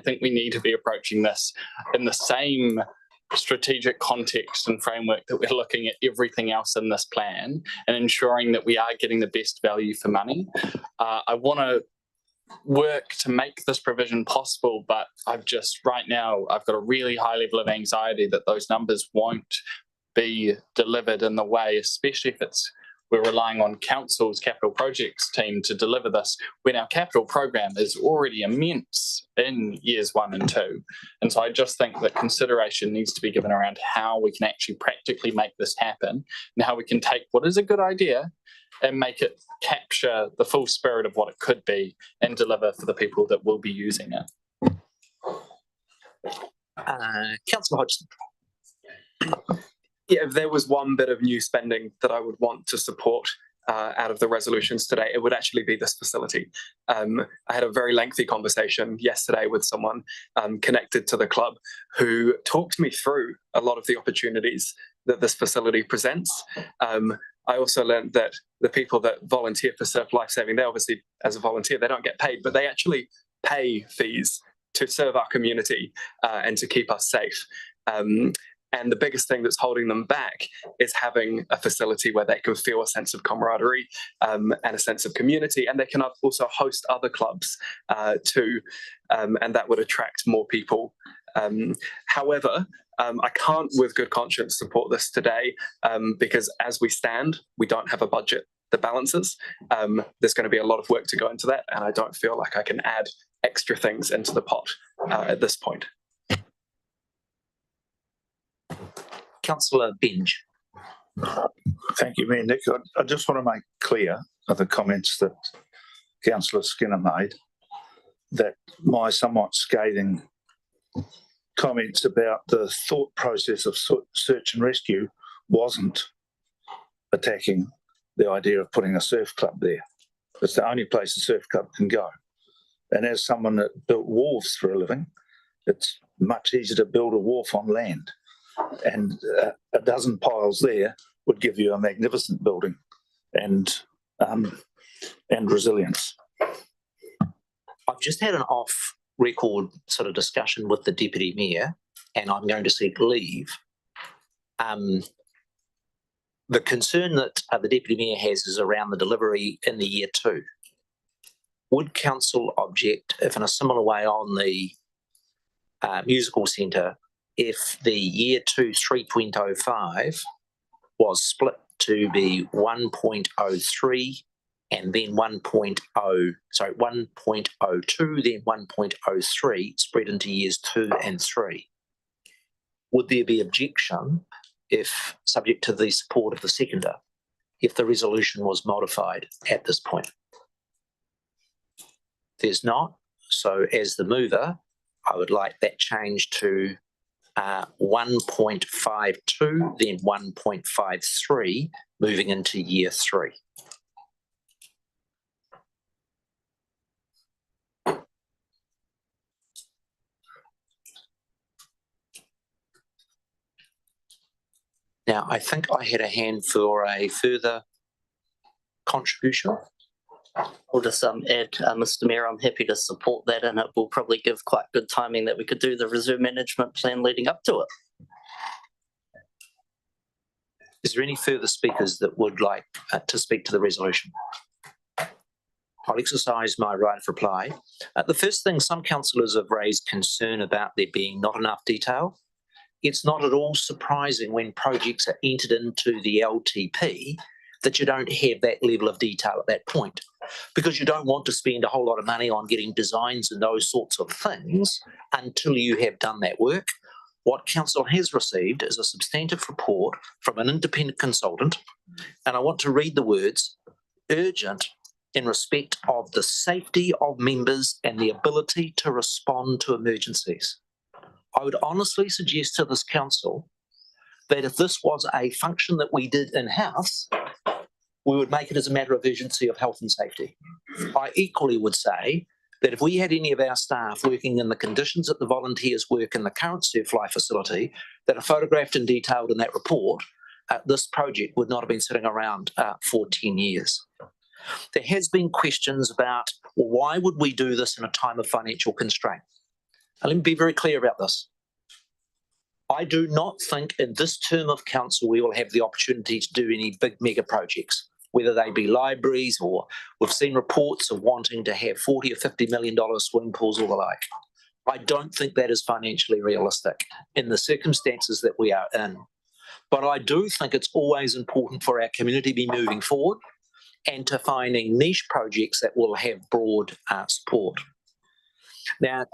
think we need to be approaching this in the same strategic context and framework that we're looking at everything else in this plan and ensuring that we are getting the best value for money. I want to work to make this provision possible, but right now I've got a really high level of anxiety that those numbers won't be delivered in the way, especially if we're relying on council's capital projects team to deliver this when our capital program is already immense in years 1 and 2. And so I just think that consideration needs to be given around how we can actually practically make this happen and how we can take what is a good idea and make it capture the full spirit of what it could be and deliver for the people that will be using it. Councillor Hodgson. Yeah, if there was one bit of new spending that I would want to support out of the resolutions today, it would actually be this facility. I had a very lengthy conversation yesterday with someone connected to the club who talked me through a lot of the opportunities that this facility presents. I also learned that the people that volunteer for Surf Lifesaving, they obviously, as a volunteer, they don't get paid, but they actually pay fees to serve our community and to keep us safe. And the biggest thing that's holding them back is having a facility where they can feel a sense of camaraderie and a sense of community. And they can also host other clubs too, and that would attract more people. However, I can't with good conscience support this today because as we stand, we don't have a budget that balances. There's going to be a lot of work to go into that, and I don't feel like I can add extra things into the pot at this point. Councillor Binge. Thank you, Mayor Nick. I just want to make clear of the comments that Councillor Skinner made, that my somewhat scathing comments about the thought process of search and rescue wasn't attacking the idea of putting a surf club there. It's the only place a surf club can go. And as someone that built wharves for a living, it's much easier to build a wharf on land. And a dozen piles there would give you a magnificent building and resilience. I've just had an off-record sort of discussion with the Deputy Mayor, and I'm going to seek leave. The concern that the Deputy Mayor has is around the delivery in the year 2. Would Council object if in a similar way on the musical centre, if the year 2 3.05 was split to be 1.03 and then 1.02, then 1.03 spread into years 2 and 3? Would there be objection if, subject to the support of the seconder, if the resolution was modified at this point? There's not. So as the mover, I would like that change to 1.52, then 1.53, moving into year 3. Now, I think I had a hand for a further contribution. I'll just add, Mr. Mayor, I'm happy to support that, and it will probably give quite good timing that we could do the reserve management plan leading up to it. Is there any further speakers that would like to speak to the resolution? I'll exercise my right of reply. The first thing, some councillors have raised concern about there being not enough detail. It's not at all surprising when projects are entered into the LTP that you don't have that level of detail at that point, because you don't want to spend a whole lot of money on getting designs and those sorts of things until you have done that work. What council has received is a substantive report from an independent consultant, and I want to read the words: urgent in respect of the safety of members and the ability to respond to emergencies. I would honestly suggest to this council that if this was a function that we did in-house, we would make it as a matter of urgency of health and safety. I equally would say that if we had any of our staff working in the conditions that the volunteers work in the current Surf Life facility that are photographed and detailed in that report, this project would not have been sitting around for 10 years. There has been questions about, well, why would we do this in a time of financial constraint? And let me be very clear about this. I do not think in this term of council we will have the opportunity to do any big mega projects, whether they be libraries or we've seen reports of wanting to have $40 or $50 million swimming pools or the like. I don't think that is financially realistic in the circumstances that we are in. But I do think it's always important for our community to be moving forward and to finding niche projects that will have broad support. Now,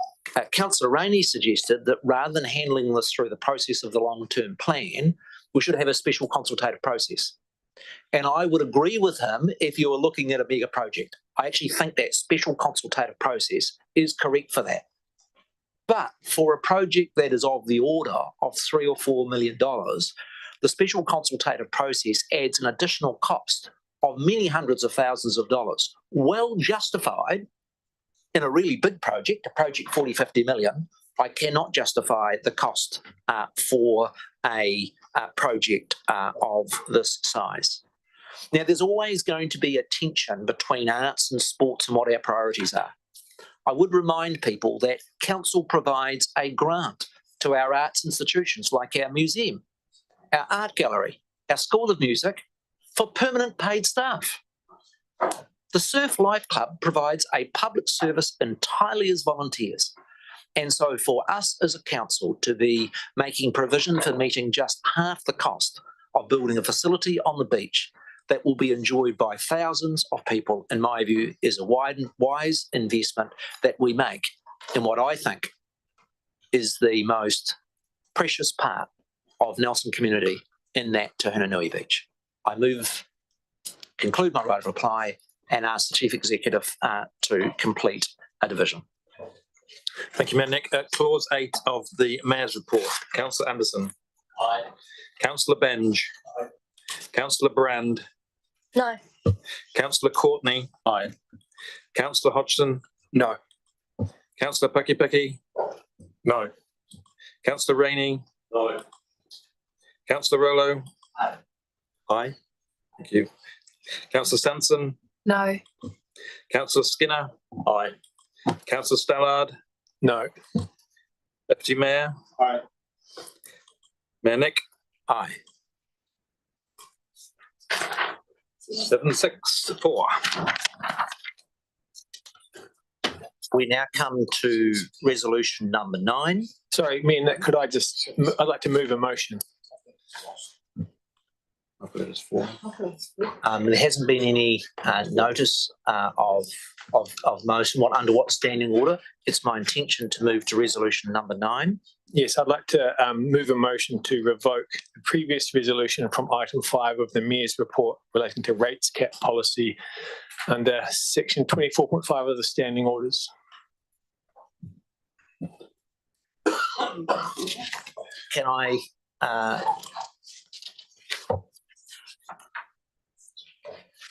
Councillor Rainey suggested that rather than handling this through the process of the long-term plan, we should have a special consultative process. And I would agree with him if you were looking at a mega project. I actually think that special consultative process is correct for that. But for a project that is of the order of $3 or $4 million, the special consultative process adds an additional cost of many hundreds of thousands of dollars, well justified in a really big project, a project 40, 50 million. I cannot justify the cost for a project of this size. Now, there's always going to be a tension between arts and sports and what our priorities are. I would remind people that council provides a grant to our arts institutions like our museum, our art gallery, our School of Music for permanent paid staff. The Surf Life Club provides a public service entirely as volunteers. And so for us as a council to be making provision for meeting just half the cost of building a facility on the beach that will be enjoyed by thousands of people, in my view, is a wise investment that we make in what I think is the most precious part of Nelson community, in that Te Hunanui Beach. I conclude my right of reply and ask the Chief Executive to complete a division. Thank you, Mayor Nick. Clause 8 of the Mayor's report. Councillor Anderson. Aye. Councillor Benge. Aye. Councillor Brand. No. Councillor Courtney. Aye. Councillor Hodgson. No. Councillor Pakipaki. No. Councillor Rainey. No. Councillor Rollo. Aye. Aye. Thank you. Councillor Stanson. No. Councillor Skinner. Aye. Councillor Stallard. No. Deputy Mayor. Aye. Mayor Nick. Aye. 764. We now come to resolution number 9. Sorry, Mayor Nick, I'd like to move a motion. I'll put it as 4. There hasn't been any notice of motion. Under what standing order? It's my intention to move to resolution number 9. Yes, I'd like to move a motion to revoke the previous resolution from item 5 of the Mayor's report relating to rates cap policy under section 24.5 of the standing orders. Can I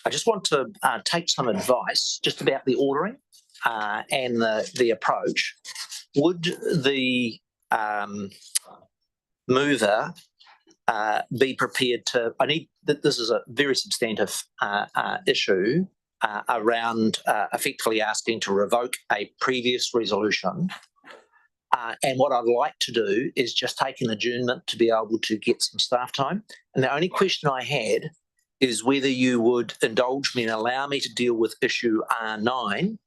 just want to take some advice just about the ordering and the approach. Would the mover be prepared to, this is a very substantive issue around effectively asking to revoke a previous resolution. And what I'd like to do is just take an adjournment to be able to get some staff time. And the only question I had is whether you would indulge me and allow me to deal with issue R9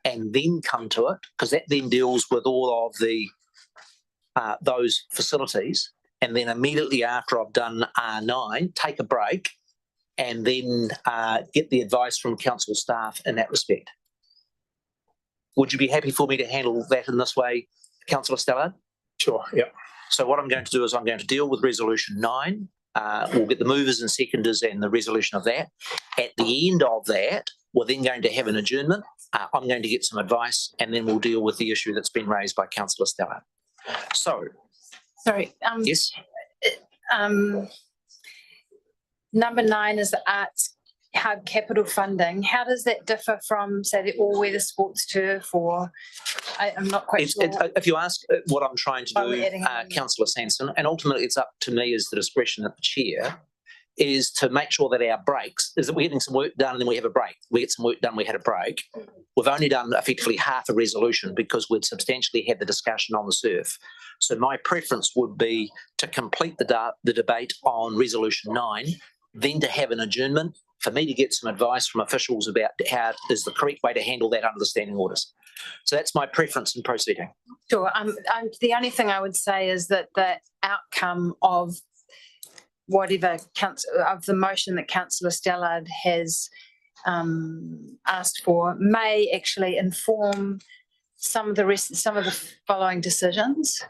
and then come to it, because that then deals with all of the those facilities, and then immediately after I've done R9, take a break and then get the advice from council staff in that respect. Would you be happy for me to handle that in this way, Councillor Stallard? Sure, yeah. So what I'm going to do is I'm going to deal with resolution 9. We'll get the movers and seconders and the resolution of that. At the end of that, We're then going to have an adjournment. I'm going to get some advice, and then we'll deal with the issue that's been raised by Councillor Stella. So, Sorry. yes, Number 9 is the Arts Hub capital funding. How does that differ from, say, the all-weather sports turf, or I'm not quite sure. if you ask what I'm trying to Why we're do, adding it in. Councillor Sanson, and ultimately it's up to me as the discretion of the chair, is to make sure that our breaks, is that we're getting some work done and then we have a break. We get some work done, we had a break. We've only done effectively half a resolution because we'd substantially had the discussion on the surf. So my preference would be to complete the debate on resolution 9, then to have an adjournment, for me to get some advice from officials about how is the correct way to handle that under the standing orders. So that's my preference in proceeding. Sure. The only thing I would say is that the outcome of whatever of the motion that Councillor Stallard has asked for may actually inform some of the following decisions.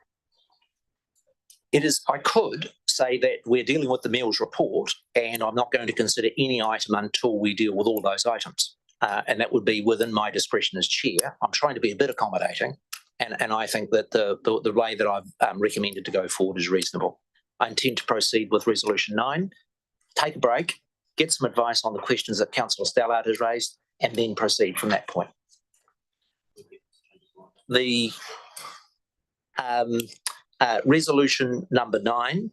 I could say that we're dealing with the Mills report and I'm not going to consider any item until we deal with all those items. And that would be within my discretion as chair. I'm trying to be a bit accommodating, and I think that the way that I've recommended to go forward is reasonable. I intend to proceed with resolution 9, take a break, get some advice on the questions that Councillor Stallard has raised, and then proceed from that point. The resolution number 9,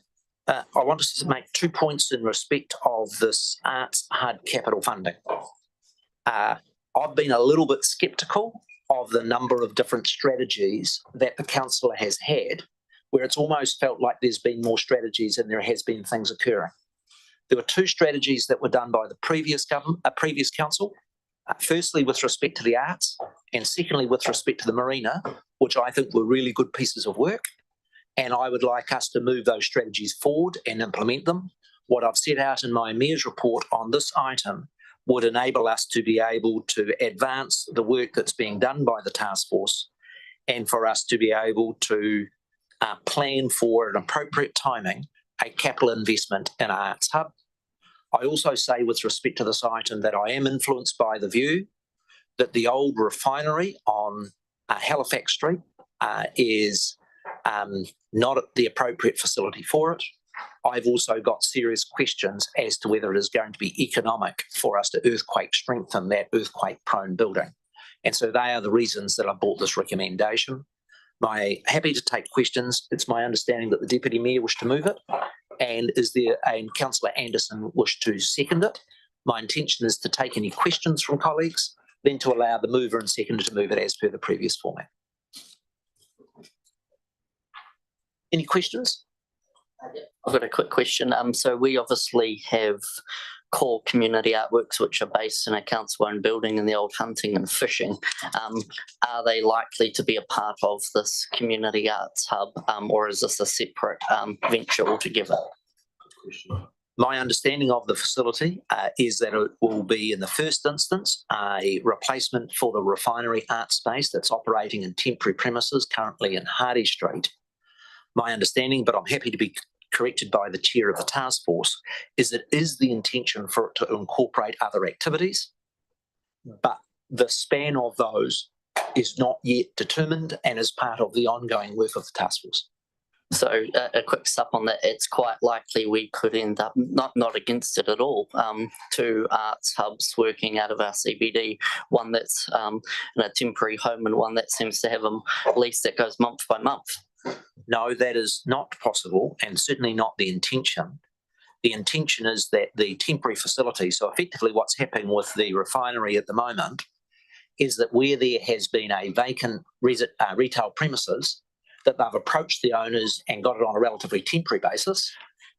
I want to make 2 points in respect of this Arts HUD capital funding. I've been a little bit sceptical of the number of different strategies that the councillor has had, where it's almost felt like there's been more strategies than there has been things occurring. There were 2 strategies that were done by the previous council, firstly with respect to the arts, and secondly with respect to the marina, which I think were really good pieces of work. And I would like us to move those strategies forward and implement them. What I've set out in my mayor's report on this item would enable us to be able to advance the work that's being done by the task force, and for us to be able to plan for an appropriate timing a capital investment in our Arts Hub. I also say with respect to this item that I am influenced by the view that the old refinery on Halifax Street is not the appropriate facility for it. I've also got serious questions as to whether it is going to be economic for us to earthquake strengthen that earthquake-prone building. And so they are the reasons that I brought this recommendation. Happy to take questions. It's my understanding that the Deputy Mayor wished to move it, and Councillor Anderson wished to second it. My intention is to take any questions from colleagues, then to allow the mover and seconder to move it as per the previous format. Any questions? I've got a quick question. So we obviously have core community artworks which are based in a council-owned building in the old hunting and fishing. Are they likely to be a part of this community arts hub, or is this a separate venture altogether? My understanding of the facility is that it will be in the first instance a replacement for the refinery art space that's operating in temporary premises currently in Hardy Street. My understanding, but I'm happy to be corrected by the chair of the task force, is it is the intention for it to incorporate other activities, but the span of those is not yet determined and is part of the ongoing work of the task force. So a quick sup on that, it's quite likely we could end up, not against it at all, 2 arts hubs working out of our CBD, one that's in a temporary home and one that seems to have a lease that goes month by month. No, that is not possible, and certainly not the intention. The intention is that the temporary facility, so effectively what's happening with the refinery at the moment, is that where there has been a vacant retail premises, that they've approached the owners and got it on a relatively temporary basis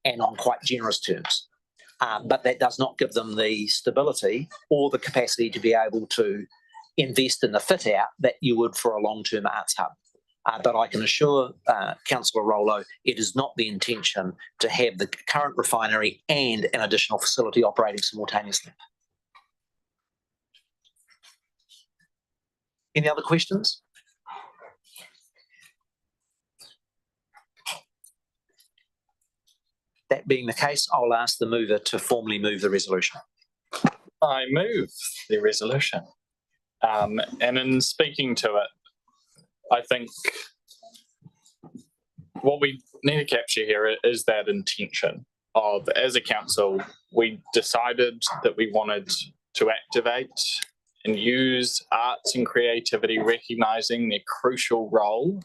and on quite generous terms. But that does not give them the stability or the capacity to be able to invest in the fit out that you would for a long-term arts hub. But I can assure Councillor Rollo, it is not the intention to have the current refinery and an additional facility operating simultaneously. Any other questions? That being the case, I'll ask the mover to formally move the resolution. I move the resolution. And in speaking to it, I think what we need to capture here is that intention of, as a council, we decided that we wanted to activate and use arts and creativity, recognising their crucial role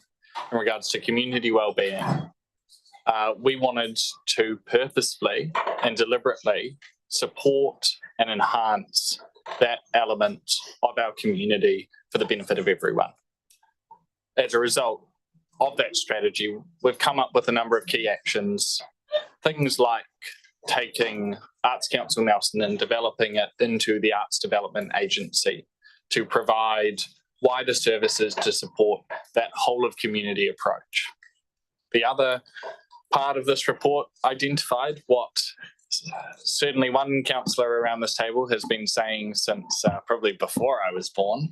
in regards to community wellbeing. We wanted to purposefully and deliberately support and enhance that element of our community for the benefit of everyone. As a result of that strategy, we've come up with a number of key actions, things like taking Arts Council Nelson and developing it into the Arts Development Agency to provide wider services to support that whole of community approach. The other part of this report identified what certainly one councillor around this table has been saying since probably before I was born,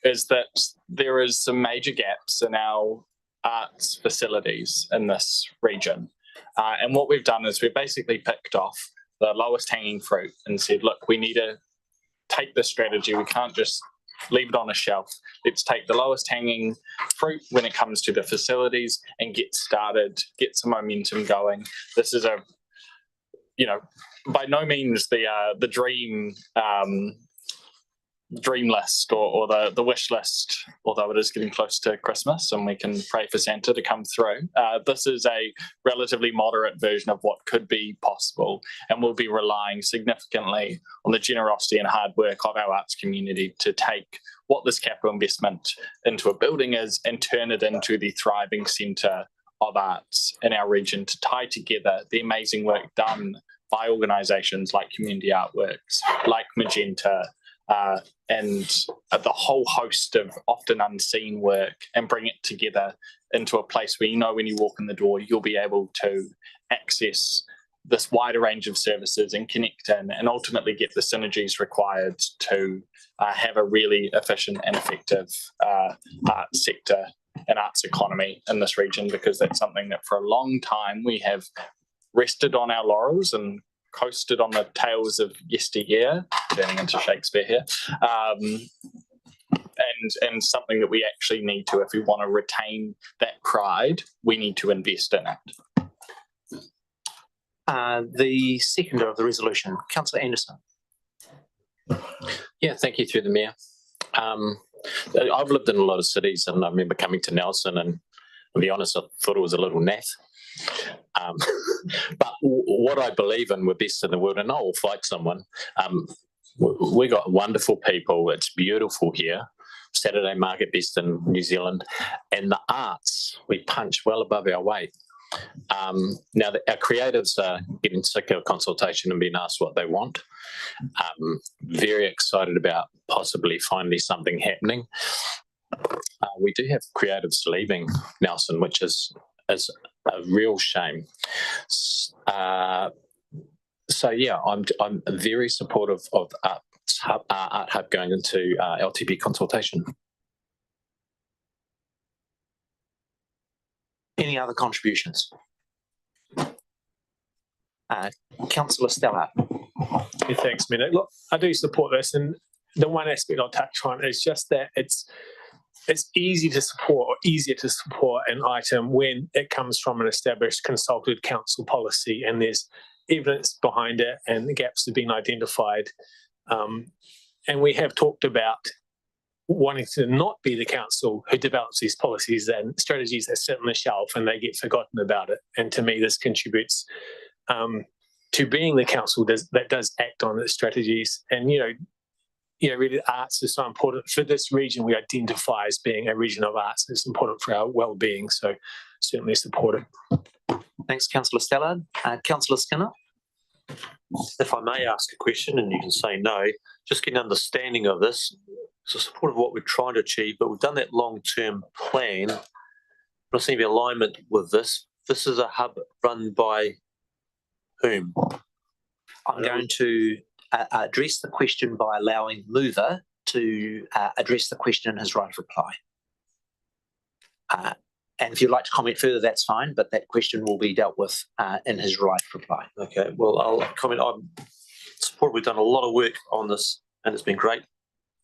is that there is some major gaps in our arts facilities in this region. And what we've done is we've basically picked off the lowest hanging fruit and said, look, we need to take this strategy. We can't just leave it on a shelf. Let's take the lowest hanging fruit when it comes to the facilities and get started, get some momentum going. This is by no means the dream list or the wish list, although it is getting close to Christmas and we can pray for Santa to come through. This is a relatively moderate version of what could be possible, and we'll be relying significantly on the generosity and hard work of our arts community to take what this capital investment into a building is and turn it into the thriving centre of arts in our region, to tie together the amazing work done by organisations like Community Artworks, like Magenta, and the whole host of often unseen work, and bring it together into a place where, you know, when you walk in the door, you'll be able to access this wider range of services and connect in and ultimately get the synergies required to have a really efficient and effective arts sector and arts economy in this region, because that's something that for a long time we have rested on our laurels and coasted on the tails of yesteryear, turning into Shakespeare here, and something that we actually need to, if we want to retain that pride, we need to invest in it. The seconder of the resolution, Councillor Anderson. Yeah, thank you, through the Mayor. I've lived in a lot of cities, and I remember coming to Nelson, and to be honest, I thought it was a little naff. But what I believe in, we're best in the world, and I will fight someone. We got wonderful people. It's beautiful here. Saturday market best in New Zealand, and the arts, we punch well above our weight. Now, our creatives are getting sick of consultation and being asked what they want. Very excited about possibly finally something happening. We do have creatives leaving Nelson, which is a real shame. So yeah, I'm very supportive of Art Hub going into LTP consultation. Any other contributions? Councillor Stella. Yeah, thanks, Minute. Look, I do support this, and the one aspect I'll touch on is just that it's easy to support, or easier to support, an item when it comes from an established consulted council policy and there's evidence behind it and the gaps have been identified. And we have talked about wanting to not be the council who develops these policies and strategies that sit on the shelf and they get forgotten about it. And to me, this contributes to being the council that does act on its strategies. And, really arts is so important. For this region, we identify as being a region of arts. It's important for our well-being, so certainly support it. Thanks, Councillor Stella. Councillor Skinner. If I may ask a question, and you can say no, just get an understanding of this. So support of what we're trying to achieve, but we've done that long-term plan. I seem to be alignment with this. This is a hub run by whom? I'm going to address the question by allowing Mover to address the question in his right of reply. And if you'd like to comment further, that's fine, but that question will be dealt with in his right of reply. Okay, well, I'll comment. support. We've done a lot of work on this, and it's been great.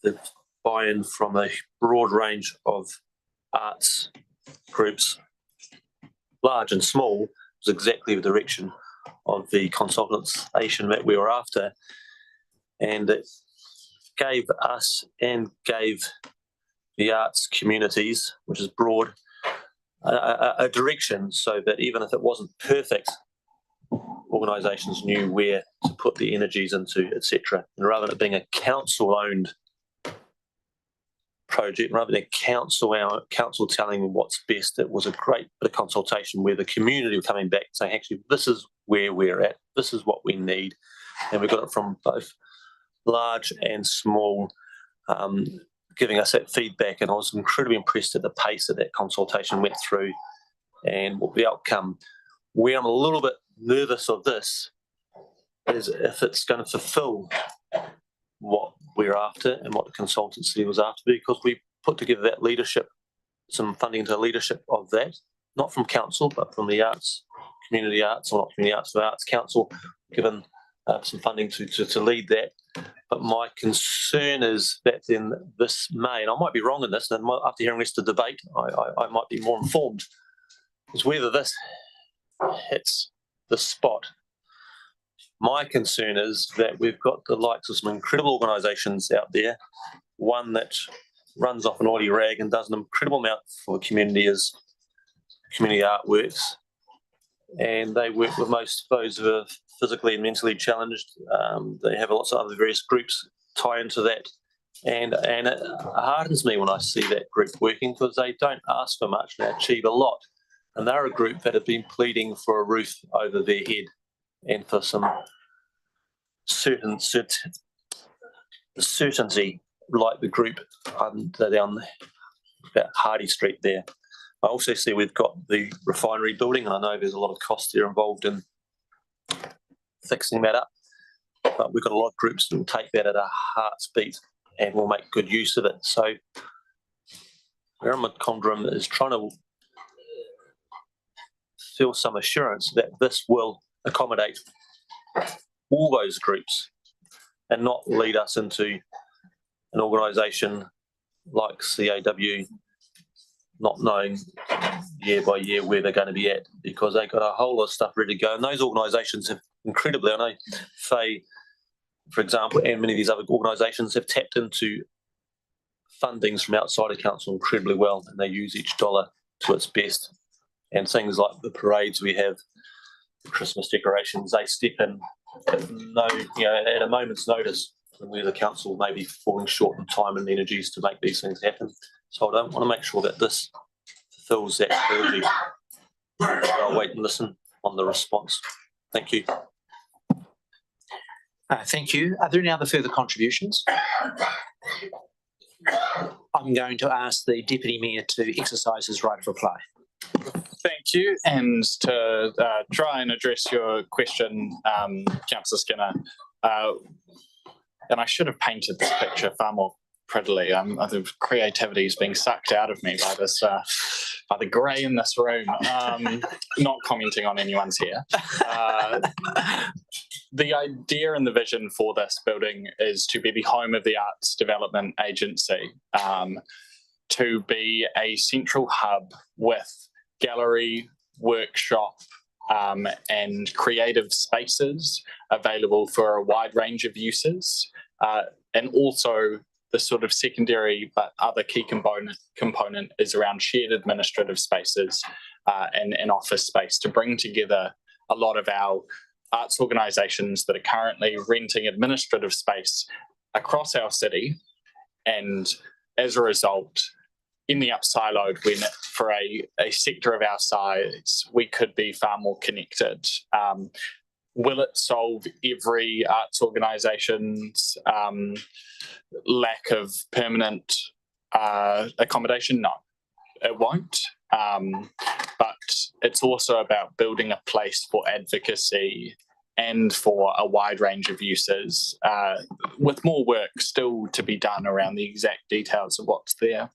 The buy-in from a broad range of arts groups, large and small, was exactly the direction of the consultation that we were after. And it gave us and gave the arts communities, which is broad, a direction so that even if it wasn't perfect, organisations knew where to put the energies into, etc. And rather than it being a council-owned project, rather than our council telling them what's best, it was a great bit of consultation where the community were coming back saying, actually, this is where we're at, this is what we need. And we got it from both large and small, giving us that feedback. And I was incredibly impressed at the pace that consultation went through and what the outcome. Where I'm a little bit nervous of this is if it's going to fulfill what we're after and what the consultancy was after, because we put together that leadership, some funding to leadership of that, not from council, but from the arts, community arts, or not community arts, the Arts Council, given some funding to lead that. But my concern is that then this may, and I might be wrong in this, and after hearing the rest of the debate, I might be more informed, is whether this hits the spot. My concern is that we've got the likes of some incredible organisations out there, one that runs off an oily rag and does an incredible amount for the community is Community Artworks, and they work with most of those who are physically and mentally challenged. They have lots of other various groups tie into that, and it hardens me when I see that group working because they don't ask for much and they achieve a lot. And they're a group that have been pleading for a roof over their head and for some certainty, like the group down about Hardy Street there. I also see we've got the refinery building, and I know there's a lot of cost there involved in fixing that up, but we've got a lot of groups that will take that at a heart's beat and will make good use of it. So Raramundi Condrim is trying to feel some assurance that this will accommodate all those groups and not lead us into an organisation like CAW not knowing year by year where they're going to be at, because they've got a whole lot of stuff ready to go. And those organisations have incredibly, I know FAE, for example, and many of these other organisations have tapped into fundings from outside of council incredibly well, and they use each dollar to its best. And things like the parades we have, the Christmas decorations, they step in at a moment's notice when we're the council maybe falling short in time and energies to make these things happen. So I don't want to make sure that this fulfills that strategy. So I'll wait and listen on the response. Thank you. Thank you. Are there any other further contributions? I'm going to ask the Deputy Mayor to exercise his right of reply. Thank you. And to try and address your question, Councillor Skinner, and I should have painted this picture far more prettily. The creativity is being sucked out of me by this, by the grey in this room. Not commenting on anyone's here. The idea and the vision for this building is to be the home of the Arts Development Agency, to be a central hub with gallery, workshop, and creative spaces available for a wide range of uses, and also the sort of secondary but other key component is around shared administrative spaces and office space to bring together a lot of our arts organisations that are currently renting administrative space across our city, and as a result, ending up siloed when for a sector of our size, we could be far more connected. Will it solve every arts organisation's lack of permanent accommodation? No, it won't. But it's also about building a place for advocacy and for a wide range of uses, with more work still to be done around the exact details of what's there.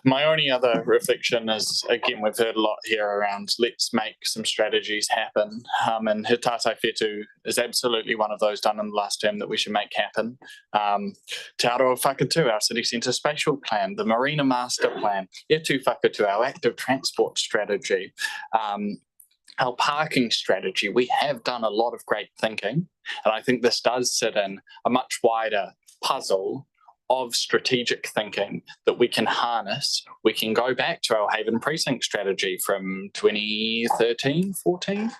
My only other reflection is, again, we've heard a lot here around let's make some strategies happen. And Hitate Whetū is absolutely one of those done in the last term that we should make happen. Te Aroha Whakatū, our city centre spatial plan, the Marina Master Plan, E Tu Whakatū, our active transport strategy, our parking strategy. We have done a lot of great thinking. And I think this does sit in a much wider puzzle of strategic thinking that we can harness. We can go back to our Haven Precinct strategy from 2013, 14.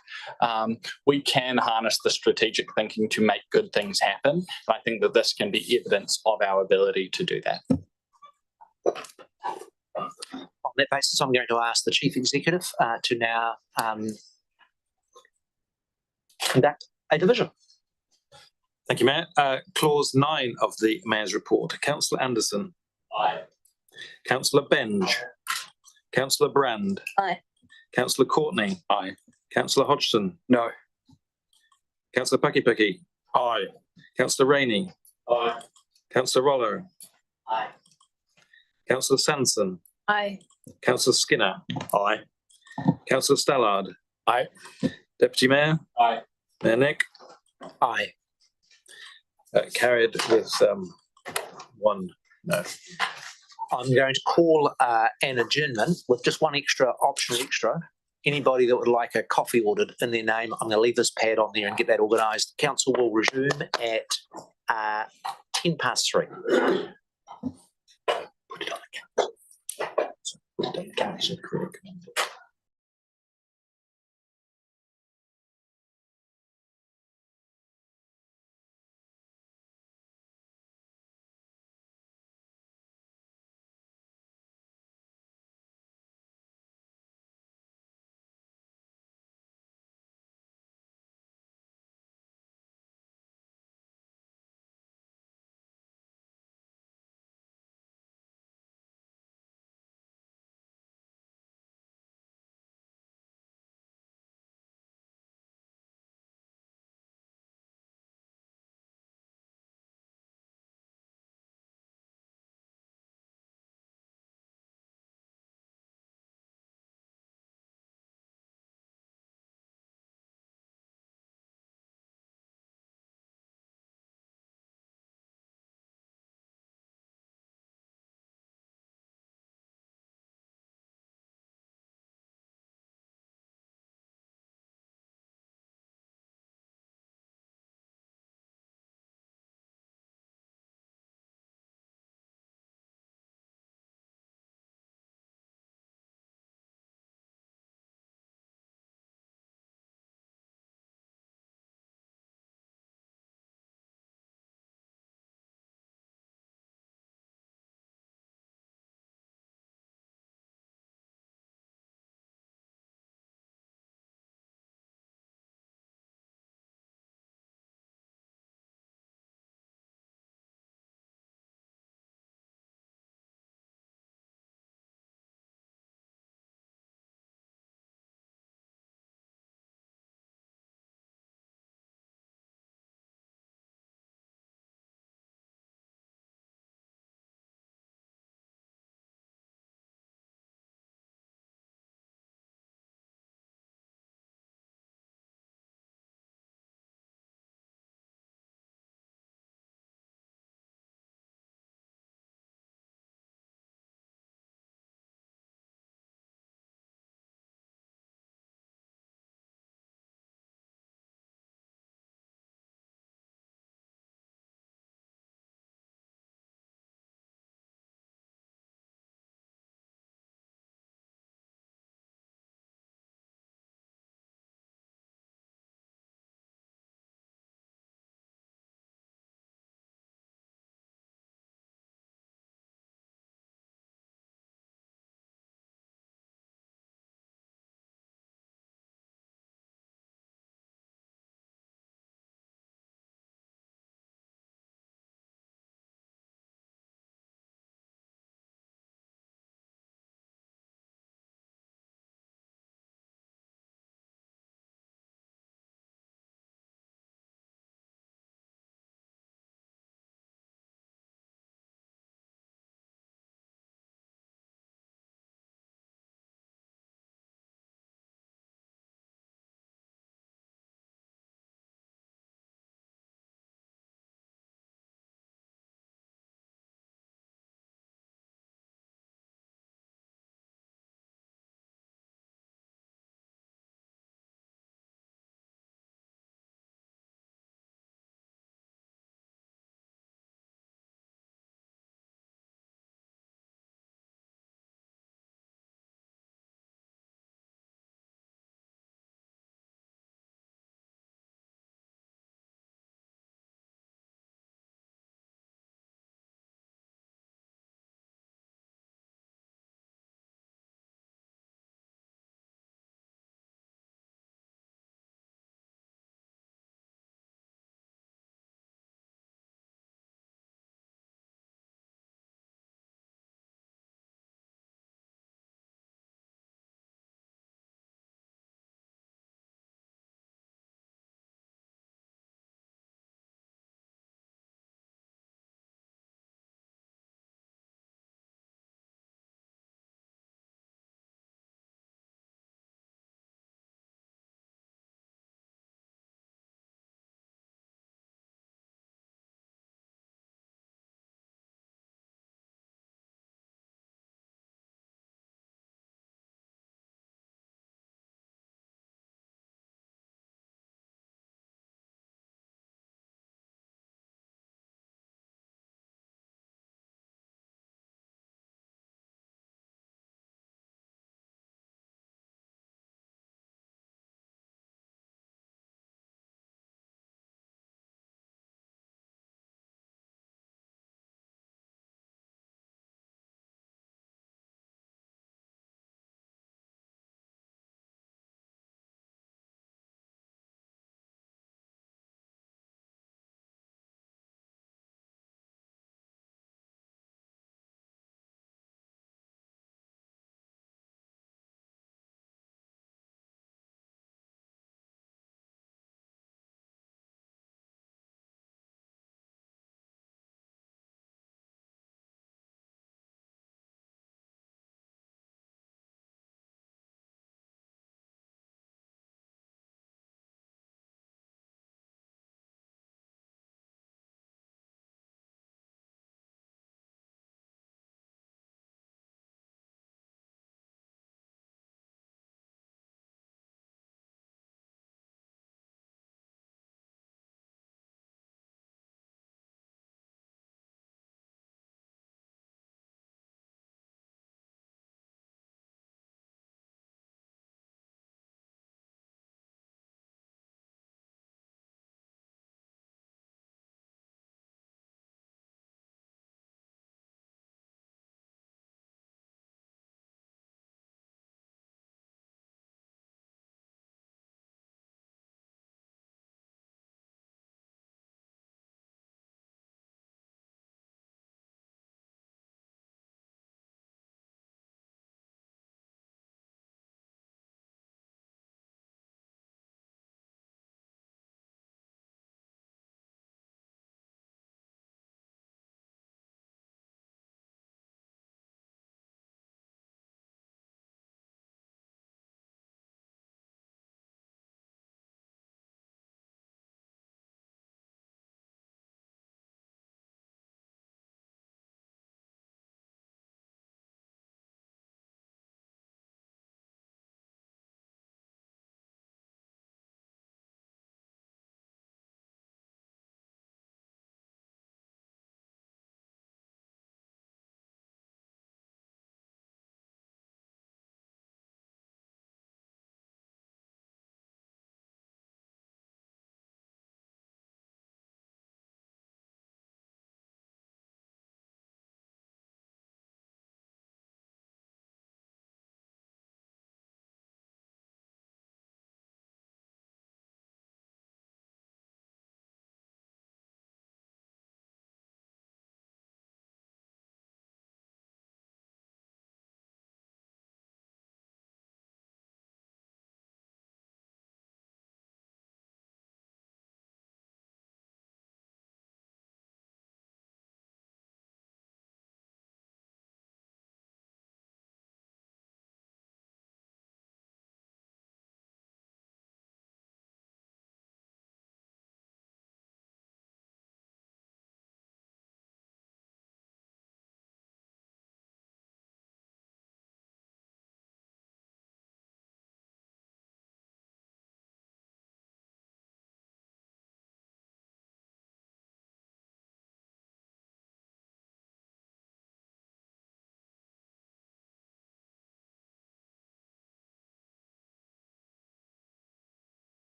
We can harness the strategic thinking to make good things happen. And I think that this can be evidence of our ability to do that. On that basis, I'm going to ask the Chief Executive to now conduct a division. Thank you, Mayor. Clause 9 of the Mayor's report. Councillor Anderson. Aye. Councillor Benge. Councillor Brand. Aye. Councillor Courtney. Aye. Councillor Hodgson. No. Councillor Pakipaki. Aye. Councillor Rainey. Aye. Councillor Rollo. Aye. Councillor Sanson. Aye. Councillor Skinner. Aye. Councillor Stallard. Aye. Deputy Mayor. Aye. Mayor Nick. Aye. Carried with one no. I'm going to call an adjournment with just one optional extra. Anybody that would like a coffee ordered in their name, I'm going to leave this pad on there and get that organised. Council will resume at 3:10. Put it on the calendar. Put it on the calendar.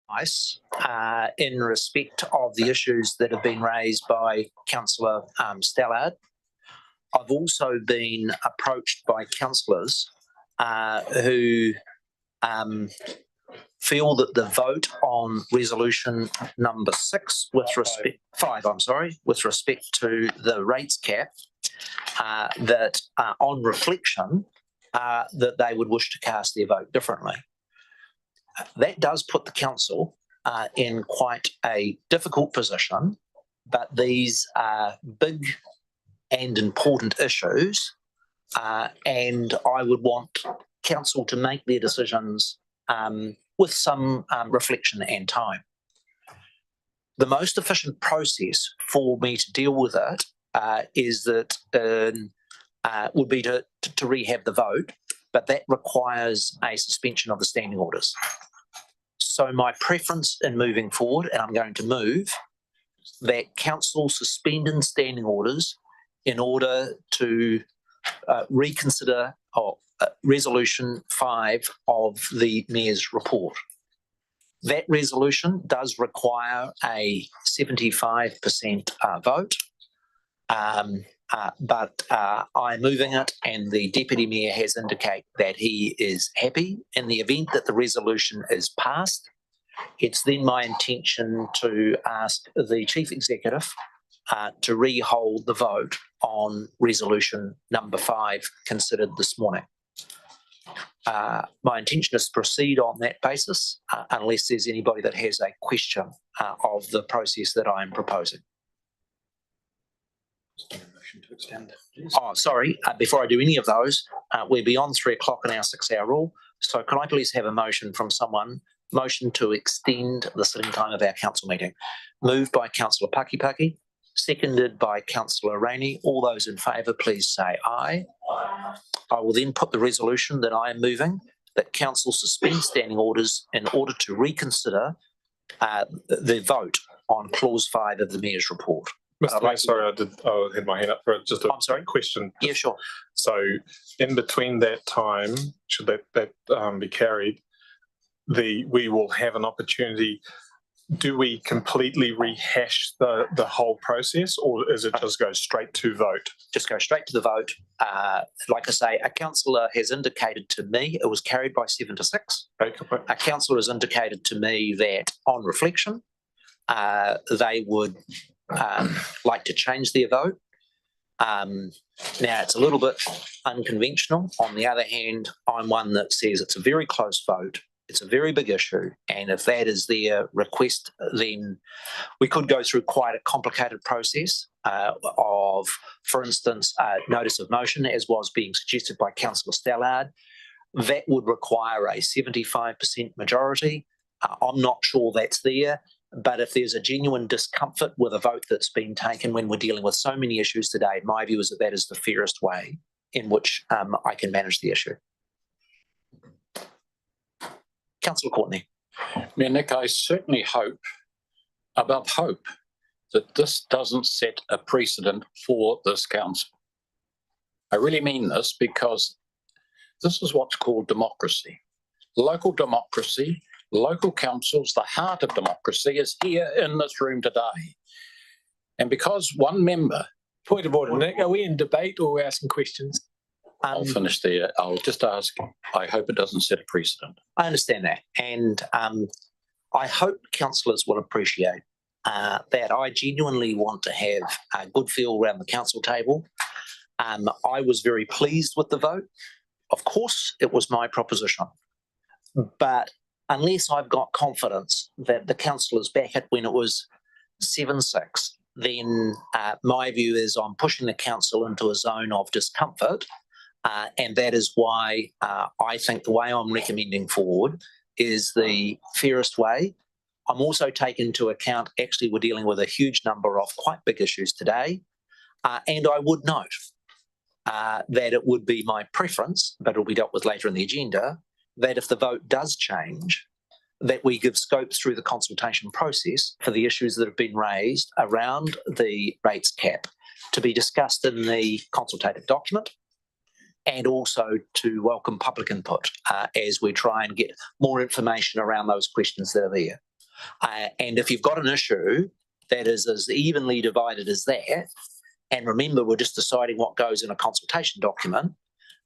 advice in respect of the issues that have been raised by Councillor Stallard. I've also been approached by councillors who feel that the vote on resolution number 6 with respect 5, with respect to the rates cap, that on reflection, that they would wish to cast their vote differently. That does put the council in quite a difficult position, but these are big and important issues, and I would want council to make their decisions with some reflection and time. The most efficient process for me to deal with it is that would be to rehab the vote, but that requires a suspension of the standing orders. So my preference in moving forward, and I'm going to move, that council suspend in standing orders in order to reconsider resolution 5 of the Mayor's report. That resolution does require a 75% vote, but I'm moving it, and the Deputy Mayor has indicated that he is happy. In the event that the resolution is passed, it's then my intention to ask the Chief Executive to rehold the vote on resolution number 5 considered this morning. My intention is to proceed on that basis unless there's anybody that has a question of the process that I am proposing. To extend. Oh, sorry. Before I do any of those, we're beyond 3 o'clock in our 6-hour rule. So can I please have a motion from someone? Motion to extend the sitting time of our council meeting. Moved by Councillor Pakipaki, seconded by Councillor Rainey. All those in favour, please say aye. I will then put the resolution that I am moving, that council suspend standing orders in order to reconsider the vote on clause 5 of the Mayor's report. Mr. Mayor, sorry, I had my hand up for just a question. Yeah, sure. So in between that time, should that be carried, we will have an opportunity. Do we completely rehash the whole process, or is it just go straight to vote? Just go straight to the vote. Like I say, a councillor has indicated to me, it was carried by 7 to 6. A councillor has indicated to me that on reflection, they would like to change their vote. Now, it's a little bit unconventional. On the other hand, I'm one that says it's a very close vote. It's a very big issue. And if that is their request, then we could go through quite a complicated process of, for instance, notice of motion, as was being suggested by Councillor Stallard. That would require a 75% majority. I'm not sure that's there. But if there's a genuine discomfort with a vote that's been taken when we're dealing with so many issues today, my view is that that is the fairest way in which I can manage the issue. Councillor Courtney. Mayor Nick, I certainly hope, above hope, that this doesn't set a precedent for this council. I really mean this because this is what's called democracy. Local democracy. Local councils, the heart of democracy, is here in this room today. And because one member... Point of order, Nick. Are we in debate or are we asking questions? I'll finish there. I'll just ask, I hope it doesn't set a precedent. I understand that. And I hope councillors will appreciate that I genuinely want to have a good feel around the council table. I was very pleased with the vote. Of course, it was my proposition. But unless I've got confidence that the councillors back it when it was 7-6, then my view is I'm pushing the council into a zone of discomfort. And that is why I think the way I'm recommending forward is the fairest way. I'm also taking into account, actually, we're dealing with a huge number of quite big issues today. And I would note that it would be my preference, but it'll be dealt with later in the agenda, that if the vote does change, that we give scope through the consultation process for the issues that have been raised around the rates cap to be discussed in the consultative document, and also to welcome public input as we try and get more information around those questions that are there. And if you've got an issue that is as evenly divided as that, and remember, we're just deciding what goes in a consultation document,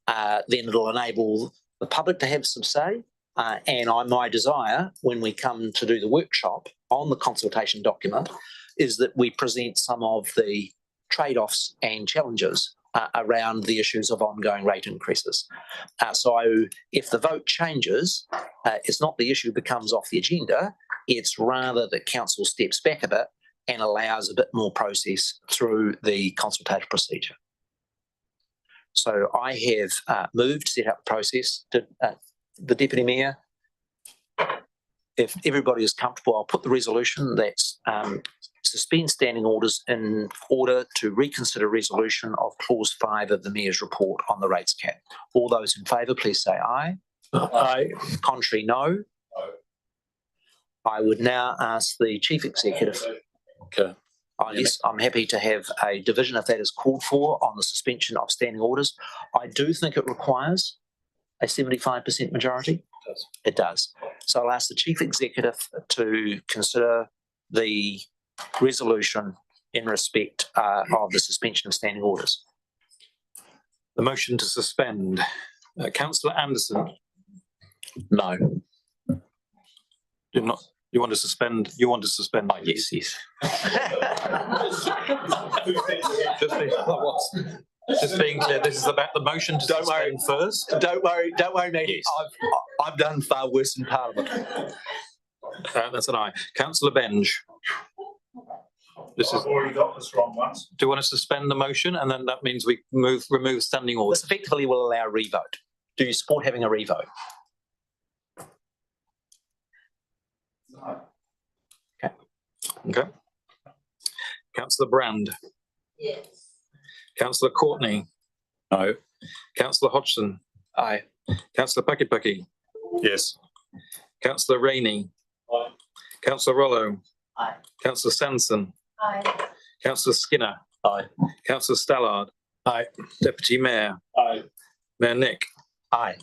then it'll enable the public to have some say. My desire when we come to do the workshop on the consultation document is that we present some of the trade-offs and challenges around the issues of ongoing rate increases. So if the vote changes, it's not the issue becomes off the agenda, it's rather that council steps back a bit and allows a bit more process through the consultative procedure. So I have moved to set up the process to the Deputy Mayor. If everybody is comfortable, I'll put the resolution that's suspend standing orders in order to reconsider resolution of clause 5 of the Mayor's report on the rates cap. All those in favour, please say aye. Aye. Contrary, no. I would now ask the Chief Executive. Okay. Yes, I'm happy to have a division if that is called for on the suspension of standing orders. I do think it requires a 75% majority. It does. So I'll ask the Chief Executive to consider the resolution in respect of the suspension of standing orders. The motion to suspend. Councillor Anderson. No. You're not. You want to suspend? You want to suspend? Yes, yes. Just being clear, this is about the motion to suspend first. Don't worry, Matty. I've done far worse in Parliament. That's an aye. Councillor Benge. This is. I've already got the strong ones. Do you want to suspend the motion, and then that means we remove standing orders? This effectively will allow a revote. Do you support having a revote? No. Okay. Councillor Brand. Yes. Councillor Courtney. No. Councillor Hodgson. Aye. Councillor Pakipaki. Yes. Councillor Rainey. Aye. Councillor Rollo. Aye. Councillor Sanson. Aye. Councillor Skinner. Aye. Councillor Stallard. Aye. Deputy Mayor. Aye. Mayor Nick. Aye.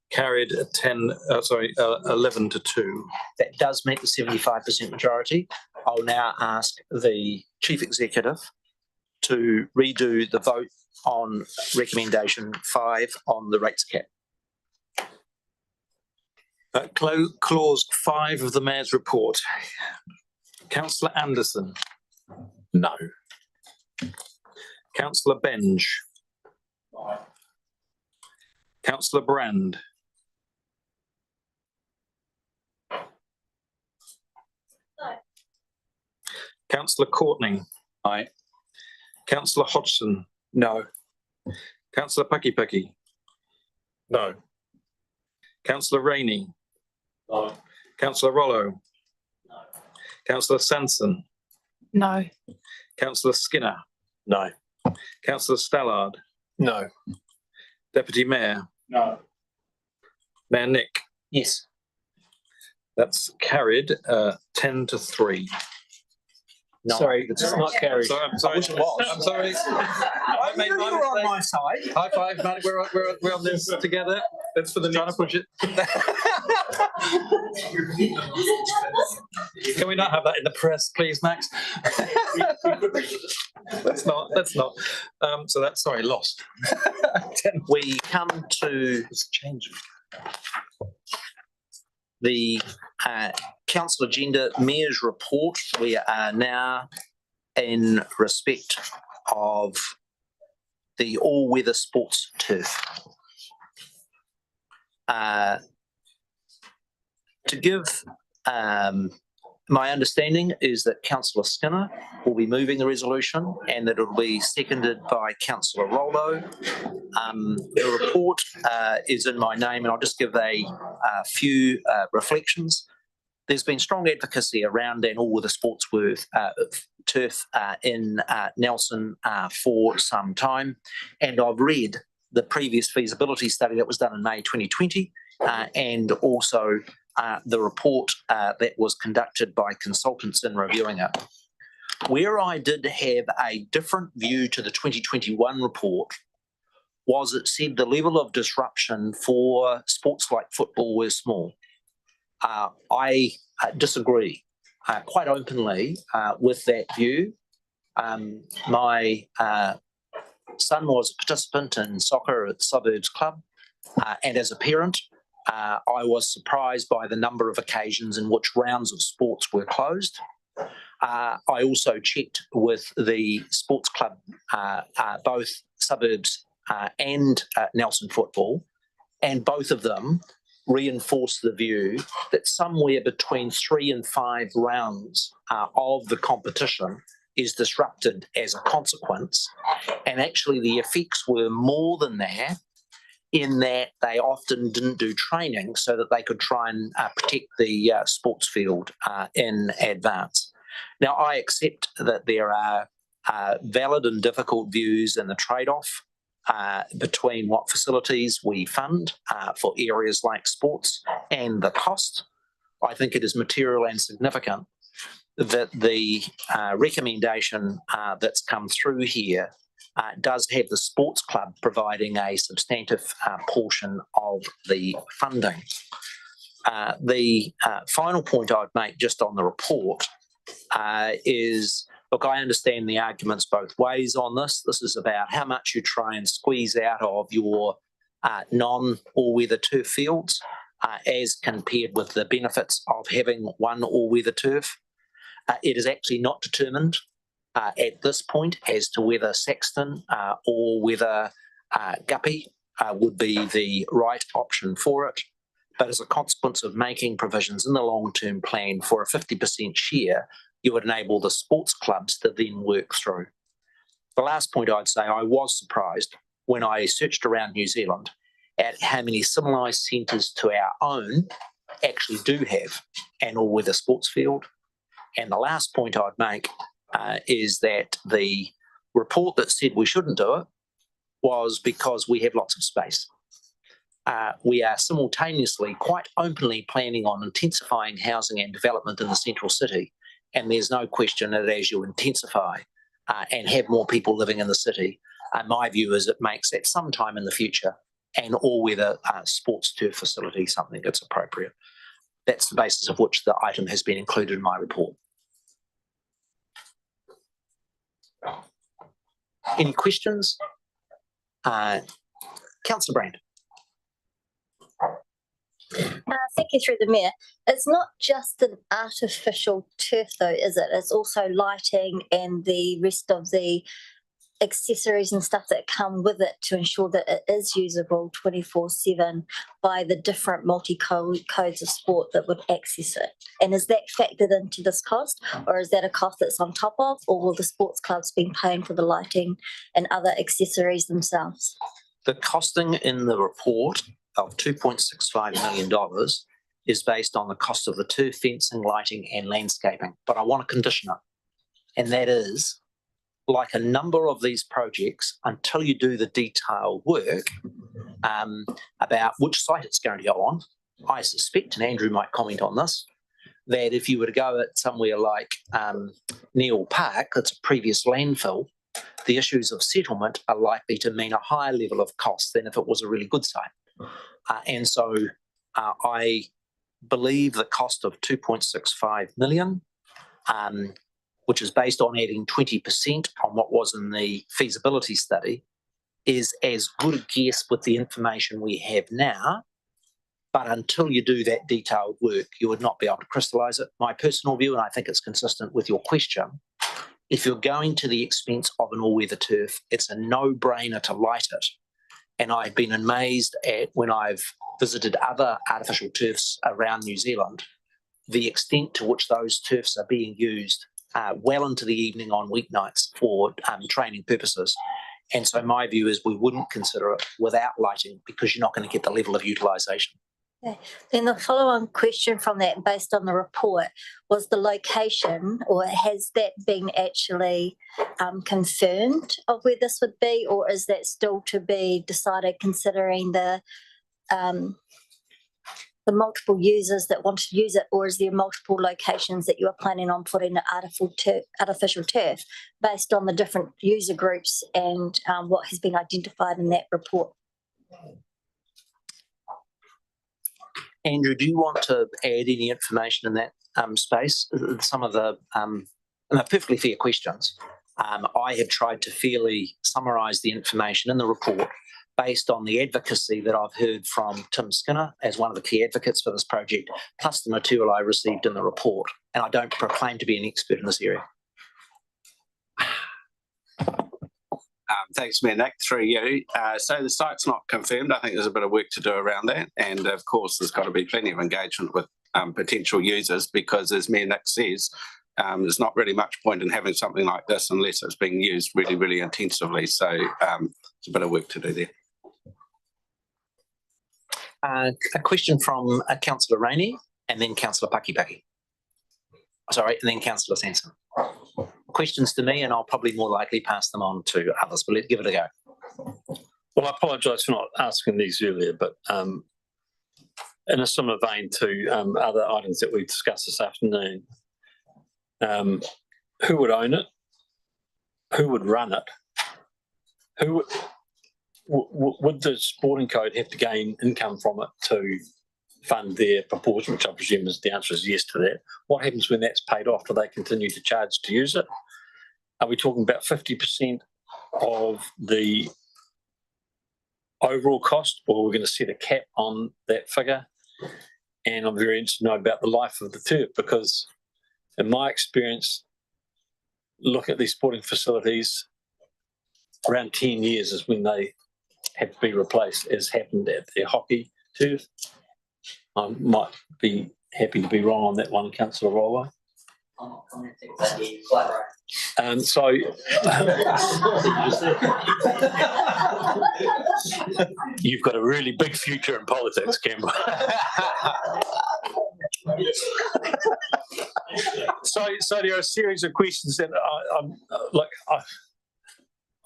Carried 11 to 2. That does meet the 75% majority. I'll now ask the Chief Executive to redo the vote on recommendation 5 on the rates cap. Clause 5 of the Mayor's report. Councillor Anderson. No. Councillor Benge. Aye. Councillor Brand. Councillor Courtney. Aye. Councillor Hodgson. No. Councillor Pakipaki. No. Councillor Rainey. Aye. Councillor Rollo. No. Councillor Sanson. No. Councillor Skinner. No. Councillor Stallard. No. Deputy Mayor. No. Mayor Nick. Yes. That's carried 10 to 3. No, Sorry, it's not carried. Sorry, I'm sorry. I'm sorry. I made my You're on mistake. my side. High five, Matt. We're on this together. That's for the trying to push it. Can we not have that in the press, please, Max? Let's not. So that's sorry, lost. We come to change. the council agenda, Mayor's report. We are now in respect of the all-weather sports turf. To give my understanding is that Councillor Skinner will be moving the resolution and that it will be seconded by Councillor Rollo. The report is in my name, and I'll just give a few reflections. There's been strong advocacy around an all-weather sports turf in Nelson for some time, and I've read the previous feasibility study that was done in May 2020 and also the report that was conducted by consultants in reviewing it. Where I did have a different view to the 2021 report was it said the level of disruption for sports like football was small. I disagree quite openly with that view. My son was a participant in soccer at Suburbs Club, and as a parent, I was surprised by the number of occasions in which rounds of sports were closed. I also checked with the sports club, both Suburbs and Nelson Football, and both of them reinforced the view that somewhere between 3 and 5 rounds of the competition is disrupted as a consequence. And actually the effects were more than that, in that they often didn't do training so that they could try and protect the sports field in advance. Now, I accept that there are valid and difficult views in the trade-off between what facilities we fund for areas like sports and the cost. I think it is material and significant that the recommendation that's come through here does have the sports club providing a substantive portion of the funding. The final point I'd make just on the report is, look, I understand the arguments both ways on this. This is about how much you try and squeeze out of your non-all-weather turf fields as compared with the benefits of having one all-weather turf. It is actually not determined at this point as to whether Saxton or whether Guppy would be the right option for it. But as a consequence of making provisions in the long-term plan for a 50% share, you would enable the sports clubs to then work through. The last point I'd say, I was surprised when I searched around New Zealand at how many similised centres to our own actually do have an all-weather sports field. And the last point I'd make is that the report that said we shouldn't do it was because we have lots of space. We are simultaneously quite openly planning on intensifying housing and development in the central city. And there's no question that as you intensify and have more people living in the city, my view is it makes at some time in the future an all-weather sports turf facility something that's appropriate. That's the basis of which the item has been included in my report. Any questions? Councillor Brand. Thank you through the mayor. It's not just an artificial turf though, is it? It's also lighting and the rest of the accessories and stuff that come with it to ensure that it is usable 24/7 by the different multi-codes of sport that would access it. And is that factored into this cost, or is that a cost that's on top of, or will the sports clubs be paying for the lighting and other accessories themselves? The costing in the report of $2.65 million is based on the cost of the turf, fencing, lighting and landscaping. But I want to condition it. And that is, like a number of these projects, until you do the detailed work about which site it's going to go on, I suspect, and Andrew might comment on this, that if you were to go at somewhere like Neil Park, that's a previous landfill, the issues of settlement are likely to mean a higher level of cost than if it was a really good site. And so I believe the cost of 2.65 million, which is based on adding 20% on what was in the feasibility study, is as good a guess with the information we have now. But until you do that detailed work, you would not be able to crystallise it. My personal view, and I think it's consistent with your question, if you're going to the expense of an all-weather turf, it's a no-brainer to light it. And I've been amazed at, when I've visited other artificial turfs around New Zealand, the extent to which those turfs are being used well into the evening on weeknights for training purposes. And so my view is we wouldn't consider it without lighting, because you're not going to get the level of utilisation. Okay. Then the follow-on question from that, based on the report, was the location, or has that been actually confirmed of where this would be, or is that still to be decided considering the multiple users that want to use it, or is there multiple locations that you are planning on putting the artificial turf based on the different user groups and what has been identified in that report? Andrew, do you want to add any information in that space? Some of the and they're perfectly fair questions. I have tried to fairly summarise the information in the report based on the advocacy that I've heard from Tim Skinner as one of the key advocates for this project, plus the material I received in the report. And I don't proclaim to be an expert in this area. Thanks, Mayor Nick, through you. So the site's not confirmed. I think there's a bit of work to do around that. And of course, there's got to be plenty of engagement with potential users because, as Mayor Nick says, there's not really much point in having something like this unless it's being used really, really intensively. So it's a bit of work to do there. A question from Councillor Rainey and then Councillor Pakipaki. Sorry, and then Councillor Sanson. Questions to me, and I'll probably more likely pass them on to others, but let's give it a go. Well, I apologise for not asking these earlier, but in a similar vein to other items that we've discussed this afternoon, who would own it? Who would run it? Who would the sporting code have to gain income from it to fund their proportion, which I presume is the answer is yes to that. What happens when that's paid off? Do they continue to charge to use it? Are we talking about 50% of the overall cost, or are we going to set a cap on that figure? And I'm very interested to know about the life of the turf, because in my experience, look at these sporting facilities, around 10 years is when they have to be replaced, as happened at the hockey turf. I might be happy to be wrong on that one, Councillor Rolway. I'm not commenting, but you're quite right. So, you've got a really big future in politics, Campbell. So there are a series of questions that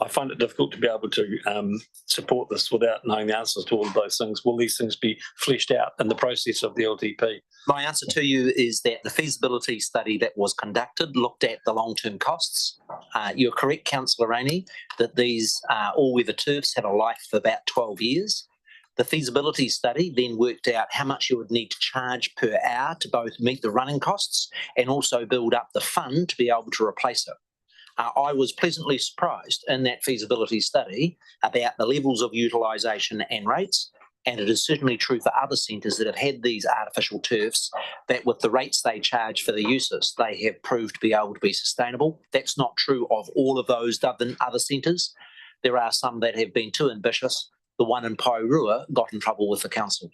I find it difficult to be able to support this without knowing the answers to all of those things. Will these things be fleshed out in the process of the LTP? My answer to you is that the feasibility study that was conducted looked at the long-term costs. You're correct, Councillor Rainey, that these all-weather turfs have a life of about 12 years. The feasibility study then worked out how much you would need to charge per hour to both meet the running costs and also build up the fund to be able to replace it. I was pleasantly surprised in that feasibility study about the levels of utilisation and rates, and it is certainly true for other centres that have had these artificial turfs that with the rates they charge for the uses, they have proved to be able to be sustainable. That's not true of all of those other centres. There are some that have been too ambitious. The one in Pairua got in trouble with the council.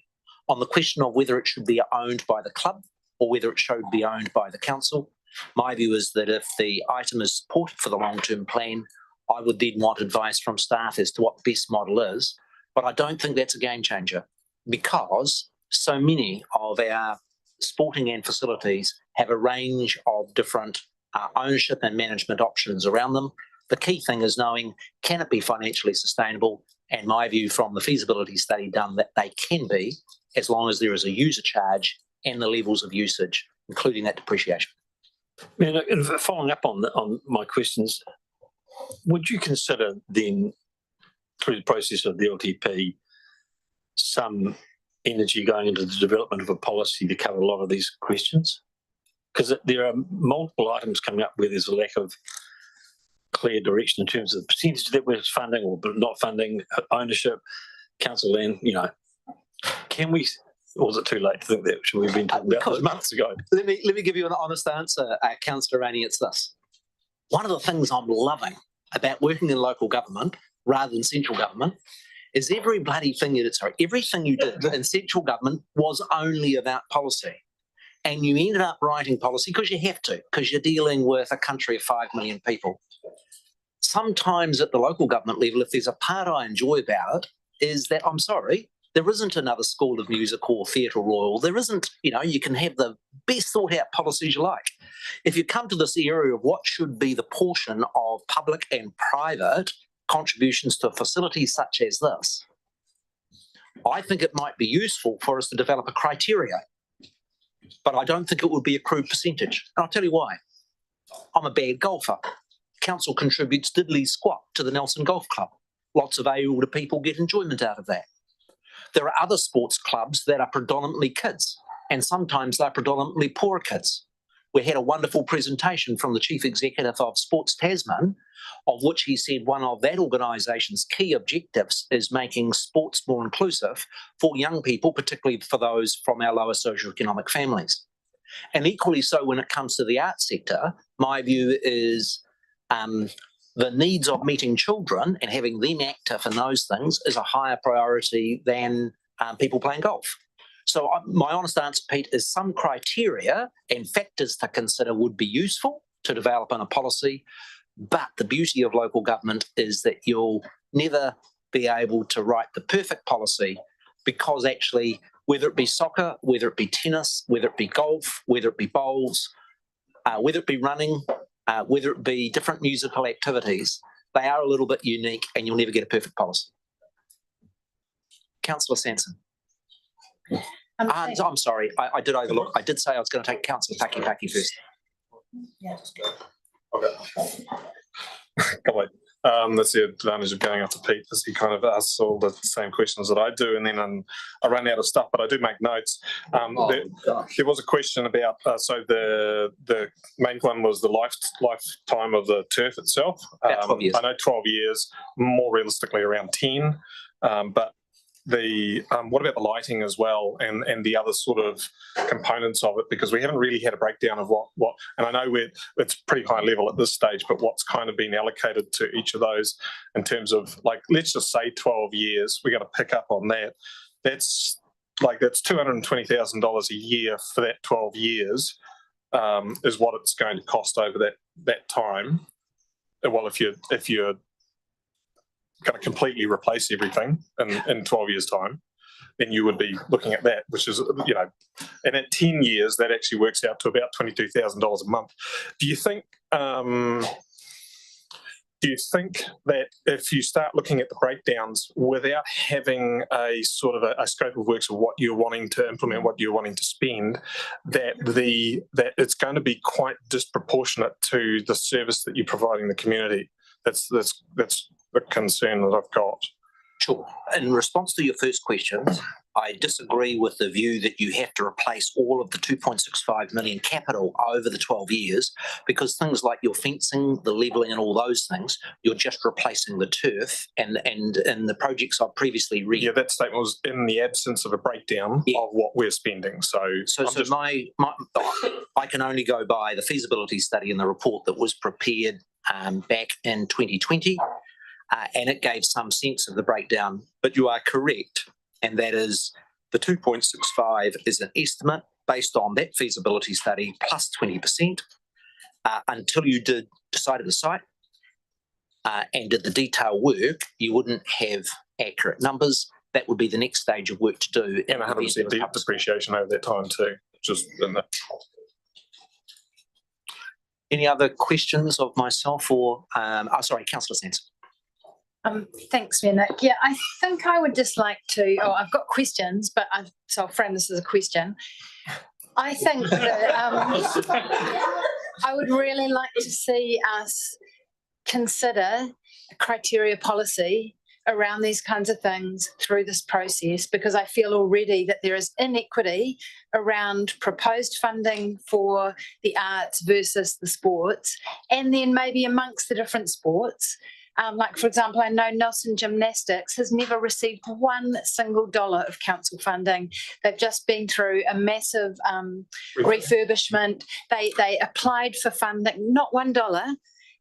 On the question of whether it should be owned by the club or whether it should be owned by the council, my view is that if the item is supported for the long-term plan, I would then want advice from staff as to what the best model is. But I don't think that's a game changer because so many of our sporting and facilities have a range of different ownership and management options around them. The key thing is knowing, can it be financially sustainable? And my view from the feasibility study done that they can be, as long as there is a user charge and the levels of usage, including that depreciation. Following up on my questions, would you consider then, through the process of the LTP, some energy going into the development of a policy to cover a lot of these questions? Because there are multiple items coming up where there's a lack of clear direction in terms of the percentage that we're funding or not funding, ownership, council land, can we... Or was it too late to think that? Should we have been talking about this months ago? Let me give you an honest answer, Councillor Rainey. It's this. One of the things I'm loving about working in local government rather than central government is everything you did in central government was only about policy. And you ended up writing policy because you have to, because you're dealing with a country of 5 million people. Sometimes at the local government level, if there's a part I enjoy about it, is that, I'm sorry, there isn't another School of Music or Theatre Royal. There isn't, you can have the best thought out policies you like. If you come to this area of what should be the portion of public and private contributions to facilities such as this, I think it might be useful for us to develop a criteria, but I don't think it would be a crude percentage. And I'll tell you why. I'm a bad golfer. Council contributes diddly squat to the Nelson Golf Club. Lots of older people get enjoyment out of that. There are other sports clubs that are predominantly kids, and sometimes they're predominantly poor kids. We had a wonderful presentation from the Chief Executive of Sports Tasman, of which he said one of that organisation's key objectives is making sports more inclusive for young people, particularly for those from our lower socioeconomic families. And equally so when it comes to the arts sector, my view is the needs of meeting children and having them active in those things is a higher priority than people playing golf. So my honest answer, Pete, is some criteria and factors to consider would be useful to develop in a policy, but the beauty of local government is that you'll never be able to write the perfect policy, because actually, whether it be soccer, whether it be tennis, whether it be golf, whether it be bowls, whether it be running, whether it be different musical activities, they are a little bit unique and you'll never get a perfect policy. Councillor Sanson. I'm sorry, I did overlook. I did say I was going to take Councillor Takitaki first. Yeah. Okay. Come on. That's the advantage of going up to Pete, is he kind of asks all the same questions that I do, and then I run out of stuff, but I do make notes. There was a question about, so the main one was the lifetime of the turf itself. About 12 years. I know 12 years, more realistically around 10, but what about the lighting as well, and the other sort of components of it, because we haven't really had a breakdown of what and I know it's pretty high level at this stage, but what's kind of been allocated to each of those in terms of, like, let's just say 12 years, we got to pick up on that. That's $220,000 a year for that 12 years is what it's going to cost over that time. Well, if you're going to completely replace everything in 12 years' time, then you would be looking at that, which is, and at 10 years, that actually works out to about $22,000 a month. Do you think that if you start looking at the breakdowns without having a sort of a scope of works of what you're wanting to implement, what you're wanting to spend, that it's going to be quite disproportionate to the service that you're providing the community? That's the concern that I've got. Sure. In response to your first question, I disagree with the view that you have to replace all of the 2.65 million capital over the 12 years, because things like your fencing, the levelling and all those things, you're just replacing the turf, and in the projects I've previously read. Yeah, that statement was in the absence of a breakdown of what we're spending. I can only go by the feasibility study and the report that was prepared back in 2020. And it gave some sense of the breakdown, but you are correct, and that is the 2.65 is an estimate based on that feasibility study plus 20%. Until you decided the site and did the detail work, you wouldn't have accurate numbers. That would be the next stage of work to do. And 100% depreciation over that time too. Any other questions of myself or, sorry, Councillor Sanson. Thanks, Mayor Nick. Yeah, I think I would just like to, I've got questions, but so I'll frame this as a question. I think that I would really like to see us consider a criteria policy around these kinds of things through this process, because I feel already that there is inequity around proposed funding for the arts versus the sports, and then maybe amongst the different sports. Like, for example, I know Nelson Gymnastics has never received $1 single of council funding. They've just been through a massive refurbishment. They applied for funding, not $1.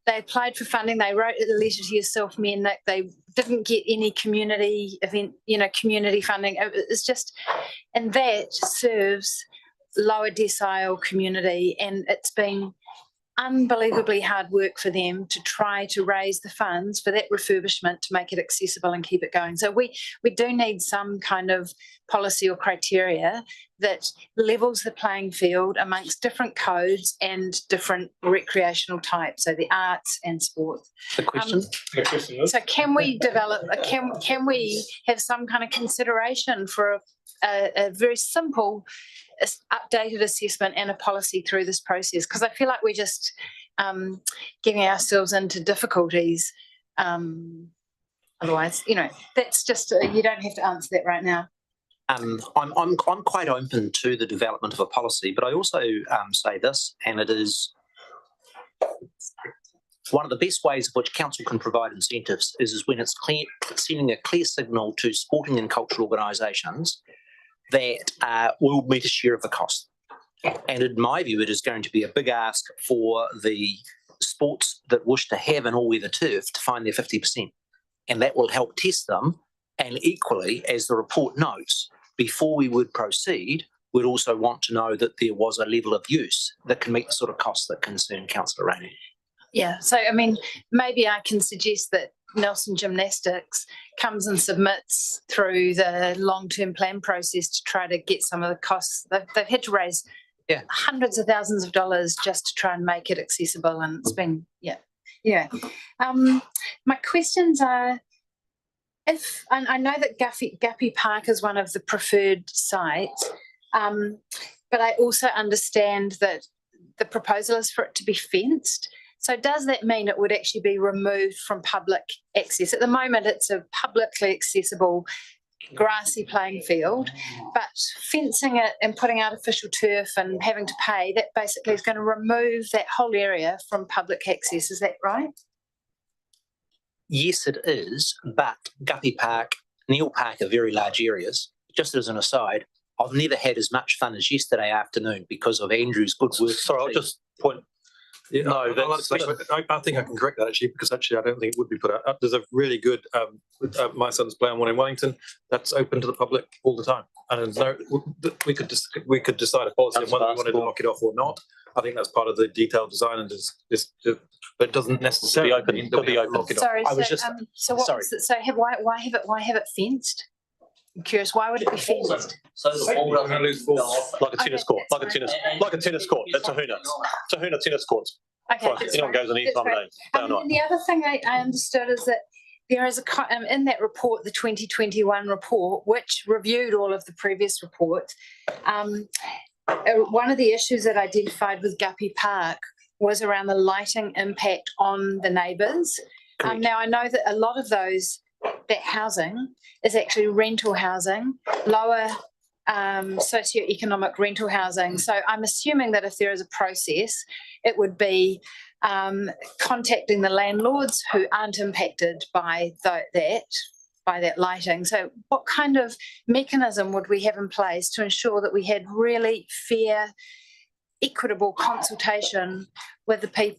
They applied for funding. They wrote a letter to yourself, Mayor Nick. They didn't get any community event, community funding. It's just, and that serves lower decile community, and it's been unbelievably hard work for them to try to raise the funds for that refurbishment to make it accessible and keep it going. So we do need some kind of policy or criteria that levels the playing field amongst different codes and different recreational types, so the arts and sports. The question is? So can we develop, can we have some kind of consideration for a very simple updated assessment and a policy through this process? Because I feel like we're just getting ourselves into difficulties Otherwise, that's just, you don't have to answer that right now. I'm quite open to the development of a policy, but I also say this, and it is one of the best ways of which council can provide incentives is when it's sending a clear signal to sporting and cultural organisations that we'll meet a share of the cost. And in my view, it is going to be a big ask for the sports that wish to have an all-weather turf to find their 50%. And that will help test them. And equally, as the report notes, before we would proceed, we'd also want to know that there was a level of use that can meet the sort of costs that concern Councillor Rainey. Yeah, so I mean, maybe I can suggest that Nelson Gymnastics comes and submits through the long-term plan process to try to get some of the costs. They've had to raise hundreds of thousands of dollars just to try and make it accessible, and it's been, my questions are, I know that Guppy Park is one of the preferred sites, but I also understand that the proposal is for it to be fenced. So does that mean it would actually be removed from public access? At the moment, it's a publicly accessible grassy playing field, but fencing it and putting artificial turf and having to pay, that basically is going to remove that whole area from public access. Is that right? Yes, it is, but Guppy Park, Neil Park are very large areas. Just as an aside, I've never had as much fun as yesterday afternoon because of Andrew's good work. Sorry, I'll just point. Yeah, No, that's- I think I can correct that actually, because actually I don't think it would be put out. There's a really good, my son's playing one in Wellington, that's open to the public all the time. And there's no, we could decide a policy on whether we wanted to lock it off or not. I think that's part of the detailed design, and but it doesn't necessarily mean that we have to lock it off. Sorry, why have it fenced? I'm curious, why would it be fenced? So the ball doesn't lose force. Like a tennis court, like a tennis court. That's Tahuna tennis courts. Okay, Right, anyone goes on any time of day, day or And night. the other thing I understood is that there is in that report, the 2021 report, which reviewed all of the previous reports, one of the issues that identified with Guppy Park was around the lighting impact on the neighbours. Now, I know that a lot of that housing is actually rental housing, lower socioeconomic rental housing. So I'm assuming that if there is a process, it would be contacting the landlords who aren't impacted by that lighting. So what kind of mechanism would we have in place to ensure that we had really fair, equitable consultation with the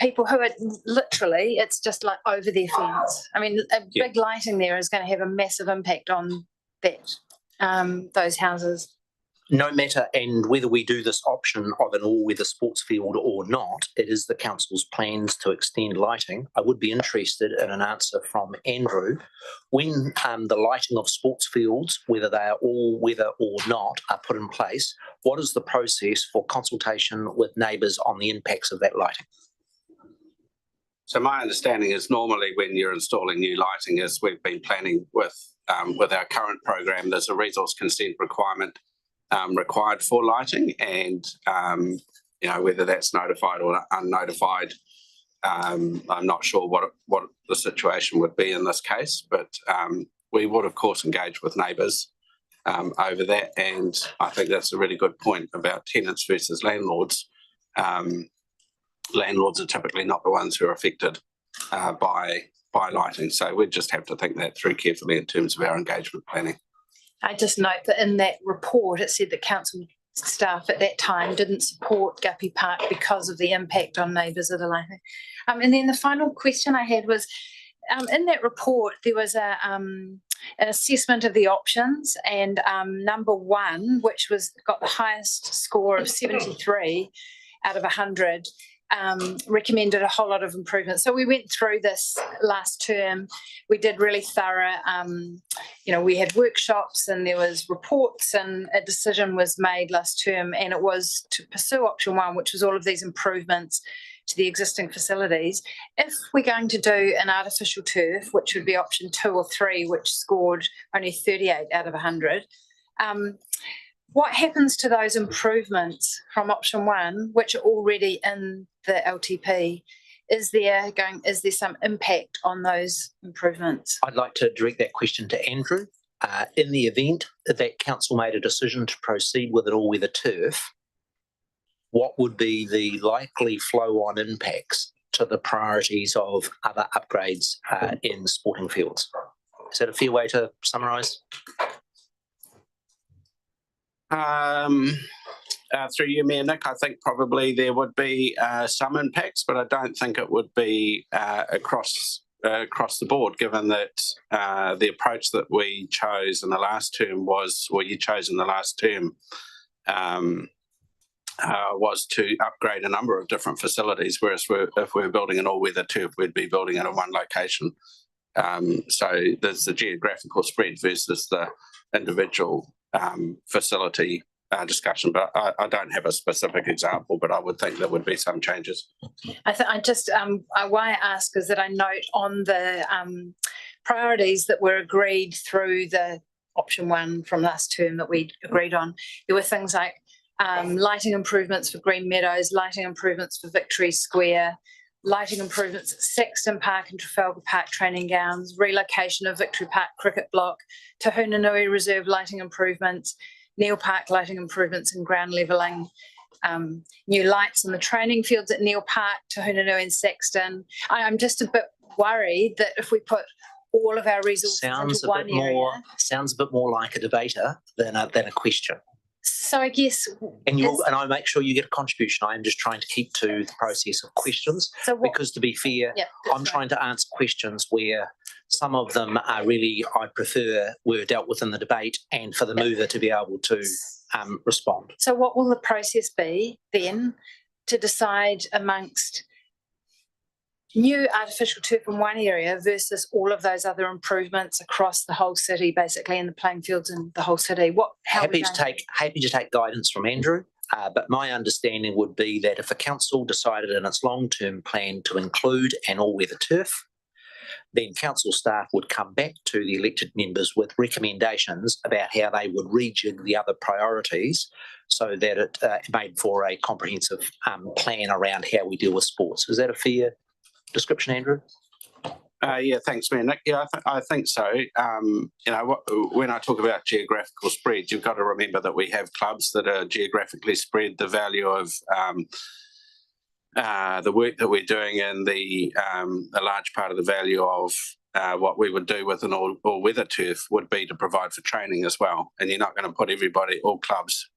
people who are literally, it's just like over their fence. I mean, big lighting there is going to have a massive impact on those houses. No matter, and whether we do this option of an all-weather sports field or not, it is the council's plans to extend lighting. I would be interested in an answer from Andrew. When the lighting of sports fields, whether they are all-weather or not, are put in place, what is the process for consultation with neighbours on the impacts of that lighting? So my understanding is normally when you're installing new lighting, as we've been planning with our current program, there's a resource consent requirement required for lighting, and whether that's notified or unnotified, I'm not sure what the situation would be in this case, but we would of course engage with neighbours over that, and I think that's a really good point about tenants versus landlords. Landlords are typically not the ones who are affected by lighting, so we just have to think that through carefully in terms of our engagement planning. I just note that in that report, it said that council staff at that time didn't support Guppy Park because of the impact on neighbours of the lighting. And then the final question I had was, in that report, there was an assessment of the options, and number one, which got the highest score of 73 out of 100, recommended a whole lot of improvements. So we went through this last term. We did really thorough, we had workshops and there was reports, and a decision was made last term, and it was to pursue option one, which was all of these improvements to the existing facilities. If we're going to do an artificial turf, which would be option 2 or 3, which scored only 38 out of 100, what happens to those improvements from option 1, which are already in the LTP, is there some impact on those improvements? I'd like to direct that question to Andrew. In the event that council made a decision to proceed with an all-weather turf, what would be the likely flow-on impacts to the priorities of other upgrades in sporting fields? Is that a fair way to summarise? Through you, Mayor Nick, I think probably there would be some impacts, but I don't think it would be across the board, given that the approach that we chose in the last term was to upgrade a number of different facilities, whereas if we're building an all-weather turf, we'd be building it in one location. So there's the geographical spread versus the individual facility discussion, but I don't have a specific example, but I would think there would be some changes. Why I ask is that I note on the priorities that were agreed through the option 1 from last term that we agreed on, there were things like lighting improvements for Green Meadows, lighting improvements for Victory Square, lighting improvements at Sexton Park and Trafalgar Park training grounds, relocation of Victory Park cricket block, Te Hunanui Reserve lighting improvements, Neil Park lighting improvements and ground levelling, new lights in the training fields at Neil Park, Te Hunanui and Sexton. I'm just a bit worried that if we put all of our resources into one area. Sounds a bit more like a debater than a question. So I guess, and I make sure you get a contribution. I am just trying to keep to the process of questions, because to be fair, I'm trying to answer questions where some of them are really, I prefer, were dealt with in the debate, and for the mover to be able to respond. So what will the process be then to decide amongst new artificial turf in one area versus all of those other improvements across the whole city, basically, in the playing fields in the whole city? Happy to take guidance from Andrew, but my understanding would be that if a council decided in its long-term plan to include an all-weather turf, then council staff would come back to the elected members with recommendations about how they would rejig the other priorities so that it made for a comprehensive plan around how we deal with sports. Is that a fair description, Andrew? Yeah, thanks, Mayor Nick. Yeah, I think so. When I talk about geographical spread, you've got to remember that we have clubs that are geographically spread. The value of the work that we're doing and a large part of the value of what we would do with an all-weather turf would be to provide for training as well. And you're not going to put all clubs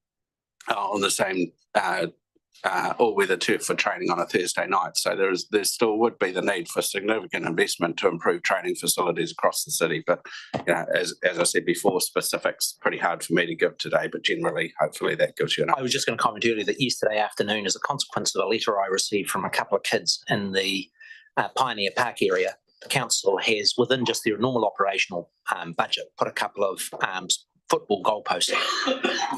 on the same all-weather turf for training on a Thursday night. So there still would be the need for significant investment to improve training facilities across the city. But as I said before, specifics pretty hard for me to give today. But generally, hopefully, that gives you enough. I was just going to comment earlier that yesterday afternoon, as a consequence of a letter I received from a couple of kids in the Pioneer Park area, the council has, within just their normal operational budget, put a couple of football goalposts,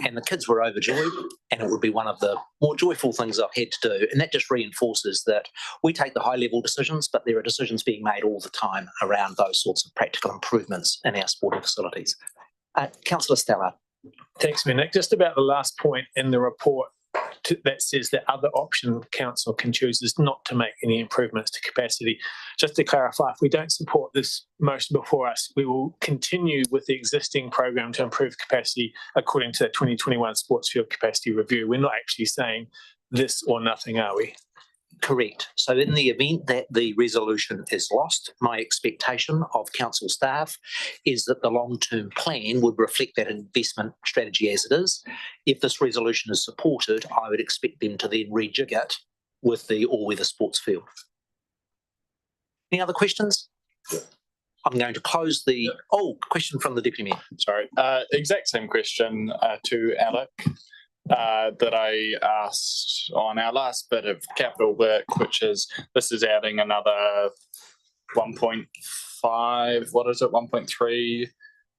and the kids were overjoyed, and it would be one of the more joyful things I've had to do. And that just reinforces that we take the high level decisions, but there are decisions being made all the time around those sorts of practical improvements in our sporting facilities. Councillor Stella. Thanks, Nick. Just about the last point in the report that says that other option council can choose is not to make any improvements to capacity. Just to clarify, if we don't support this motion before us, we will continue with the existing program to improve capacity according to the 2021 Sports Field Capacity Review. We're not actually saying this or nothing, are we? Correct. So in the event that the resolution is lost, my expectation of council staff is that the long-term plan would reflect that investment strategy as it is. If this resolution is supported, I would expect them to then rejig it with the all-weather sports field. Any other questions? I'm going to close the... question from the Deputy Mayor. Sorry, exact same question to Alec. That I asked on our last bit of capital work, which is this is adding another 1.3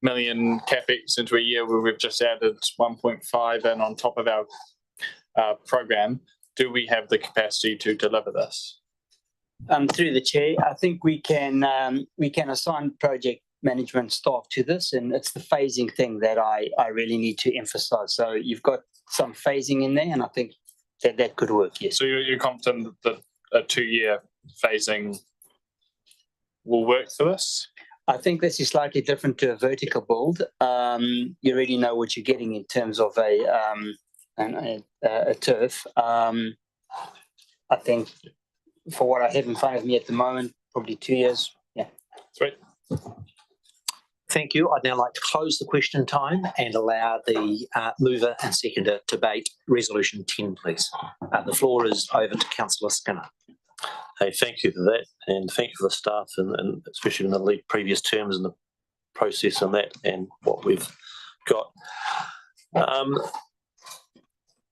million capex into a year where we've just added 1.5 in on top of our program. Do we have the capacity to deliver this? Through the chair, I think we can assign project management staff to this, and it's the phasing thing that I really need to emphasize. So you've got some phasing in there, and I think that could work, yes. So you're confident that a 2-year phasing will work for this? I think this is slightly different to a vertical build. You already know what you're getting in terms of a turf. I think for what I have in front of me at the moment, probably 2 years. Yeah. Sweet. Thank you. I'd now like to close the question time and allow the mover and seconder to debate resolution 10, please. The floor is over to Councillor Skinner. Hey, thank you for that, and thank you for the staff, and especially in the previous terms and the process and that, and what we've got.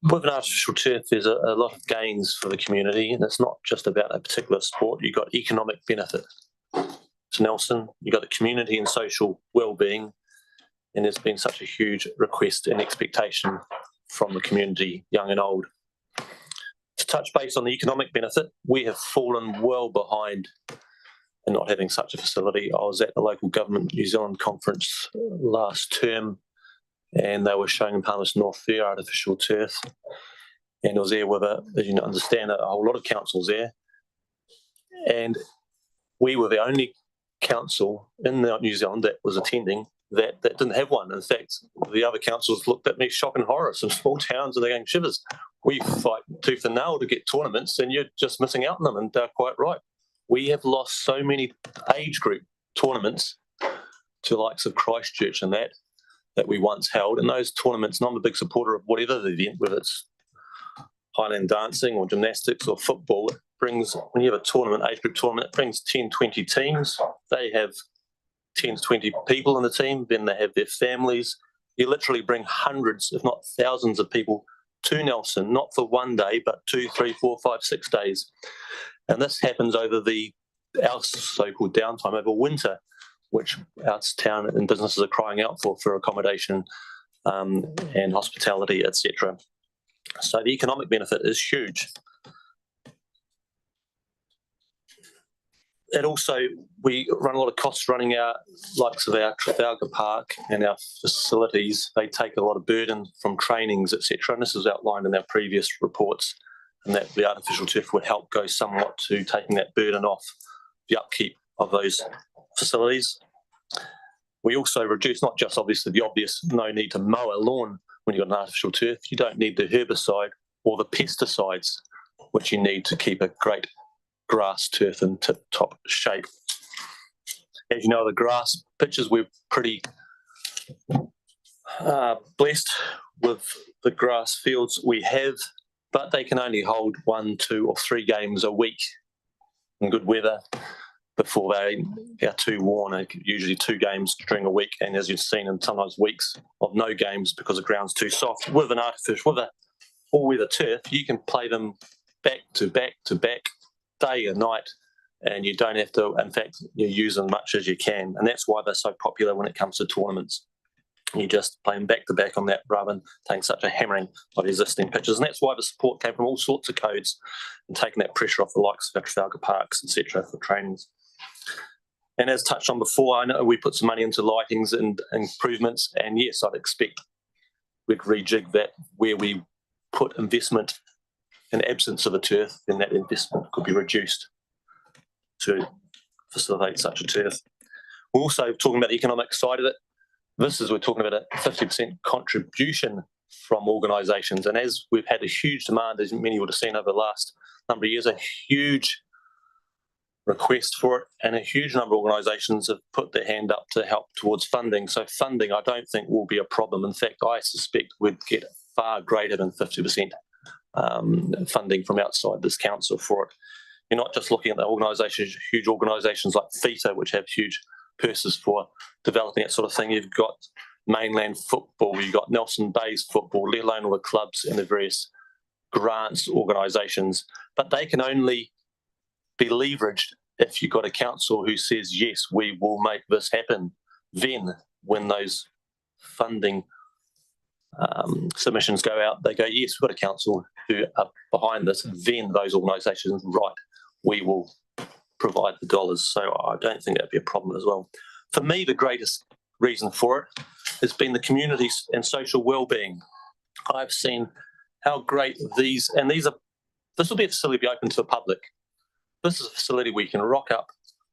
With an artificial turf, there's a lot of gains for the community, and it's not just about a particular sport. You've got economic benefit to Nelson, you've got the community and social well-being, and there's been such a huge request and expectation from the community, young and old. To touch base on the economic benefit, we have fallen well behind in not having such a facility. I was at the local government New Zealand conference last term, and they were showing in Palmerston North their artificial turf, and I was there with, as you understand, a whole lot of councils there, and we were the only council in New Zealand that was attending that didn't have one. In fact, the other councils looked at me shock and horror, some small towns, and they're going, shivers, we fight tooth and nail to get tournaments and you're just missing out on them, and they're quite right. We have lost so many age group tournaments to the likes of Christchurch and that we once held, and those tournaments, and I'm a big supporter of whatever the event, whether it's Highland dancing or gymnastics or football, it brings, when you have a tournament, age group tournament, it brings 10, 20 teams. They have 10 to 20 people in the team, then they have their families. You literally bring hundreds, if not thousands of people to Nelson, not for 1 day, but 2, 3, 4, 5, 6 days. And this happens over our so-called downtime over winter, which our town and businesses are crying out for accommodation and hospitality, etc. So the economic benefit is huge. And also, we run a lot of costs running our likes of our Trafalgar Park and our facilities. They take a lot of burden from trainings, etc. And this is outlined in our previous reports, and that the artificial turf would help go somewhat to taking that burden off the upkeep of those facilities. We also reduce not just obviously the obvious no need to mow a lawn when you've got an artificial turf. You don't need the herbicide or the pesticides which you need to keep a great grass turf in tip-top shape. As you know, the grass pitches, we're pretty blessed with the grass fields we have, but they can only hold 1, 2 or 3 games a week in good weather before they are too worn. Usually 2 games during a week, and as you've seen, in sometimes weeks of no games because the ground's too soft. With an artificial, with a all-weather turf, you can play them back to back to back, day and night, and you don't have to, in fact, you use them much as you can, and that's why they're so popular when it comes to tournaments. You just play them back to back on that rather than taking such a hammering of existing pitches, and that's why the support came from all sorts of codes and taking that pressure off the likes of Trafalgar Parks, etc. for trainings. And as touched on before, I know we put some money into lightings and improvements, and yes, I'd expect we'd rejig that where we put investment in absence of a turf, then that investment could be reduced to facilitate such a turf. We're also talking about the economic side of it. We're talking about a 50% contribution from organisations, and as we've had a huge demand, as many would have seen over the last number of years, a huge request for it, and a huge number of organisations have put their hand up to help towards funding. So funding, I don't think, will be a problem. In fact, I suspect we'd get far greater than 50% funding from outside this council for it. You're not just looking at the organisations, huge organisations like FITA, which have huge purses for developing that sort of thing. You've got mainland football, you've got Nelson Bays football, let alone all the clubs and the various grants organisations, but they can only be leveraged if you've got a council who says, yes, we will make this happen. Then when those funding submissions go out, they go, yes, we've got a council who are behind this. Then those organisations, right, we will provide the dollars. So I don't think that'd be a problem as well. For me, the greatest reason for it has been the community and social well-being. I've seen how great this will be a facility be open to the public. This is a facility where you can rock up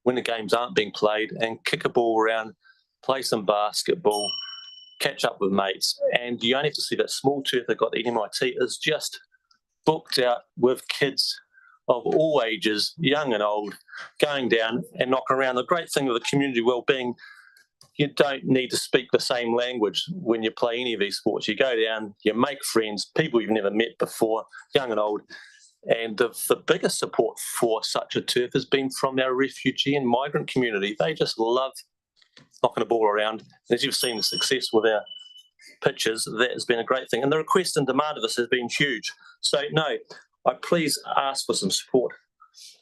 when the games aren't being played and kick a ball around, play some basketball, catch up with mates. And you only have to see that small turf they've got at MIT is just booked out with kids of all ages, young and old, going down and knocking around. The great thing with the community wellbeing, you don't need to speak the same language when you play any of these sports. You go down, you make friends, people you've never met before, young and old. And the biggest support for such a turf has been from our refugee and migrant community. They just love knocking a ball around. As you've seen the success with our pitches, that has been a great thing. And the request and demand of this has been huge. So no, I please ask for some support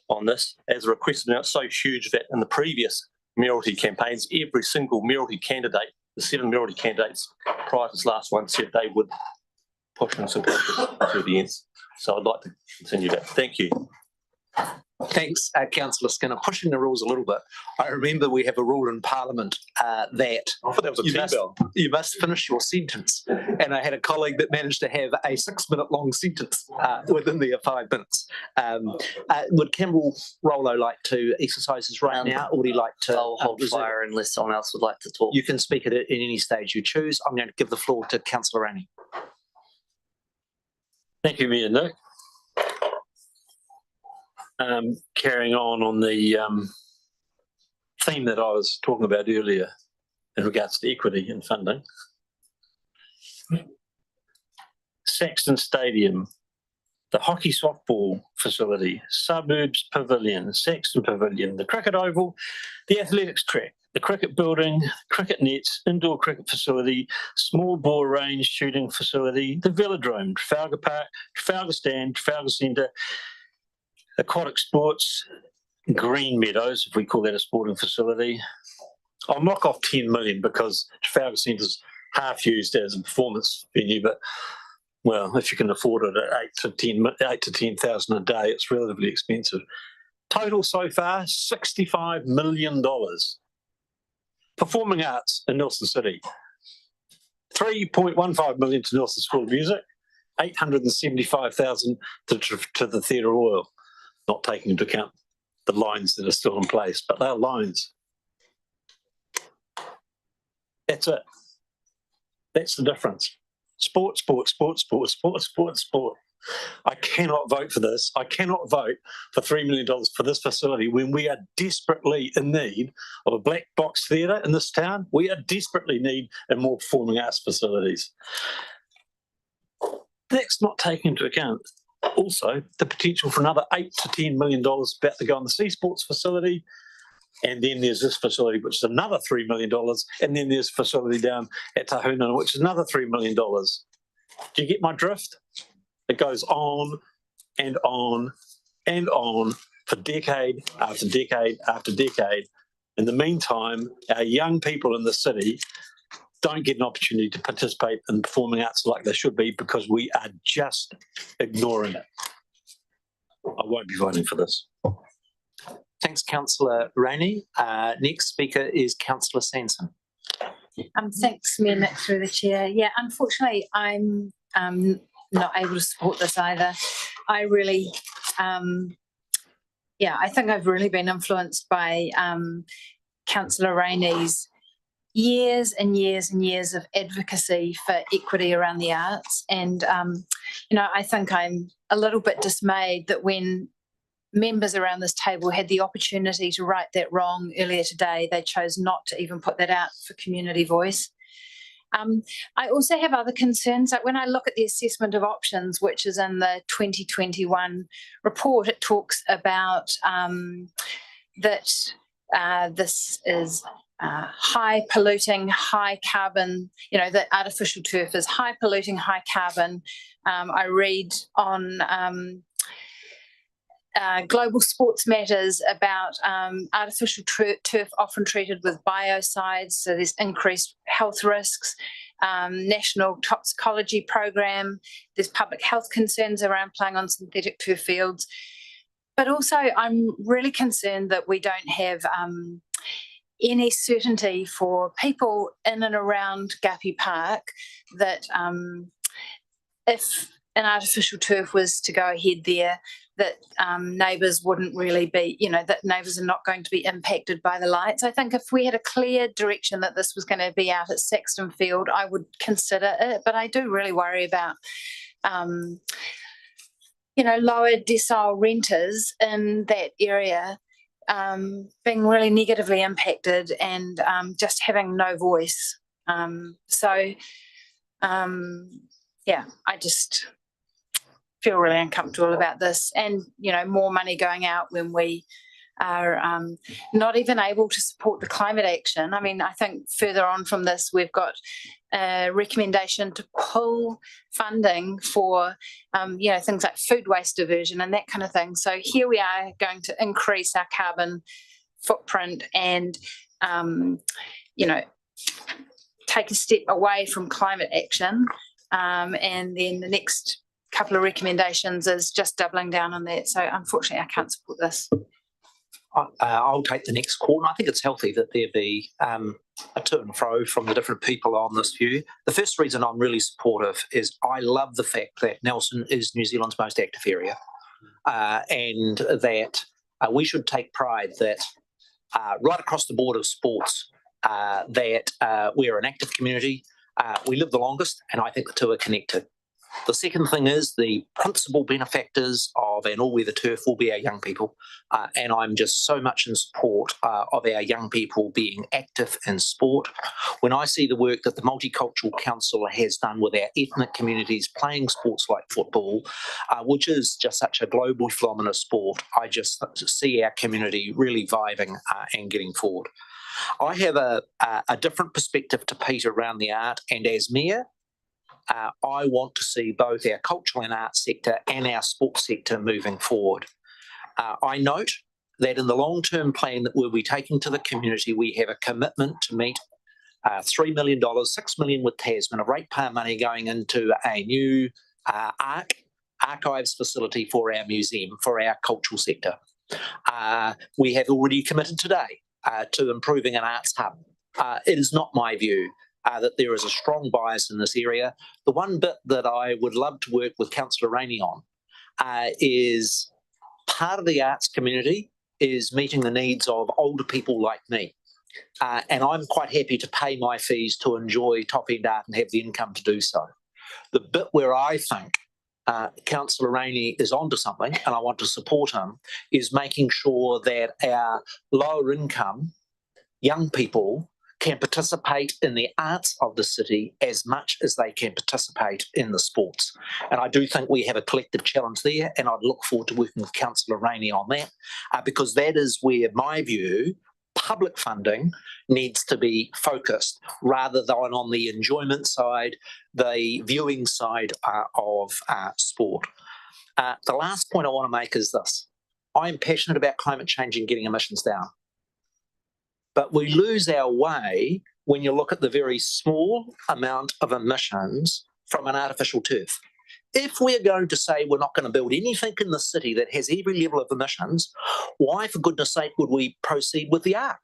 on this, as the request has been so huge that in the previous mayoralty campaigns, every single mayoralty candidate, the 7 mayoralty candidates prior to this last one, said they would push and support this to the end. So I'd like to continue that. Thank you. Thanks, Councillor Skinner. Pushing the rules a little bit. I remember we have a rule in Parliament that I thought that was a tea-bell. you must finish your sentence. And I had a colleague that managed to have a 6-minute long sentence within the 5 minutes. Would Campbell Rollo like to exercise his right now, or would he like to? I'll hold fire unless someone else would like to talk. You can speak at any stage you choose. I'm going to give the floor to Councillor Rainey. Thank you, Mayor Nick. Carrying on the theme that I was talking about earlier in regards to equity and funding. Saxton Stadium, the hockey softball facility, Suburbs Pavilion, Saxton Pavilion, the cricket oval, the athletics track, the cricket building, cricket nets, indoor cricket facility, small ball range shooting facility, the velodrome, Trafalgar Park, Trafalgar Stand, Trafalgar Centre, aquatic sports, Green Meadows, if we call that a sporting facility. I'll knock off 10 million because Trafalgar Centre's half used as a performance venue, but well, if you can afford it at 8 to 10,000 a day, it's relatively expensive. Total so far, $65 million. Performing arts in Nelson City, 3.15 million to Nelson School of Music, 875,000 to the Theatre Royal, not taking into account the lines that are still in place, but they're lines. That's it. That's the difference. Sport, sport, sport, sport, sport, sport, sport. I cannot vote for this. I cannot vote for $3 million for this facility when we are desperately in need of a black box theatre in this town. We are desperately in need of more performing arts facilities. That's not taken into account also the potential for another $8 to $10 million about to go on the Sea Sports facility. And then there's this facility, which is another $3 million. And then there's a facility down at Tahuna, which is another $3 million. Do you get my drift? It goes on and on and on for decade after decade after decade. In the meantime, our young people in the city don't get an opportunity to participate in performing arts like they should be because we are just ignoring it. I won't be voting for this. Thanks, Councillor Rainey. Next speaker is Councillor Sanson. Thanks, Mayor Nick, through the chair. Yeah, unfortunately, I'm not able to support this either. I really, I think I've really been influenced by Councillor Rainey's years and years and years of advocacy for equity around the arts. And, I think I'm a little bit dismayed that when members around this table had the opportunity to right that wrong earlier today, they chose not to even put that out for community voice. I also have other concerns. Like when I look at the assessment of options, which is in the 2021 report, it talks about that this is high polluting, high carbon, that artificial turf is high polluting, high carbon. I read on Global Sports Matters about artificial turf often treated with biocides, so there's increased health risks. National Toxicology Program, there's public health concerns around playing on synthetic turf fields. But also I'm really concerned that we don't have any certainty for people in and around Guppy Park that if an artificial turf was to go ahead there, that neighbours wouldn't really be, that neighbours are not going to be impacted by the lights. I think if we had a clear direction that this was going to be out at Saxton Field, I would consider it. But I do really worry about, lower decile renters in that area being really negatively impacted and just having no voice. I just feel really uncomfortable about this, and more money going out when we are not even able to support the climate action. I mean, I think further on from this, we've got a recommendation to pull funding for things like food waste diversion and that kind of thing. So here we are going to increase our carbon footprint and take a step away from climate action, and then the next couple of recommendations is just doubling down on that. So unfortunately, I can't support this. I'll take the next call, and I think it's healthy that there be a to and fro from the different people on this view. The first reason I'm really supportive is I love the fact that Nelson is New Zealand's most active area, and that we should take pride that right across the board of sports, that we're an active community. We live the longest, and I think the two are connected. The second thing is the principal benefactors of an all-weather turf will be our young people, and I'm just so much in support of our young people being active in sport. When I see the work that the Multicultural Council has done with our ethnic communities playing sports like football, which is just such a global phenomenon of sport, I just see our community really vibing and getting forward. I have a different perspective to Peter around the art, and as Mayor, I want to see both our cultural and arts sector and our sports sector moving forward. I note that in the long-term plan that we'll be taking to the community, we have a commitment to meet $3 million, $6 million with Tasman of ratepayer money going into a new archives facility for our museum, for our cultural sector. We have already committed today to improving an arts hub. It is not my view that there is a strong bias in this area. The one bit that I would love to work with Councillor Rainey on is part of the arts community is meeting the needs of older people like me. And I'm quite happy to pay my fees to enjoy top-end art and have the income to do so. The bit where I think Councillor Rainey is onto something, and I want to support him, is making sure that our lower income young people can participate in the arts of the city as much as they can participate in the sports. And I do think we have a collective challenge there, and I'd look forward to working with Councillor Rainey on that, because that is where my view, public funding needs to be focused rather than on the enjoyment side, the viewing side of sport. The last point I want to make is this. I am passionate about climate change and getting emissions down. But we lose our way when you look at the very small amount of emissions from an artificial turf. If we're going to say we're not going to build anything in the city that has every level of emissions, why, for goodness sake, would we proceed with the ARC?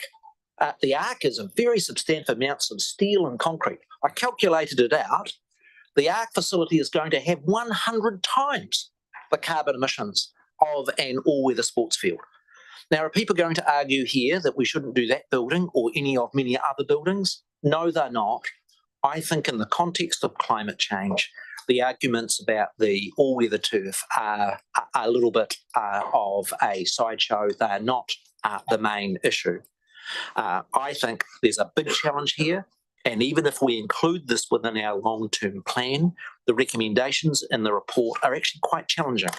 The ARC is a very substantial amounts of steel and concrete. I calculated it out. The ARC facility is going to have 100 times the carbon emissions of an all-weather sports field. Now, are people going to argue here that we shouldn't do that building or any of many other buildings? No, they're not. I think in the context of climate change, the arguments about the all-weather turf are a little bit of a sideshow. They are not the main issue. I think there's a big challenge here, and even if we include this within our long-term plan, the recommendations in the report are actually quite challenging.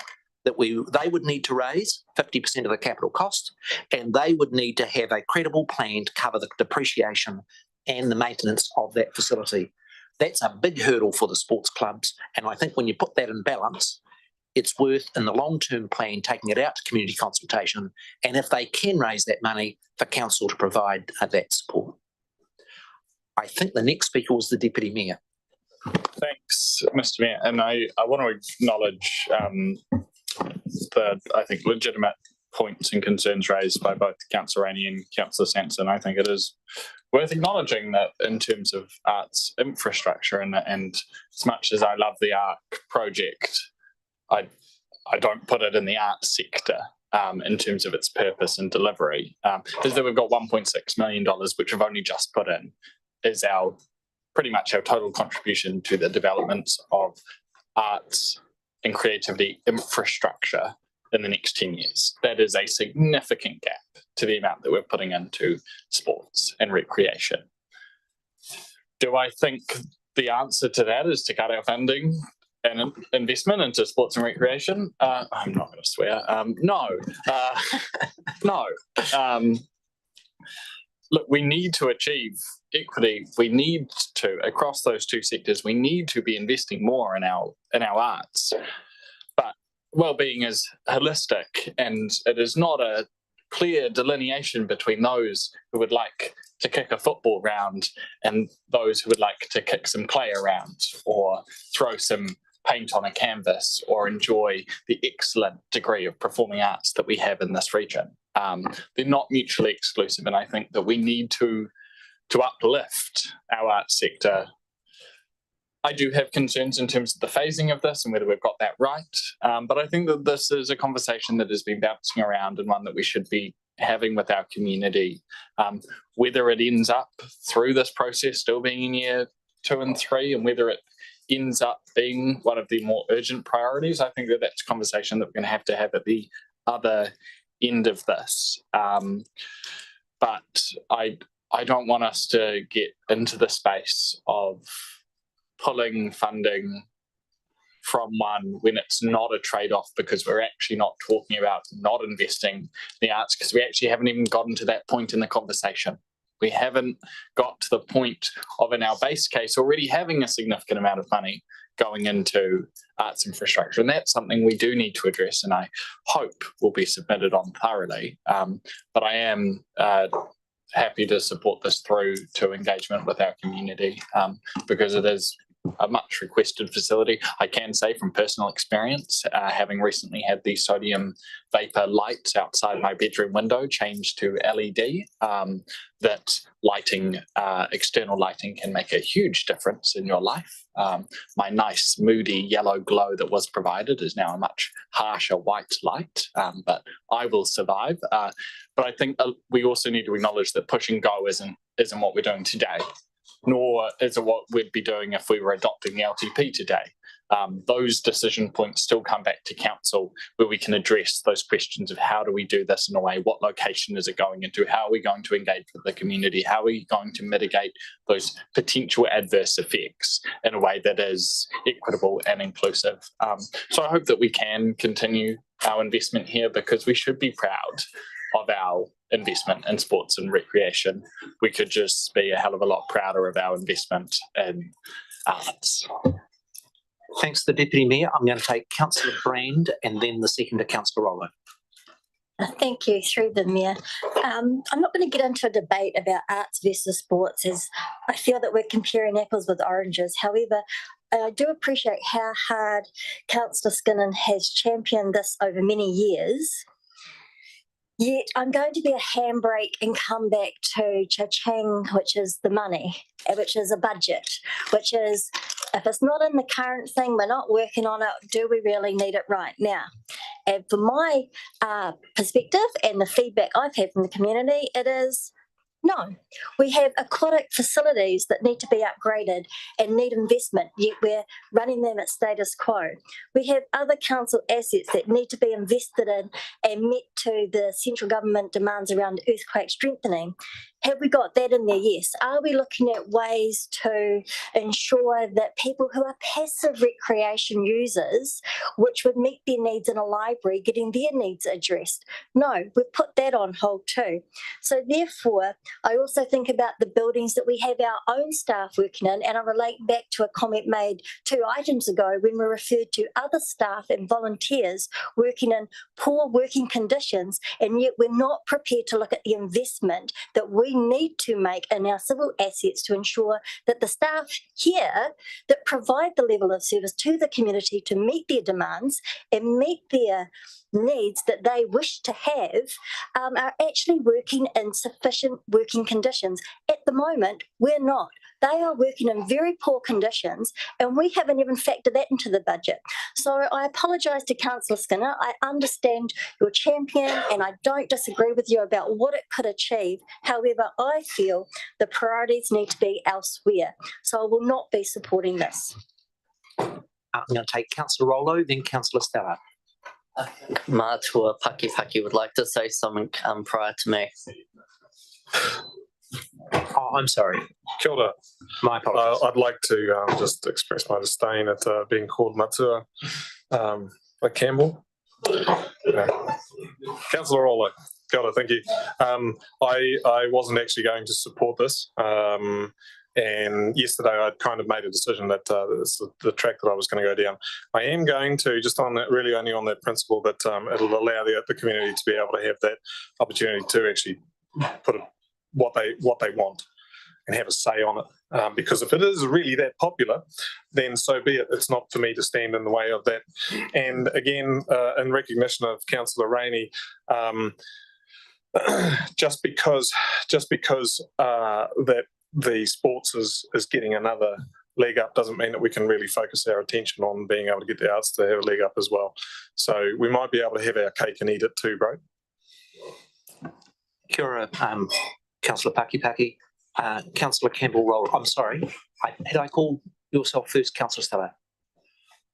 That they would need to raise 50% of the capital cost, and they would need to have a credible plan to cover the depreciation and the maintenance of that facility. That's a big hurdle for the sports clubs, and I think when you put that in balance, it's worth in the long-term plan taking it out to community consultation, and if they can raise that money, for council to provide that support. I think the next speaker was the Deputy Mayor. Thanks, Mr. Mayor, and I want to acknowledge the, I think, legitimate points and concerns raised by both Councillor Rainey and Councillor Sanson. I think it is worth acknowledging that in terms of arts infrastructure, and as much as I love the ARC project, I don't put it in the arts sector in terms of its purpose and delivery. Is that we've got $1.6 million, which we've only just put in, is pretty much our total contribution to the development of arts and creativity infrastructure in the next 10 years. That is a significant gap to the amount that we're putting into sports and recreation. Do I think the answer to that is to cut our funding and investment into sports and recreation? I'm not going to swear. No. No. Look, we need to achieve equity. We need to, across those two sectors, we need to be investing more in our arts. But well-being is holistic, and it is not a clear delineation between those who would like to kick a football round and those who would like to kick some clay around or throw some paint on a canvas or enjoy the excellent degree of performing arts that we have in this region. They're not mutually exclusive, and I think that we need to uplift our arts sector. I do have concerns in terms of the phasing of this and whether we've got that right, but I think that this is a conversation that has been bouncing around and one that we should be having with our community. Whether it ends up through this process still being in year 2 and 3, and whether it ends up being one of the more urgent priorities, I think that that's a conversation that we're going to have at the other end of this. But I don't want us to get into the space of pulling funding from one when it's not a trade-off, because we're actually not talking about not investing in the arts, because we actually haven't even gotten to that point in the conversation. We haven't got to the point of, in our base case, already having a significant amount of money going into arts infrastructure. And that's something we do need to address, and I hope will be submitted on thoroughly. But I am happy to support this through to engagement with our community, because it is a much requested facility. I can say from personal experience, having recently had the sodium vapor lights outside my bedroom window changed to LED, that lighting, external lighting, can make a huge difference in your life. My nice moody yellow glow that was provided is now a much harsher white light, but I will survive. But I think we also need to acknowledge that push and go isn't what we're doing today, nor is it what we'd be doing if we were adopting the LTP today. Those decision points still come back to council, where we can address those questions of how do we do this in a way, what location is it going into, how are we going to engage with the community, how are we going to mitigate those potential adverse effects in a way that is equitable and inclusive. So I hope that we can continue our investment here, because we should be proud of our investment in sports and recreation. We could just be a hell of a lot prouder of our investment in arts. Thanks to the Deputy Mayor. I'm going to take Councillor Brand and then the second to Councillor Rollo. Thank you, through the Mayor. I'm not going to get into a debate about arts versus sports, as I feel that we're comparing apples with oranges. However, I do appreciate how hard Councillor Skinner has championed this over many years. Yet I'm going to be a handbrake and come back to cha-ching, which is the money, which is a budget, which is, if it's not in the current thing, we're not working on it, do we really need it right now? And from my perspective and the feedback I've had from the community, it is no. We have aquatic facilities that need to be upgraded and need investment, yet we're running them at status quo. We have other council assets that need to be invested in and met to the central government demands around earthquake strengthening. Have we got that in there? Yes. Are we looking at ways to ensure that people who are passive recreation users, which would meet their needs in a library, getting their needs addressed? No, we've put that on hold too. So therefore, I also think about the buildings that we have our own staff working in, and I relate back to a comment made 2 items ago when we referred to other staff and volunteers working in poor working conditions, and yet we're not prepared to look at the investment that we need to make in our civil assets to ensure that the staff here that provide the level of service to the community to meet their demands and meet their needs that they wish to have are actually working in sufficient working conditions. At the moment, we're not. They are working in very poor conditions, and we haven't even factored that into the budget. So I apologise to Councillor Skinner. I understand your champion, and I don't disagree with you about what it could achieve. However, I feel the priorities need to be elsewhere. So I will not be supporting this. I'm going to take Councillor Rollo, then Councillor Stella. Matua Paki would like to say something prior to me. Oh, I'm sorry. Kia ora. My apologies. I'd like to just express my disdain at being called Matua Campbell. Councillor Rollo. Kia ora, thank you. I wasn't actually going to support this. And yesterday I'd kind of made a decision that it's the track that I was going to go down. I am going to, just on that, really only on that principle that it'll allow the community to be able to have that opportunity to actually put what they want and have a say on it. Because if it is really that popular, then so be it. It's not for me to stand in the way of that. And again, in recognition of Councillor Rainey, just because that the sports is getting another leg up doesn't mean that we can really focus our attention on being able to get the arts to have a leg up as well. So we might be able to have our cake and eat it too, bro. Kia ora, Councillor Paki. Councillor Campbell Rollo. I'm sorry. Had I called yourself first, Councillor Stella?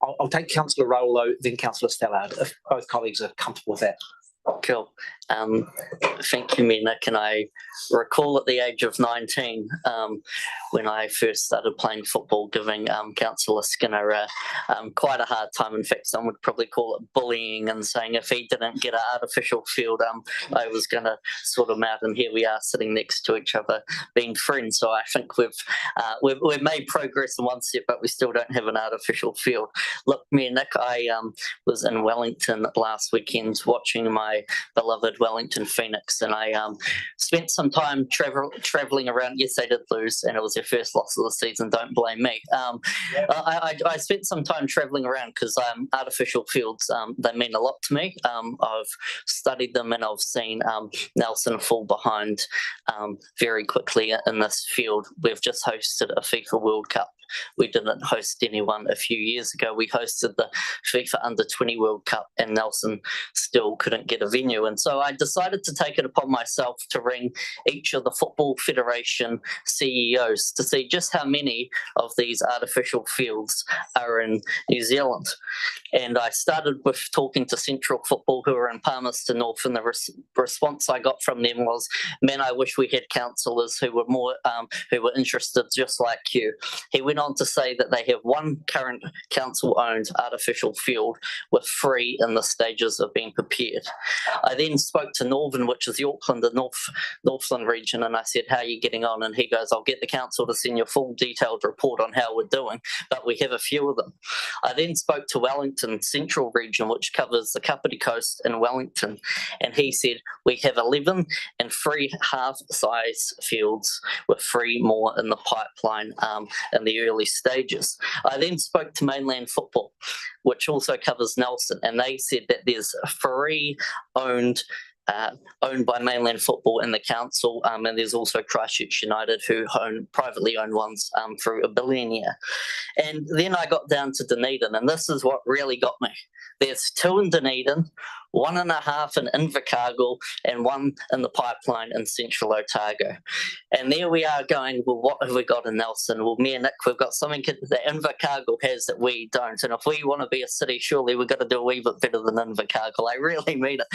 I'll take Councillor Rollo, then Councillor Stella, if both colleagues are comfortable with that. Cool. Thank you, Mina. Can I recall at the age of 19, when I first started playing football, giving Councillor Skinner quite a hard time. In fact, some would probably call it bullying, and saying if he didn't get an artificial field, I was going to sort him out. And here we are sitting next to each other, being friends. So I think we've made progress in one step, but we still don't have an artificial field. Look, me and Nick, I was in Wellington last weekend watching my beloved Wellington Phoenix, and I spent some time traveling around. Yes, they did lose, and it was their first loss of the season. Don't blame me. I spent some time traveling around because artificial fields, they mean a lot to me. I've studied them, and I've seen Nelson fall behind very quickly in this field. We've just hosted a FIFA World Cup. We didn't host anyone a few years ago. We hosted the FIFA Under-20 World Cup, and Nelson still couldn't get a venue. And so I decided to take it upon myself to ring each of the Football Federation CEOs to see just how many of these artificial fields are in New Zealand. And I started with talking to Central Football, who are in Palmerston North, and the response I got from them was, man, I wish we had councillors who were more who were interested just like you. He went on to say that they have one current council-owned artificial field with 3 in the stages of being prepared. I then spoke to Northern, which is the Auckland and Northland region, and I said, how are you getting on? And he goes, I'll get the council to send you a full detailed report on how we're doing, but we have a few of them. I then spoke to Wellington Central region, which covers the Kapiti Coast and Wellington, and he said, we have 11 and 3 half-size fields with 3 more in the pipeline in the early stages. I then spoke to Mainland Football, which also covers Nelson, and they said that there's 3 owned by Mainland Football and the council, and there's also Christchurch United, who privately owned ones through a billionaire. And then I got down to Dunedin, and this is what really got me. There's 2 in Dunedin, 1.5 in Invercargill, and 1 in the pipeline in Central Otago. And there we are going, well, what have we got in Nelson? Well, me and Nick, we've got something that Invercargill has that we don't. And if we want to be a city, surely we've got to do a wee bit better than Invercargill. I really mean it.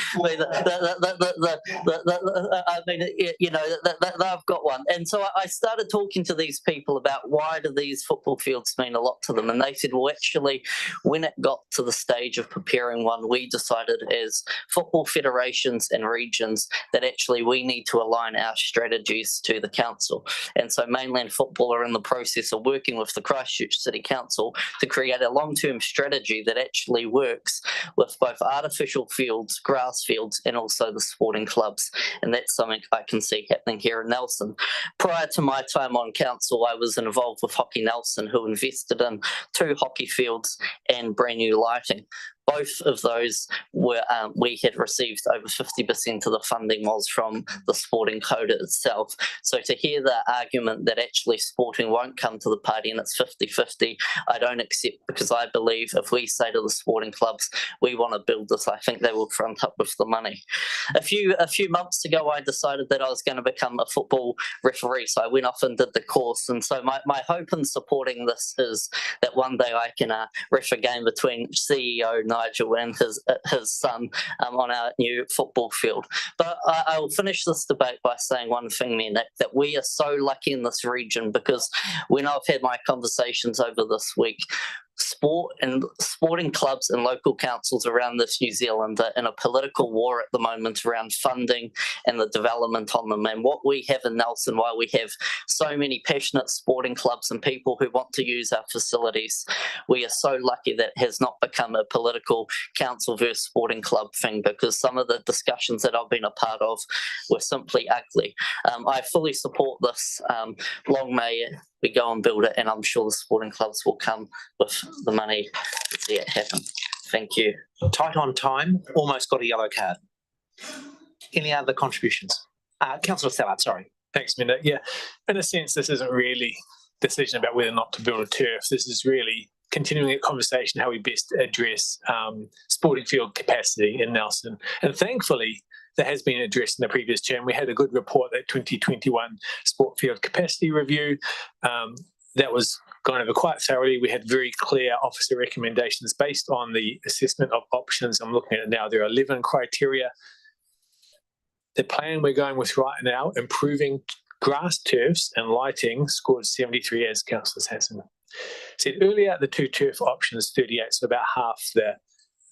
I mean, you know, they've got one. And so I started talking to these people about why do these football fields mean a lot to them. And they said, well, actually, when it got to the stage of preparing one, we decided as football federations and regions that actually we need to align our strategies to the council. And so Mainland Football are in the process of working with the Christchurch City Council to create a long-term strategy that actually works with both artificial fields, grass fields, and also the sporting clubs. And that's something I can see happening here in Nelson. Prior to my time on council, I was involved with Hockey Nelson, who invested in 2 hockey fields and brand new lighting. Both of those were we had received over 50% of the funding was from the sporting quota itself. So to hear the argument that actually sporting won't come to the party and it's 50-50, I don't accept, because I believe if we say to the sporting clubs we want to build this, I think they will front up with the money. A few months ago I decided that I was going to become a football referee, so I went off and did the course, and so my hope in supporting this is that one day I can ref a game between CEO Nigel and his son on our new football field. But I will finish this debate by saying one thing, Nick, that we are so lucky in this region, because when I've had my conversations over this week, sport and sporting clubs and local councils around this New Zealand are in a political war at the moment around funding and the development on them. And what we have in Nelson, why we have so many passionate sporting clubs and people who want to use our facilities, we are so lucky that it has not become a political council versus sporting club thing, because some of the discussions that I've been a part of were simply ugly. I fully support this. Long may we go and build it, and I'm sure the sporting clubs will come with the money to see it happen. Thank you. Tight on time, almost got a yellow card. Any other contributions? Councillor Stallard, sorry. Thanks, Minda. Yeah, in a sense, this isn't really a decision about whether or not to build a turf. This is really continuing a conversation how we best address sporting field capacity in Nelson. And thankfully, that has been addressed in the previous term. We had a good report, that 2021 Sport Field Capacity Review. That was gone over quite thoroughly. We had very clear officer recommendations based on the assessment of options. I'm looking at it now. There are 11 criteria. The plan we're going with right now, improving grass turfs and lighting, scored 73, as Councillor Sanson said earlier. The two turf options, 38, so about half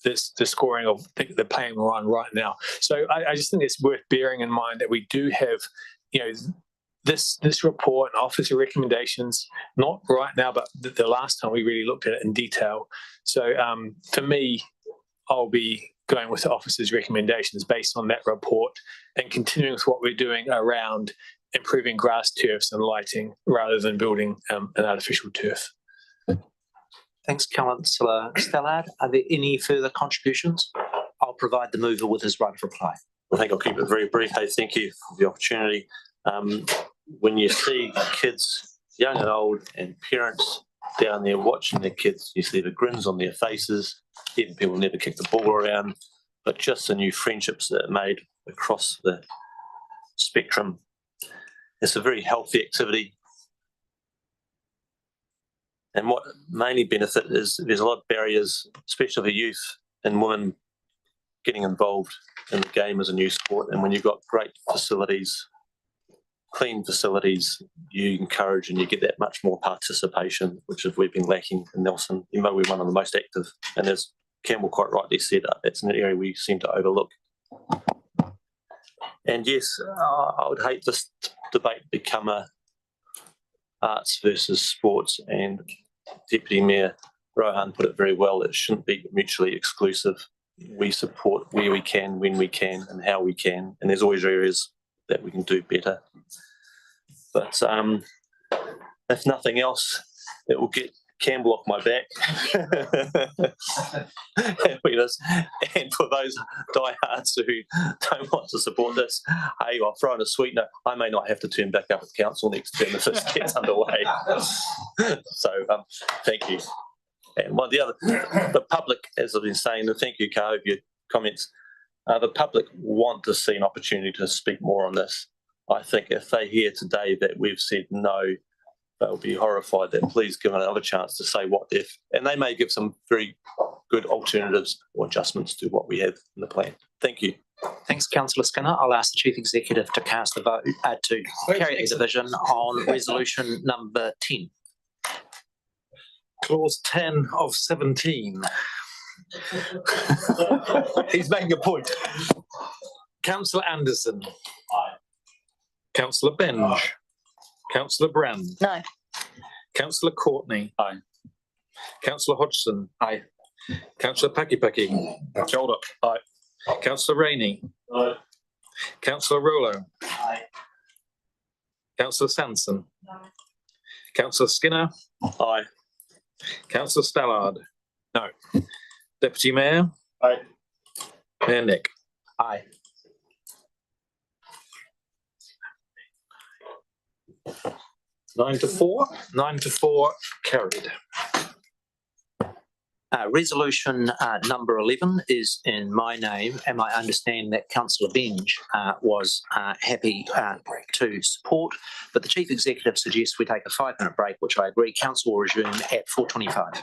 the scoring of the plan we're on right now. So I just think it's worth bearing in mind that we do have, this report and officer recommendations, not right now, but the last time we really looked at it in detail. So for me, I'll be going with the officer's recommendations based on that report and continuing with what we're doing around improving grass turfs and lighting rather than building an artificial turf. Thanks, Councillor Stallard. Are there any further contributions? I'll provide the mover with his right of reply. I think I'll keep it very brief. Hey, thank you for the opportunity. When you see kids, young and old, and parents down there watching their kids, you see the grins on their faces, even people never kick the ball around, but just the new friendships that are made across the spectrum. It's a very healthy activity. And what mainly benefit is there's a lot of barriers, especially for youth and women getting involved in the game as a new sport. And when you've got great facilities, clean facilities, you encourage and you get that much more participation, which we've been lacking in Nelson, even though we're one of the most active. And as Campbell quite rightly said, it's an area we seem to overlook. And yes, I would hate this debate become a arts versus sports, and Deputy Mayor Rohan put it very well. It shouldn't be mutually exclusive. We support where we can, when we can, and how we can, and there's always areas that we can do better. But if nothing else, it will get Campbell off my back. And for those diehards who don't want to support this, hey, I'll throw in a sweetener. I may not have to turn back up at council next term if this gets underway. So thank you. And one of the public, as I've been saying, and thank you, Carl, for your comments. The public want to see an opportunity to speak more on this. I think if they hear today that we've said no, they'll be horrified. That please give them another chance to say what if, and they may give some very good alternatives or adjustments to what we have in the plan. Thank you. Thanks, Councillor Skinner. I'll ask the Chief Executive to cast the vote to carry the division on resolution number 10. Clause 10 of 17. He's making a point. Councillor Anderson. Aye. Councillor Benge. Councillor Brand. No. Councillor Courtney. Aye. Councillor Hodgson. Aye. Councillor Pakipaki. Hold up. Aye. Councillor Rainey. Aye. Councillor Rollo. Aye. Councillor Sanson. Aye. Councillor Skinner. Aye. Councillor Stallard. No. Deputy Mayor? Aye. Mayor Nick? Aye. Nine to four, carried. Resolution number 11 is in my name, and I understand that councillor Benge was happy to support, but the Chief Executive suggests we take a 5-minute break, which I agree. Council will resume at 4:25.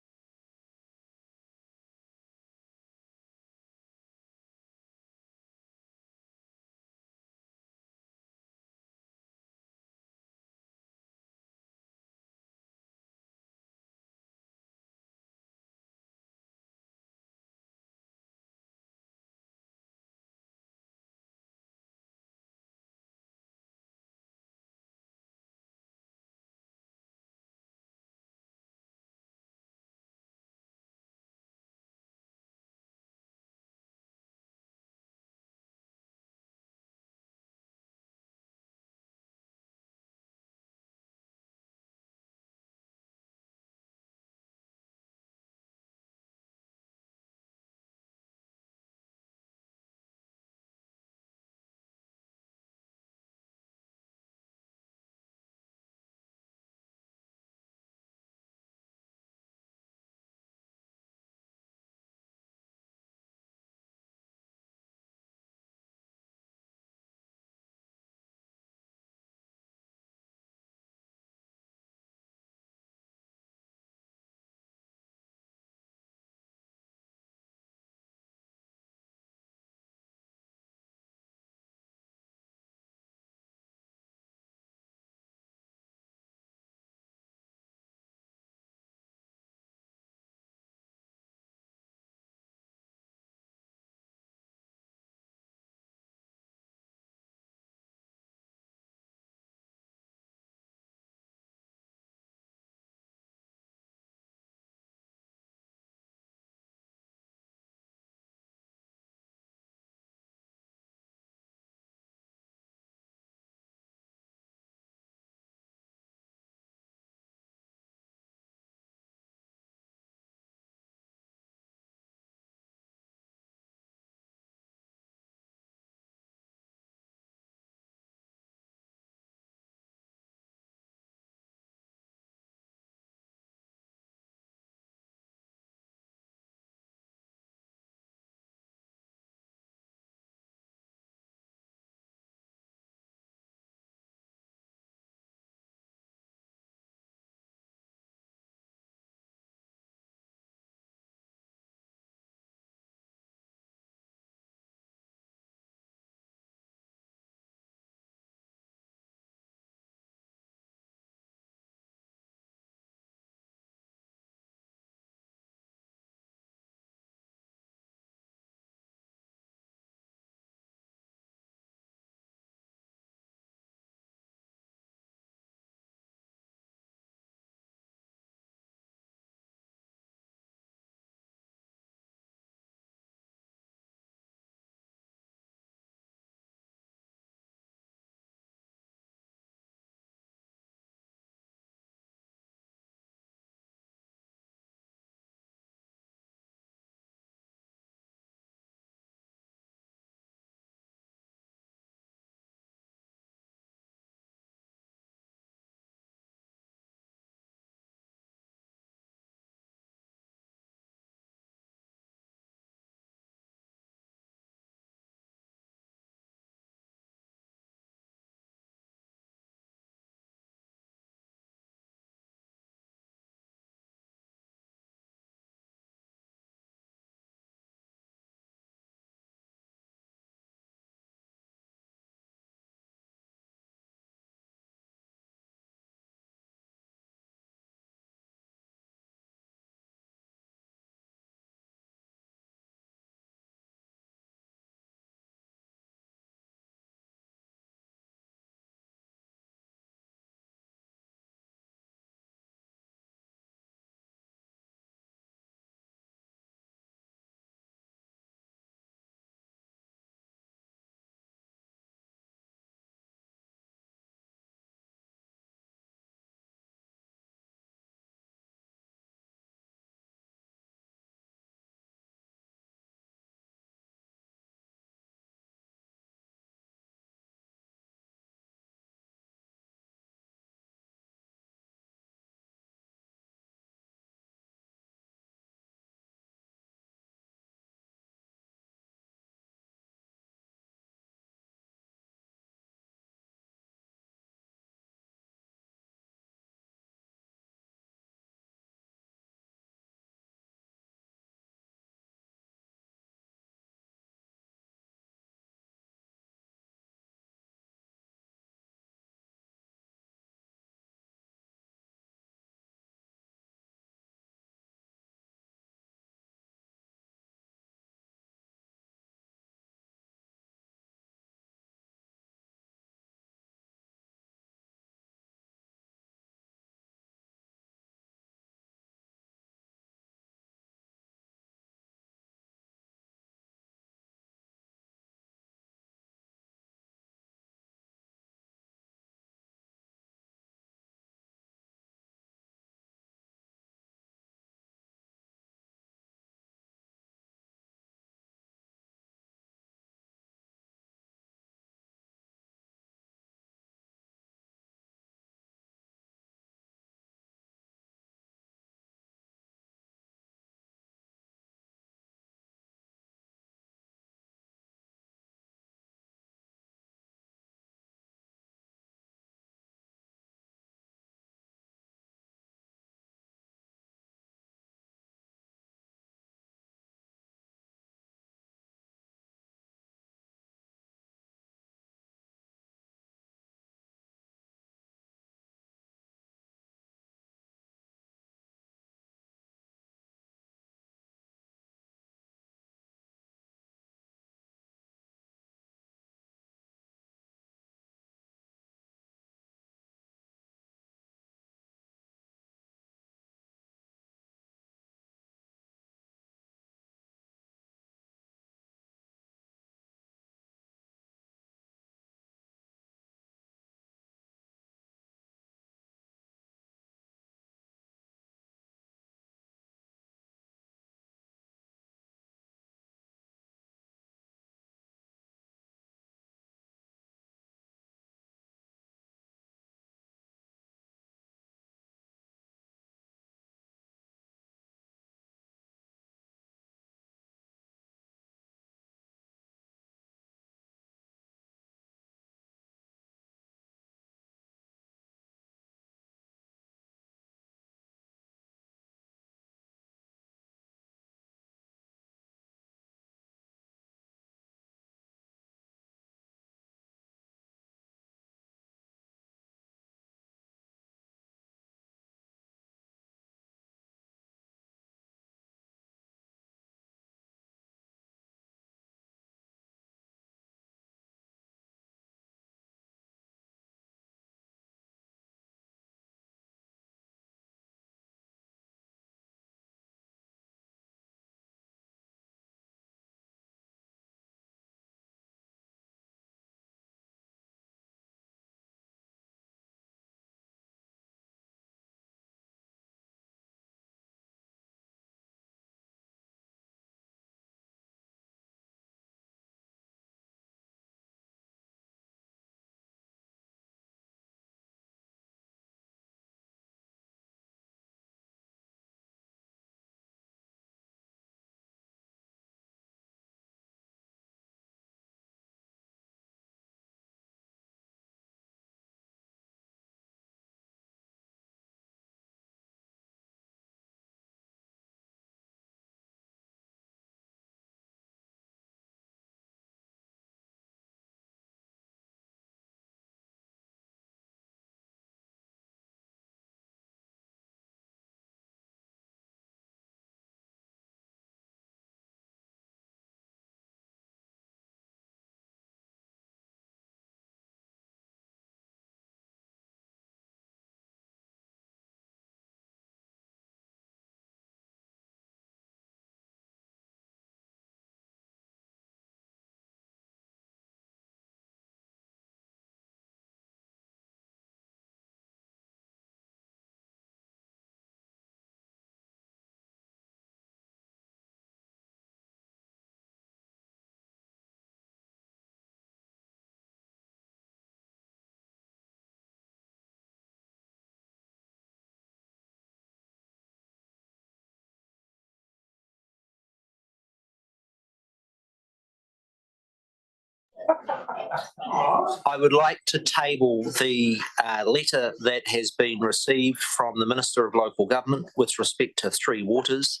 I would like to table the letter that has been received from the Minister of Local Government with respect to Three Waters.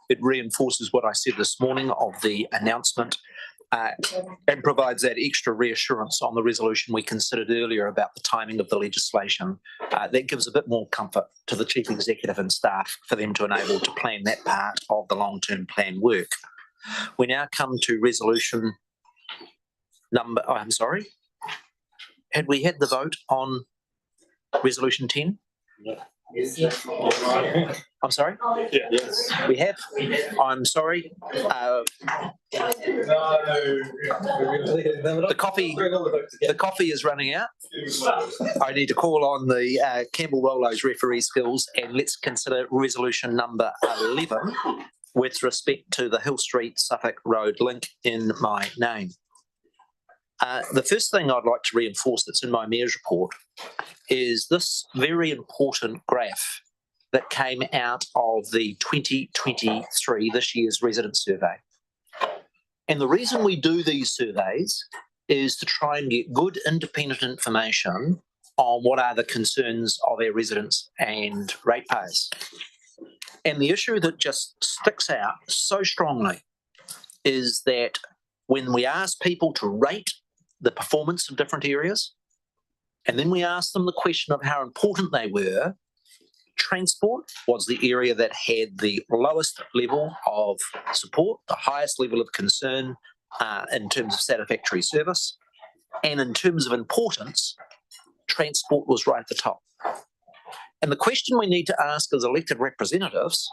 It reinforces what I said this morning of the announcement and provides that extra reassurance on the resolution we considered earlier about the timing of the legislation. That gives a bit more comfort to the Chief Executive and staff for them to enable to plan that part of the long-term plan work. We now come to resolution number, oh, I'm sorry. Had we had the vote on resolution 10? I'm sorry? Yes. We have? I'm sorry. The coffee is running out. I need to call on the Campbell Rollo's referee skills, and let's consider resolution number 11 with respect to the Hill Street Suffolk Road link in my name. The first thing I'd like to reinforce that's in my Mayor's report is this very important graph that came out of the 2023, this year's resident survey. And the reason we do these surveys is to try and get good independent information on what are the concerns of our residents and ratepayers. And the issue that just sticks out so strongly is that when we ask people to rate the performance of different areas, and then we asked them the question of how important they were, transport was the area that had the lowest level of support, the highest level of concern in terms of satisfactory service, and in terms of importance, transport was right at the top. And the question we need to ask as elected representatives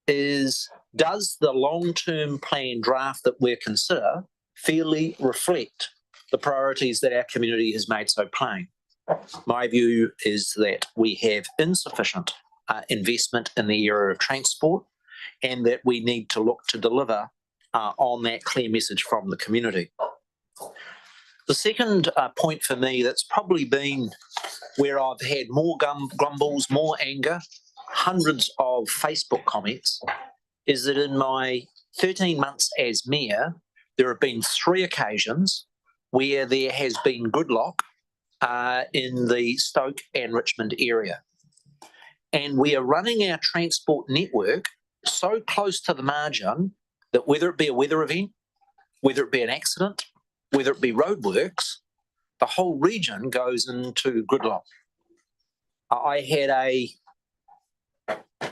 is, does the long-term plan draft that we consider fairly reflect the priorities that our community has made so plain? My view is that we have insufficient investment in the area of transport, and that we need to look to deliver on that clear message from the community. The second point for me that's probably been where I've had more grumbles, more anger, hundreds of Facebook comments, is that in my 13 months as Mayor, there have been 3 occasions where there has been gridlock in the Stoke and Richmond area. And we are running our transport network so close to the margin that whether it be a weather event, whether it be an accident, whether it be roadworks, the whole region goes into gridlock. I had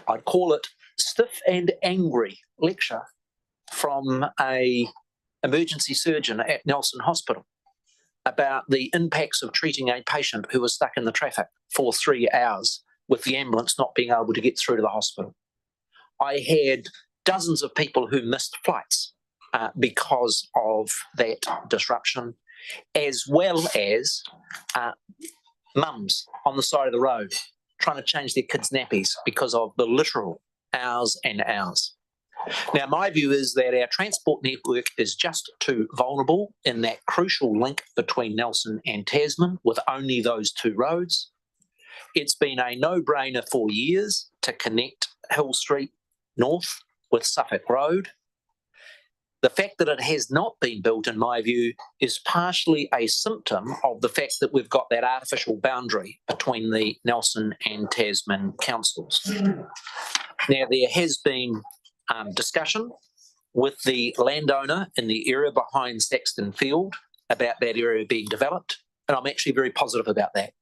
I'd call it stiff and angry lecture from a emergency surgeon at Nelson Hospital about the impacts of treating a patient who was stuck in the traffic for 3 hours with the ambulance not being able to get through to the hospital. I had dozens of people who missed flights because of that disruption, as well as mums on the side of the road trying to change their kids' nappies because of the literal hours and hours. Now, my view is that our transport network is just too vulnerable in that crucial link between Nelson and Tasman with only those 2 roads. It's been a no-brainer for years to connect Hill Street North with Suffolk Road. The fact that it has not been built, in my view, is partially a symptom of the fact that we've got that artificial boundary between the Nelson and Tasman councils. Now, there has been discussion with the landowner in the area behind Saxton Field about that area being developed, and I'm actually very positive about that.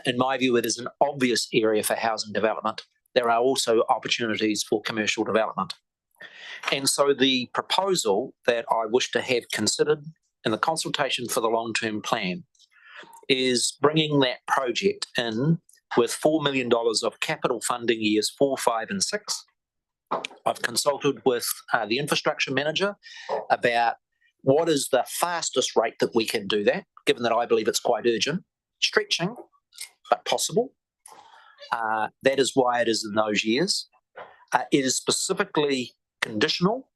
In my view, it is an obvious area for housing development. There are also opportunities for commercial development. And so the proposal that I wish to have considered in the consultation for the long-term plan is bringing that project in with $4 million of capital funding years 4, 5 and 6. I've consulted with the infrastructure manager about what is the fastest rate that we can do that, given that I believe it's quite urgent, stretching, but possible. That is why it is in those years. It is specifically conditional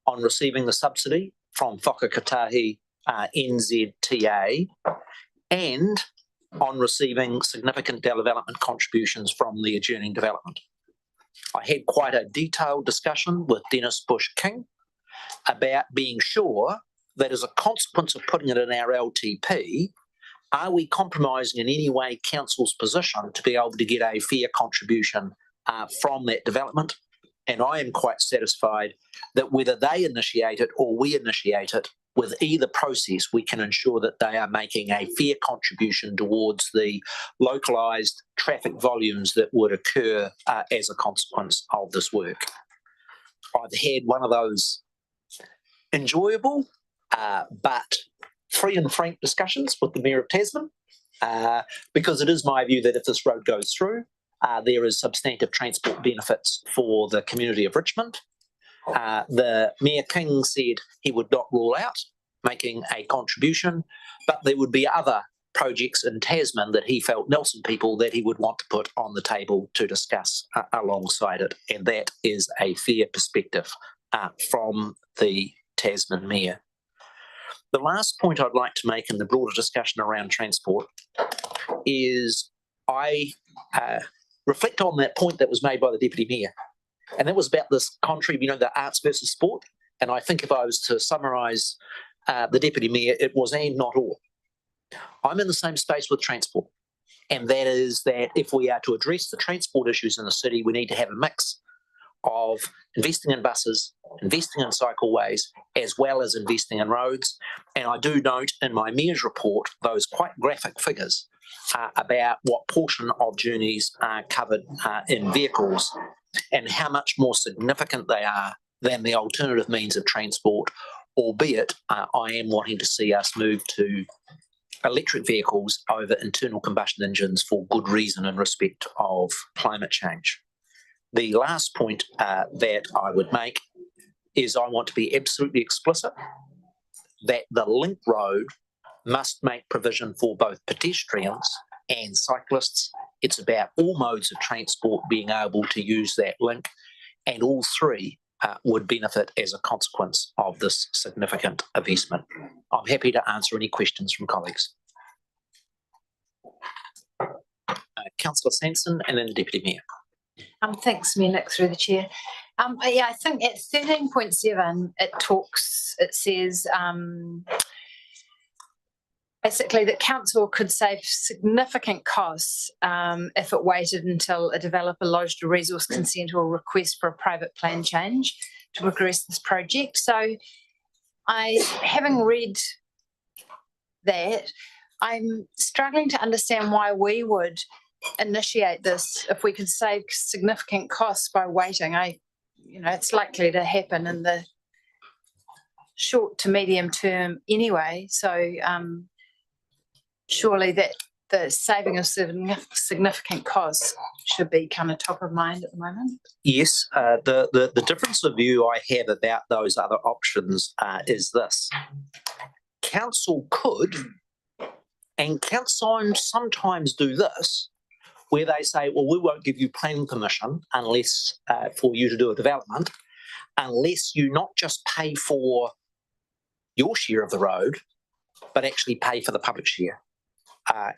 on receiving the subsidy from Whakakatahi NZTA and on receiving significant development contributions from the adjourning development. I had quite a detailed discussion with Dennis Bush King about being sure that as a consequence of putting it in our LTP, are we compromising in any way council's position to be able to get a fair contribution from that development? And I am quite satisfied that whether they initiate it or we initiate it, with either process, we can ensure that they are making a fair contribution towards the localised traffic volumes that would occur as a consequence of this work. I've had one of those enjoyable but free and frank discussions with the Mayor of Tasman, because it is my view that if this road goes through, there is substantive transport benefits for the community of Richmond. The Mayor King said he would not rule out making a contribution, but there would be other projects in Tasman that he felt, Nelson people, that he would want to put on the table to discuss alongside it. And that is a fair perspective from the Tasman Mayor. The last point I'd like to make in the broader discussion around transport is I reflect on that point that was made by the Deputy Mayor. And that was about this contrary, the arts versus sport. And I think if I was to summarise the Deputy Mayor, it was and not or. I'm in the same space with transport. And that is that if we are to address the transport issues in the city, we need to have a mix of investing in buses, investing in cycleways, as well as investing in roads. And I do note in my Mayor's report those quite graphic figures about what portion of journeys are covered in vehicles and how much more significant they are than the alternative means of transport, albeit I am wanting to see us move to electric vehicles over internal combustion engines for good reason in respect of climate change. The last point that I would make is I want to be absolutely explicit that the link road must make provision for both pedestrians and cyclists. It's about all modes of transport being able to use that link, and all three would benefit as a consequence of this significant investment. I'm happy to answer any questions from colleagues. Councillor Sanson and then the Deputy Mayor. Thanks, Mayor Nick, through the chair. I think at 13.7 it says basically that council could save significant costs if it waited until a developer lodged a resource consent or request for a private plan change to progress this project. So having read that, I'm struggling to understand why we would initiate this if we could save significant costs by waiting. It's likely to happen in the short to medium term anyway. So surely that the saving of significant costs should be kind of top of mind at the moment. Yes, the difference of view I have about those other options is this. Council could, and council sometimes do this, where they say, well, we won't give you planning permission unless for you to do a development, unless you not just pay for your share of the road, but actually pay for the public share.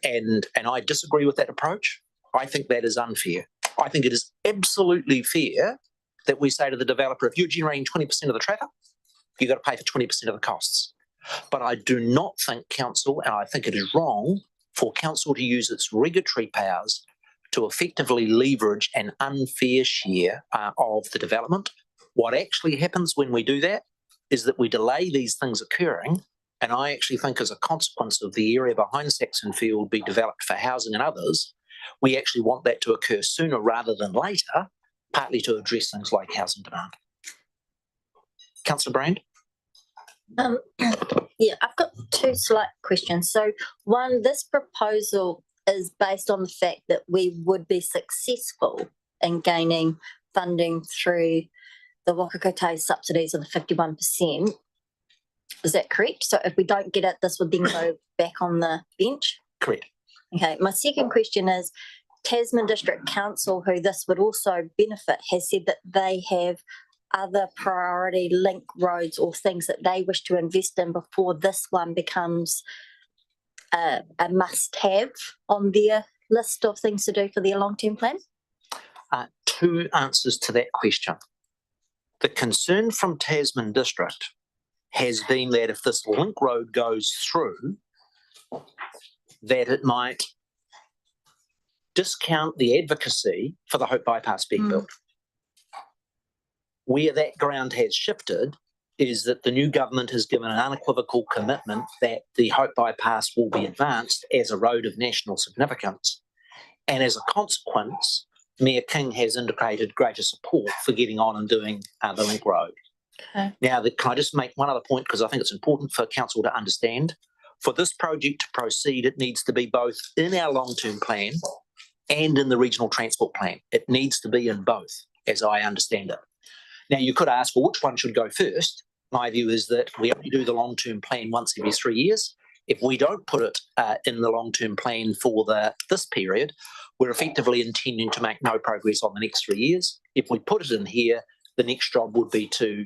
And I disagree with that approach. I think that is unfair. I think it is absolutely fair that we say to the developer, if you're generating 20% of the traffic, you've got to pay for 20% of the costs. But I do not think council, and I think it is wrong for council to use its regulatory powers to effectively leverage an unfair share of the development. What actually happens when we do that is that we delay these things occurring, and I actually think as a consequence of the area behind Saxonfield being developed for housing and others, we actually want that to occur sooner rather than later, partly to address things like housing demand. Councillor Brand? Yeah, I've got two slight questions. So one, this proposal is based on the fact that we would be successful in gaining funding through the Waka Kotahi subsidies of the 51%. Is that correct? So if we don't get it, this would then go back on the bench? Correct. Okay, my second question is, Tasman District Council, who this would also benefit, has said that they have other priority link roads or things that they wish to invest in before this one becomes a must-have on their list of things to do for their long-term plan? Two answers to that question. The concern from Tasman District has been that if this link road goes through, that it might discount the advocacy for the Hope Bypass being built. Where that ground has shifted is that the new government has given an unequivocal commitment that the Hope Bypass will be advanced as a road of national significance. And as a consequence, Mayor King has indicated greater support for getting on and doing the link road. Okay. Now, can I just make one other point, because I think it's important for council to understand. For this project to proceed, it needs to be both in our long-term plan and in the regional transport plan. It needs to be in both, as I understand it. Now, you could ask, well, which one should go first? My view is that we only do the long-term plan once every 3 years. If we don't put it in the long-term plan for this period, we're effectively intending to make no progress on the next 3 years. If we put it in here, the next job would be to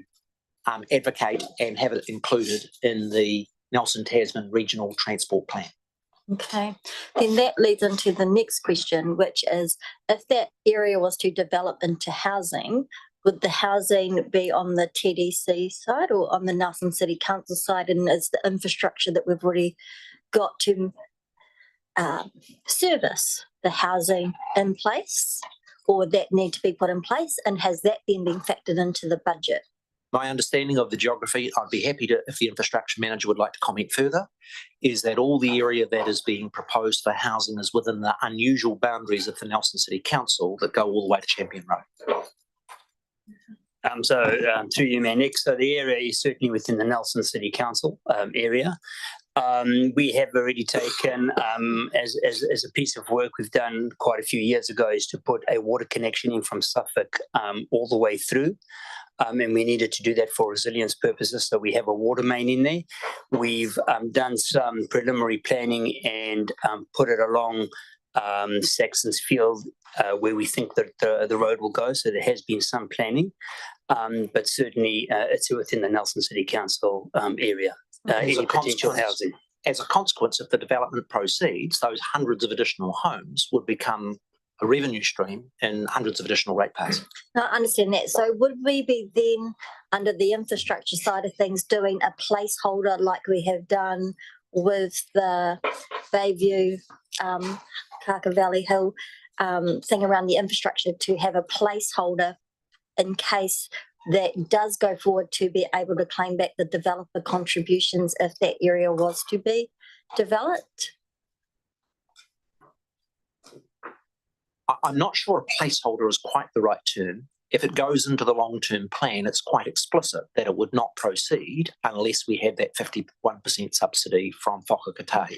advocate and have it included in the Nelson Tasman Regional Transport Plan. Okay, then that leads into the next question, which is if that area was to develop into housing, would the housing be on the TDC side or on the Nelson City Council side? And is the infrastructure that we've already got to service the housing in place, or would that need to be put in place? And has that then been factored into the budget? My understanding of the geography, I'd be happy to, if the infrastructure manager would like to comment further, is that all the area that is being proposed for housing is within the unusual boundaries of the Nelson City Council that go all the way to Champion Road. Through you, Mayor Nick, so the area is certainly within the Nelson City Council area. We have already taken, as a piece of work we've done quite a few years ago, is to put a water connection in from Suffolk all the way through. And we needed to do that for resilience purposes, so we have a water main in there. We've done some preliminary planning and put it along Saxon's Field where we think that the road will go, so there has been some planning. But certainly it's within the Nelson City Council area, any potential housing. As a consequence, if the development proceeds, those hundreds of additional homes would become a revenue stream and hundreds of additional ratepayers. No, I understand that. So would we be then, under the infrastructure side of things, doing a placeholder like we have done with the Bayview, Kaka Valley Hill thing around the infrastructure, to have a placeholder in case that does go forward to be able to claim back the developer contributions if that area was to be developed? I'm not sure a placeholder is quite the right term. If it goes into the long-term plan, it's quite explicit that it would not proceed unless we had that 51% subsidy from Whakakatāi.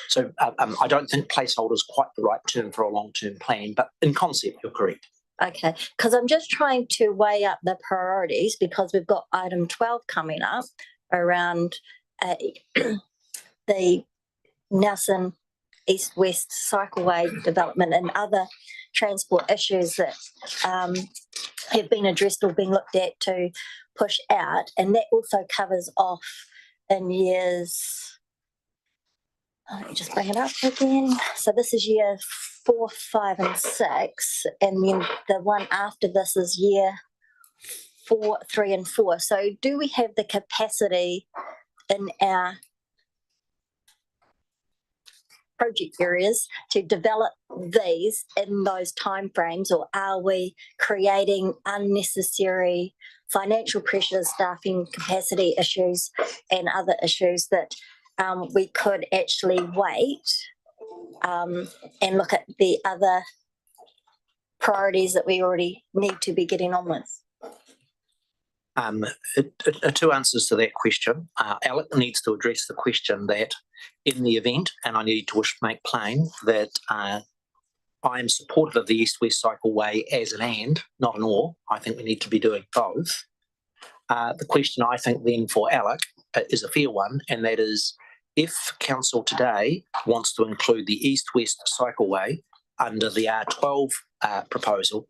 So I don't think placeholder is quite the right term for a long-term plan, but in concept, you're correct. Okay, because I'm just trying to weigh up the priorities, because we've got item 12 coming up around the Nelson East-West Cycleway development and other transport issues that have been addressed or been looked at to push out. And that also covers off in years, let me just bring it up again. So this is year 4, 5 and 6. And then the one after this is year 4, 3 and 4. So do we have the capacity in our project areas to develop these in those timeframes, or are we creating unnecessary financial pressures, staffing capacity issues and other issues that we could actually wait and look at the other priorities that we already need to be getting on with? Two answers to that question. Alec needs to address the question that in the event, and I need to make plain that I am supportive of the East-West Cycleway as an and, not an or. I think we need to be doing both. The question I think then for Alec is a fair one, and that is, if council today wants to include the East-West Cycleway under the R12 proposal,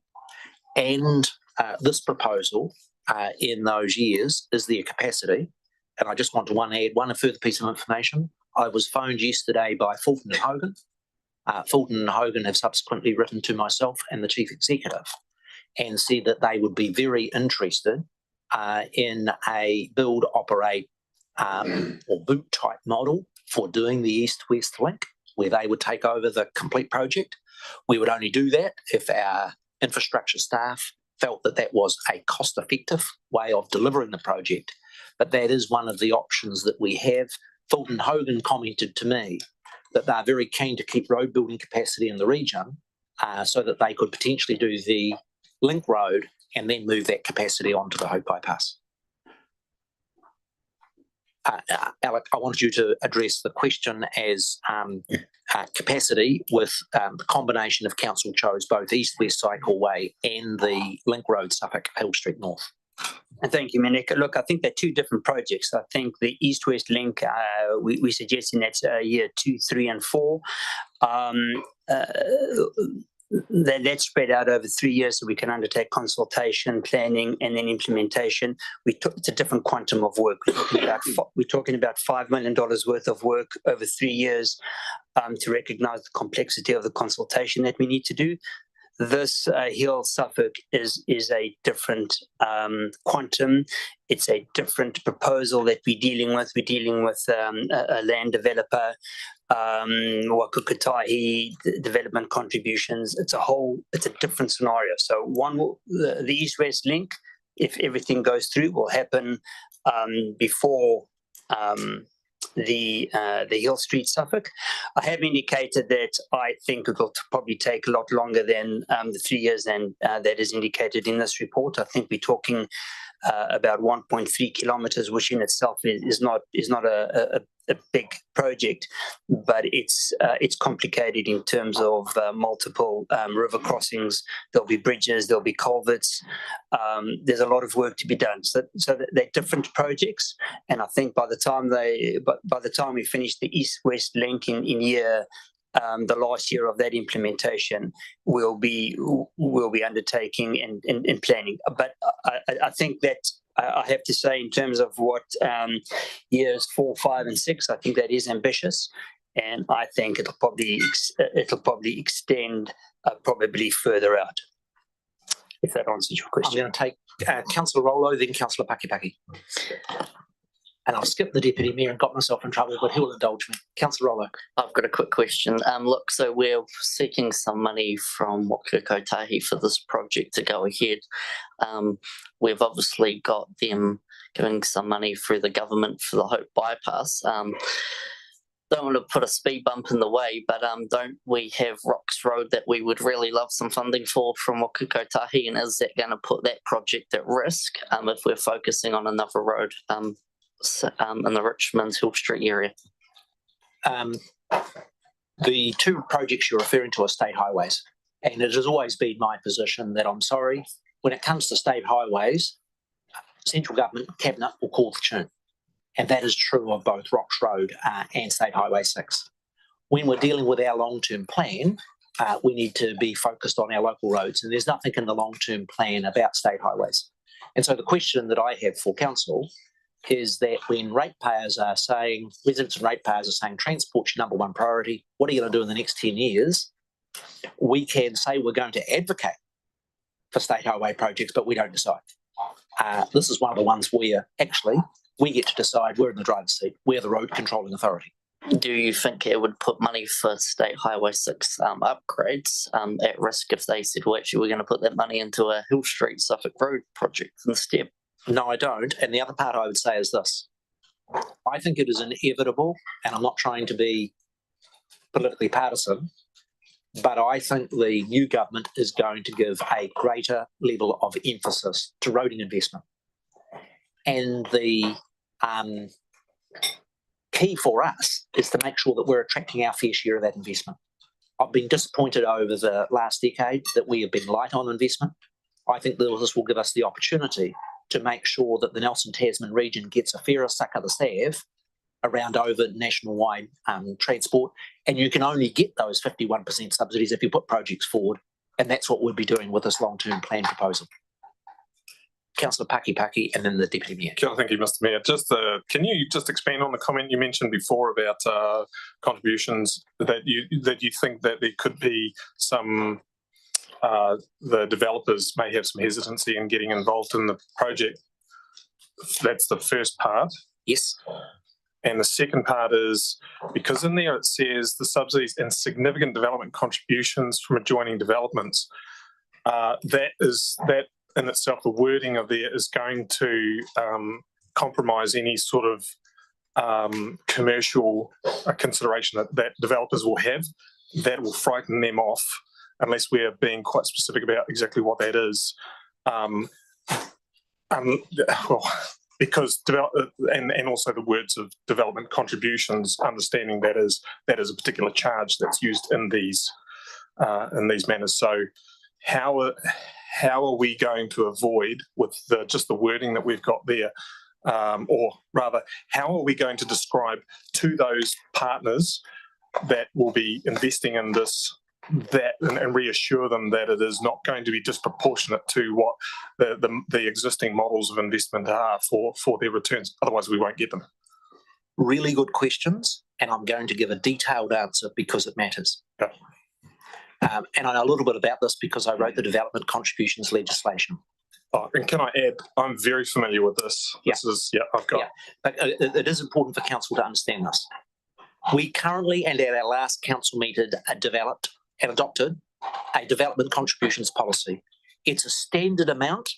and this proposal in those years, is there capacity? And I just want to add one further piece of information. I was phoned yesterday by Fulton and Hogan. Fulton and Hogan have subsequently written to myself and the chief executive and said that they would be very interested in a build, operate or boot type model for doing the east-west link, where they would take over the complete project. We would only do that if our infrastructure staff felt that that was a cost-effective way of delivering the project. But that is one of the options that we have. Fulton Hogan commented to me that they're very keen to keep road building capacity in the region so that they could potentially do the link road and then move that capacity onto the Hope Bypass. Alec, I wanted you to address the question as capacity with the combination of council chose both East-West Cycleway and the link road Suffolk Hill Street North. And thank you, Minik. Look, I think they're two different projects. I think the East-West link, we're suggesting that's year 2, 3, and 4. That's spread out over 3 years, so we can undertake consultation, planning, and then implementation. It's a different quantum of work. We're talking about $5 million worth of work over 3 years to recognise the complexity of the consultation that we need to do. This Hill Suffolk is a different quantum. It's a different proposal that we're dealing with. We're dealing with a land developer, Wakukatahi development contributions. It's a different scenario. So the East-West link, if everything goes through, will happen before the Hill Street Suffolk. I have indicated that I think it will probably take a lot longer than the 3 years and that is indicated in this report. I think we're talking about 1.3 kilometers, which in itself is not a big project, but it's complicated in terms of multiple river crossings. There'll be bridges, there'll be culverts. There's a lot of work to be done. So they're different projects, and I think by the time we finish the East-West link in year the last year of that implementation, we'll be undertaking and planning. But I think that I have to say, in terms of what years 4, 5, and 6, I think that is ambitious, and I think it'll probably extend probably further out. If that answers your question. I'm going to take Councillor Rollo, then Councillor Pakipaki. And I'll skip the Deputy Mayor and got myself in trouble, but he'll indulge me. Councillor Rollo. I've got a quick question. Look, so we're seeking some money from Wakukatahi for this project to go ahead. We've obviously got them giving some money through the government for the Hope Bypass. Don't want to put a speed bump in the way, but don't we have Rocks Road that we would really love some funding for from Wakukatahi, and is that going to put that project at risk if we're focusing on another road in the Richmond Hill Street area? The two projects you're referring to are state highways, and it has always been my position that I'm sorry, when it comes to state highways, central government cabinet will call the tune, and that is true of both Rocks Road and State Highway 6. When we're dealing with our long-term plan, we need to be focused on our local roads, and there's nothing in the long-term plan about state highways. And so the question that I have for council is that when ratepayers are saying, residents and ratepayers are saying transport's your number one priority, what are you going to do in the next 10 years? We can say we're going to advocate for state highway projects, but we don't decide. This is one of the ones where actually we get to decide. We're in the driver's seat. We're the road controlling authority. Do you think it would put money for State Highway 6 upgrades at risk if they said, well, actually, we're going to put that money into a Hill Street Suffolk Road project instead? No, I don't. And the other part I would say is this. I think it is inevitable, and I'm not trying to be politically partisan, but I think the new government is going to give a greater level of emphasis to roading investment. And the key for us is to make sure that we're attracting our fair share of that investment. I've been disappointed over the last decade that we have been light on investment. I think this will give us the opportunity to make sure that the Nelson Tasman region gets a fairer suck of the salve around over national-wide transport. And you can only get those 51% subsidies if you put projects forward. And that's what we'll be doing with this long-term plan proposal. Councillor Pakipaki and then the Deputy Mayor. Thank you, Mr. Mayor. Can you just expand on the comment you mentioned before about contributions that you think that there could be some the developers may have some hesitancy in getting involved in the project? That's the first part. Yes. And the second part is because in there it says the subsidies and significant development contributions from adjoining developments. That in itself, the wording of there is going to compromise any sort of commercial consideration that developers will have. That will frighten them off unless we are being quite specific about exactly what that is. Because and also the words of development contributions, understanding that is a particular charge that's used in these manners. So how are we going to avoid with just the wording that we've got there, or rather, how are we going to describe to those partners that will be investing in this and reassure them that it is not going to be disproportionate to what the existing models of investment are for their returns. Otherwise, we won't get them. Really good questions, and I'm going to give a detailed answer because it matters. Okay. And I know a little bit about this because I wrote the development contributions legislation. Oh, and can I add, I'm very familiar with this. I've got. Yeah, but it is important for council to understand this. We currently, and at our last council meeting, developed and adopted a development contributions policy. It's a standard amount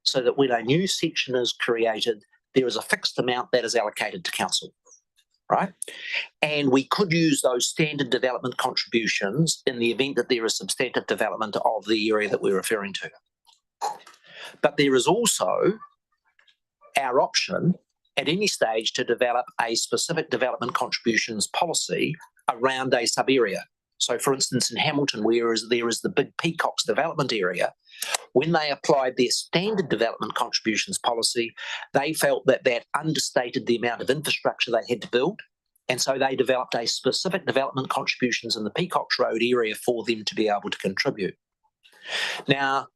so that when a new section is created, there is a fixed amount that is allocated to council, right? And we could use those standard development contributions in the event that there is substantive development of the area that we're referring to. But there is also our option at any stage to develop a specific development contributions policy around a sub-area. So, for instance, in Hamilton, there is the Big Peacocks development area, when they applied their standard development contributions policy, they felt that understated the amount of infrastructure they had to build. And so they developed a specific development contributions in the Peacocks Road area for them to be able to contribute. Now,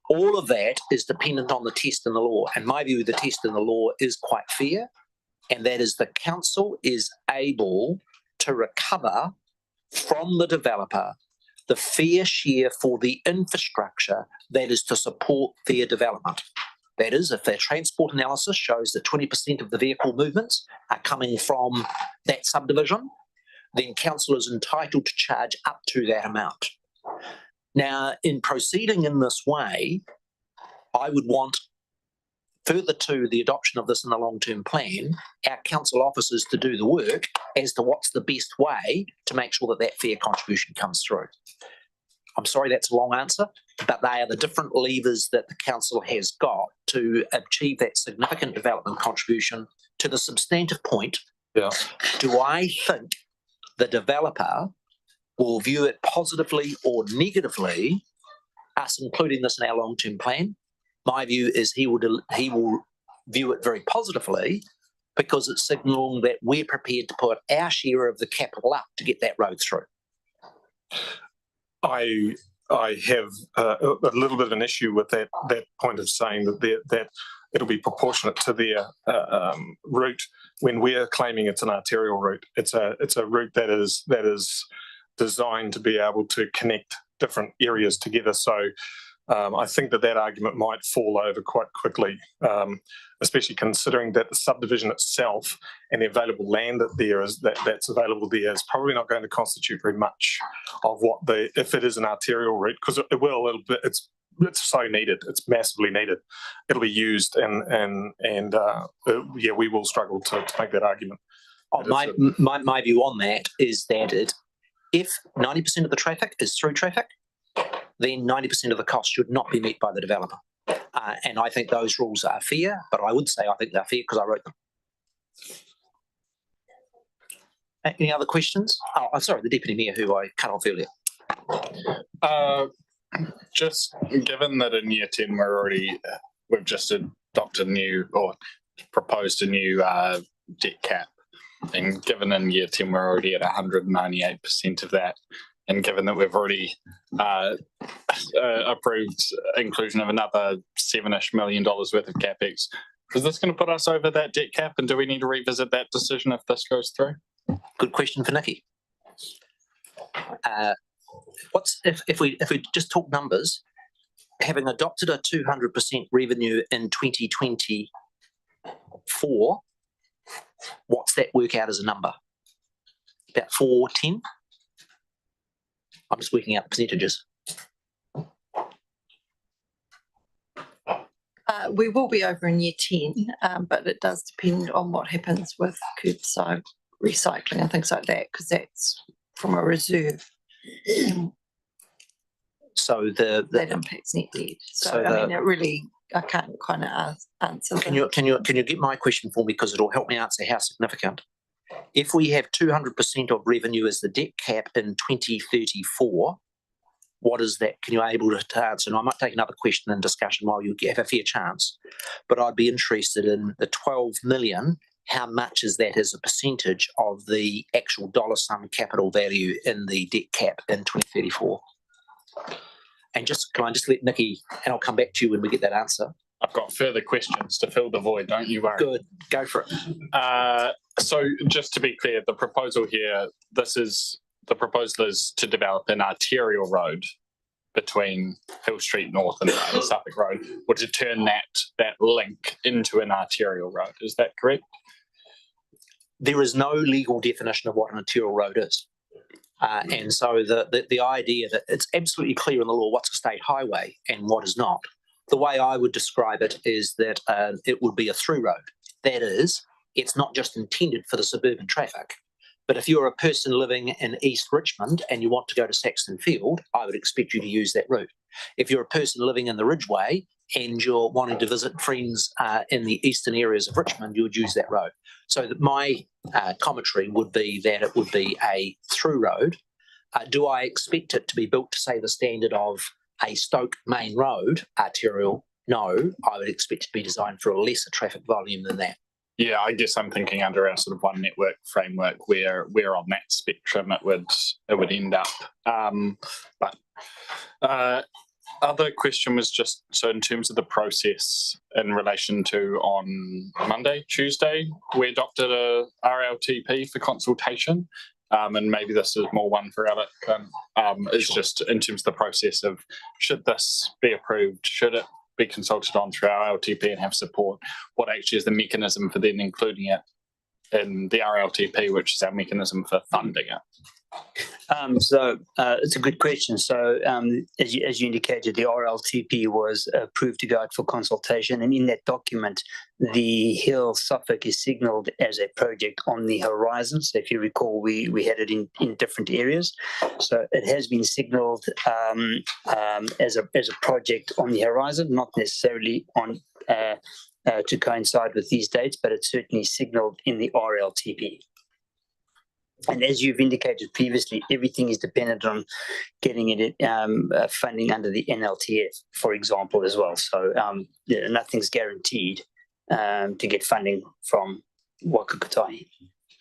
all of that is dependent on the test in the law. And my view, the test in the law is quite fair, and that is the council is able to recover from the developer the fair share for the infrastructure that is to support their development. That is, if their transport analysis shows that 20% of the vehicle movements are coming from that subdivision, then council is entitled to charge up to that amount. Now, in proceeding in this way, I would want, further to the adoption of this in the long-term plan, our council officers to do the work as to what's the best way to make sure that that fair contribution comes through. I'm sorry that's a long answer, but they are the different levers that the council has got to achieve that significant development contribution. To the substantive point, do I think the developer will view it positively or negatively, us including this in our long-term plan? My view is he will view it very positively because it's signalling that we're prepared to put our share of the capital up to get that road through. I have a little bit of an issue with that point of saying that it'll be proportionate to their route when we're claiming it's an arterial route. It's a route that is designed to be able to connect different areas together. So I think that argument might fall over quite quickly, especially considering that the subdivision itself and the available land that's available there is probably not going to constitute very much of what if it is an arterial route, because it will a little bit. It's so needed. It's massively needed. It'll be used, and we will struggle to make that argument. My view on that is that if 90% of the traffic is through traffic, then 90% of the cost should not be met by the developer. And I think those rules are fair, but I would say I think they're fair because I wrote them. Any other questions? Oh, I'm sorry, the Deputy Mayor who I cut off earlier. Just given that in year 10 we've just adopted proposed a new debt cap, and given in year 10 we're already at 198% of that, and given that we've already approved inclusion of another $7-ish million worth of CapEx, is this going to put us over that debt cap, and do we need to revisit that decision if this goes through? Good question for Nikki. If we just talk numbers, having adopted a 200% revenue in 2024, What's that work out as a number? About 410? I'm just working out the percentages. We will be over in year 10, but it does depend on what happens with curbside recycling and things like that, because that's from a reserve. So that impacts net debt. So I mean, it really, I can't kind of answer. Can you get my question for me, because it'll help me answer how significant. If we have 200% of revenue as the debt cap in 2034, what is that? Can you able to answer? And I might take another question in discussion while you have a fair chance, but I'd be interested in the 12 million. How much is that as a percentage of the actual dollar sum capital value in the debt cap in 2034? And can I just let Nikki, and I'll come back to you when we get that answer. I've got further questions to fill the void, don't you worry. Good, go for it. So just to be clear, the proposal here, the proposal is to develop an arterial road between Hill Street North and Suffolk Road, or to turn that link into an arterial road. Is that correct? There is no legal definition of what an arterial road is. And so the idea that it's absolutely clear in the law what's a state highway and what is not. The way I would describe it is that it would be a through road. That is, it's not just intended for the suburban traffic, but if you're a person living in East Richmond and you want to go to Saxton Field, I would expect you to use that route. If you're a person living in the Ridgeway and you're wanting to visit friends in the eastern areas of Richmond, you would use that road. So that my commentary would be that it would be a through road. Do I expect it to be built to, say, the standard of a Stoke Main Road arterial? No, I would expect it to be designed for a lesser traffic volume than that. Yeah, I guess I'm thinking under our sort of one network framework where on that spectrum it would end up. Other question was just, so in terms of the process in relation to on Monday, Tuesday, we adopted a RLTP for consultation. And maybe this is more one for Alec, is just in terms of the process of, should this be approved? Should it be consulted on through our RLTP and have support? What actually is the mechanism for then including it in the RLTP, which is our mechanism for funding it? It's a good question. So as you indicated, the RLTP was approved to go out for consultation, and in that document, the Hill Suffolk is signalled as a project on the horizon. So if you recall, we had it in different areas. So it has been signalled as a project on the horizon, not necessarily on to coincide with these dates, but it's certainly signalled in the RLTP. And as you've indicated previously, everything is dependent on getting it funding under the NLTF, for example, as well. So nothing's guaranteed to get funding from Waka Kotahi.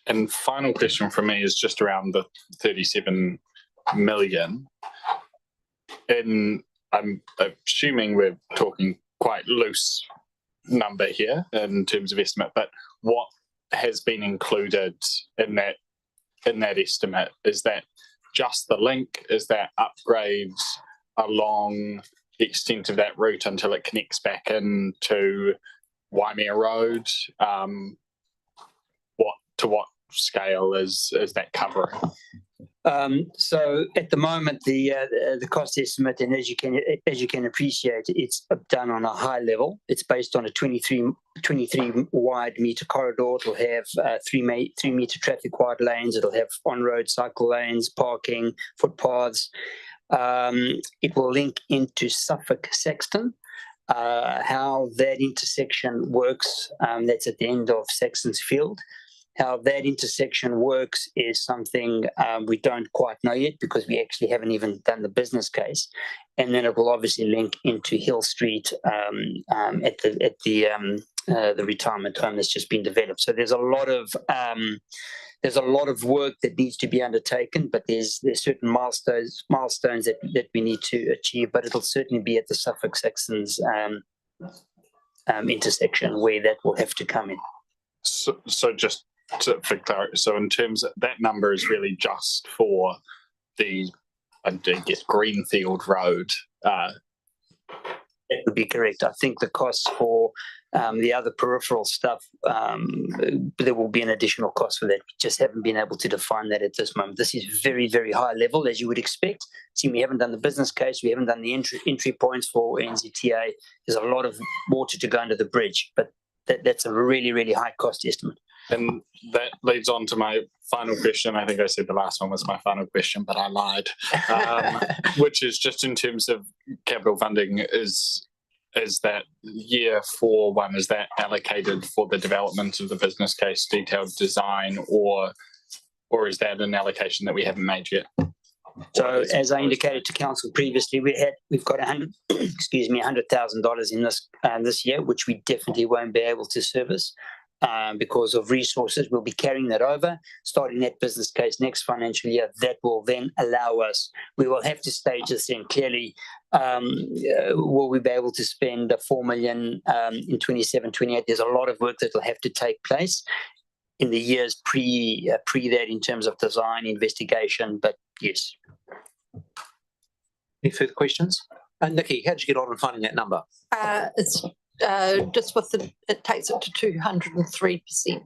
And final question from me is just around the 37 million. And I'm assuming we're talking quite loose number here in terms of estimate, but what has been included in that estimate? Is that just the link? Is that upgrades along the extent of that route until it connects back into Waimea Road? What scale is that covering? So at the moment, the cost estimate, and as you can appreciate, it's done on a high level. It's based on a 23 wide meter corridor. It'll have 3 meter traffic wide lanes. It'll have on-road cycle lanes, parking, footpaths. It will link into Suffolk Saxton. How that intersection works, that's at the end of Saxton's Field. How that intersection works is something we don't quite know yet, because we actually haven't even done the business case. And then it will obviously link into Hill Street at the retirement home that's just been developed. So there's a lot of work that needs to be undertaken, but there's certain milestones that we need to achieve. But it'll certainly be at the Suffolk Saxons intersection where that will have to come in. So just for clarity, so in terms of that number is really just for the, I guess, Greenfield Road That would be correct. I think the costs for the other peripheral stuff, there will be an additional cost for that. We just haven't been able to define that at this moment. This is very, very high level, as you would expect. See, we haven't done the business case. We haven't done the entry points for NZTA. There's a lot of water to go under the bridge, but that's a really, really high cost estimate. And that leads on to my final question. I think I said the last one was my final question, but I lied. Which is just in terms of capital funding, is that year 4.1, is that allocated for the development of the business case, detailed design, or is that an allocation that we haven't made yet? So as I indicated to council previously, we've got $100,000 in this year, which we definitely won't be able to service. Because of resources, we'll be carrying that over, starting that business case next financial year. That will then allow us, we will have to stage this in clearly. Will we be able to spend $4 million in 27-28? There's a lot of work that will have to take place in the years pre that in terms of design, investigation, but yes. Any further questions? Nikki, how'd you get on in finding that number? It's just it takes it to 203%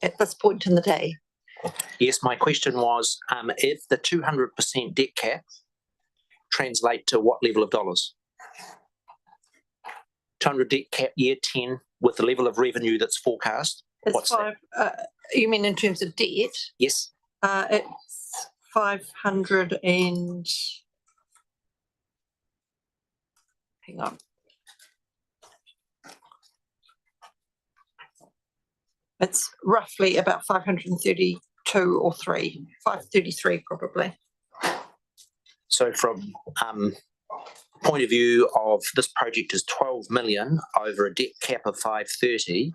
at this point in the day. Yes, my question was, if the 200% debt cap translate to what level of dollars? 200 debt cap year 10 with the level of revenue that's forecast. It's what's five. You mean in terms of debt? Yes. It's 500 and hang on. It's roughly about 532 or 533 probably. So from point of view of this project is 12 million over a debt cap of 530,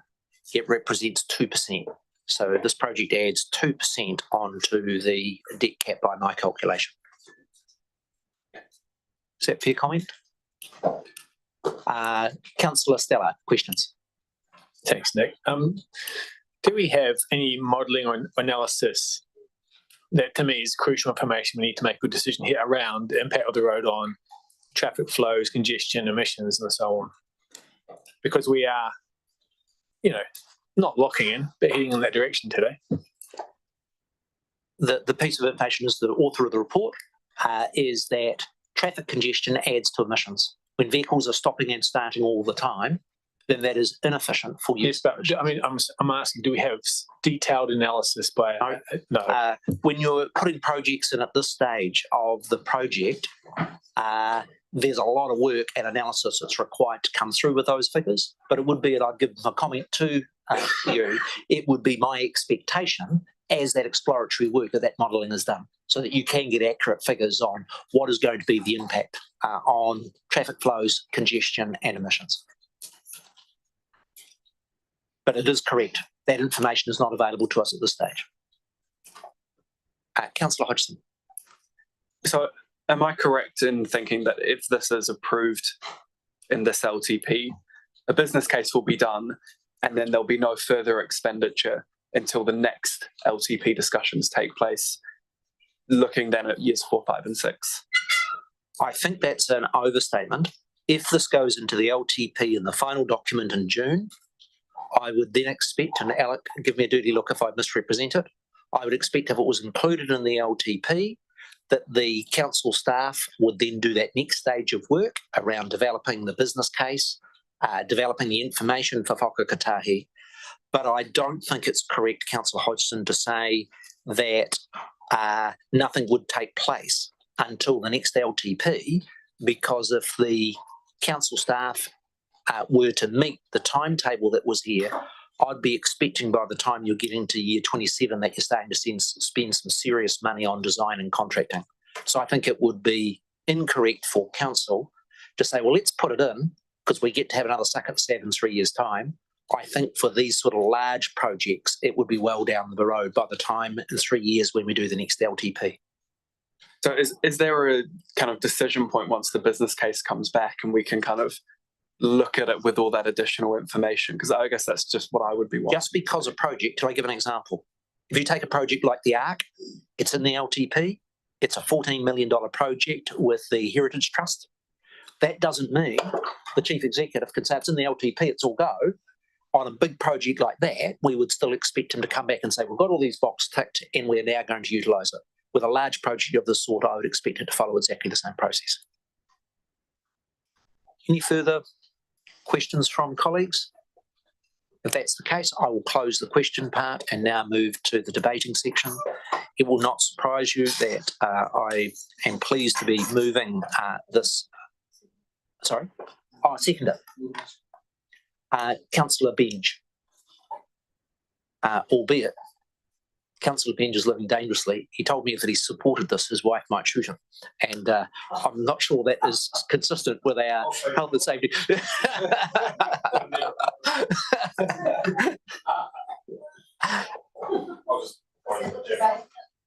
it represents 2%. So this project adds 2% onto the debt cap by my calculation. Is that fair comment? Councillor Stella, questions? Thanks, Nick. Do we have any modelling or analysis that to me is crucial information we need to make a good decision here around the impact of the road on traffic flows, congestion, emissions, and so on? Because we are, not locking in, but heading in that direction today. The piece of information is the author of the report is that traffic congestion adds to emissions. When vehicles are stopping and starting all the time, then that is inefficient for use. Yes, but I mean, I'm asking, do we have detailed analysis by? No. When you're putting projects in at this stage of the project, there's a lot of work and analysis that's required to come through with those figures. But it would be, and I'd give a comment to you, it would be my expectation as that exploratory work that modelling is done, so that you can get accurate figures on what is going to be the impact on traffic flows, congestion and emissions. But it is correct. That information is not available to us at this stage. Councillor Hodgson. So am I correct in thinking that if this is approved in this LTP, a business case will be done and then there'll be no further expenditure until the next LTP discussions take place, looking then at years 4, 5 and 6? I think that's an overstatement. If this goes into the LTP in the final document in June, I would then expect, and Alec, give me a dirty look if I misrepresent it, I would expect if it was included in the LTP that the council staff would then do that next stage of work around developing the business case, developing the information for Whakakatahi. But I don't think it's correct, Councillor Hodgson, to say that nothing would take place until the next LTP, because if the council staff were to meet the timetable that was here, I'd be expecting by the time you're getting to year 27 that you're starting to spend some serious money on design and contracting. So I think it would be incorrect for council to say, well, let's put it in because we get to have another suck at stab in 3 years' time. I think for these sort of large projects, it would be well down the road by the time in 3 years when we do the next LTP. So is there a kind of decision point once the business case comes back and we can kind of look at it with all that additional information? Because I guess that's just what I would be wanting. Just because a project, can I give an example? If you take a project like the Arc, it's in the LTP. It's a $14 million project with the Heritage Trust. That doesn't mean the chief executive can say it's in the LTP, it's all go. On a big project like that, we would still expect him to come back and say, we've got all these boxes ticked and we're now going to utilise it. With a large project of this sort, I would expect it to follow exactly the same process. Any further questions from colleagues? If that's the case, I will close the question part and now move to the debating section. It will not surprise you that I am pleased to be moving this. Sorry? Oh, I second it. Councillor Benj, albeit Councillor Benj is living dangerously. He told me if he supported this, his wife might shoot him. And I'm not sure that is consistent with our health and safety.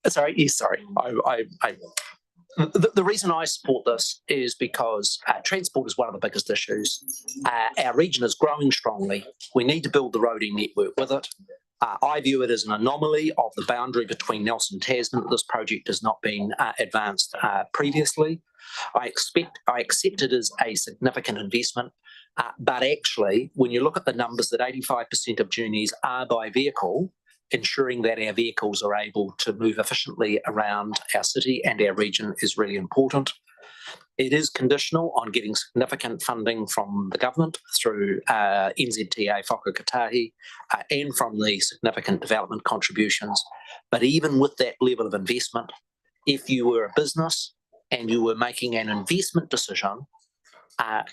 Sorry, yes, sorry. The reason I support this is because transport is one of the biggest issues. Our region is growing strongly. We need to build the roading network with it. I view it as an anomaly of the boundary between Nelson and Tasman that this project has not been advanced previously. I accept it as a significant investment, but actually, when you look at the numbers that 85% of journeys are by vehicle, ensuring that our vehicles are able to move efficiently around our city and our region is really important. It is conditional on getting significant funding from the government through NZTA Whakakatahi and from the significant development contributions. But even with that level of investment, if you were a business and you were making an investment decision,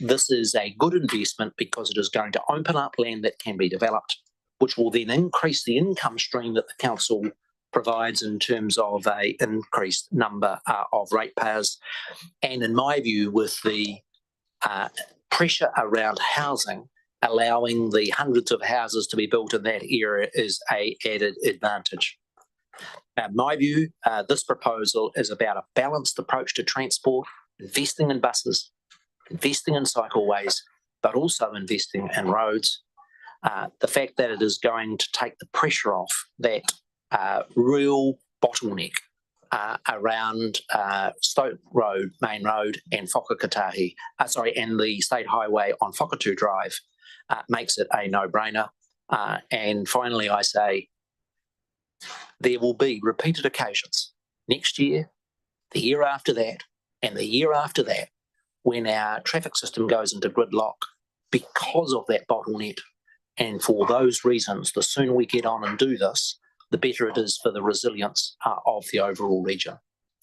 this is a good investment because it is going to open up land that can be developed, which will then increase the income stream that the council provides in terms of a increased number of ratepayers. And in my view, with the pressure around housing, allowing the hundreds of houses to be built in that area is an added advantage. Now, in my view, this proposal is about a balanced approach to transport, investing in buses, investing in cycleways, but also investing in roads. The fact that it is going to take the pressure off that real bottleneck around Stoke Road, Main Road and Whakakatahi, and the State Highway on Whakatu Drive makes it a no-brainer. And finally, I say there will be repeated occasions next year, the year after that, and the year after that, when our traffic system goes into gridlock because of that bottleneck. And for those reasons, the sooner we get on and do this, the better it is for the resilience of the overall region.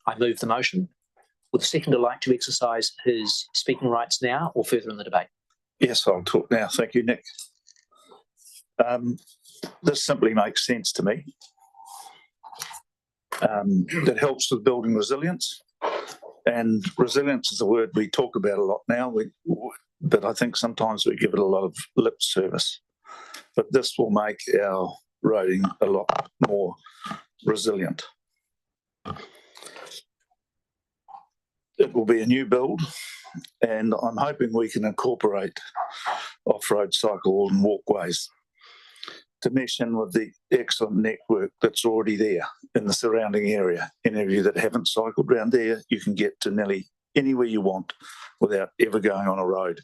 I move the motion. Would the seconder like to exercise his speaking rights now or further in the debate? Yes, I'll talk now. Thank you, Nick. This simply makes sense to me. It helps with building resilience. And resilience is a word we talk about a lot now, but I think sometimes we give it a lot of lip service. But this will make our roading a lot more resilient. It will be a new build, and I'm hoping we can incorporate off-road cycle and walkways to mesh in with the excellent network that's already there in the surrounding area. Any of you that haven't cycled around there, you can get to nearly anywhere you want without ever going on a road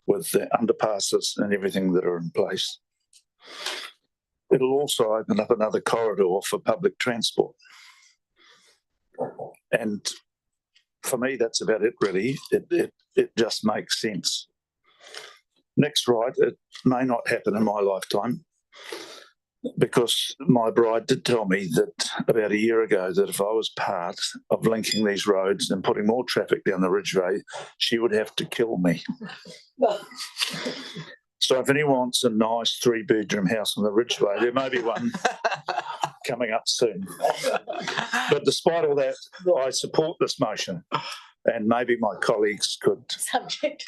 with the underpasses and everything that are in place. It'll also open up another corridor for public transport. And for me, that's about it, really. It just makes sense. Next right, it may not happen in my lifetime, because my bride did tell me that about a year ago that if I was part of linking these roads and putting more traffic down the Ridgeway, she would have to kill me. So if anyone wants a nice 3-bedroom house on the Ridgeway, there may be one coming up soon. But despite all that, I support this motion, and maybe my colleagues could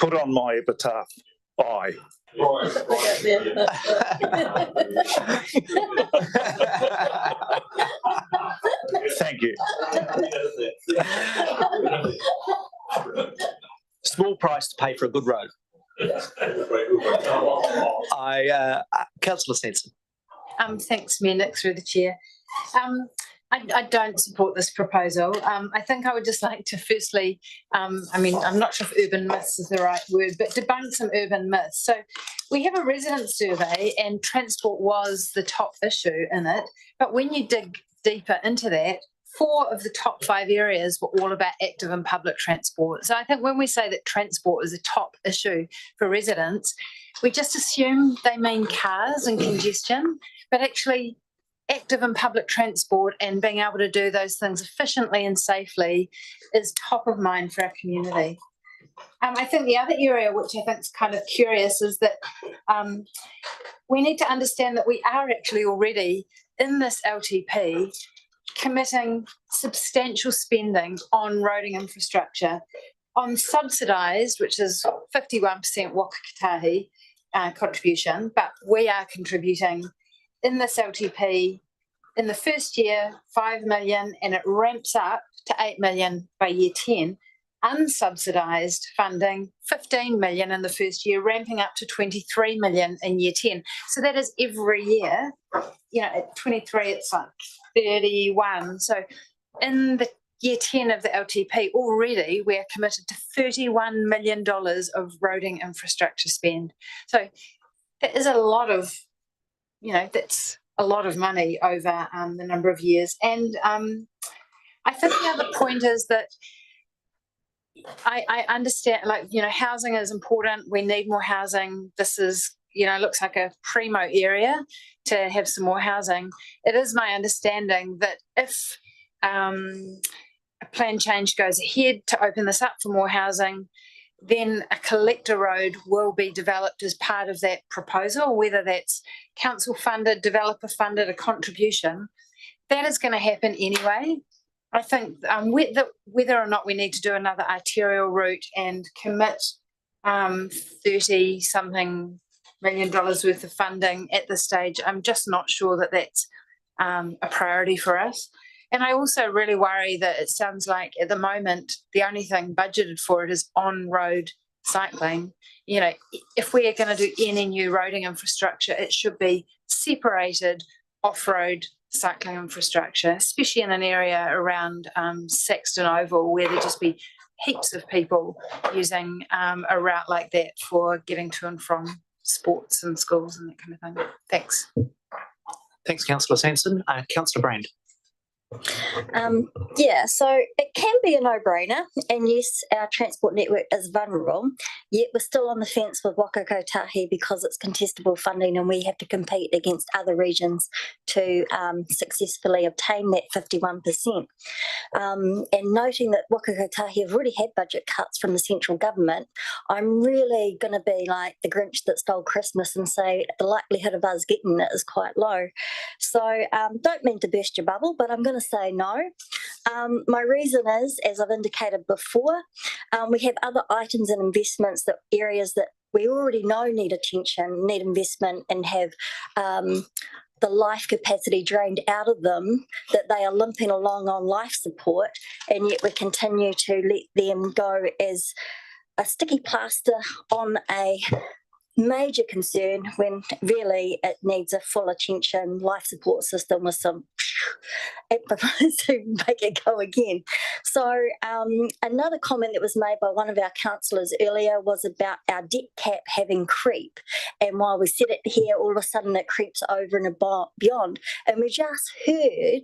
put on my epitaph, I. Thank you. Small price to pay for a good road. Councillor Sanson. Thanks, Mayor Nick, through the chair. I don't support this proposal. I think I would just like to firstly, I mean, I'm not sure if urban myths is the right word, but debunk some urban myths. So we have a resident survey and transport was the top issue in it. But when you dig deeper into that, 4 of the top 5 areas were all about active and public transport. So I think when we say that transport is a top issue for residents, we just assume they mean cars and congestion, but actually active and public transport and being able to do those things efficiently and safely is top of mind for our community. I think the other area which I think is kind of curious is that we need to understand that we are actually already in this LTP committing substantial spending on roading infrastructure, on subsidised, which is 51% Waka Kotahi contribution, but we are contributing in this LTP in the first year 5 million and it ramps up to 8 million by year 10. Unsubsidised funding 15 million in the first year, ramping up to 23 million in year 10. So that is every year. You know, at 23 it's like 31. So in the year 10 of the LTP already we're committed to $31 million of roading infrastructure spend. So that is a lot of, you know, that's a lot of money over the number of years. And I think the other point is that I understand, like, you know, housing is important. We need more housing. This is, you know, looks like a primo area to have some more housing. It is my understanding that if a plan change goes ahead to open this up for more housing, then a collector road will be developed as part of that proposal, whether that's council funded, developer funded, a contribution. That is going to happen anyway. I think whether or not we need to do another arterial route and commit 30-something million dollars worth of funding at this stage, I'm just not sure that that's a priority for us. And I also really worry that it sounds like at the moment, the only thing budgeted for it is on-road cycling. You know, if we are going to do any new roading infrastructure, it should be separated off-road cycling infrastructure, especially in an area around Saxton Oval, where there just be heaps of people using a route like that for getting to and from sports and schools and that kind of thing. Thanks. Thanks, Councillor Sanson. Councillor Brand. Yeah, so it can be a no-brainer, and yes, our transport network is vulnerable, yet we're still on the fence with Waka Kotahi because it's contestable funding and we have to compete against other regions to successfully obtain that 51%. And noting that Waka Kotahi have already had budget cuts from the central government, I'm really going to be like the Grinch that stole Christmas and say the likelihood of us getting it is quite low. So don't mean to burst your bubble, but I'm going to say no. My reason is, as I've indicated before, we have other items and investments, that areas that we already know need attention, need investment, and have the life capacity drained out of them, that they are limping along on life support, and yet we continue to let them go as a sticky plaster on a major concern when really it needs a full attention life support system with some to make it go again. So another comment that was made by one of our councillors earlier was about our debt cap having creep, and while we said it here, all of a sudden it creeps over and beyond, and we just heard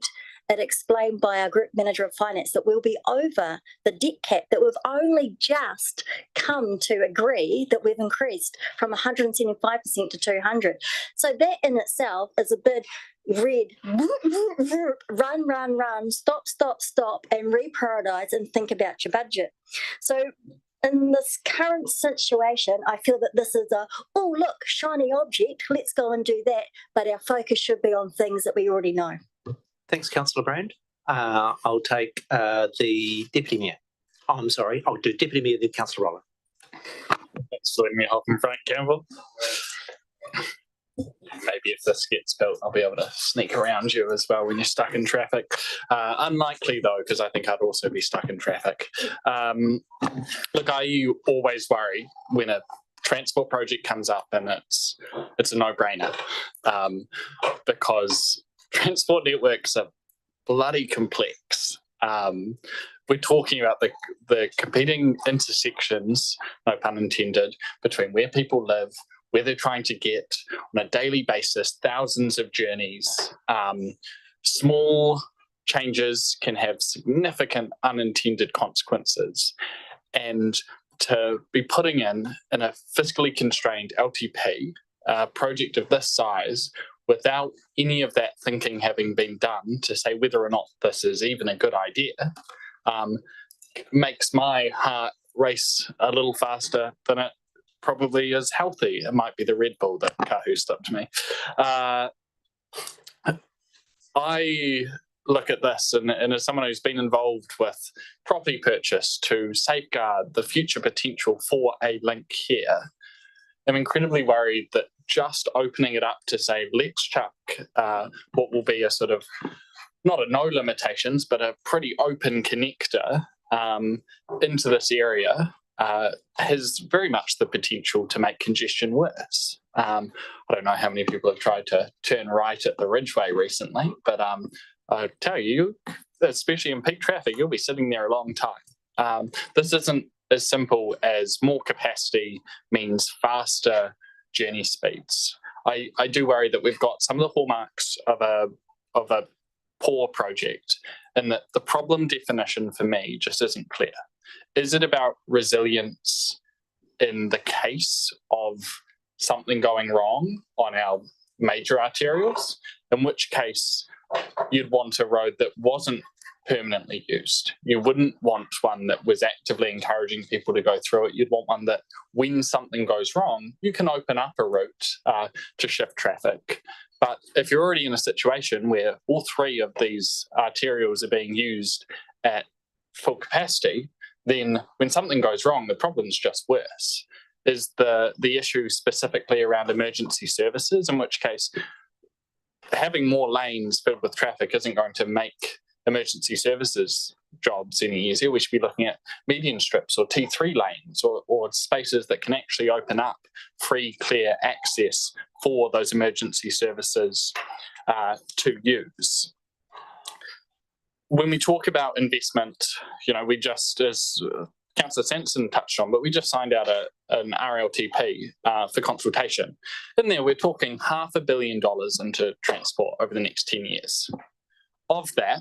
it explained by our group manager of finance that we'll be over the debt cap that we've only just come to agree that we've increased from 175% to 200. So that in itself is a bit red, run, stop, and reprioritize and think about your budget. So in this current situation, I feel that this is oh look, shiny object, let's go and do that. But our focus should be on things that we already know. Thanks, Councillor Brand. I'll take the Deputy Mayor. Oh, I'm sorry, I'll do Deputy Mayor, then Councillor Roller. Thanks for letting me help him, Frank Campbell. Maybe if this gets built, I'll be able to sneak around you as well when you're stuck in traffic. Unlikely though, because I think I'd also be stuck in traffic. Look, I always worry when a transport project comes up and it's a no-brainer, because transport networks are bloody complex. We're talking about the competing intersections, no pun intended, between where people live, where they're trying to get on a daily basis, thousands of journeys. Small changes can have significant unintended consequences. And to be putting in a fiscally constrained LTP project of this size without any of that thinking having been done to say whether or not this is even a good idea makes my heart race a little faster than it probably is healthy. It might be the Red Bull that Kahu stopped me. I look at this and as someone who's been involved with property purchase to safeguard the future potential for a link here, I'm incredibly worried that just opening it up to say, let's chuck what will be a sort of, not a no limitations, but a pretty open connector into this area has very much the potential to make congestion worse. I don't know how many people have tried to turn right at the Ridgeway recently, but I tell you, especially in peak traffic, you'll be sitting there a long time. This isn't as simple as more capacity means faster journey speeds. I do worry that we've got some of the hallmarks of a poor project, and that the problem definition for me just isn't clear. Is it about resilience in the case of something going wrong on our major arterials, in which case you'd want a road that wasn't permanently used. You wouldn't want one that was actively encouraging people to go through it. You'd want one that when something goes wrong, you can open up a route to shift traffic. But if you're already in a situation where all three of these arterials are being used at full capacity, then when something goes wrong, the problem's just worse. Is the issue specifically around emergency services, in which case having more lanes filled with traffic isn't going to make emergency services jobs any easier. We should be looking at median strips or T3 lanes or spaces that can actually open up free, clear access for those emergency services to use. When we talk about investment, we just, as Councillor Sanson touched on, but we just signed out an RLTP for consultation. In there, we're talking $500 million into transport over the next 10 years. Of that,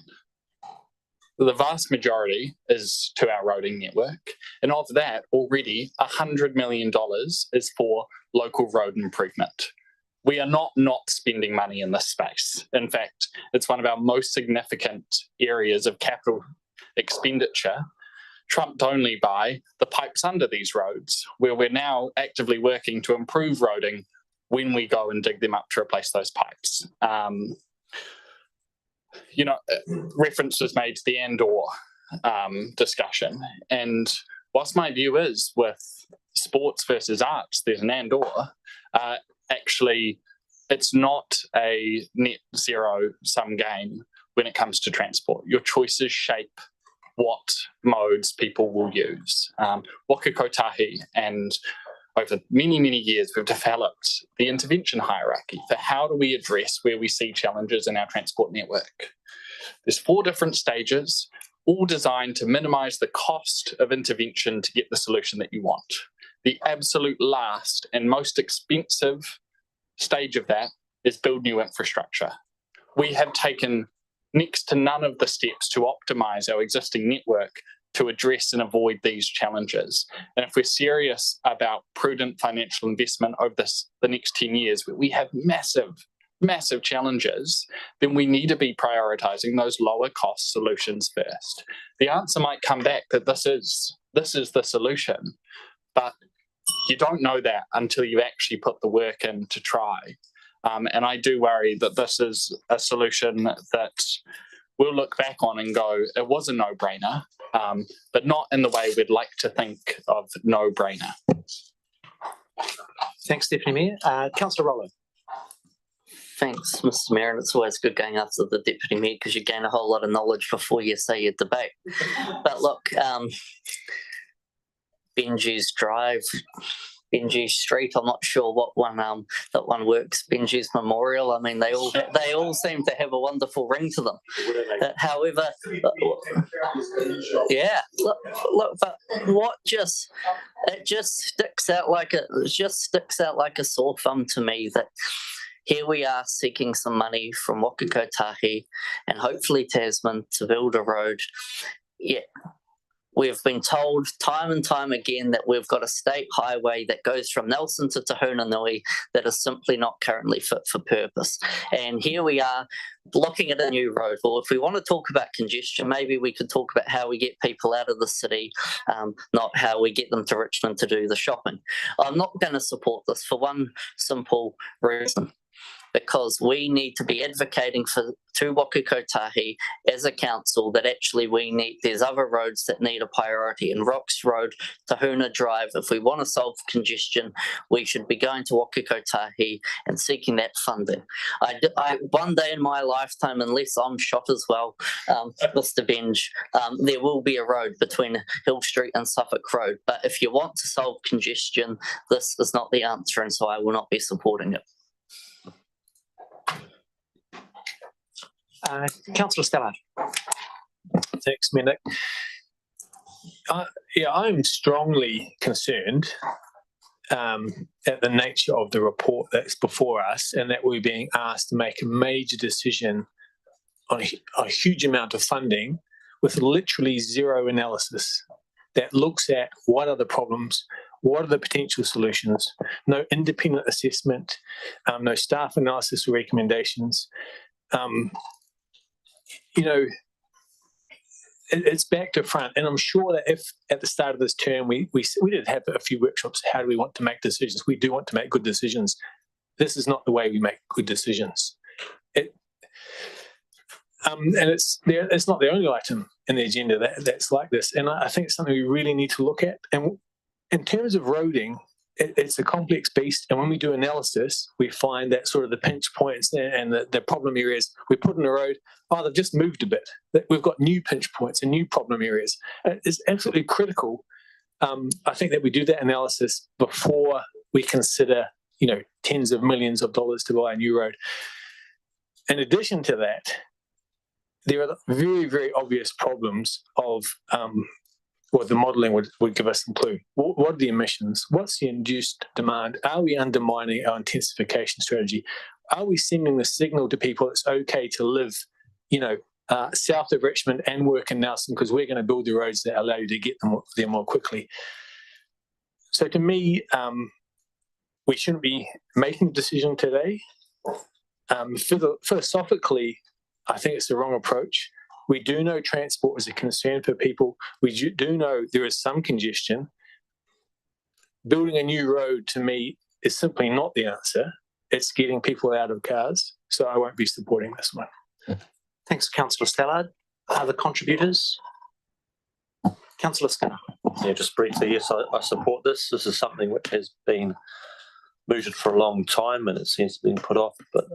the vast majority is to our roading network. And of that, already $100 million is for local road improvement. We are not spending money in this space. In fact, it's one of our most significant areas of capital expenditure, trumped only by the pipes under these roads, where we're now actively working to improve roading when we go and dig them up to replace those pipes. Reference was made to the Andor discussion. And whilst my view is with sports versus arts, there's an Andor, actually, it's not a net zero sum game when it comes to transport. Your choices shape what modes people will use. Waka Kotahi, and over many, many years, we've developed the intervention hierarchy for how do we address where we see challenges in our transport network. There's 4 different stages, all designed to minimize the cost of intervention to get the solution that you want. The absolute last and most expensive stage of that is build new infrastructure. We have taken next to none of the steps to optimize our existing network to address and avoid these challenges. And if we're serious about prudent financial investment over the next 10 years, we have massive challenges, then we need to be prioritizing those lower cost solutions first. The answer might come back that this is the solution, but you don't know that until you actually put the work in to try. And I do worry that this is a solution that we'll look back on and go, it was a no-brainer, but not in the way we'd like to think of no-brainer. Thanks, Deputy Mayor. Councillor Rowland. Thanks, Mr. Mayor, and it's always good going after the Deputy Mayor because you gain a whole lot of knowledge before you say your debate. But look, Benji's Drive, Benji Street. I'm not sure what one that one works. Benji's Memorial. I mean, they all seem to have a wonderful ring to them. However, yeah, look, but it just sticks out like a sore thumb to me that here we are seeking some money from Waka Kotahi and hopefully Tasman to build a road. Yeah. We've been told time and time again that we've got a state highway that goes from Nelson to Tahunanui that is simply not currently fit for purpose. And here we are looking at a new road. Well, if we want to talk about congestion, maybe we could talk about how we get people out of the city, not how we get them to Richmond to do the shopping. I'm not going to support this for one simple reason. Because we need to be advocating to Waka Kotahi as a council that actually there's other roads that need a priority. And Rocks Road, Tahuna Drive, if we want to solve congestion, we should be going to Waka Kotahi and seeking that funding. One day in my lifetime, unless I'm shot as well, Mr. Benj, there will be a road between Hill Street and Suffolk Road. But if you want to solve congestion, this is not the answer, and so I will not be supporting it. Councillor Stallard. Thanks, Minik. I'm strongly concerned at the nature of the report that's before us, and that we're being asked to make a major decision on a huge amount of funding with literally zero analysis that looks at what are the problems, what are the potential solutions, no independent assessment, no staff analysis or recommendations. It's back to front, and I'm sure that if at the start of this term we did have a few workshops, how do we want to make decisions? We do want to make good decisions. This is not the way we make good decisions. And it's not the only item in the agenda that's like this, and I think it's something we really need to look at. And in terms of roading, it's a complex beast, and when we do analysis, we find that sort of the pinch points and the problem areas we put in the road, they've just moved a bit. We've got new pinch points and new problem areas. It's absolutely critical, I think, that we do that analysis before we consider, tens of millions of dollars to buy a new road. In addition to that, there are very, very obvious problems of the modelling would give us some clue. What are the emissions? What's the induced demand? Are we undermining our intensification strategy? Are we sending the signal to people it's okay to live, south of Richmond and work in Nelson because we're going to build the roads that allow you to get them there more quickly? So to me, we shouldn't be making a decision today. Philosophically, I think it's the wrong approach. We do know transport is a concern for people. We do know there is some congestion. Building a new road, to me, is simply not the answer. It's getting people out of cars. So I won't be supporting this one. Thanks, Councillor Stallard. Other contributors? Councillor Skinner. Yeah, just briefly, yes, I support this. This is something which has been mooted for a long time, and it seems to have been put off. But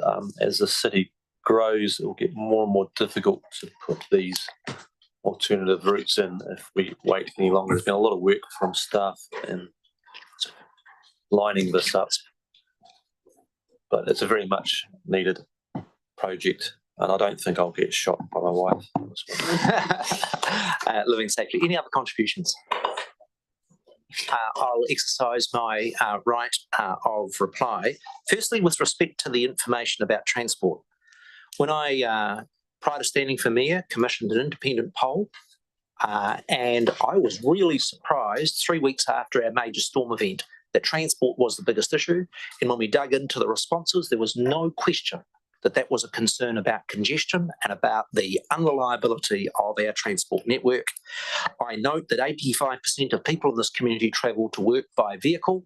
as the city grows, it will get more and more difficult to put these alternative routes in if we wait any longer. There's been a lot of work from staff in lining this up, but it's a very much needed project, and I don't think I'll get shot by my wife. Living safely. Any other contributions? I'll exercise my right of reply. Firstly, with respect to the information about transport. When I, prior to standing for mayor, commissioned an independent poll, and I was really surprised 3 weeks after our major storm event that transport was the biggest issue. And when we dug into the responses, there was no question that that was a concern about congestion and about the unreliability of our transport network. I note that 85% of people in this community travel to work by vehicle.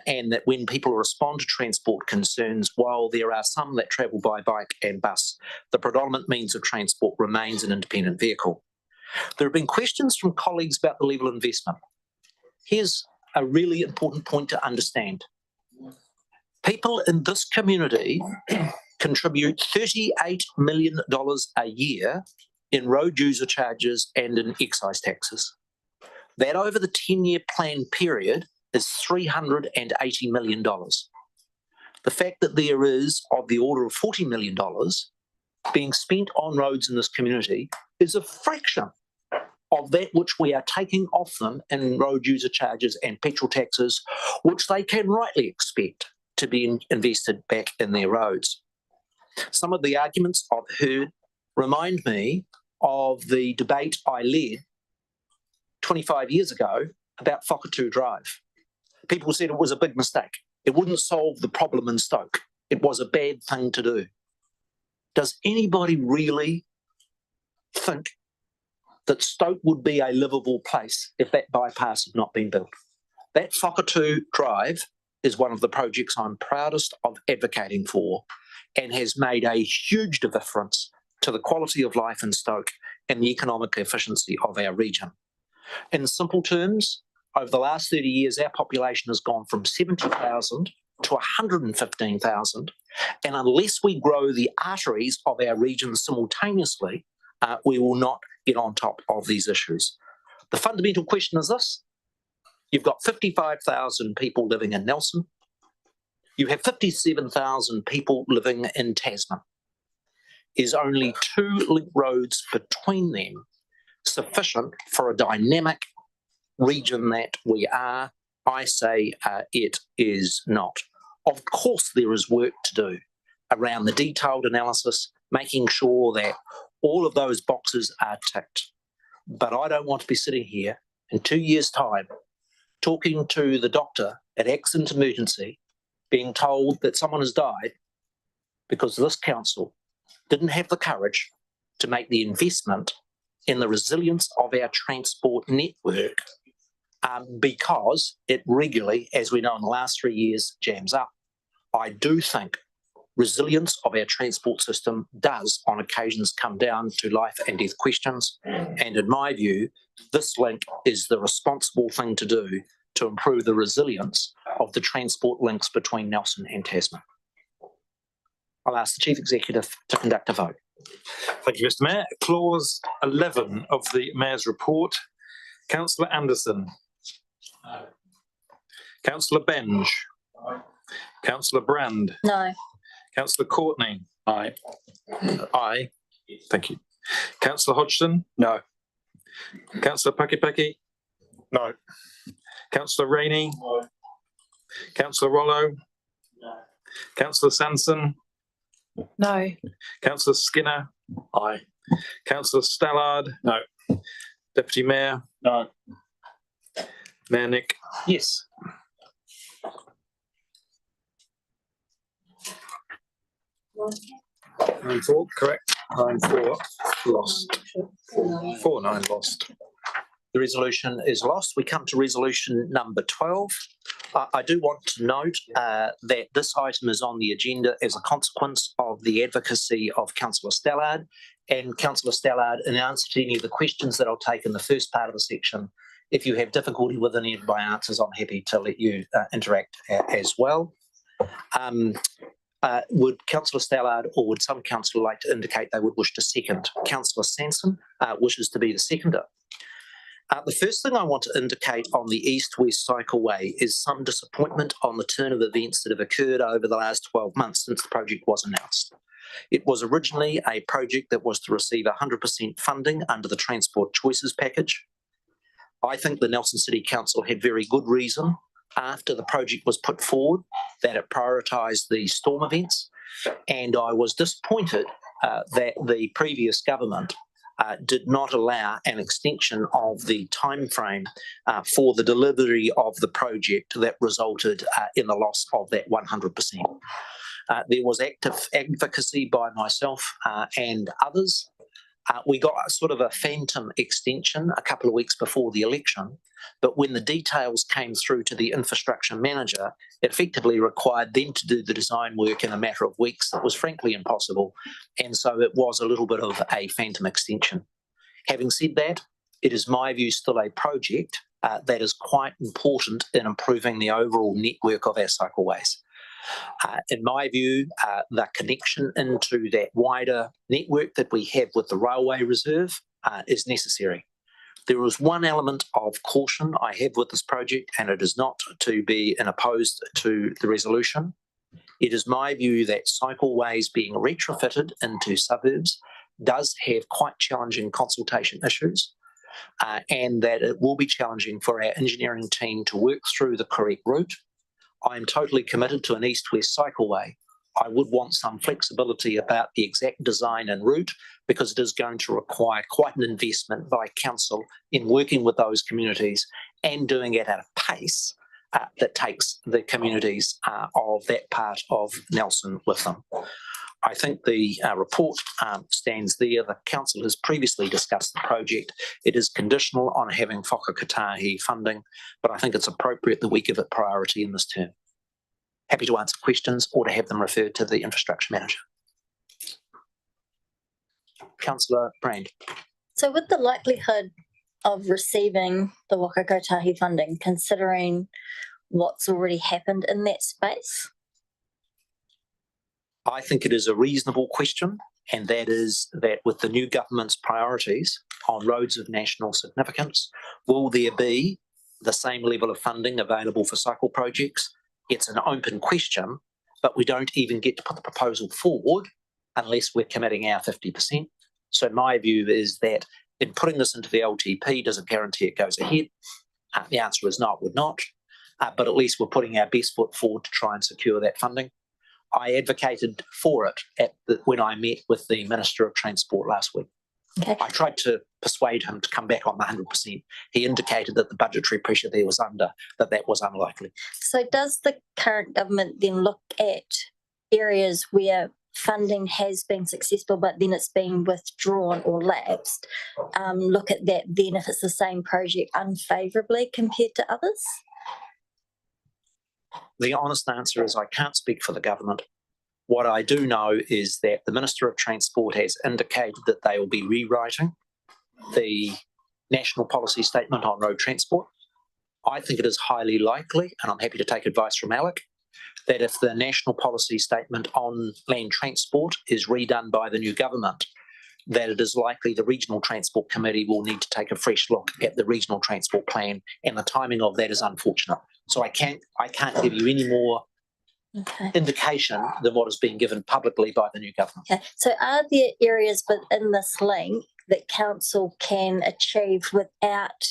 And that when people respond to transport concerns, while there are some that travel by bike and bus, the predominant means of transport remains an independent vehicle. There have been questions from colleagues about the level of investment. Here's a really important point to understand. People in this community contribute $38 million a year in road user charges and in excise taxes. That over the 10-year plan period is $380 million. The fact that there is of the order of $40 million being spent on roads in this community is a fraction of that which we are taking off them in road user charges and petrol taxes, which they can rightly expect to be invested back in their roads. Some of the arguments I've heard remind me of the debate I led 25 years ago about Whakatū Drive. People said it was a big mistake. It wouldn't solve the problem in Stoke. It was a bad thing to do. Does anybody really think that Stoke would be a livable place if that bypass had not been built? That Whakatū Drive is one of the projects I'm proudest of advocating for and has made a huge difference to the quality of life in Stoke and the economic efficiency of our region. In simple terms, over the last 30 years, our population has gone from 70,000 to 115,000. And unless we grow the arteries of our region simultaneously, we will not get on top of these issues. The fundamental question is this. You've got 55,000 people living in Nelson. You have 57,000 people living in Tasman. Is only 2 link roads between them sufficient for a dynamic region that we are? I say it is not. Of course, there is work to do around the detailed analysis, making sure that all of those boxes are ticked. But I don't want to be sitting here in 2 years' time talking to the doctor at Accident Emergency, being told that someone has died because this council didn't have the courage to make the investment in the resilience of our transport network because it regularly, as we know in the last 3 years, jams up. I do think resilience of our transport system does on occasions come down to life and death questions. And in my view, this link is the responsible thing to do to improve the resilience of the transport links between Nelson and Tasman. I'll ask the Chief Executive to conduct a vote. Thank you, Mr. Mayor. Clause 11 of the Mayor's report. Councillor Anderson. No. Councillor Benge. Aye. Councillor Brand. No. Councillor Courtney. Aye. Aye. Thank you. Councillor Hodgson. No. Councillor Pakipaki. No. Councillor Rainey. No. Councillor Rollo. No. Councillor Sanson. No. Councillor Skinner. Aye. Councillor Stallard. No. Deputy Mayor. No. Mayor Nick. Yes. Nine four, correct. 9-4 lost. 4-9 lost. The resolution is lost. We come to resolution number 12. I do want to note that this item is on the agenda as a consequence of the advocacy of Councillor Stallard. And Councillor Stallard, in answer to any of the questions that I'll take in the first part of the section, if you have difficulty with any of my answers, I'm happy to let you interact as well. Would Councillor Stallard or would some councillor like to indicate they would wish to second? Councillor Sanson wishes to be the seconder. The first thing I want to indicate on the east-west cycleway is some disappointment on the turn of events that have occurred over the last 12 months since the project was announced. It was originally a project that was to receive 100% funding under the Transport Choices package. I think the Nelson City Council had very good reason after the project was put forward that it prioritised the storm events, and I was disappointed that the previous government did not allow an extension of the time frame for the delivery of the project that resulted in the loss of that 100%. There was active advocacy by myself and others. We got sort of a phantom extension a couple of weeks before the election, but when the details came through to the infrastructure manager, it effectively required them to do the design work in a matter of weeks. That was frankly impossible, and so it was a little bit of a phantom extension. Having said that, it is my view still a project that is quite important in improving the overall network of our cycleways. In my view, the connection into that wider network that we have with the railway reserve is necessary. There is one element of caution I have with this project, and it is not to be opposed to the resolution. It is my view that cycleways being retrofitted into suburbs does have quite challenging consultation issues, and that it will be challenging for our engineering team to work through the correct route. I am totally committed to an east-west cycleway. I would want some flexibility about the exact design and route, because it is going to require quite an investment by council in working with those communities and doing it at a pace that takes the communities of that part of Nelson with them. I think the report stands there. The council has previously discussed the project. It is conditional on having Whakakatahi funding, but I think it's appropriate that we give it priority in this term. Happy to answer questions or to have them referred to the infrastructure manager. Councillor Brand. So with the likelihood of receiving the Whakakatahi funding, considering what's already happened in that space? I think it is a reasonable question, and that is that with the new government's priorities on roads of national significance, will there be the same level of funding available for cycle projects? It's an open question, but we don't even get to put the proposal forward unless we're committing our 50%. So my view is that in putting this into the LTP, does it guarantee it goes ahead? The answer is no, it would not. But at least we're putting our best foot forward to try and secure that funding. I advocated for it when I met with the Minister of Transport last week. Okay. I tried to persuade him to come back on the 100%. He indicated that the budgetary pressure there was that was unlikely. So does the current government then look at areas where funding has been successful, but then it's been withdrawn or lapsed, look at that then if it's the same project unfavourably compared to others? The honest answer is I can't speak for the government. What I do know is that the Minister of Transport has indicated that they will be rewriting the National Policy Statement on Road Transport. I think it is highly likely, and I'm happy to take advice from Alec, that if the National Policy Statement on Land Transport is redone by the new government, that it is likely the Regional Transport Committee will need to take a fresh look at the Regional Transport Plan, and the timing of that is unfortunate. So I can't give you any more indication than what is being given publicly by the new government. Okay. So are there areas within this link that council can achieve without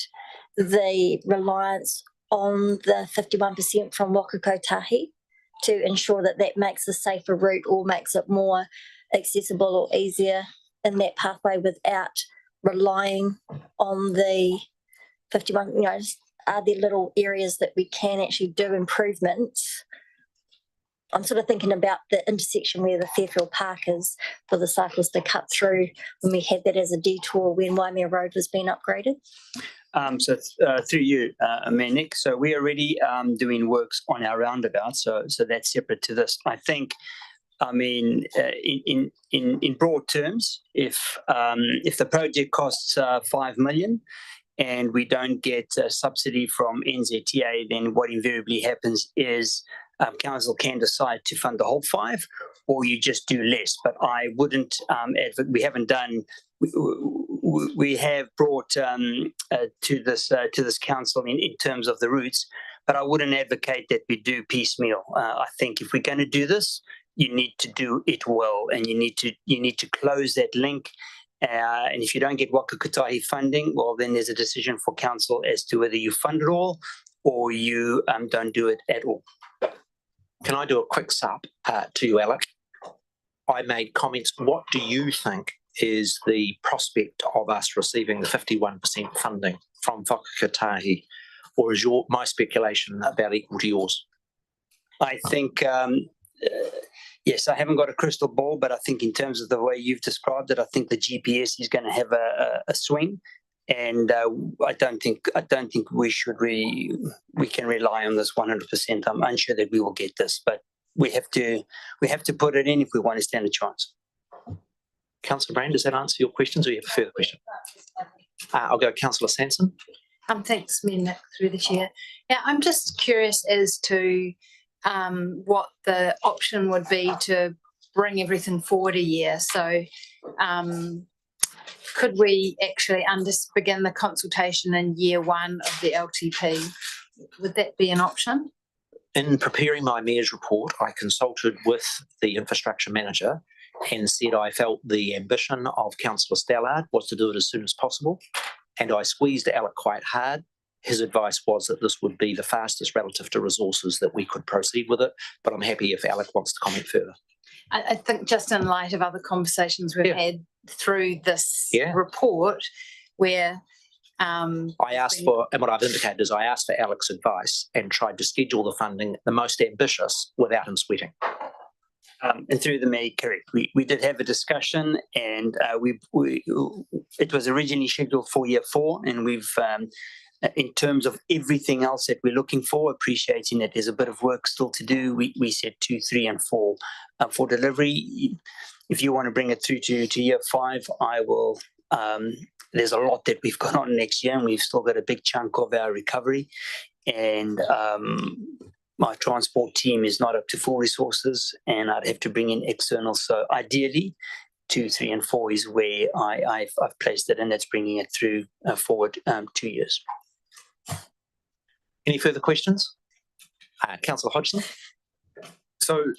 the reliance on the 51% from Whakakatahi to ensure that that makes a safer route or makes it more accessible or easier in that pathway without relying on the 51, are there little areas that we can actually do improvements? I'm sort of thinking about the intersection where the Fairfield Park is for the cyclists to cut through when we had that as a detour when Waimea Road was being upgraded. Through you, Nick. So we're already doing works on our roundabout. So that's separate to this. I think, in broad terms, if the project costs 5 million and we don't get a subsidy from NZTA, then what invariably happens is council can decide to fund the whole 5, or you just do less. But I wouldn't we haven't done. We have brought to this council in terms of the routes, but I wouldn't advocate that we do piecemeal. I think if we're going to do this, you need to do it well, and you need to close that link. And if you don't get Whakakatahi funding, well, then there's a decision for council as to whether you fund it all or you don't do it at all. Can I do a quick sub to you, Alec? I made comments. What do you think is the prospect of us receiving the 51% funding from Whakakatahi, or is my speculation about equal to yours? I think, yes, I haven't got a crystal ball, but I think in terms of the way you've described it, I think the GPS is going to have a swing, and I don't think we can rely on this 100%. I'm unsure that we will get this, but we have to put it in if we want to stand a chance. Councillor Brand, does that answer your questions, or you have a further question? I'll go Councillor Sanson. Thanks, Nick, through the chair. Yeah, I'm just curious as to what the option would be to bring everything forward a year. So could we actually begin the consultation in year one of the LTP? Would that be an option? In preparing my mayor's report, I consulted with the infrastructure manager and said I felt the ambition of Councillor Stallard was to do it as soon as possible. And I squeezed Alec quite hard. His advice was that this would be the fastest relative to resources that we could proceed with it. But I'm happy if Alec wants to comment further. I think just in light of other conversations we've had through this report, where I asked for, and what I've indicated is I asked for Alec's advice and tried to schedule the funding the most ambitious without him sweating. And through the Mayor, correct. We did have a discussion, and it was originally scheduled for year 4, and we've in terms of everything else that we're looking for, appreciating that there's a bit of work still to do, we said 2, 3, and 4 for delivery. If you want to bring it through to year 5, I will. There's a lot that we've got on next year, and we've still got a big chunk of our recovery. And my transport team is not up to full resources, and I'd have to bring in external. So ideally, 2, 3, and 4 is where I've placed it, and that's bringing it through forward 2 years. Any further questions? Councillor Hodgson? So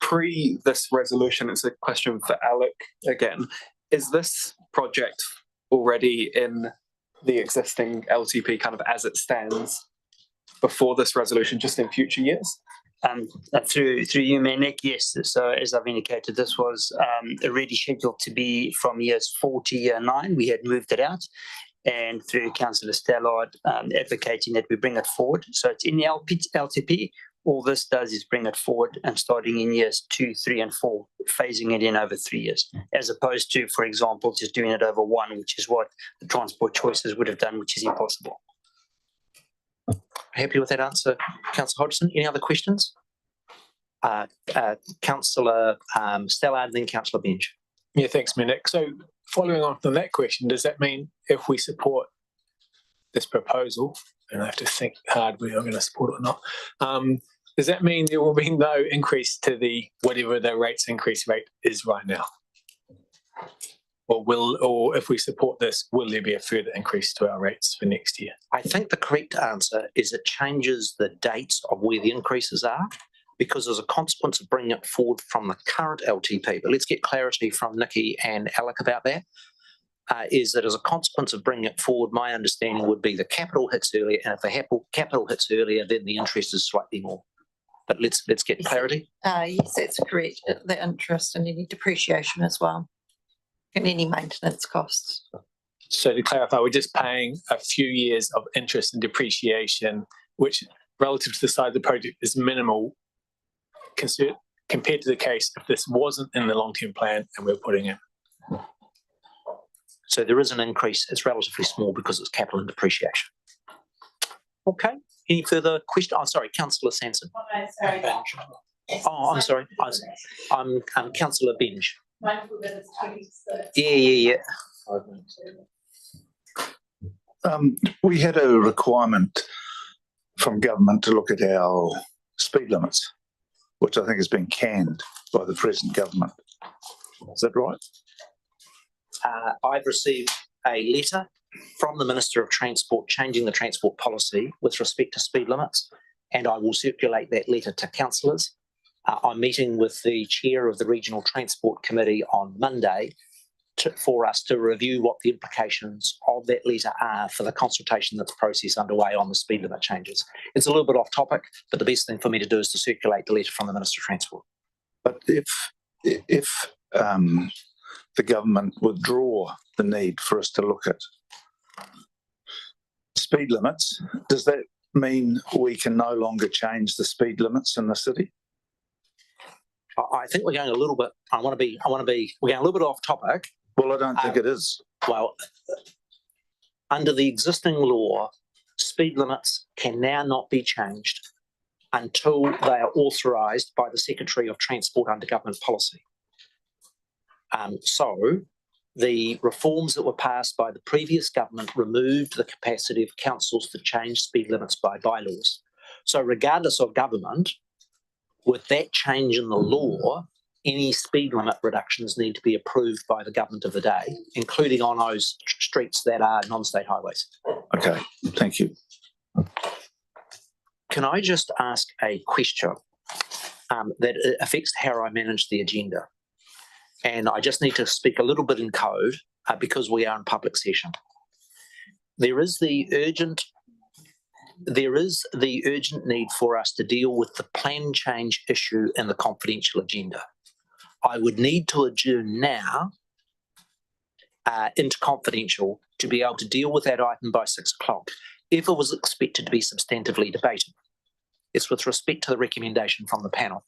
pre this resolution, it's a question for Alec again. Is this project already in the existing LTP kind of as it stands before this resolution, just in future years? Through you, Mayor Nick, yes. So as I've indicated, this was already scheduled to be from years 4 to year 9. We had moved it out, and through Councillor Stallard advocating that we bring it forward. So it's in the LTP. All this does is bring it forward and starting in years 2, 3, and 4, phasing it in over 3 years, as opposed to, for example, just doing it over 1, which is what the Transport Choices would have done, which is impossible. Happy with that answer, Councillor Hodgson. Any other questions? Councillor Stallard, then Councillor Benj. Yeah, thanks, Minik. So following on from that question, does that mean if we support this proposal, and I have to think hard whether I'm going to support it or not, does that mean there will be no increase to the whatever the rates increase rate is right now? Or if we support this, will there be a further increase to our rates for next year? I think the correct answer is it changes the dates of where the increases are, because as a consequence of bringing it forward from the current LTP, but let's get clarity from Nikki and Alec about that, is that as a consequence of bringing it forward, my understanding would be the capital hits earlier, and if the capital hits earlier, then the interest is slightly more. But let's get clarity. Yes, that's correct. The interest and any depreciation as well, and any maintenance costs. So to clarify, we're just paying a few years of interest and depreciation, which relative to the size of the project is minimal compared to the case if this wasn't in the long-term plan and we're putting in. So there is an increase. It's relatively small because it's capital and depreciation. Okay. Any further question? Oh, sorry, Councillor Sanson. Oh, I'm sorry. I'm Councillor Benj. Yeah. We had a requirement from government to look at our speed limits, which I think has been canned by the present government. Is that right? I've received a letter from the Minister of Transport changing the transport policy with respect to speed limits, and I will circulate that letter to councillors. I'm meeting with the chair of the Regional Transport Committee on Monday for us to review what the implications of that letter are for the consultation that's process underway on the speed limit changes. It's a little bit off topic, but the best thing for me to do is to circulate the letter from the Minister of Transport. But if the government withdraw the need for us to look at speed limits, does that mean we can no longer change the speed limits in the city? I think we're going a little bit, we're going a little bit off topic. Well, I don't think it is. Well, under the existing law, speed limits can now not be changed until they are authorised by the Secretary of Transport under government policy. So the reforms that were passed by the previous government removed the capacity of councils to change speed limits by bylaws. So regardless of government, with that change in the law, any speed limit reductions need to be approved by the government of the day, including on those streets that are non-state highways. Okay, thank you. Can I just ask a question that affects how I manage the agenda? And I just need to speak a little bit in code because we are in public session. There is the urgent need for us to deal with the plan change issue in the confidential agenda. I would need to adjourn now into confidential to be able to deal with that item by 6 o'clock if it was expected to be substantively debated. It's with respect to the recommendation from the panel.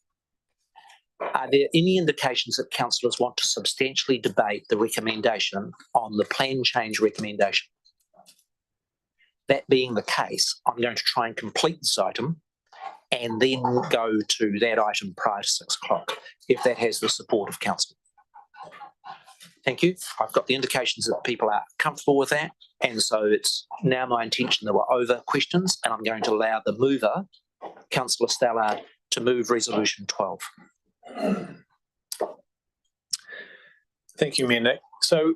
Are there any indications that councillors want to substantially debate the recommendation on the plan change recommendation? That being the case, I'm going to try and complete this item and then go to that item prior to 6 o'clock, if that has the support of council. Thank you. I've got the indications that people are comfortable with that. And so it's now my intention that we're over questions, and I'm going to allow the mover, Councillor Stallard, to move resolution 12. Thank you, Mayor Nick. So,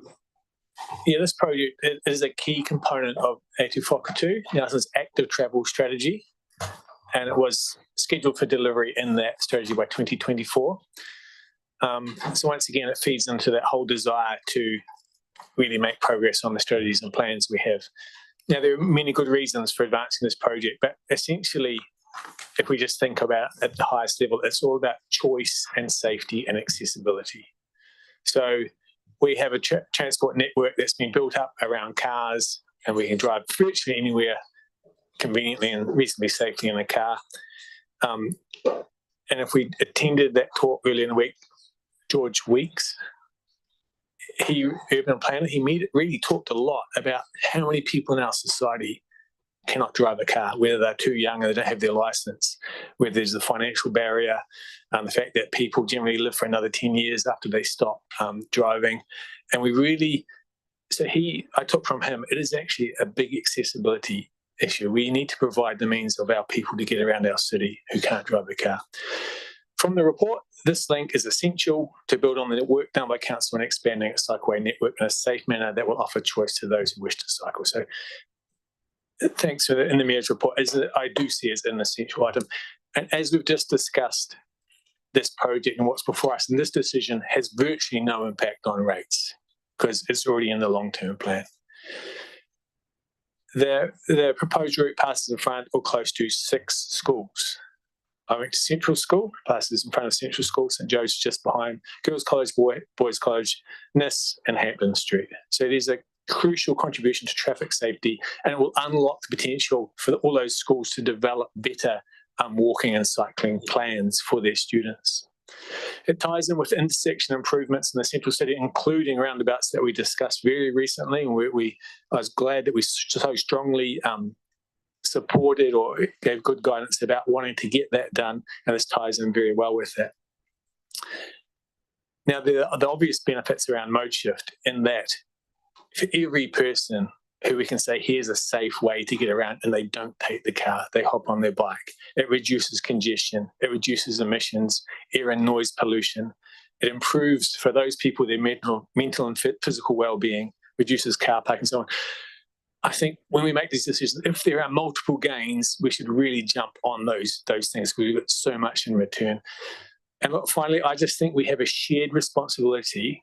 yeah, this project is a key component of E Te Whakatū, Nelson's active travel strategy, and it was scheduled for delivery in that strategy by 2024. So once again, it feeds into that whole desire to really make progress on the strategies and plans we have. Now, there are many good reasons for advancing this project, but essentially, if we just think about at the highest level, it's all about choice and safety and accessibility. So we have a transport network that's been built up around cars, and we can drive virtually anywhere conveniently and reasonably safely in a car. And if we attended that talk earlier in the week, George Weeks, urban planner, he really talked a lot about how many people in our society cannot drive a car, whether they're too young or they don't have their license, whether there's the financial barrier, the fact that people generally live for another 10 years after they stop driving. And I took from him, it is actually a big accessibility issue. We need to provide the means of our people to get around our city who can't drive a car. From the report, this link is essential to build on the work done by council in expanding its cycleway network in a safe manner that will offer choice to those who wish to cycle. So thanks for in the Mayor's report, I do see it as an essential item. And as we've just discussed, this project and what's before us, and this decision has virtually no impact on rates because it's already in the long-term plan. The proposed route passes in front or close to 6 schools. I went to Central School, passes in front of Central School, St Joe's just behind, Girls College, Boys College, Nis and Hampton Street. So it is a crucial contribution to traffic safety, and it will unlock the potential for all those schools to develop better walking and cycling plans for their students. It ties in with intersection improvements in the central city, including roundabouts that we discussed very recently, and I was glad that we so strongly supported or gave good guidance about wanting to get that done, and this ties in very well with that. Now, the obvious benefits around mode shift in that for every person who we can say, here's a safe way to get around, and they don't take the car, they hop on their bike. It reduces congestion, it reduces emissions, air and noise pollution. It improves for those people their mental and physical well-being, reduces car park and so on. I think when we make these decisions, if there are multiple gains, we should really jump on those things because we've got so much in return. And look, finally, I just think we have a shared responsibility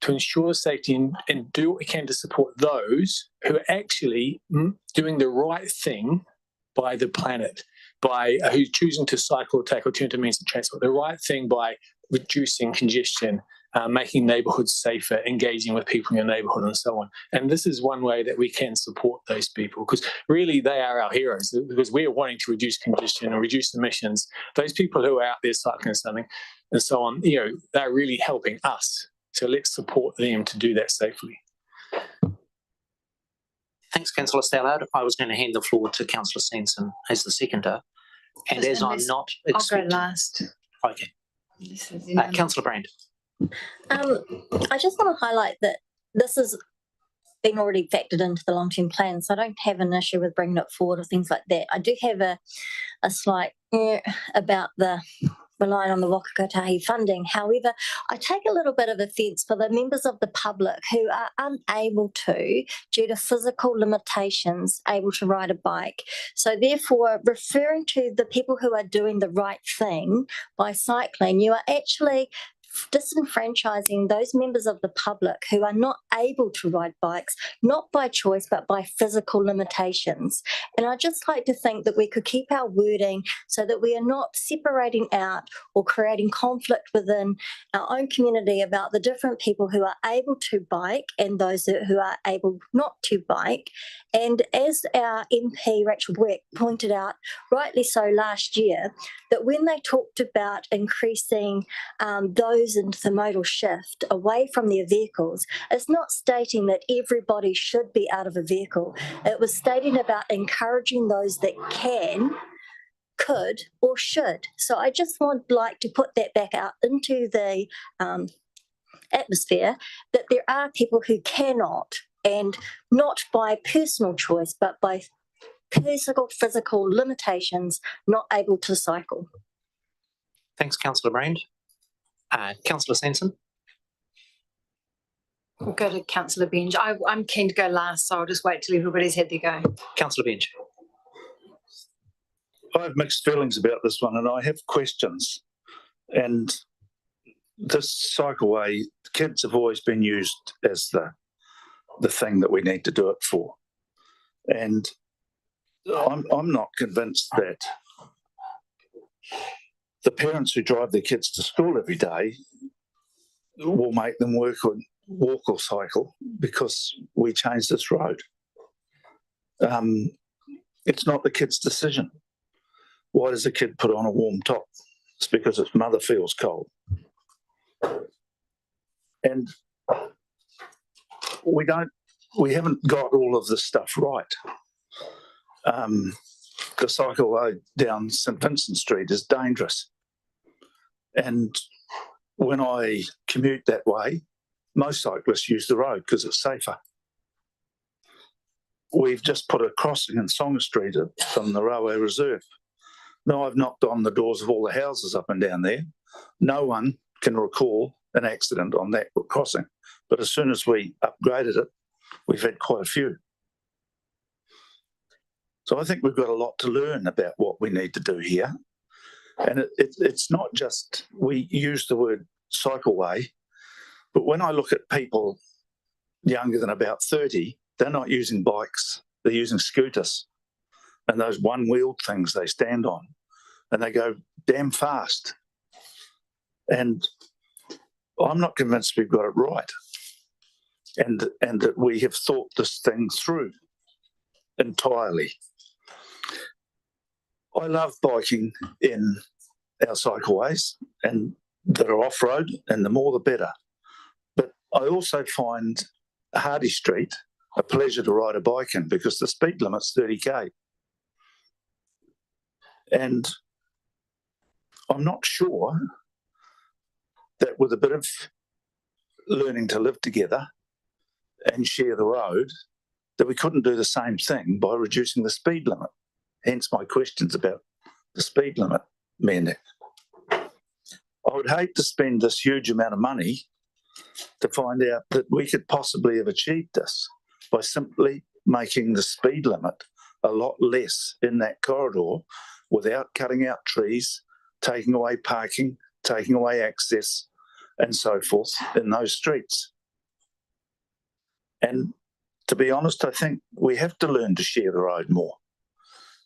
to ensure safety and do what we can to support those who are actually doing the right thing by the planet, by who's choosing to cycle or take alternative means of transport, the right thing by reducing congestion, making neighbourhoods safer, engaging with people in your neighbourhood and so on. And this is one way that we can support those people because really they are our heroes because we're wanting to reduce congestion and reduce emissions. Those people who are out there cycling something and so on, they're really helping us. So let's support them to do that safely. Thanks, Councillor Stallard. I was going to hand the floor to Councillor Sanson as the seconder. And as I'm not expecting... I'll go last. Okay. Councillor Brand. I just want to highlight that this has been already factored into the long-term plan, so I don't have an issue with bringing it forward or things like that. I do have a slight about the relying on the Waka Kotahi funding. However, I take a little bit of offence for the members of the public who are unable to, due to physical limitations, able to ride a bike. So therefore, referring to the people who are doing the right thing by cycling, you are actually disenfranchising those members of the public who are not able to ride bikes, not by choice, but by physical limitations. And I just like to think that we could keep our wording so that we are not separating out or creating conflict within our own community about the different people who are able to bike and those who are able not to bike. And as our MP Rachel Dweck pointed out, rightly so last year, that when they talked about increasing those into the modal shift away from their vehicles, it's not stating that everybody should be out of a vehicle. It was stating about encouraging those that can, could, or should. So I just would like to put that back out into the atmosphere, that there are people who cannot, and not by personal choice, but by physical limitations, not able to cycle. Thanks, Councillor Brand. Councillor Sanson. We'll go to Councillor Benj. I'm keen to go last, so I'll just wait till everybody's had their go. Councillor Benj. I have mixed feelings about this one, and I have questions. And this cycleway, kids have always been used as the thing that we need to do it for. And I'm not convinced that the parents who drive their kids to school every day will make them walk or cycle because we changed this road. It's not the kid's decision. Why does the kid put on a warm top? It's because its mother feels cold. And we haven't got all of this stuff right. The cycleway down St Vincent Street is dangerous. And when I commute that way, most cyclists use the road because it's safer. We've just put a crossing in Songa Street from the Railway Reserve. Now, I've knocked on the doors of all the houses up and down there. No one can recall an accident on that crossing. But as soon as we upgraded it, we've had quite a few. So I think we've got a lot to learn about what we need to do here. And it's not just, we use the word cycleway, but when I look at people younger than about 30, they're not using bikes, they're using scooters and those one-wheeled things they stand on, and they go damn fast. And I'm not convinced we've got it right, and that we have thought this thing through entirely. I love biking in our cycleways and that are off-road, and the more the better. But I also find Hardy Street a pleasure to ride a bike in because the speed limit's 30k. And I'm not sure that with a bit of learning to live together and share the road, that we couldn't do the same thing by reducing the speed limit. Hence my questions about the speed limit, Mayor Nick. I would hate to spend this huge amount of money to find out that we could possibly have achieved this by simply making the speed limit a lot less in that corridor without cutting out trees, taking away parking, taking away access, and so forth in those streets. And to be honest, I think we have to learn to share the road more,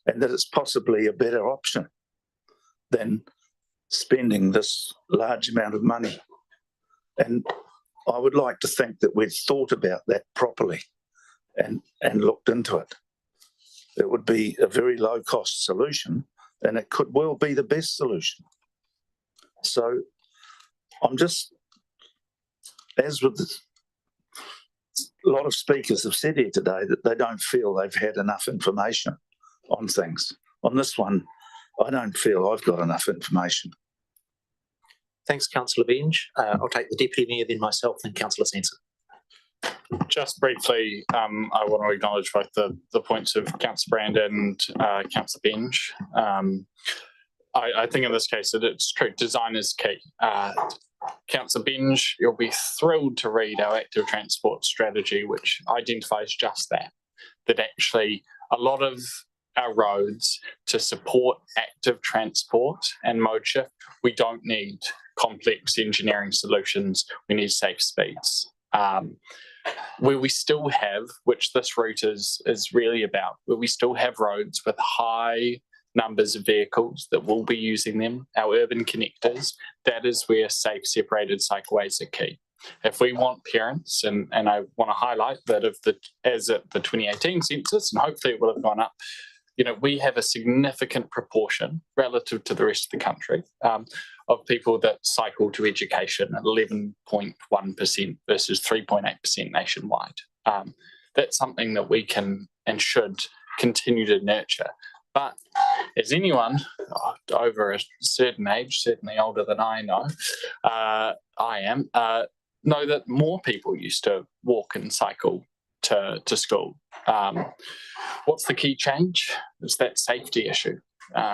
and that it's possibly a better option than spending this large amount of money. And I would like to think that we'd thought about that properly and looked into it. It would be a very low cost solution, and it could well be the best solution. So I'm just, as with a lot of speakers have said here today, that they don't feel they've had enough information on things. On this one, I don't feel I've got enough information. Thanks, Councillor Benj. I'll take the Deputy Mayor, then myself, then Councillor Sanson. Just briefly, I want to acknowledge both the points of Councillor Brand and Councillor Benj. I think in this case that it's true. Design is key. Councillor Benge, you'll be thrilled to read our active transport strategy, which identifies just that. That actually a lot of our roads to support active transport and mode shift, we don't need complex engineering solutions. We need safe speeds. Where we still have, which this route is really about, where we still have roads with high numbers of vehicles that will be using them, our urban connectors, that is where safe separated cycleways are key. If we want parents, and I want to highlight that as at the 2018 census, and hopefully it will have gone up, we have a significant proportion relative to the rest of the country of people that cycle to education, 11.1% versus 3.8% nationwide. That's something that we can and should continue to nurture. But as anyone over a certain age, certainly older than I know, know that more people used to walk and cycle to school. What's the key change? It's that safety issue.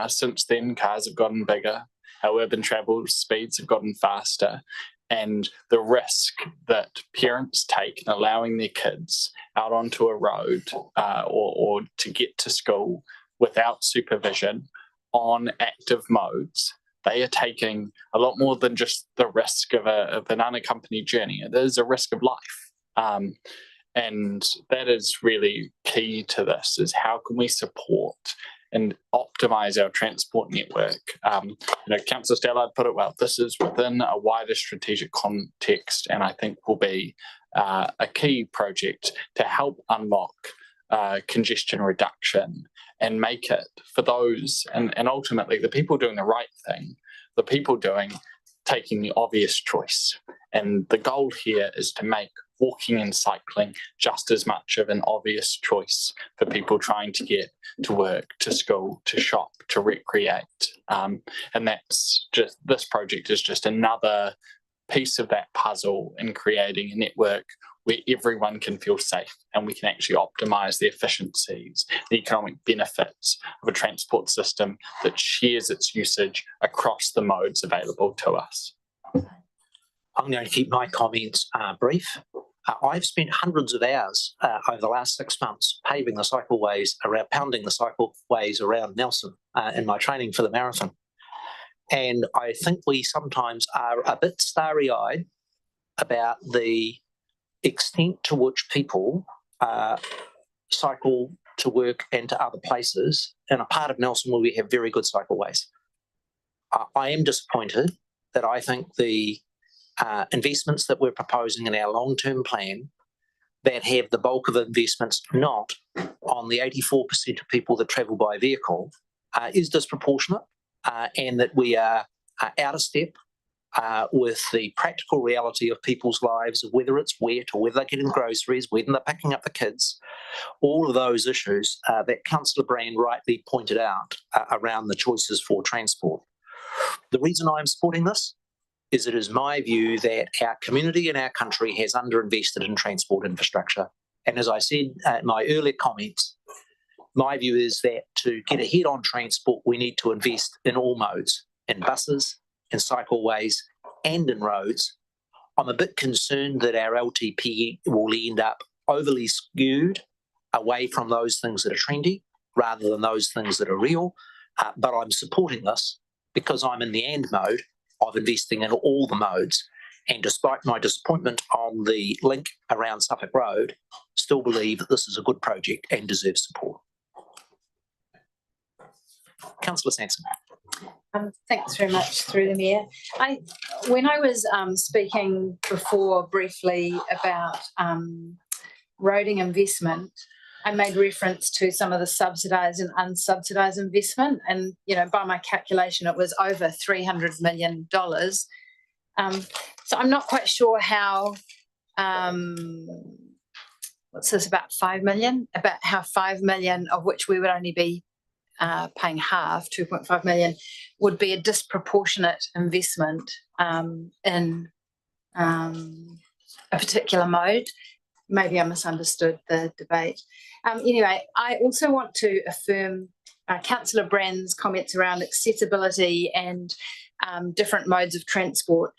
Since then, cars have gotten bigger, our urban travel speeds have gotten faster, and the risk that parents take in allowing their kids out onto a road or to get to school without supervision on active modes, they are taking a lot more than just the risk of an unaccompanied journey. It is a risk of life. And that is really key to this, is how can we support and optimize our transport network? Councillor Stallard put it well, this is within a wider strategic context, and I think will be a key project to help unlock congestion reduction and make it for those, and ultimately the people doing the right thing, the people taking the obvious choice. And the goal here is to make walking and cycling just as much of an obvious choice for people trying to get to work, to school, to shop, to recreate. And that's just, this project is just another piece of that puzzle in creating a network where everyone can feel safe and we can actually optimize the efficiencies, the economic benefits of a transport system that shares its usage across the modes available to us. I'm going to keep my comments brief. I've spent hundreds of hours over the last 6 months paving the cycleways pounding the cycleways around Nelson in my training for the marathon. And I think we sometimes are a bit starry-eyed about the extent to which people cycle to work and to other places in a part of Nelson where we have very good cycleways. I am disappointed that I think the investments that we're proposing in our long-term plan that have the bulk of investments not on the 84% of people that travel by vehicle is disproportionate, and that we are out of step with the practical reality of people's lives, whether it's wet or whether they're getting groceries, whether they're picking up the kids, all of those issues that Councillor Brand rightly pointed out around the choices for transport. The reason I'm supporting this is it is my view that our community and our country has underinvested in transport infrastructure. And as I said in my earlier comments, my view is that to get ahead on transport, we need to invest in all modes, in buses, in cycleways, and in roads. I'm a bit concerned that our LTP will end up overly skewed away from those things that are trendy rather than those things that are real. But I'm supporting this because I'm in the and mode of investing in all the modes. And despite my disappointment on the link around Suffolk Road, still believe that this is a good project and deserves support. Councillor Sansom. Thanks very much, through the Mayor. When I was speaking before briefly about roading investment, I made reference to some of the subsidised and unsubsidised investment, and by my calculation, it was over $300 million. So I'm not quite sure how. What's this, about 5 million? About how 5 million, of which we would only be paying half, 2.5 million, would be a disproportionate investment in a particular mode. Maybe I misunderstood the debate. Anyway, I also want to affirm Councillor Brand's comments around accessibility and different modes of transport.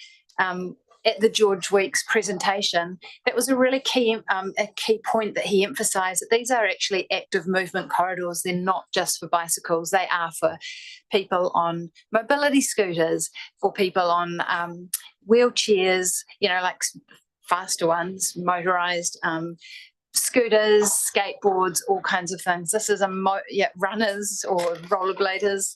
At the George Weeks presentation, that was a really key point that he emphasised, that these are actually active movement corridors. They're not just for bicycles. They are for people on mobility scooters, for people on wheelchairs, you know, like faster ones, motorised scooters, skateboards, all kinds of things. This is runners or rollerbladers.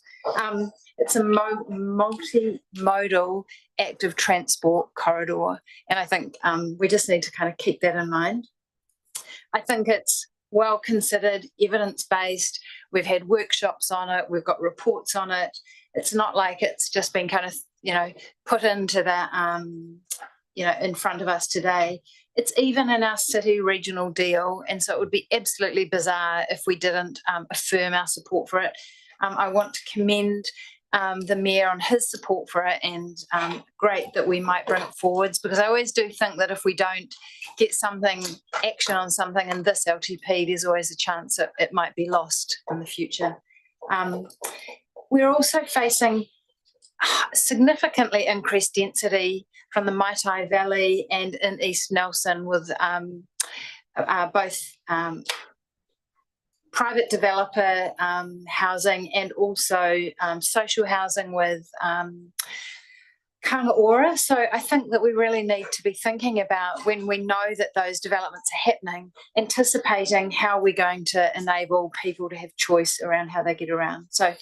It's a multimodal active transport corridor. And I think we just need to kind of keep that in mind. I think it's well considered, evidence-based. We've had workshops on it. We've got reports on it. It's not like it's just been kind of, you know, put into the, you know, in front of us today. It's even in our city regional deal. And so it would be absolutely bizarre if we didn't affirm our support for it. I want to commend the Mayor on his support for it, and great that we might bring it forwards, because I always do think that if we don't get action on something in this LTP, there's always a chance that it might be lost in the future. We're also facing significantly increased density from the Maitai Valley and in East Nelson, with both private developer housing and also social housing with Kangaora. So I think that we really need to be thinking about, when we know that those developments are happening, anticipating how we're going to enable people to have choice around how they get around. So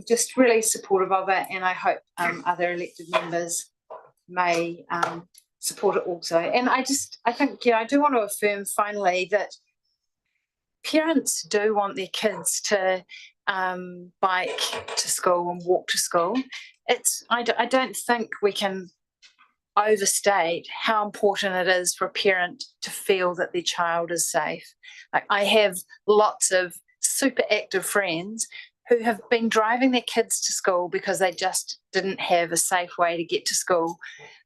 just really supportive of it, and I hope other elected members may support it also. And I think, you know, I do want to affirm finally that parents do want their kids to bike to school and walk to school. I don't think we can overstate how important it is for a parent to feel that their child is safe. Like, I have lots of super active friends who have been driving their kids to school because they just didn't have a safe way to get to school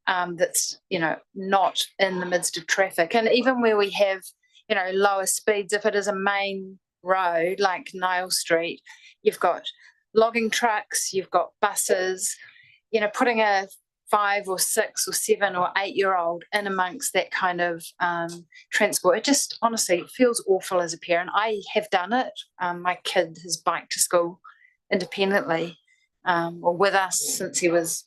that's, you know, not in the midst of traffic. And even where we have, you know, lower speeds, if it is a main road like Niall Street, you've got logging trucks, you've got buses, you know, putting a 5 or 6 or 7 or 8-year-old in amongst that kind of transport. It just honestly feels awful as a parent. I have done it. My kid has biked to school independently or with us since he was,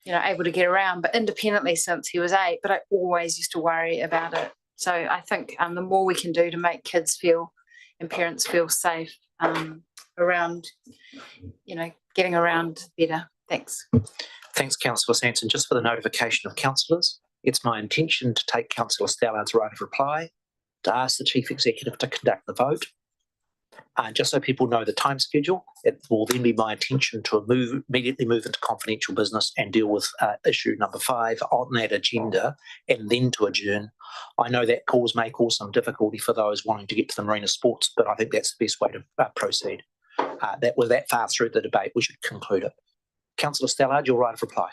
you know, able to get around, but independently since he was 8. But I always used to worry about it. So I think the more we can do to make kids feel and parents feel safe around, you know, getting around better. Thanks. Thanks, Councillor Sanson. Just for the notification of councillors, it's my intention to take Councillor Stallard's right of reply, to ask the Chief Executive to conduct the vote. Just so people know the time schedule, it will then be my intention to immediately move into confidential business and deal with issue number 5 on that agenda, and then to adjourn. I know that may cause some difficulty for those wanting to get to the marina sports, but I think that's the best way to proceed. That we're that far through the debate, we should conclude it. Councillor Stallard, your right of reply.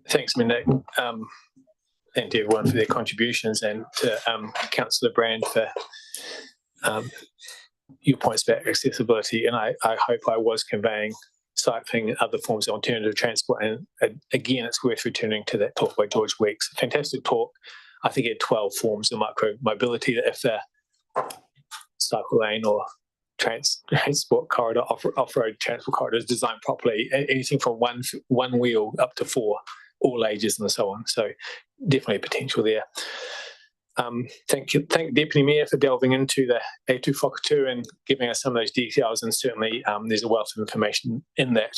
Thanks, Mindy. And to everyone for their contributions, and to Councillor Brand for your points about accessibility. And I hope I was conveying cycling and other forms of alternative transport. And again, it's worth returning to that talk by George Weeks. Fantastic talk. I think it had 12 forms of micro mobility that, if the cycle lane or transport corridor, off-road transport corridor is designed properly, anything from one wheel up to 4, all ages and so on. So definitely potential there. Thank you. Thank Deputy Mayor for delving into the A2 Whakatū and giving us some of those details. And certainly there's a wealth of information in that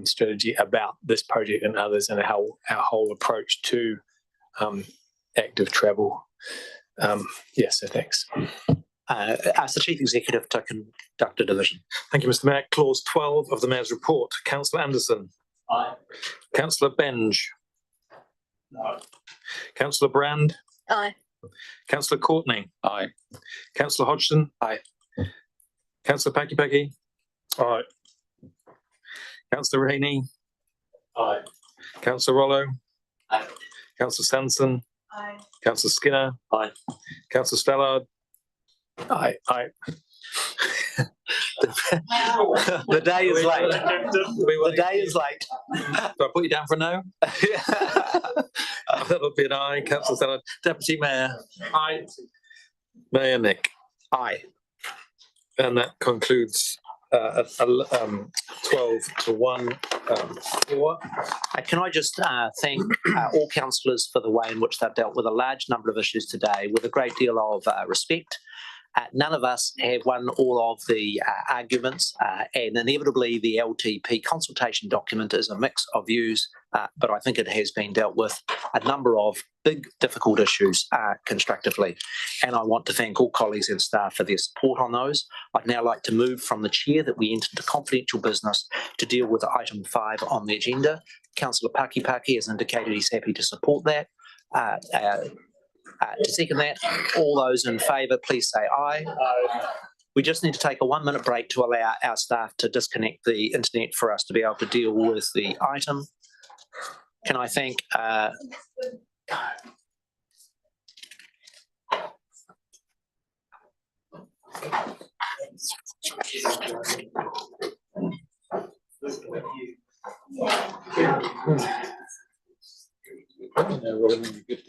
strategy about this project and others, and how our whole approach to active travel. So thanks. Ask the Chief Executive to conduct a division. Thank you, Mr. Mayor. Clause 12 of the Mayor's report. Councillor Anderson. Aye. Councillor Benge. No. Councillor Brand. Aye. Councillor Courtney. Aye. Councillor Hodgson. Aye. Councillor Pakipaki. Aye. Councillor Rainey. Aye. Councillor Rollo. Aye. Councillor Sanson. Aye. Councillor Skinner. Aye. Councillor Stallard. Aye. The day is late. The day is late. Do I put you down for a no? That'll be an aye. Councillor Stannard. Deputy Mayor. Aye. Mayor Nick. Aye. And that concludes 12-1. Can I just thank all councillors for the way in which they've dealt with a large number of issues today with a great deal of respect. None of us have won all of the arguments, and inevitably the LTP consultation document is a mix of views, but I think it has been dealt with a number of big, difficult issues constructively. And I want to thank all colleagues and staff for their support on those. I'd now like to move from the chair that we enter into confidential business to deal with item 5 on the agenda. Councillor Pakipaki has indicated he's happy to support that. To second that, all those in favour, please say aye. Aye. We just need to take a 1-minute break to allow our staff to disconnect the internet for us to be able to deal with the item. Can I thank Yeah, well, good